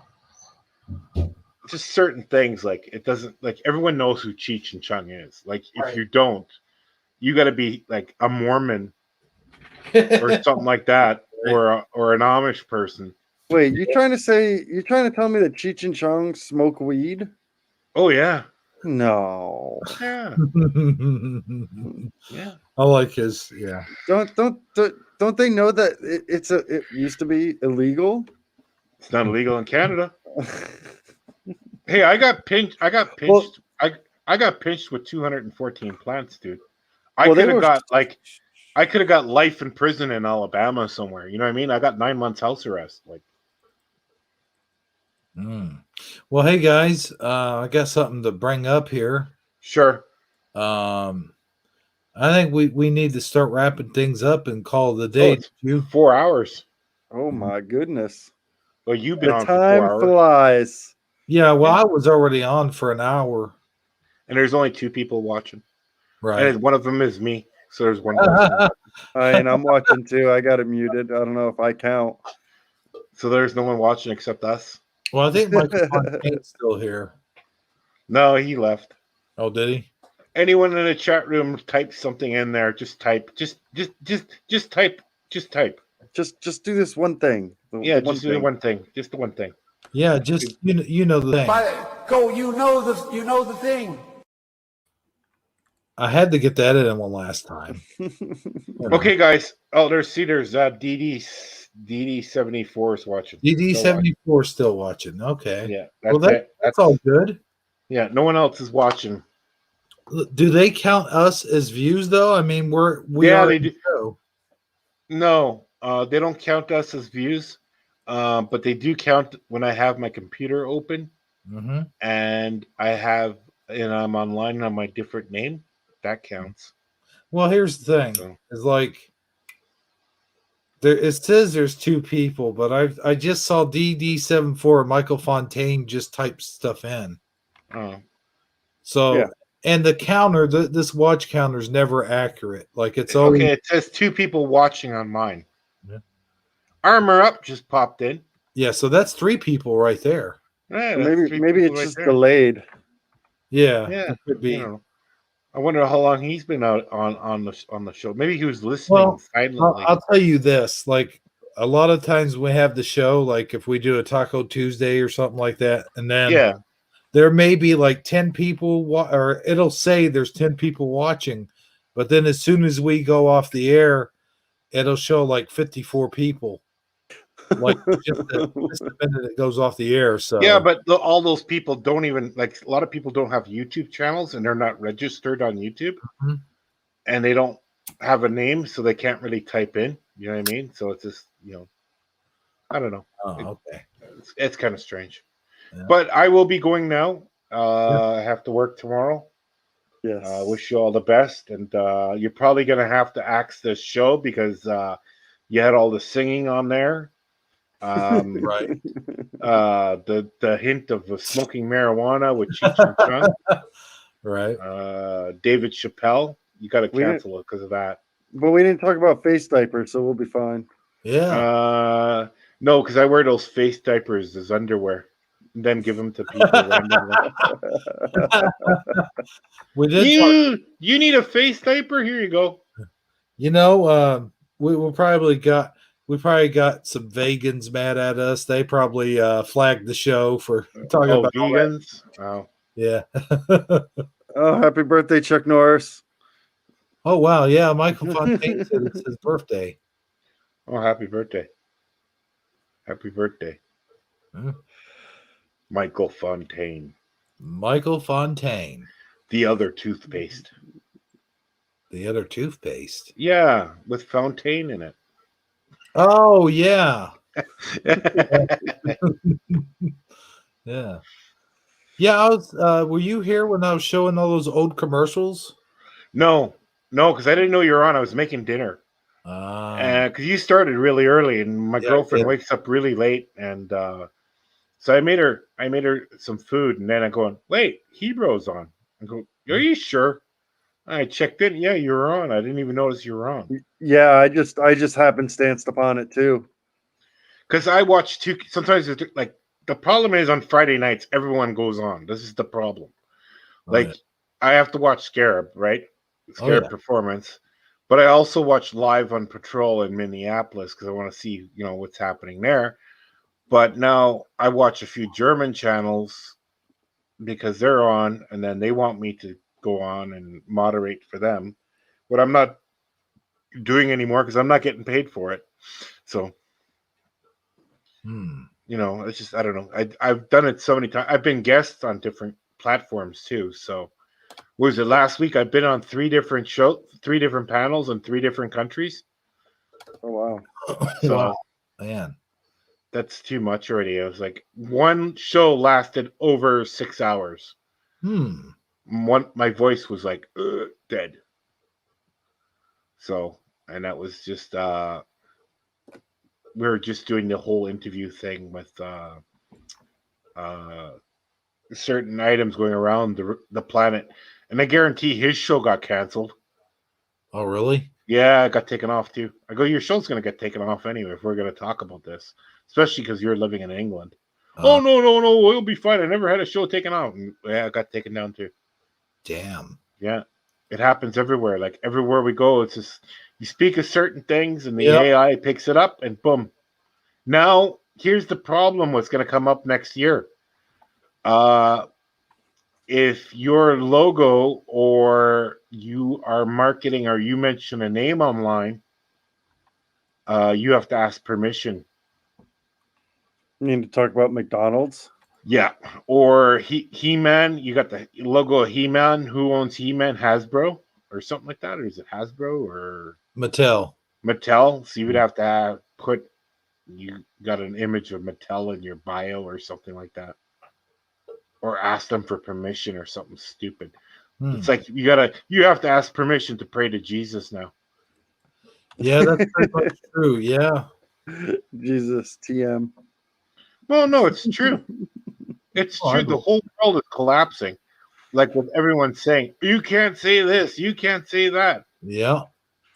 just certain things. Like, it doesn't, like, everyone knows who Cheech and Chong is. Like, if you don't, you got to be like a Mormon or something like that, or an Amish person. Wait, you're trying to tell me that Cheech and Chong smoke weed? Oh yeah. No. Yeah. Yeah. I like his. Yeah. Don't they know that it used to be illegal? It's not illegal in Canada. Hey, I got pinched. I got pinched with 214 plants, dude. I could have got life in prison in Alabama somewhere. You know what I mean? I got 9 months house arrest. Like, Well, hey guys, I got something to bring up here. Sure. I think we need to start wrapping things up and call the day. It's 4 hours. Oh my goodness. Well, you've been The on for time 4 hours. flies. Yeah, well, I was already on for an hour. And there's only 2 people watching. Right. And one of them is me. So there's one person. And I'm watching too. I got it muted. I don't know if I count. So there's no one watching except us. Well, I think Michael Fontaine's still here. No, he left. Oh, did he? Anyone in the chat room type something in there. Just type. Just type. Just type. Just do this one thing. Yeah, just do the one thing. Just the one thing. Yeah, just you know the thing. Go, you know the thing. I had to get that in one last time. Okay, guys. Oh, there's DD74 is watching. DD74 still watching. Okay. Yeah. Well, that's all good. Yeah, no one else is watching. Do they count us as views though? I mean, they do. No, they don't count us as views, but they do count when I have my computer open and I'm online on my different name. That counts. Well, here's the thing: is like it says there's 2 people, but I just saw DD74 Michael Fontaine just type stuff in. Oh, so Yeah. And the counter, this watch counter is never accurate. Like it's always okay. It says 2 people watching on mine. Yeah. Armor Up just popped in. Yeah, so that's 3 people right there. Yeah, Maybe it's just delayed. Yeah, Yeah, it could be. you know. I wonder how long he's been out on the show. Maybe he was listening Well, silently. I'll tell you this: like a lot of times we have the show, like if we do a Taco Tuesday or something like that, and then there may be like 10 people, or it'll say there's 10 people watching, but then as soon as we go off the air, it'll show like 54 people. Like just the minute it goes off the air. So Yeah, but all those people don't even like. A lot of people don't have YouTube channels and they're not registered on YouTube, and they don't have a name, so they can't really type in. You know what I mean? So it's just I don't know. Oh, okay. It's kind of strange, but I will be going now. I have to work tomorrow. Yes. Wish you all the best, and you're probably gonna have to axe this show because you had all the singing on there. Right. The hint of smoking marijuana with Cheech and Chong. Right. David Chappelle, you got to cancel it because of that. But we didn't talk about face diapers, so we'll be fine. Yeah. No, because I wear those face diapers as underwear, and then give them to people randomly. We did. You need a face diaper? Here you go. You know, we probably got some vegans mad at us. They probably flagged the show for talking Oh, about all that. vegans. Oh, Yeah. Oh, happy birthday, Chuck Norris. Oh wow, yeah. Michael Fontaine said it's his birthday. oh, happy birthday! Happy birthday, Huh? Michael Fontaine. Michael Fontaine, The other toothpaste. the other toothpaste. Yeah, with Fontaine in it. Oh yeah. Yeah. Yeah, I was were you here when I was showing all those old commercials? No, because I didn't know you were on. I was making dinner. Because you started really early, and my Yeah, I girlfriend did. wakes up really late, and so I made her some food, and then I go, wait, Hebreo's on. I go, are you sure? I checked in. Yeah, you were on. I didn't even notice you were on. Yeah, I just happenstanced upon it too. Because I watch two. Sometimes it's like the problem is on Friday nights everyone goes on. This is the problem. Like I have to watch Scarab, right? Scarab yeah. Performance, but I also watch Live on Patrol in Minneapolis because I want to see what's happening there. But now I watch a few German channels because they're on, and then they want me to go on and moderate for them, but I'm not doing anymore because I'm not getting paid for it. So. It's just I don't know. I've done it so many times. I've been guests on different platforms too. So, what was it last week? I've been on 3 different shows, 3 different panels in 3 different countries. Oh wow! So, wow, man, that's too much already. I was like, one show lasted over 6 hours. My voice was like dead. So, and that was just we were just doing the whole interview thing with certain items going around the planet, and I guarantee his show got canceled. Oh really? Yeah, it got taken off too. I go, your show's going to get taken off anyway if we're going to talk about this, especially because you're living in England. Oh no, we'll be fine. I never had a show taken off. And, yeah, it got taken down too. Damn. Yeah, it happens everywhere. Like everywhere we go, it's just you speak of certain things and the AI picks it up and boom. Now, here's the problem what's going to come up next year. If your logo or you are marketing or you mention a name online, you have to ask permission. You need to talk about McDonald's? Yeah. Or He-Man, you got the logo of He-Man. Who owns He-Man? Hasbro or something like that? Or is it Hasbro or Mattel? So you would have to you got an image of Mattel in your bio or something like that. Or ask them for permission or something stupid. It's like you have to ask permission to pray to Jesus now. Yeah, that's pretty much true. Yeah. Jesus, TM. Well, no, it's true. It's true. The whole world is collapsing. Like with everyone saying, you can't say this, you can't say that. Yeah.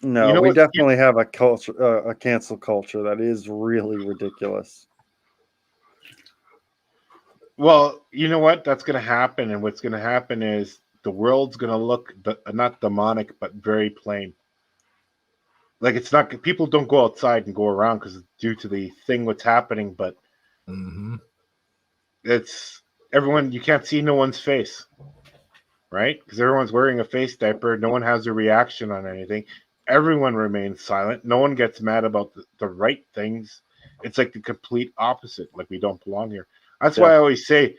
No, we definitely have a culture, a cancel culture that is really ridiculous. Well, you know what? That's going to happen. And what's going to happen is the world's going to look not demonic, but very plain. Like it's not, people don't go outside and go around because due to the thing what's happening, but it's everyone, you can't see no one's face, right? Because everyone's wearing a face diaper. No one has a reaction on anything. Everyone remains silent. No one gets mad about the right things. It's like the complete opposite. Like we don't belong here. That's why I always say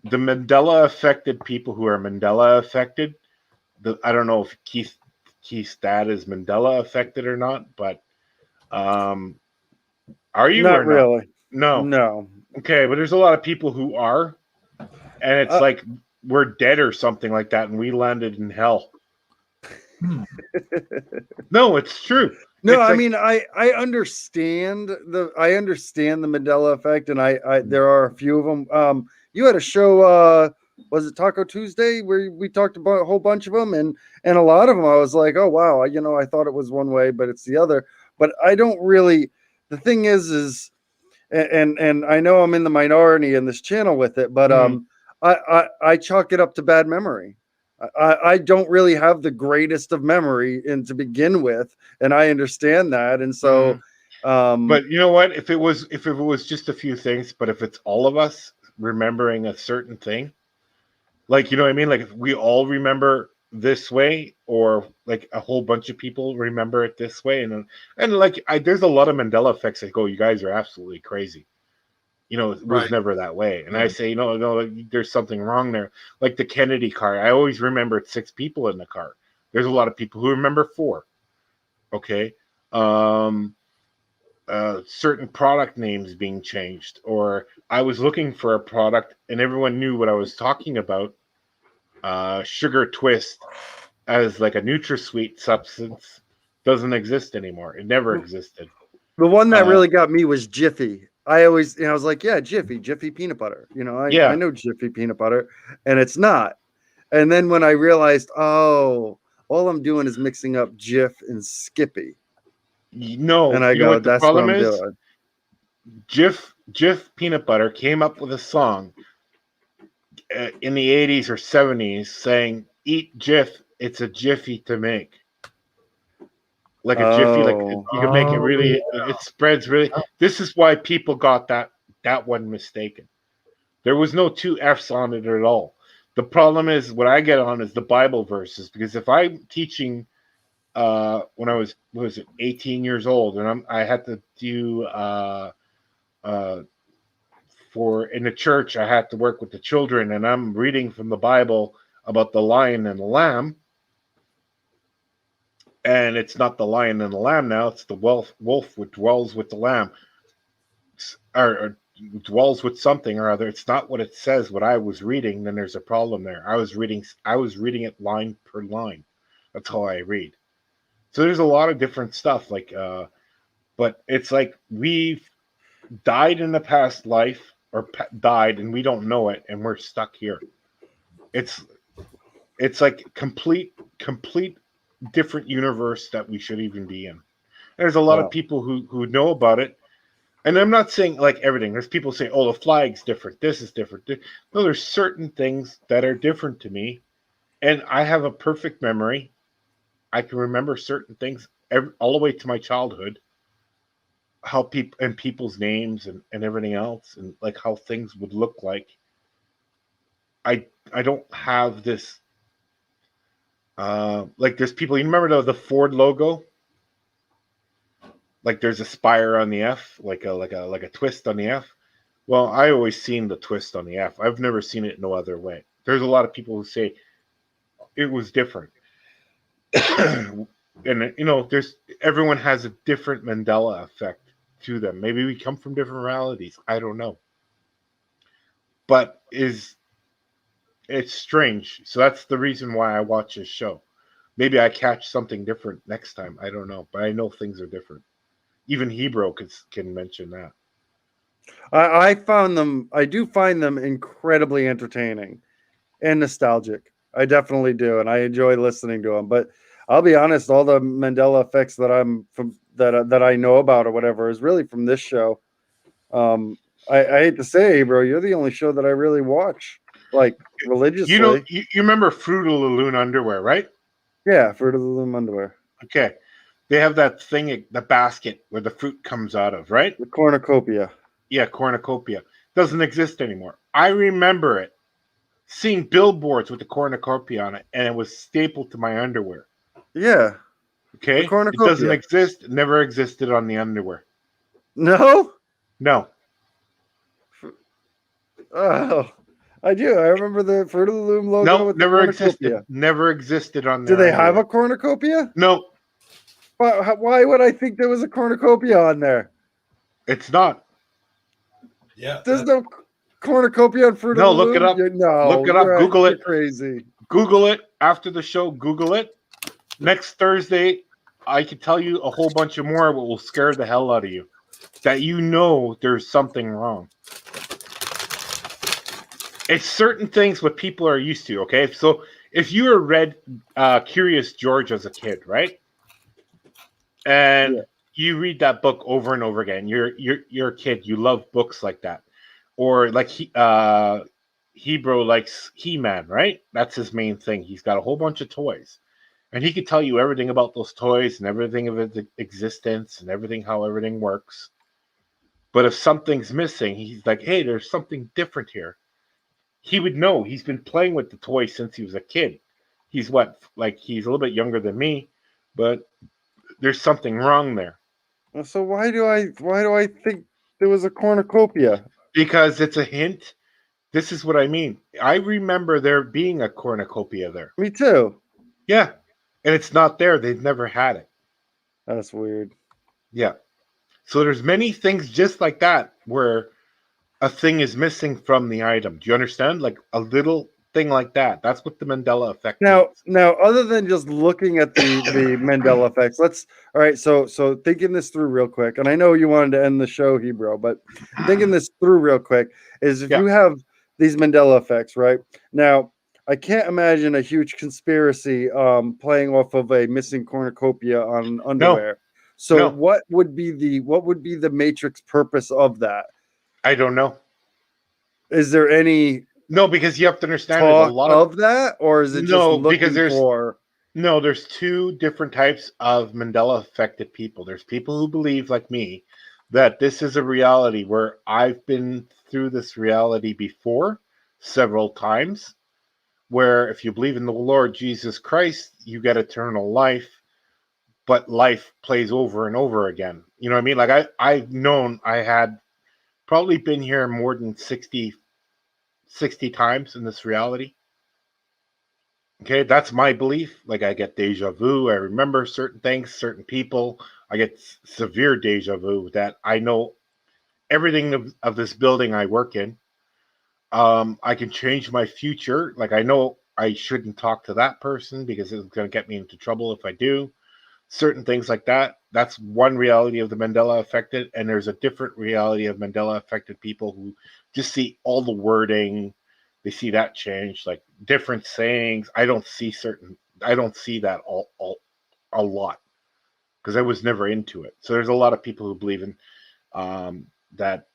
the Mandela affected people who are Mandela affected. I don't know if Keith's dad is Mandela affected or not, but are you? Not or really. No. Okay, but there's a lot of people who are, and it's like we're dead or something like that, and we landed in hell. No, it's true. No, It's I like- mean I understand the Mandela effect, and I there are a few of them. You had a show, was it Taco Tuesday, where we talked about a whole bunch of them, and a lot of them I was like, oh wow, I thought it was one way, but it's the other. But I don't really. The thing is, and I know I'm in the minority in this channel with it, but I chalk it up to bad memory. I don't really have the greatest of memory and to begin with, and I understand that. And so, But you know what? If it was just a few things, but if it's all of us remembering a certain thing, like, you know what I mean? Like if we all remember this way, or like a whole bunch of people remember it this way, and like there's a lot of Mandela effects that go, you guys are absolutely crazy. You know, it was Right. never that way. And I say, no, there's something wrong there. Like the Kennedy car, I always remembered 6 people in the car. There's a lot of people who remember 4. Okay. Certain product names being changed, or I was looking for a product and everyone knew what I was talking about. Sugar Twist as like a NutraSweet substance doesn't exist anymore. It never existed. The one that really got me was Jiffy. I always, I was like, yeah, Jiffy peanut butter. I know Jiffy peanut butter, and it's not. And then when I realized, oh, all I'm doing is mixing up Jif and Skippy. No, and I go, what the that's what problem I'm is? doing. Jif peanut butter came up with a song in the 80s or 70s saying, "Eat Jif, it's a jiffy to make." Like a jiffy, like you can make it really. It spreads really. This is why people got that one mistaken. There was no 2 F's on it at all. The problem is what I get on is the Bible verses, because if I'm teaching when I was 18 years old, and I had to do for in the church, I had to work with the children, and I'm reading from the Bible about the lion and the lamb. And it's not the lion and the lamb now, it's the wolf which dwells with the lamb, or dwells with something or other. It's not what it says, what I was reading, then there's a problem there. I was reading it line per line. That's how I read. So there's a lot of different stuff, like but it's like we've died in the past life, or died and we don't know it, and we're stuck here. It's like complete different universe that we should even be in. There's a lot of people who know about it, and I'm not saying like everything. There's people saying, "Oh, the flag's different. This is different." No, there's certain things that are different to me, and I have a perfect memory. I can remember certain things all the way to my childhood, how people's names and everything else, and like how things would look like. I don't have this. Like there's people, you remember the Ford logo? Like there's a spire on the F, like a twist on the F. Well, I always seen the twist on the F. I've never seen it no other way. There's a lot of people who say it was different. And everyone has a different Mandela effect to them. Maybe we come from different realities. I don't know. But it's strange. So that's the reason why I watch this show. Maybe I catch something different next time. I don't know. But I know things are different. Even Hebrew can mention that. I do find them incredibly entertaining and nostalgic. I definitely do, and I enjoy listening to them. But I'll be honest, all the Mandela effects that I know about or whatever is really from this show. I hate to say, bro, you're the only show that I really watch like religiously. You remember Fruit of the Loom underwear, right? Yeah, Fruit of the Loom underwear. Okay. They have that thing, the basket where the fruit comes out of, right? The cornucopia. Yeah, cornucopia. Doesn't exist anymore. I remember it. Seeing billboards with the cornucopia on it, and it was stapled to my underwear. Yeah. Okay? It doesn't exist. It never existed on the underwear. No? No. Oh, I do. I remember the Fruit of the Loom logo. No, with never the existed. Never existed on Do there. they have a cornucopia? No. Why would I think there was a cornucopia on there? It's not. Yeah. There's no cornucopia on Fruit of the Loom. Look it up. No, Look it up. Google it. Crazy. Google it after the show. Google it. Next Thursday, I can tell you a whole bunch of more, but will scare the hell out of you. That there's something wrong. It's certain things what people are used to. Okay, so if you read Curious George as a kid, right, and you read that book over and over again, you're a kid. You love books like that, or like Hebrew likes He-Man, right? That's his main thing. He's got a whole bunch of toys. And he could tell you everything about those toys and everything of its existence and everything, how everything works. But if something's missing, he's like, hey, there's something different here. He would know. He's been playing with the toys since he was a kid. He's he's a little bit younger than me, but there's something wrong there. So why do I think there was a cornucopia? Because it's a hint. This is what I mean. I remember there being a cornucopia there. Me too. Yeah. And it's not there. They've never had it. That's weird. Yeah. So there's many things just like that where a thing is missing from the item. Do you understand? Like a little thing like that. That's what the Mandela effect Now, is. now, other than just looking at the Mandela effects, all right. So thinking this through real quick, and I know you wanted to end the show, Hebrew, but thinking this through real quick is if you have these Mandela effects, right? Now, I can't imagine a huge conspiracy playing off of a missing cornucopia on underwear. So what would be the Matrix purpose of that? I don't know. Is there any because you have to understand talk there's a lot of that, or is it just looking there's two different types of Mandela affected people. There's people who believe, like me, that this is a reality where I've been through this reality before several times, where if you believe in the Lord Jesus Christ, you get eternal life, but life plays over and over again. You know what I mean? Like I've known I had probably been here more than 60 times in this reality. Okay, that's my belief. Like I get deja vu. I remember certain things, certain people. I get severe deja vu that I know everything of this building I work in. I can change my future. Like I know I shouldn't talk to that person because it's going to get me into trouble if I do. Certain things like that. That's one reality of the Mandela affected, and there's a different reality of Mandela affected people who just see all the wording. They see that change, like different sayings. I don't see that a lot because I was never into it. So there's a lot of people who believe in that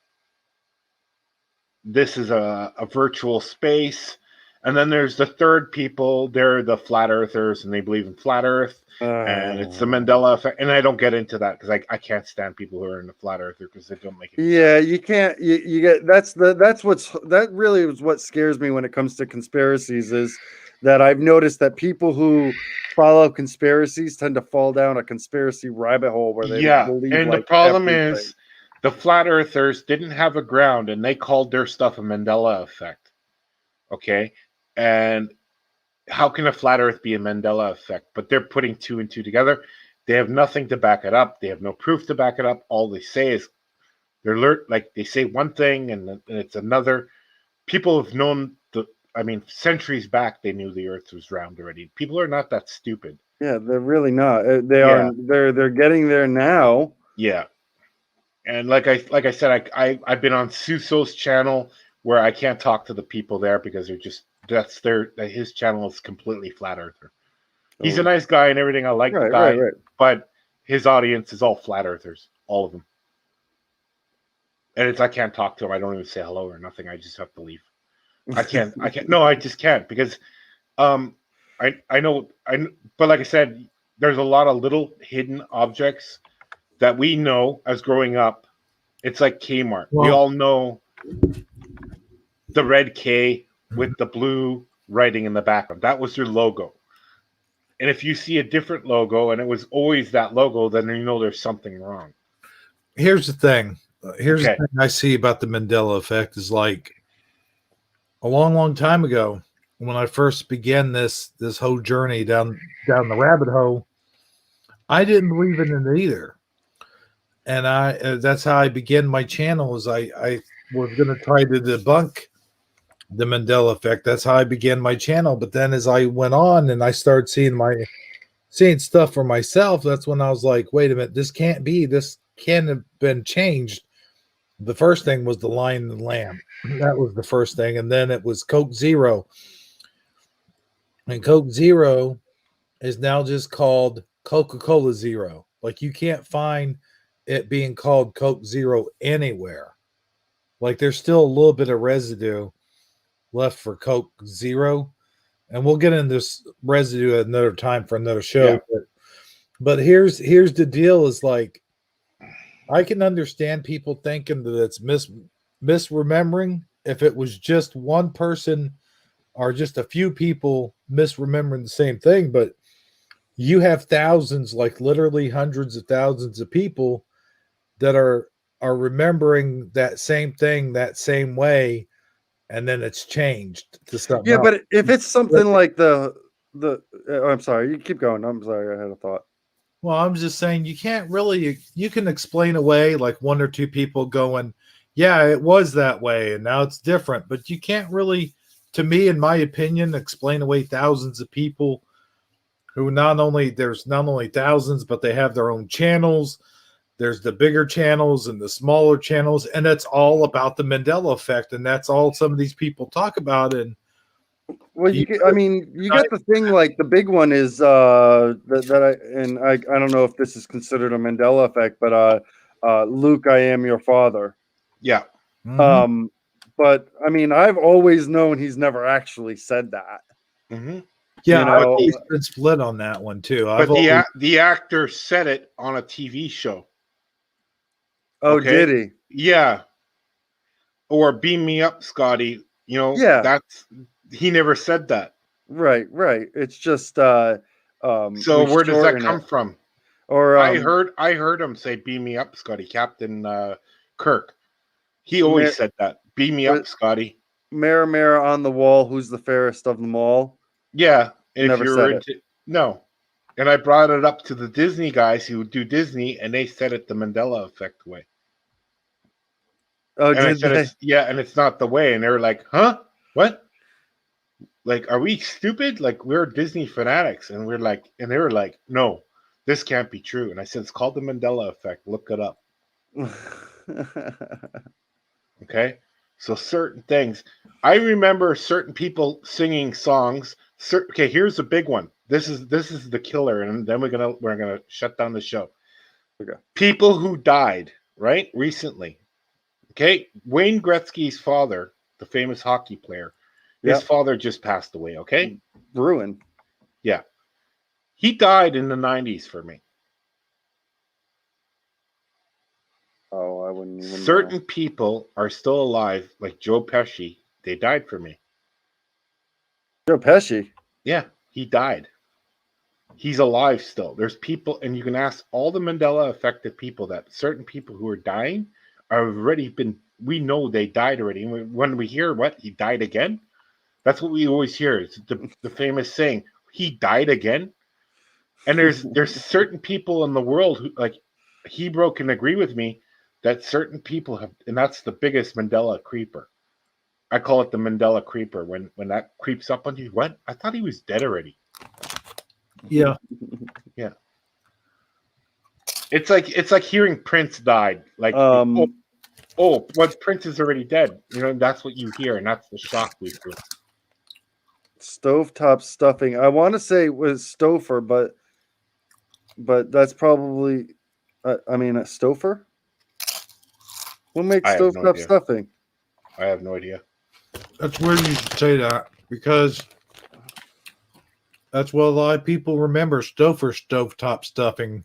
this is a virtual space. And then there's the third people. They're the flat earthers, and they believe in flat earth. And it's the Mandela effect. And I don't get into that because I can't stand people who are in the flat earther because they don't make it. Yeah, you can't. You get that really is what scares me when it comes to conspiracies is that I've noticed that people who follow conspiracies tend to fall down a conspiracy rabbit hole where they believe. And the problem is the flat earthers didn't have a ground, and they called their stuff a Mandela effect. Okay, and how can a flat earth be a Mandela effect? But they're putting two and two together. They have nothing to back it up. They have no proof to back it up. All they say is they say one thing and it's another. People have known centuries back they knew the earth was round already. People are not that stupid. Yeah, they're really not. They're getting there now. Yeah. And like I said, I've been on Suso's channel where I can't talk to the people there because his channel is completely flat earther. He's a nice guy and everything. I like the guy, but his audience is all flat earthers, all of them. And I can't talk to him. I don't even say hello or nothing. I just have to leave. I can't. No, I just can't because but like I said, there's a lot of little hidden objects that we know as growing up. It's like Kmart. We all know the red K with the blue writing in the background. That was their logo. And if you see a different logo and it was always that logo, then you know there's something wrong. Here's the thing. The thing I see about the Mandela effect is like a long, long time ago when I first began this whole journey down the rabbit hole, I didn't believe in it either. And that's how I began my channel is I was going to try to debunk the Mandela effect. That's how I began my channel. But then as I went on and I started seeing stuff for myself, that's when I was like, wait a minute, this can't be. This can't have been changed. The first thing was the Lion and the Lamb. That was the first thing. And then it was Coke Zero. And Coke Zero is now just called Coca-Cola Zero. Like you can't find it being called Coke Zero anywhere. Like there's still a little bit of residue left for Coke Zero. And we'll get into this residue at another time for another show. Yeah. But here's the deal is like, I can understand people thinking that it's misremembering if it was just one person or just a few people misremembering the same thing. But you have thousands, like literally hundreds of thousands of people that are remembering that same thing that same way, and then it's changed to something else. But if it's something like the I'm sorry, you keep going. I'm sorry, I had a thought. Well, I'm just saying you can't really, you can explain away like one or two people going, yeah, it was that way and now it's different, but you can't really, to me, in my opinion, explain away thousands of people who there's not only thousands, but they have their own channels. There's the bigger channels and the smaller channels, and it's all about the Mandela effect. And that's all some of these people talk about. And well, you get the thing, like the big one is I don't know if this is considered a Mandela effect, but Luke, I am your father. Yeah. Mm-hmm. But I mean, I've always known he's never actually said that. Mm-hmm. Yeah, You know, I've been split on that one too. But the actor said it on a TV show. Oh, did he? Yeah. Or beam me up, Scotty. You know, Yeah. he never said that. Right. It's just So where does that come from? Or I heard him say beam me up, Scotty, Captain Kirk. He always said that. Beam me up, Scotty. Mirror on the wall, who's the fairest of them all? Yeah. If Never you're said into, no. And I brought it up to the Disney guys who do Disney, and they said it the Mandela effect way. Oh, and I did said they? and it's not the way. And they were like, huh? What? Like, are we stupid? Like, we're Disney fanatics. And we're like, and they were like, no, this can't be true. And I said, it's called the Mandela effect. Look it up. Okay. So certain things. I remember certain people singing songs. Okay, here's the big one. This is the killer, and then we're gonna shut down the show. Okay. People who died, right? Recently. Okay. Wayne Gretzky's father, the famous hockey player, his father just passed away, okay? Bruin. Yeah. He died in the 90s for me. Oh, I wouldn't even Certain people are still alive, like Joe Pesci. They died for me. Joe Pesci? Yeah, he died. He's alive still. There's people, and you can ask all the Mandela affected people that certain people who are dying are already been, we know they died already. And when we hear what, he died again, that's what we always hear. It's the famous saying, he died again. And there's certain people in the world who, like, Hebrew can agree with me that certain people have, and that's the biggest Mandela creeper. I call it the Mandela creeper. When that creeps up on you, what? I thought he was dead already. Yeah. Yeah. It's like hearing Prince died. Like, what, Prince is already dead. You know, that's what you hear, and that's the shock we feel. Stovetop stuffing. I want to say it was Stouffer, but that's probably, a Stouffer? What makes I have no stovetop idea. stuffing? I have no idea. That's weird you should say that because that's what a lot of people remember stovetop stuffing.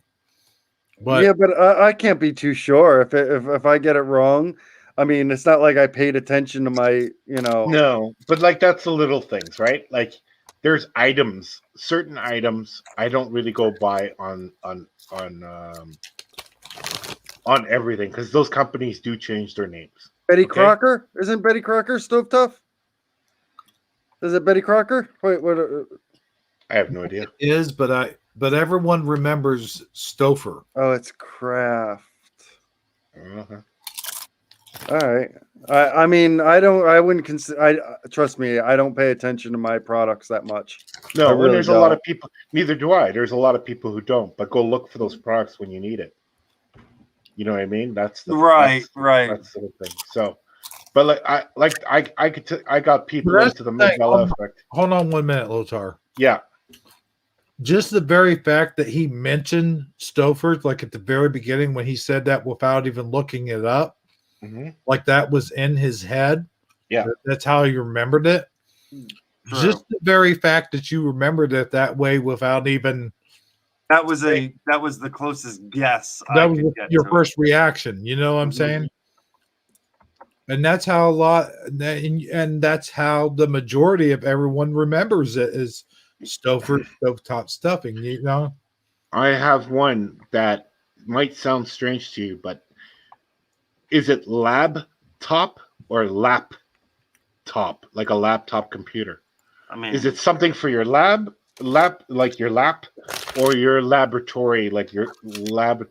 But yeah, but I can't be too sure if I get it wrong. I mean, it's not like I paid attention to my, No, but like that's the little things, right? Like there's certain items I don't really go by on everything because those companies do change their names. Betty Okay? Crocker? Isn't Betty Crocker stovetop? Is it Betty Crocker? Wait, what? I have no idea. it is, but everyone remembers Stouffer. Oh, it's Kraft. Uh-huh. All right. I mean, I wouldn't consider. Trust me, I don't pay attention to my products that much. No, I when really there's a lot don't. of people. Neither do I. There's a lot of people who don't. But go look for those products when you need it. You know what I mean? That's the Right. That's the thing. So, but I got people But that's into the the thing. Mandela effect. Hold on 1 minute, Lothar. Yeah. Just the very fact that he mentioned Stouffer, like at the very beginning when he said that without even looking it up, Mm-hmm. like that was in his head. Yeah. That's how you remembered it. True. Just the very fact that you remembered it that way without even That was the closest guess I that was could get your to first reaction. You know what I'm Mhm. saying? And that's how and that's how the majority of everyone remembers it is stovetop stuffing. You know, I have one that might sound strange to you, but is it laptop or laptop, like a laptop computer? I mean, Is it something for your lab, like your lap, or your laboratory, like your lab?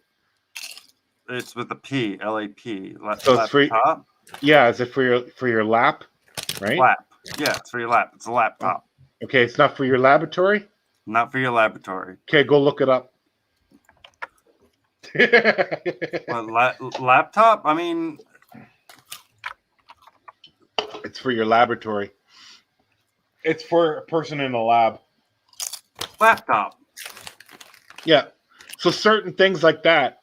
it's with a P, L-A-P. So it's for Laptop? yeah. Is it for your lap, right? Lap. Yeah, it's for your lap. It's a laptop. Okay, it's not for your laboratory. Not for your laboratory. Okay, go look it up. What, laptop? I mean, It's for your laboratory. It's for a person in a lab. laptop. Yeah. So certain things like that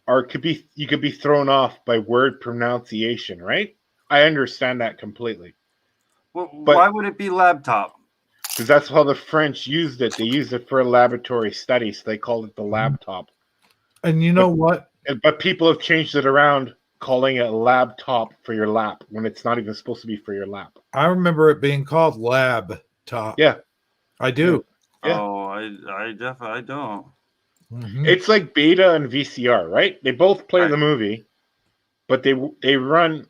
you could be thrown off by word pronunciation, right? I understand that completely. Well, But- why would it be laptop? Because that's how the French used it. They used it for a laboratory study, so they called it the laptop. and you know what? But people have changed it around, calling it a laptop for your lap when it's not even supposed to be for your lap. I remember it being called lab top. Yeah. I do. Yeah. Oh, I definitely don't. Mhm. It's like beta and VCR, right? They both play the movie, but they run.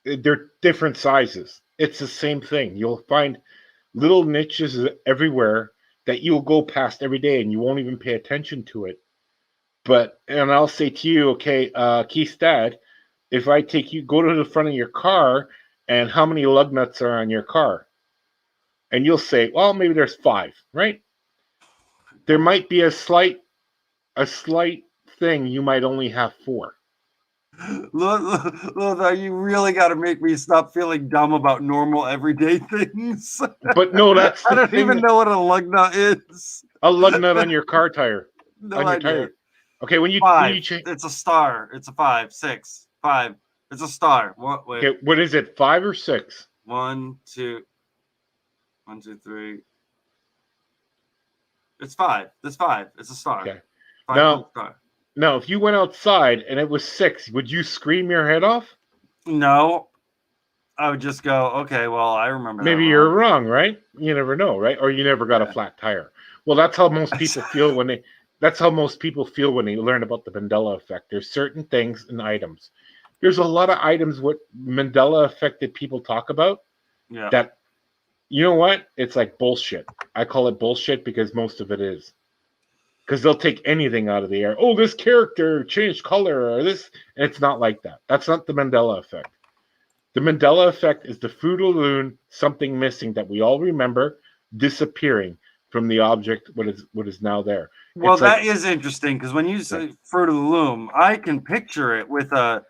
They're different sizes. It's the same thing. You'll find little niches everywhere that you'll go past every day, and you won't even pay attention to it. And I'll say to you, okay, Keith's dad, if I take you, go to the front of your car, and how many lug nuts are on your car? And you'll say, well, maybe there's 5, right? There might be a slight thing. You might only have 4. Lothar, you really got to make me stop feeling dumb about normal everyday things. But no, that's I the don't thing even know what a lug nut is. A lug nut on your car tire. No on your idea. tire. Okay, when you 5. change. It's a star. It's a 5, 6, 5. It's a star. What? Wait. Okay, what is it? 5 or 6? 1, 2, 3. It's 5. It's 5. It's a star. Okay. 5 Now, star. now, if you went outside and it was 6, would you scream your head off? No. I would just go, okay, well, I remember that Maybe wrong. you're wrong, right? You never know, right? Or you never got a flat tire. Well, that's how most people feel when they. That's how most people feel when they learn about the Mandela effect. There's certain things and items. There's a lot of items what Mandela affected people talk about. Yeah. That, you know what? It's like bullshit. I call it bullshit because most of it is. Because they'll take anything out of the air. Oh, this character changed color or this. And it's not like that. That's not the Mandela effect. The Mandela effect is the Fruit of the Loom, something missing that we all remember disappearing from the object, what is now there. Well, It's like- that is interesting because when you say Fruit of the Loom, I can picture it with the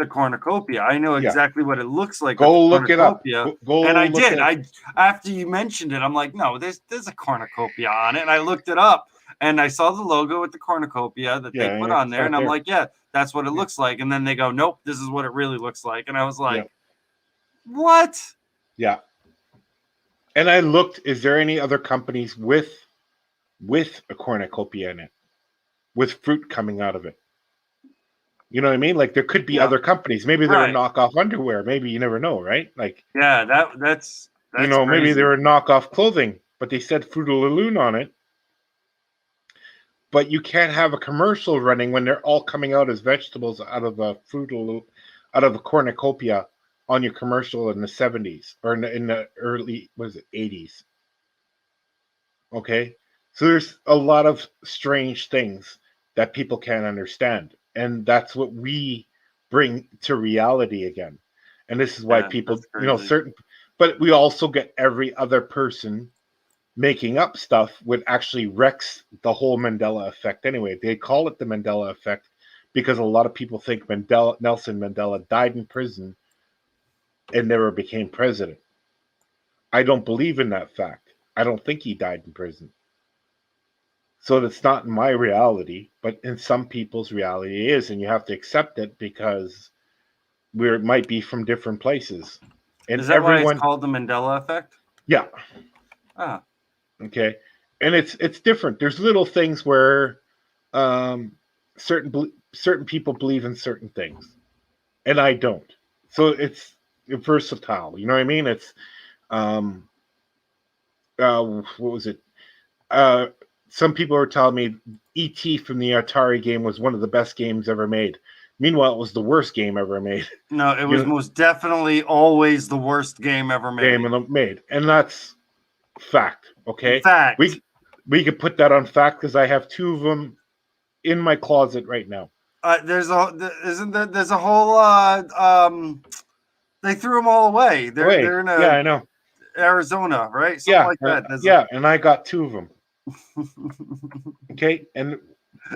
cornucopia. I know Yeah. exactly what it looks like. Go with the look it up. cornucopia. Go and I look did. it I after you mentioned it, I'm like, no, there's a cornucopia on it, and I looked it up, and I saw the logo with the cornucopia that Yeah, they put yeah, on it's there, right and I'm there. like, yeah, that's what it looks like. And then they go, nope, this is what it really looks like, and I was like, what? Yeah. And I looked, is there any other companies with a cornucopia in it? With fruit coming out of it? You know what I mean? Like there could be other companies. Maybe they're Right. knockoff underwear. Maybe you never know, right? Like Yeah, that's you know, maybe crazy. they were knockoff clothing, but they said Fruit of the Loom on it. But you can't have a commercial running when they're all coming out as vegetables out of a out of a cornucopia on your commercial in the 70s or in the early, was it 80s? Okay, so there's a lot of strange things that people can't understand, and that's what we bring to reality again. And this is why Yeah, people, that's you know, crazy. but we also get every other person making up stuff which actually wrecks the whole Mandela effect anyway. They call it the Mandela effect because a lot of people think Nelson Mandela died in prison and never became president. I don't believe in that fact. I don't think he died in prison. So that's not in my reality, but in some people's reality it is, and you have to accept it because we might be from different places. And Is that why everyone, it's called the Mandela effect? yeah, Ah, okay, and it's different. There's little things where certain people believe in certain things, and I don't. So it's versatile. You know what I mean? It's what was it? Some people are telling me E.T. from the Atari game was one of the best games ever made. Meanwhile, it was the worst game ever made. no, it was most definitely always the worst game ever made. And that's fact. Okay, Fact. We could put that on fact because I have 2 of them in my closet right now. There's a whole they threw them all away. They're in I know. Arizona, right? Something like that. There's and I got 2 of them. Okay, and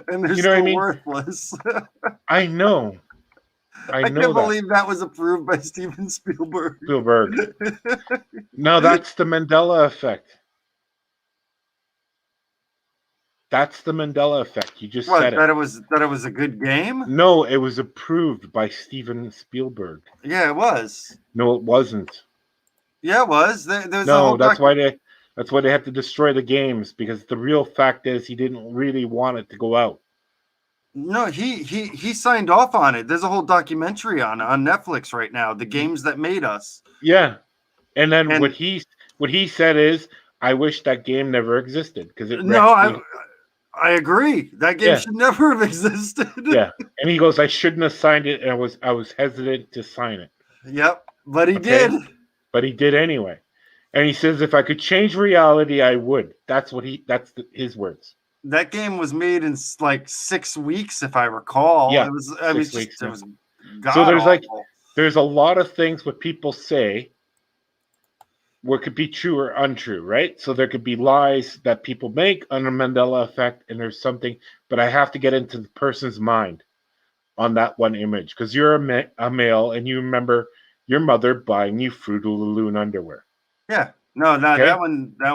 and they're you know still what I mean? worthless. I know. I can't know that. believe that was approved by Steven Spielberg. No, that's the Mandela effect. That's the Mandela effect. You just said that it. it was a good game? No, it was approved by Steven Spielberg. Yeah, it was. No, it wasn't. Yeah, it was. There's a No, whole that's why they had to destroy the games, because the real fact is he didn't really want it to go out. No, he signed off on it. There's a whole documentary on Netflix right now, The Games That Made Us. Yeah. And then what he said is, I wish that game never existed because it I agree. That game should never have existed. Yeah. And he goes, I shouldn't have signed it, and I was hesitant to sign it. Yep, but he did. But he did anyway. And he says, if I could change reality, I would. That's his words. That game was made in like 6 weeks, if I recall. Yeah, It was 6 weeks. it was So god-awful. there's a lot of things what people say what could be true or untrue, right? So there could be lies that people make on the Mandela effect, and there's something, but I have to get into the person's mind on that one image, because you're a male and you remember your mother buying you Fruit of the Loom underwear. Yeah. No, Okay? that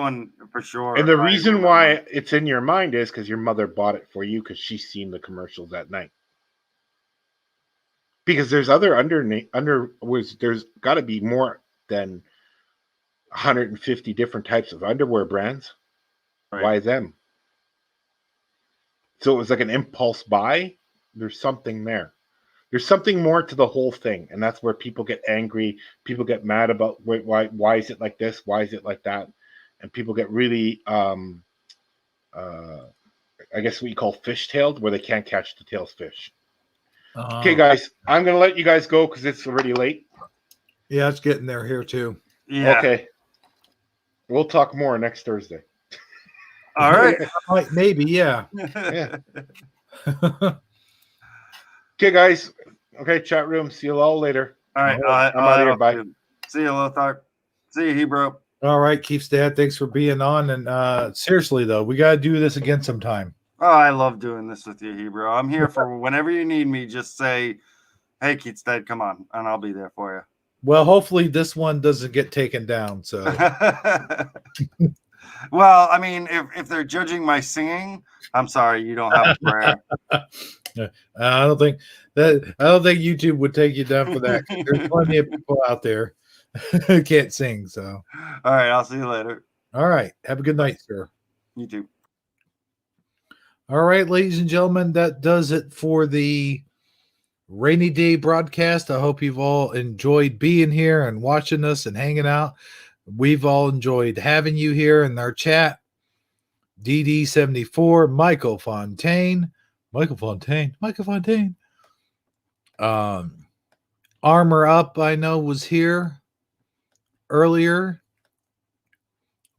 one for sure. And the reason why it's in your mind is because your mother bought it for you because she's seen the commercials at night. Because there's other there's got to be more than 150 different types of underwear brands. Right. Why them? So it was like an impulse buy. There's something there. There's something more to the whole thing, and that's where people get angry. People get mad about why is it like this? Why is it like that? And people get really, I guess what you call fish-tailed, where they can't catch the tails fish. Okay, guys, I'm gonna let you guys go because it's already late. Yeah, it's getting there here too. Yeah. Okay. We'll talk more next Thursday. All right. Maybe, yeah. Yeah. Okay, guys. Okay, chat room. See you all later. All right. I'm out of here. Bye. See you, Lothar. See you, Hebrew. All right, Keith's dad. Thanks for being on. And seriously, though, we got to do this again sometime. Oh, I love doing this with you, Hebrew. I'm here for whenever you need me. Just say, hey, Keith's dad, come on, and I'll be there for you. Well, hopefully this one doesn't get taken down. So, well, I mean, if they're judging my singing, I'm sorry, you don't have a prayer. I don't think YouTube would take you down for that. There's plenty of people out there who can't sing. So, all right, I'll see you later. All right, have a good night, sir. You too. All right, ladies and gentlemen, that does it for the rainy day broadcast. I hope you've all enjoyed being here and watching us and hanging out. We've all enjoyed having you here in our chat. DD74, Michael Fontaine. Armor Up, I know, was here earlier.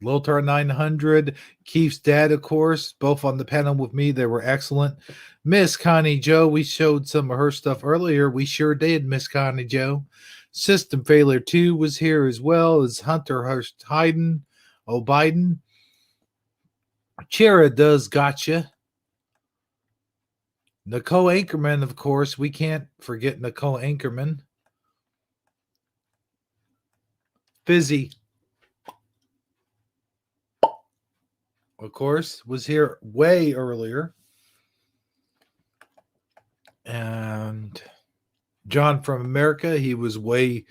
Lothar 900, Keith's dad, of course, both on the panel with me. They were excellent. Miss Connie Joe, we showed some of her stuff earlier. We sure did, Miss Connie Joe. System Failure 2 was here as well as Hunter Hurst Hayden, O'Biden. Chera Does Gotcha. Nicole Anchorman, of course. We can't forget Nicole Anchorman. Fizzy, of course, was here way earlier. And John from America, he was way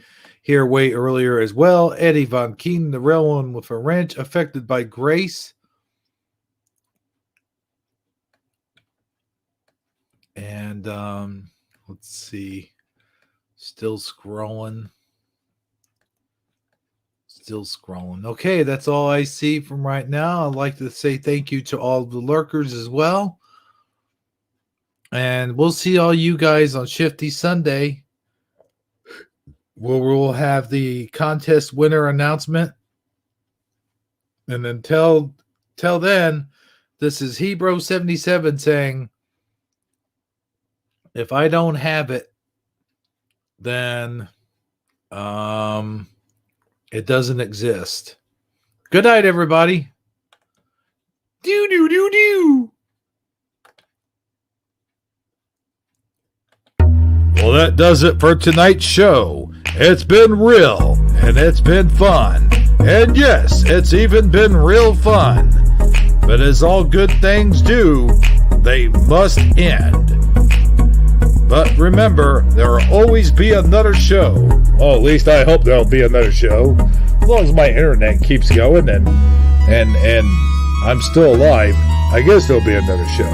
earlier as well. Eddie Von Keen, the real one with a wrench, affected by grace. And let's see. Still scrolling. Okay, that's all I see from right now. I'd like to say thank you to all the lurkers as well. And we'll see all you guys on Shifty Sunday, where we'll have the contest winner announcement. And until then, this is Hebro77 saying, if I don't have it, then it doesn't exist. Good night, everybody. Do. Well, that does it for tonight's show. It's been real, and it's been fun. And yes, it's even been real fun. But as all good things do, they must end. But remember, there will always be another show. Oh, at least I hope there'll be another show. As long as my internet keeps going and I'm still alive, I guess there'll be another show.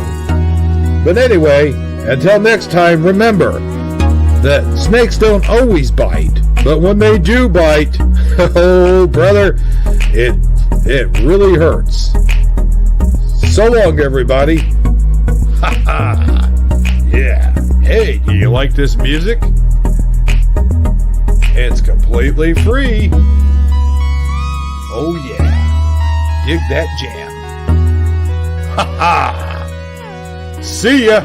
But anyway, until next time, remember that snakes don't always bite. But when they do bite, oh, brother, it really hurts. So long, everybody. Ha ha. Yeah. Hey, do you like this music? It's completely free. Oh yeah. Dig that jam. Ha ha. See ya.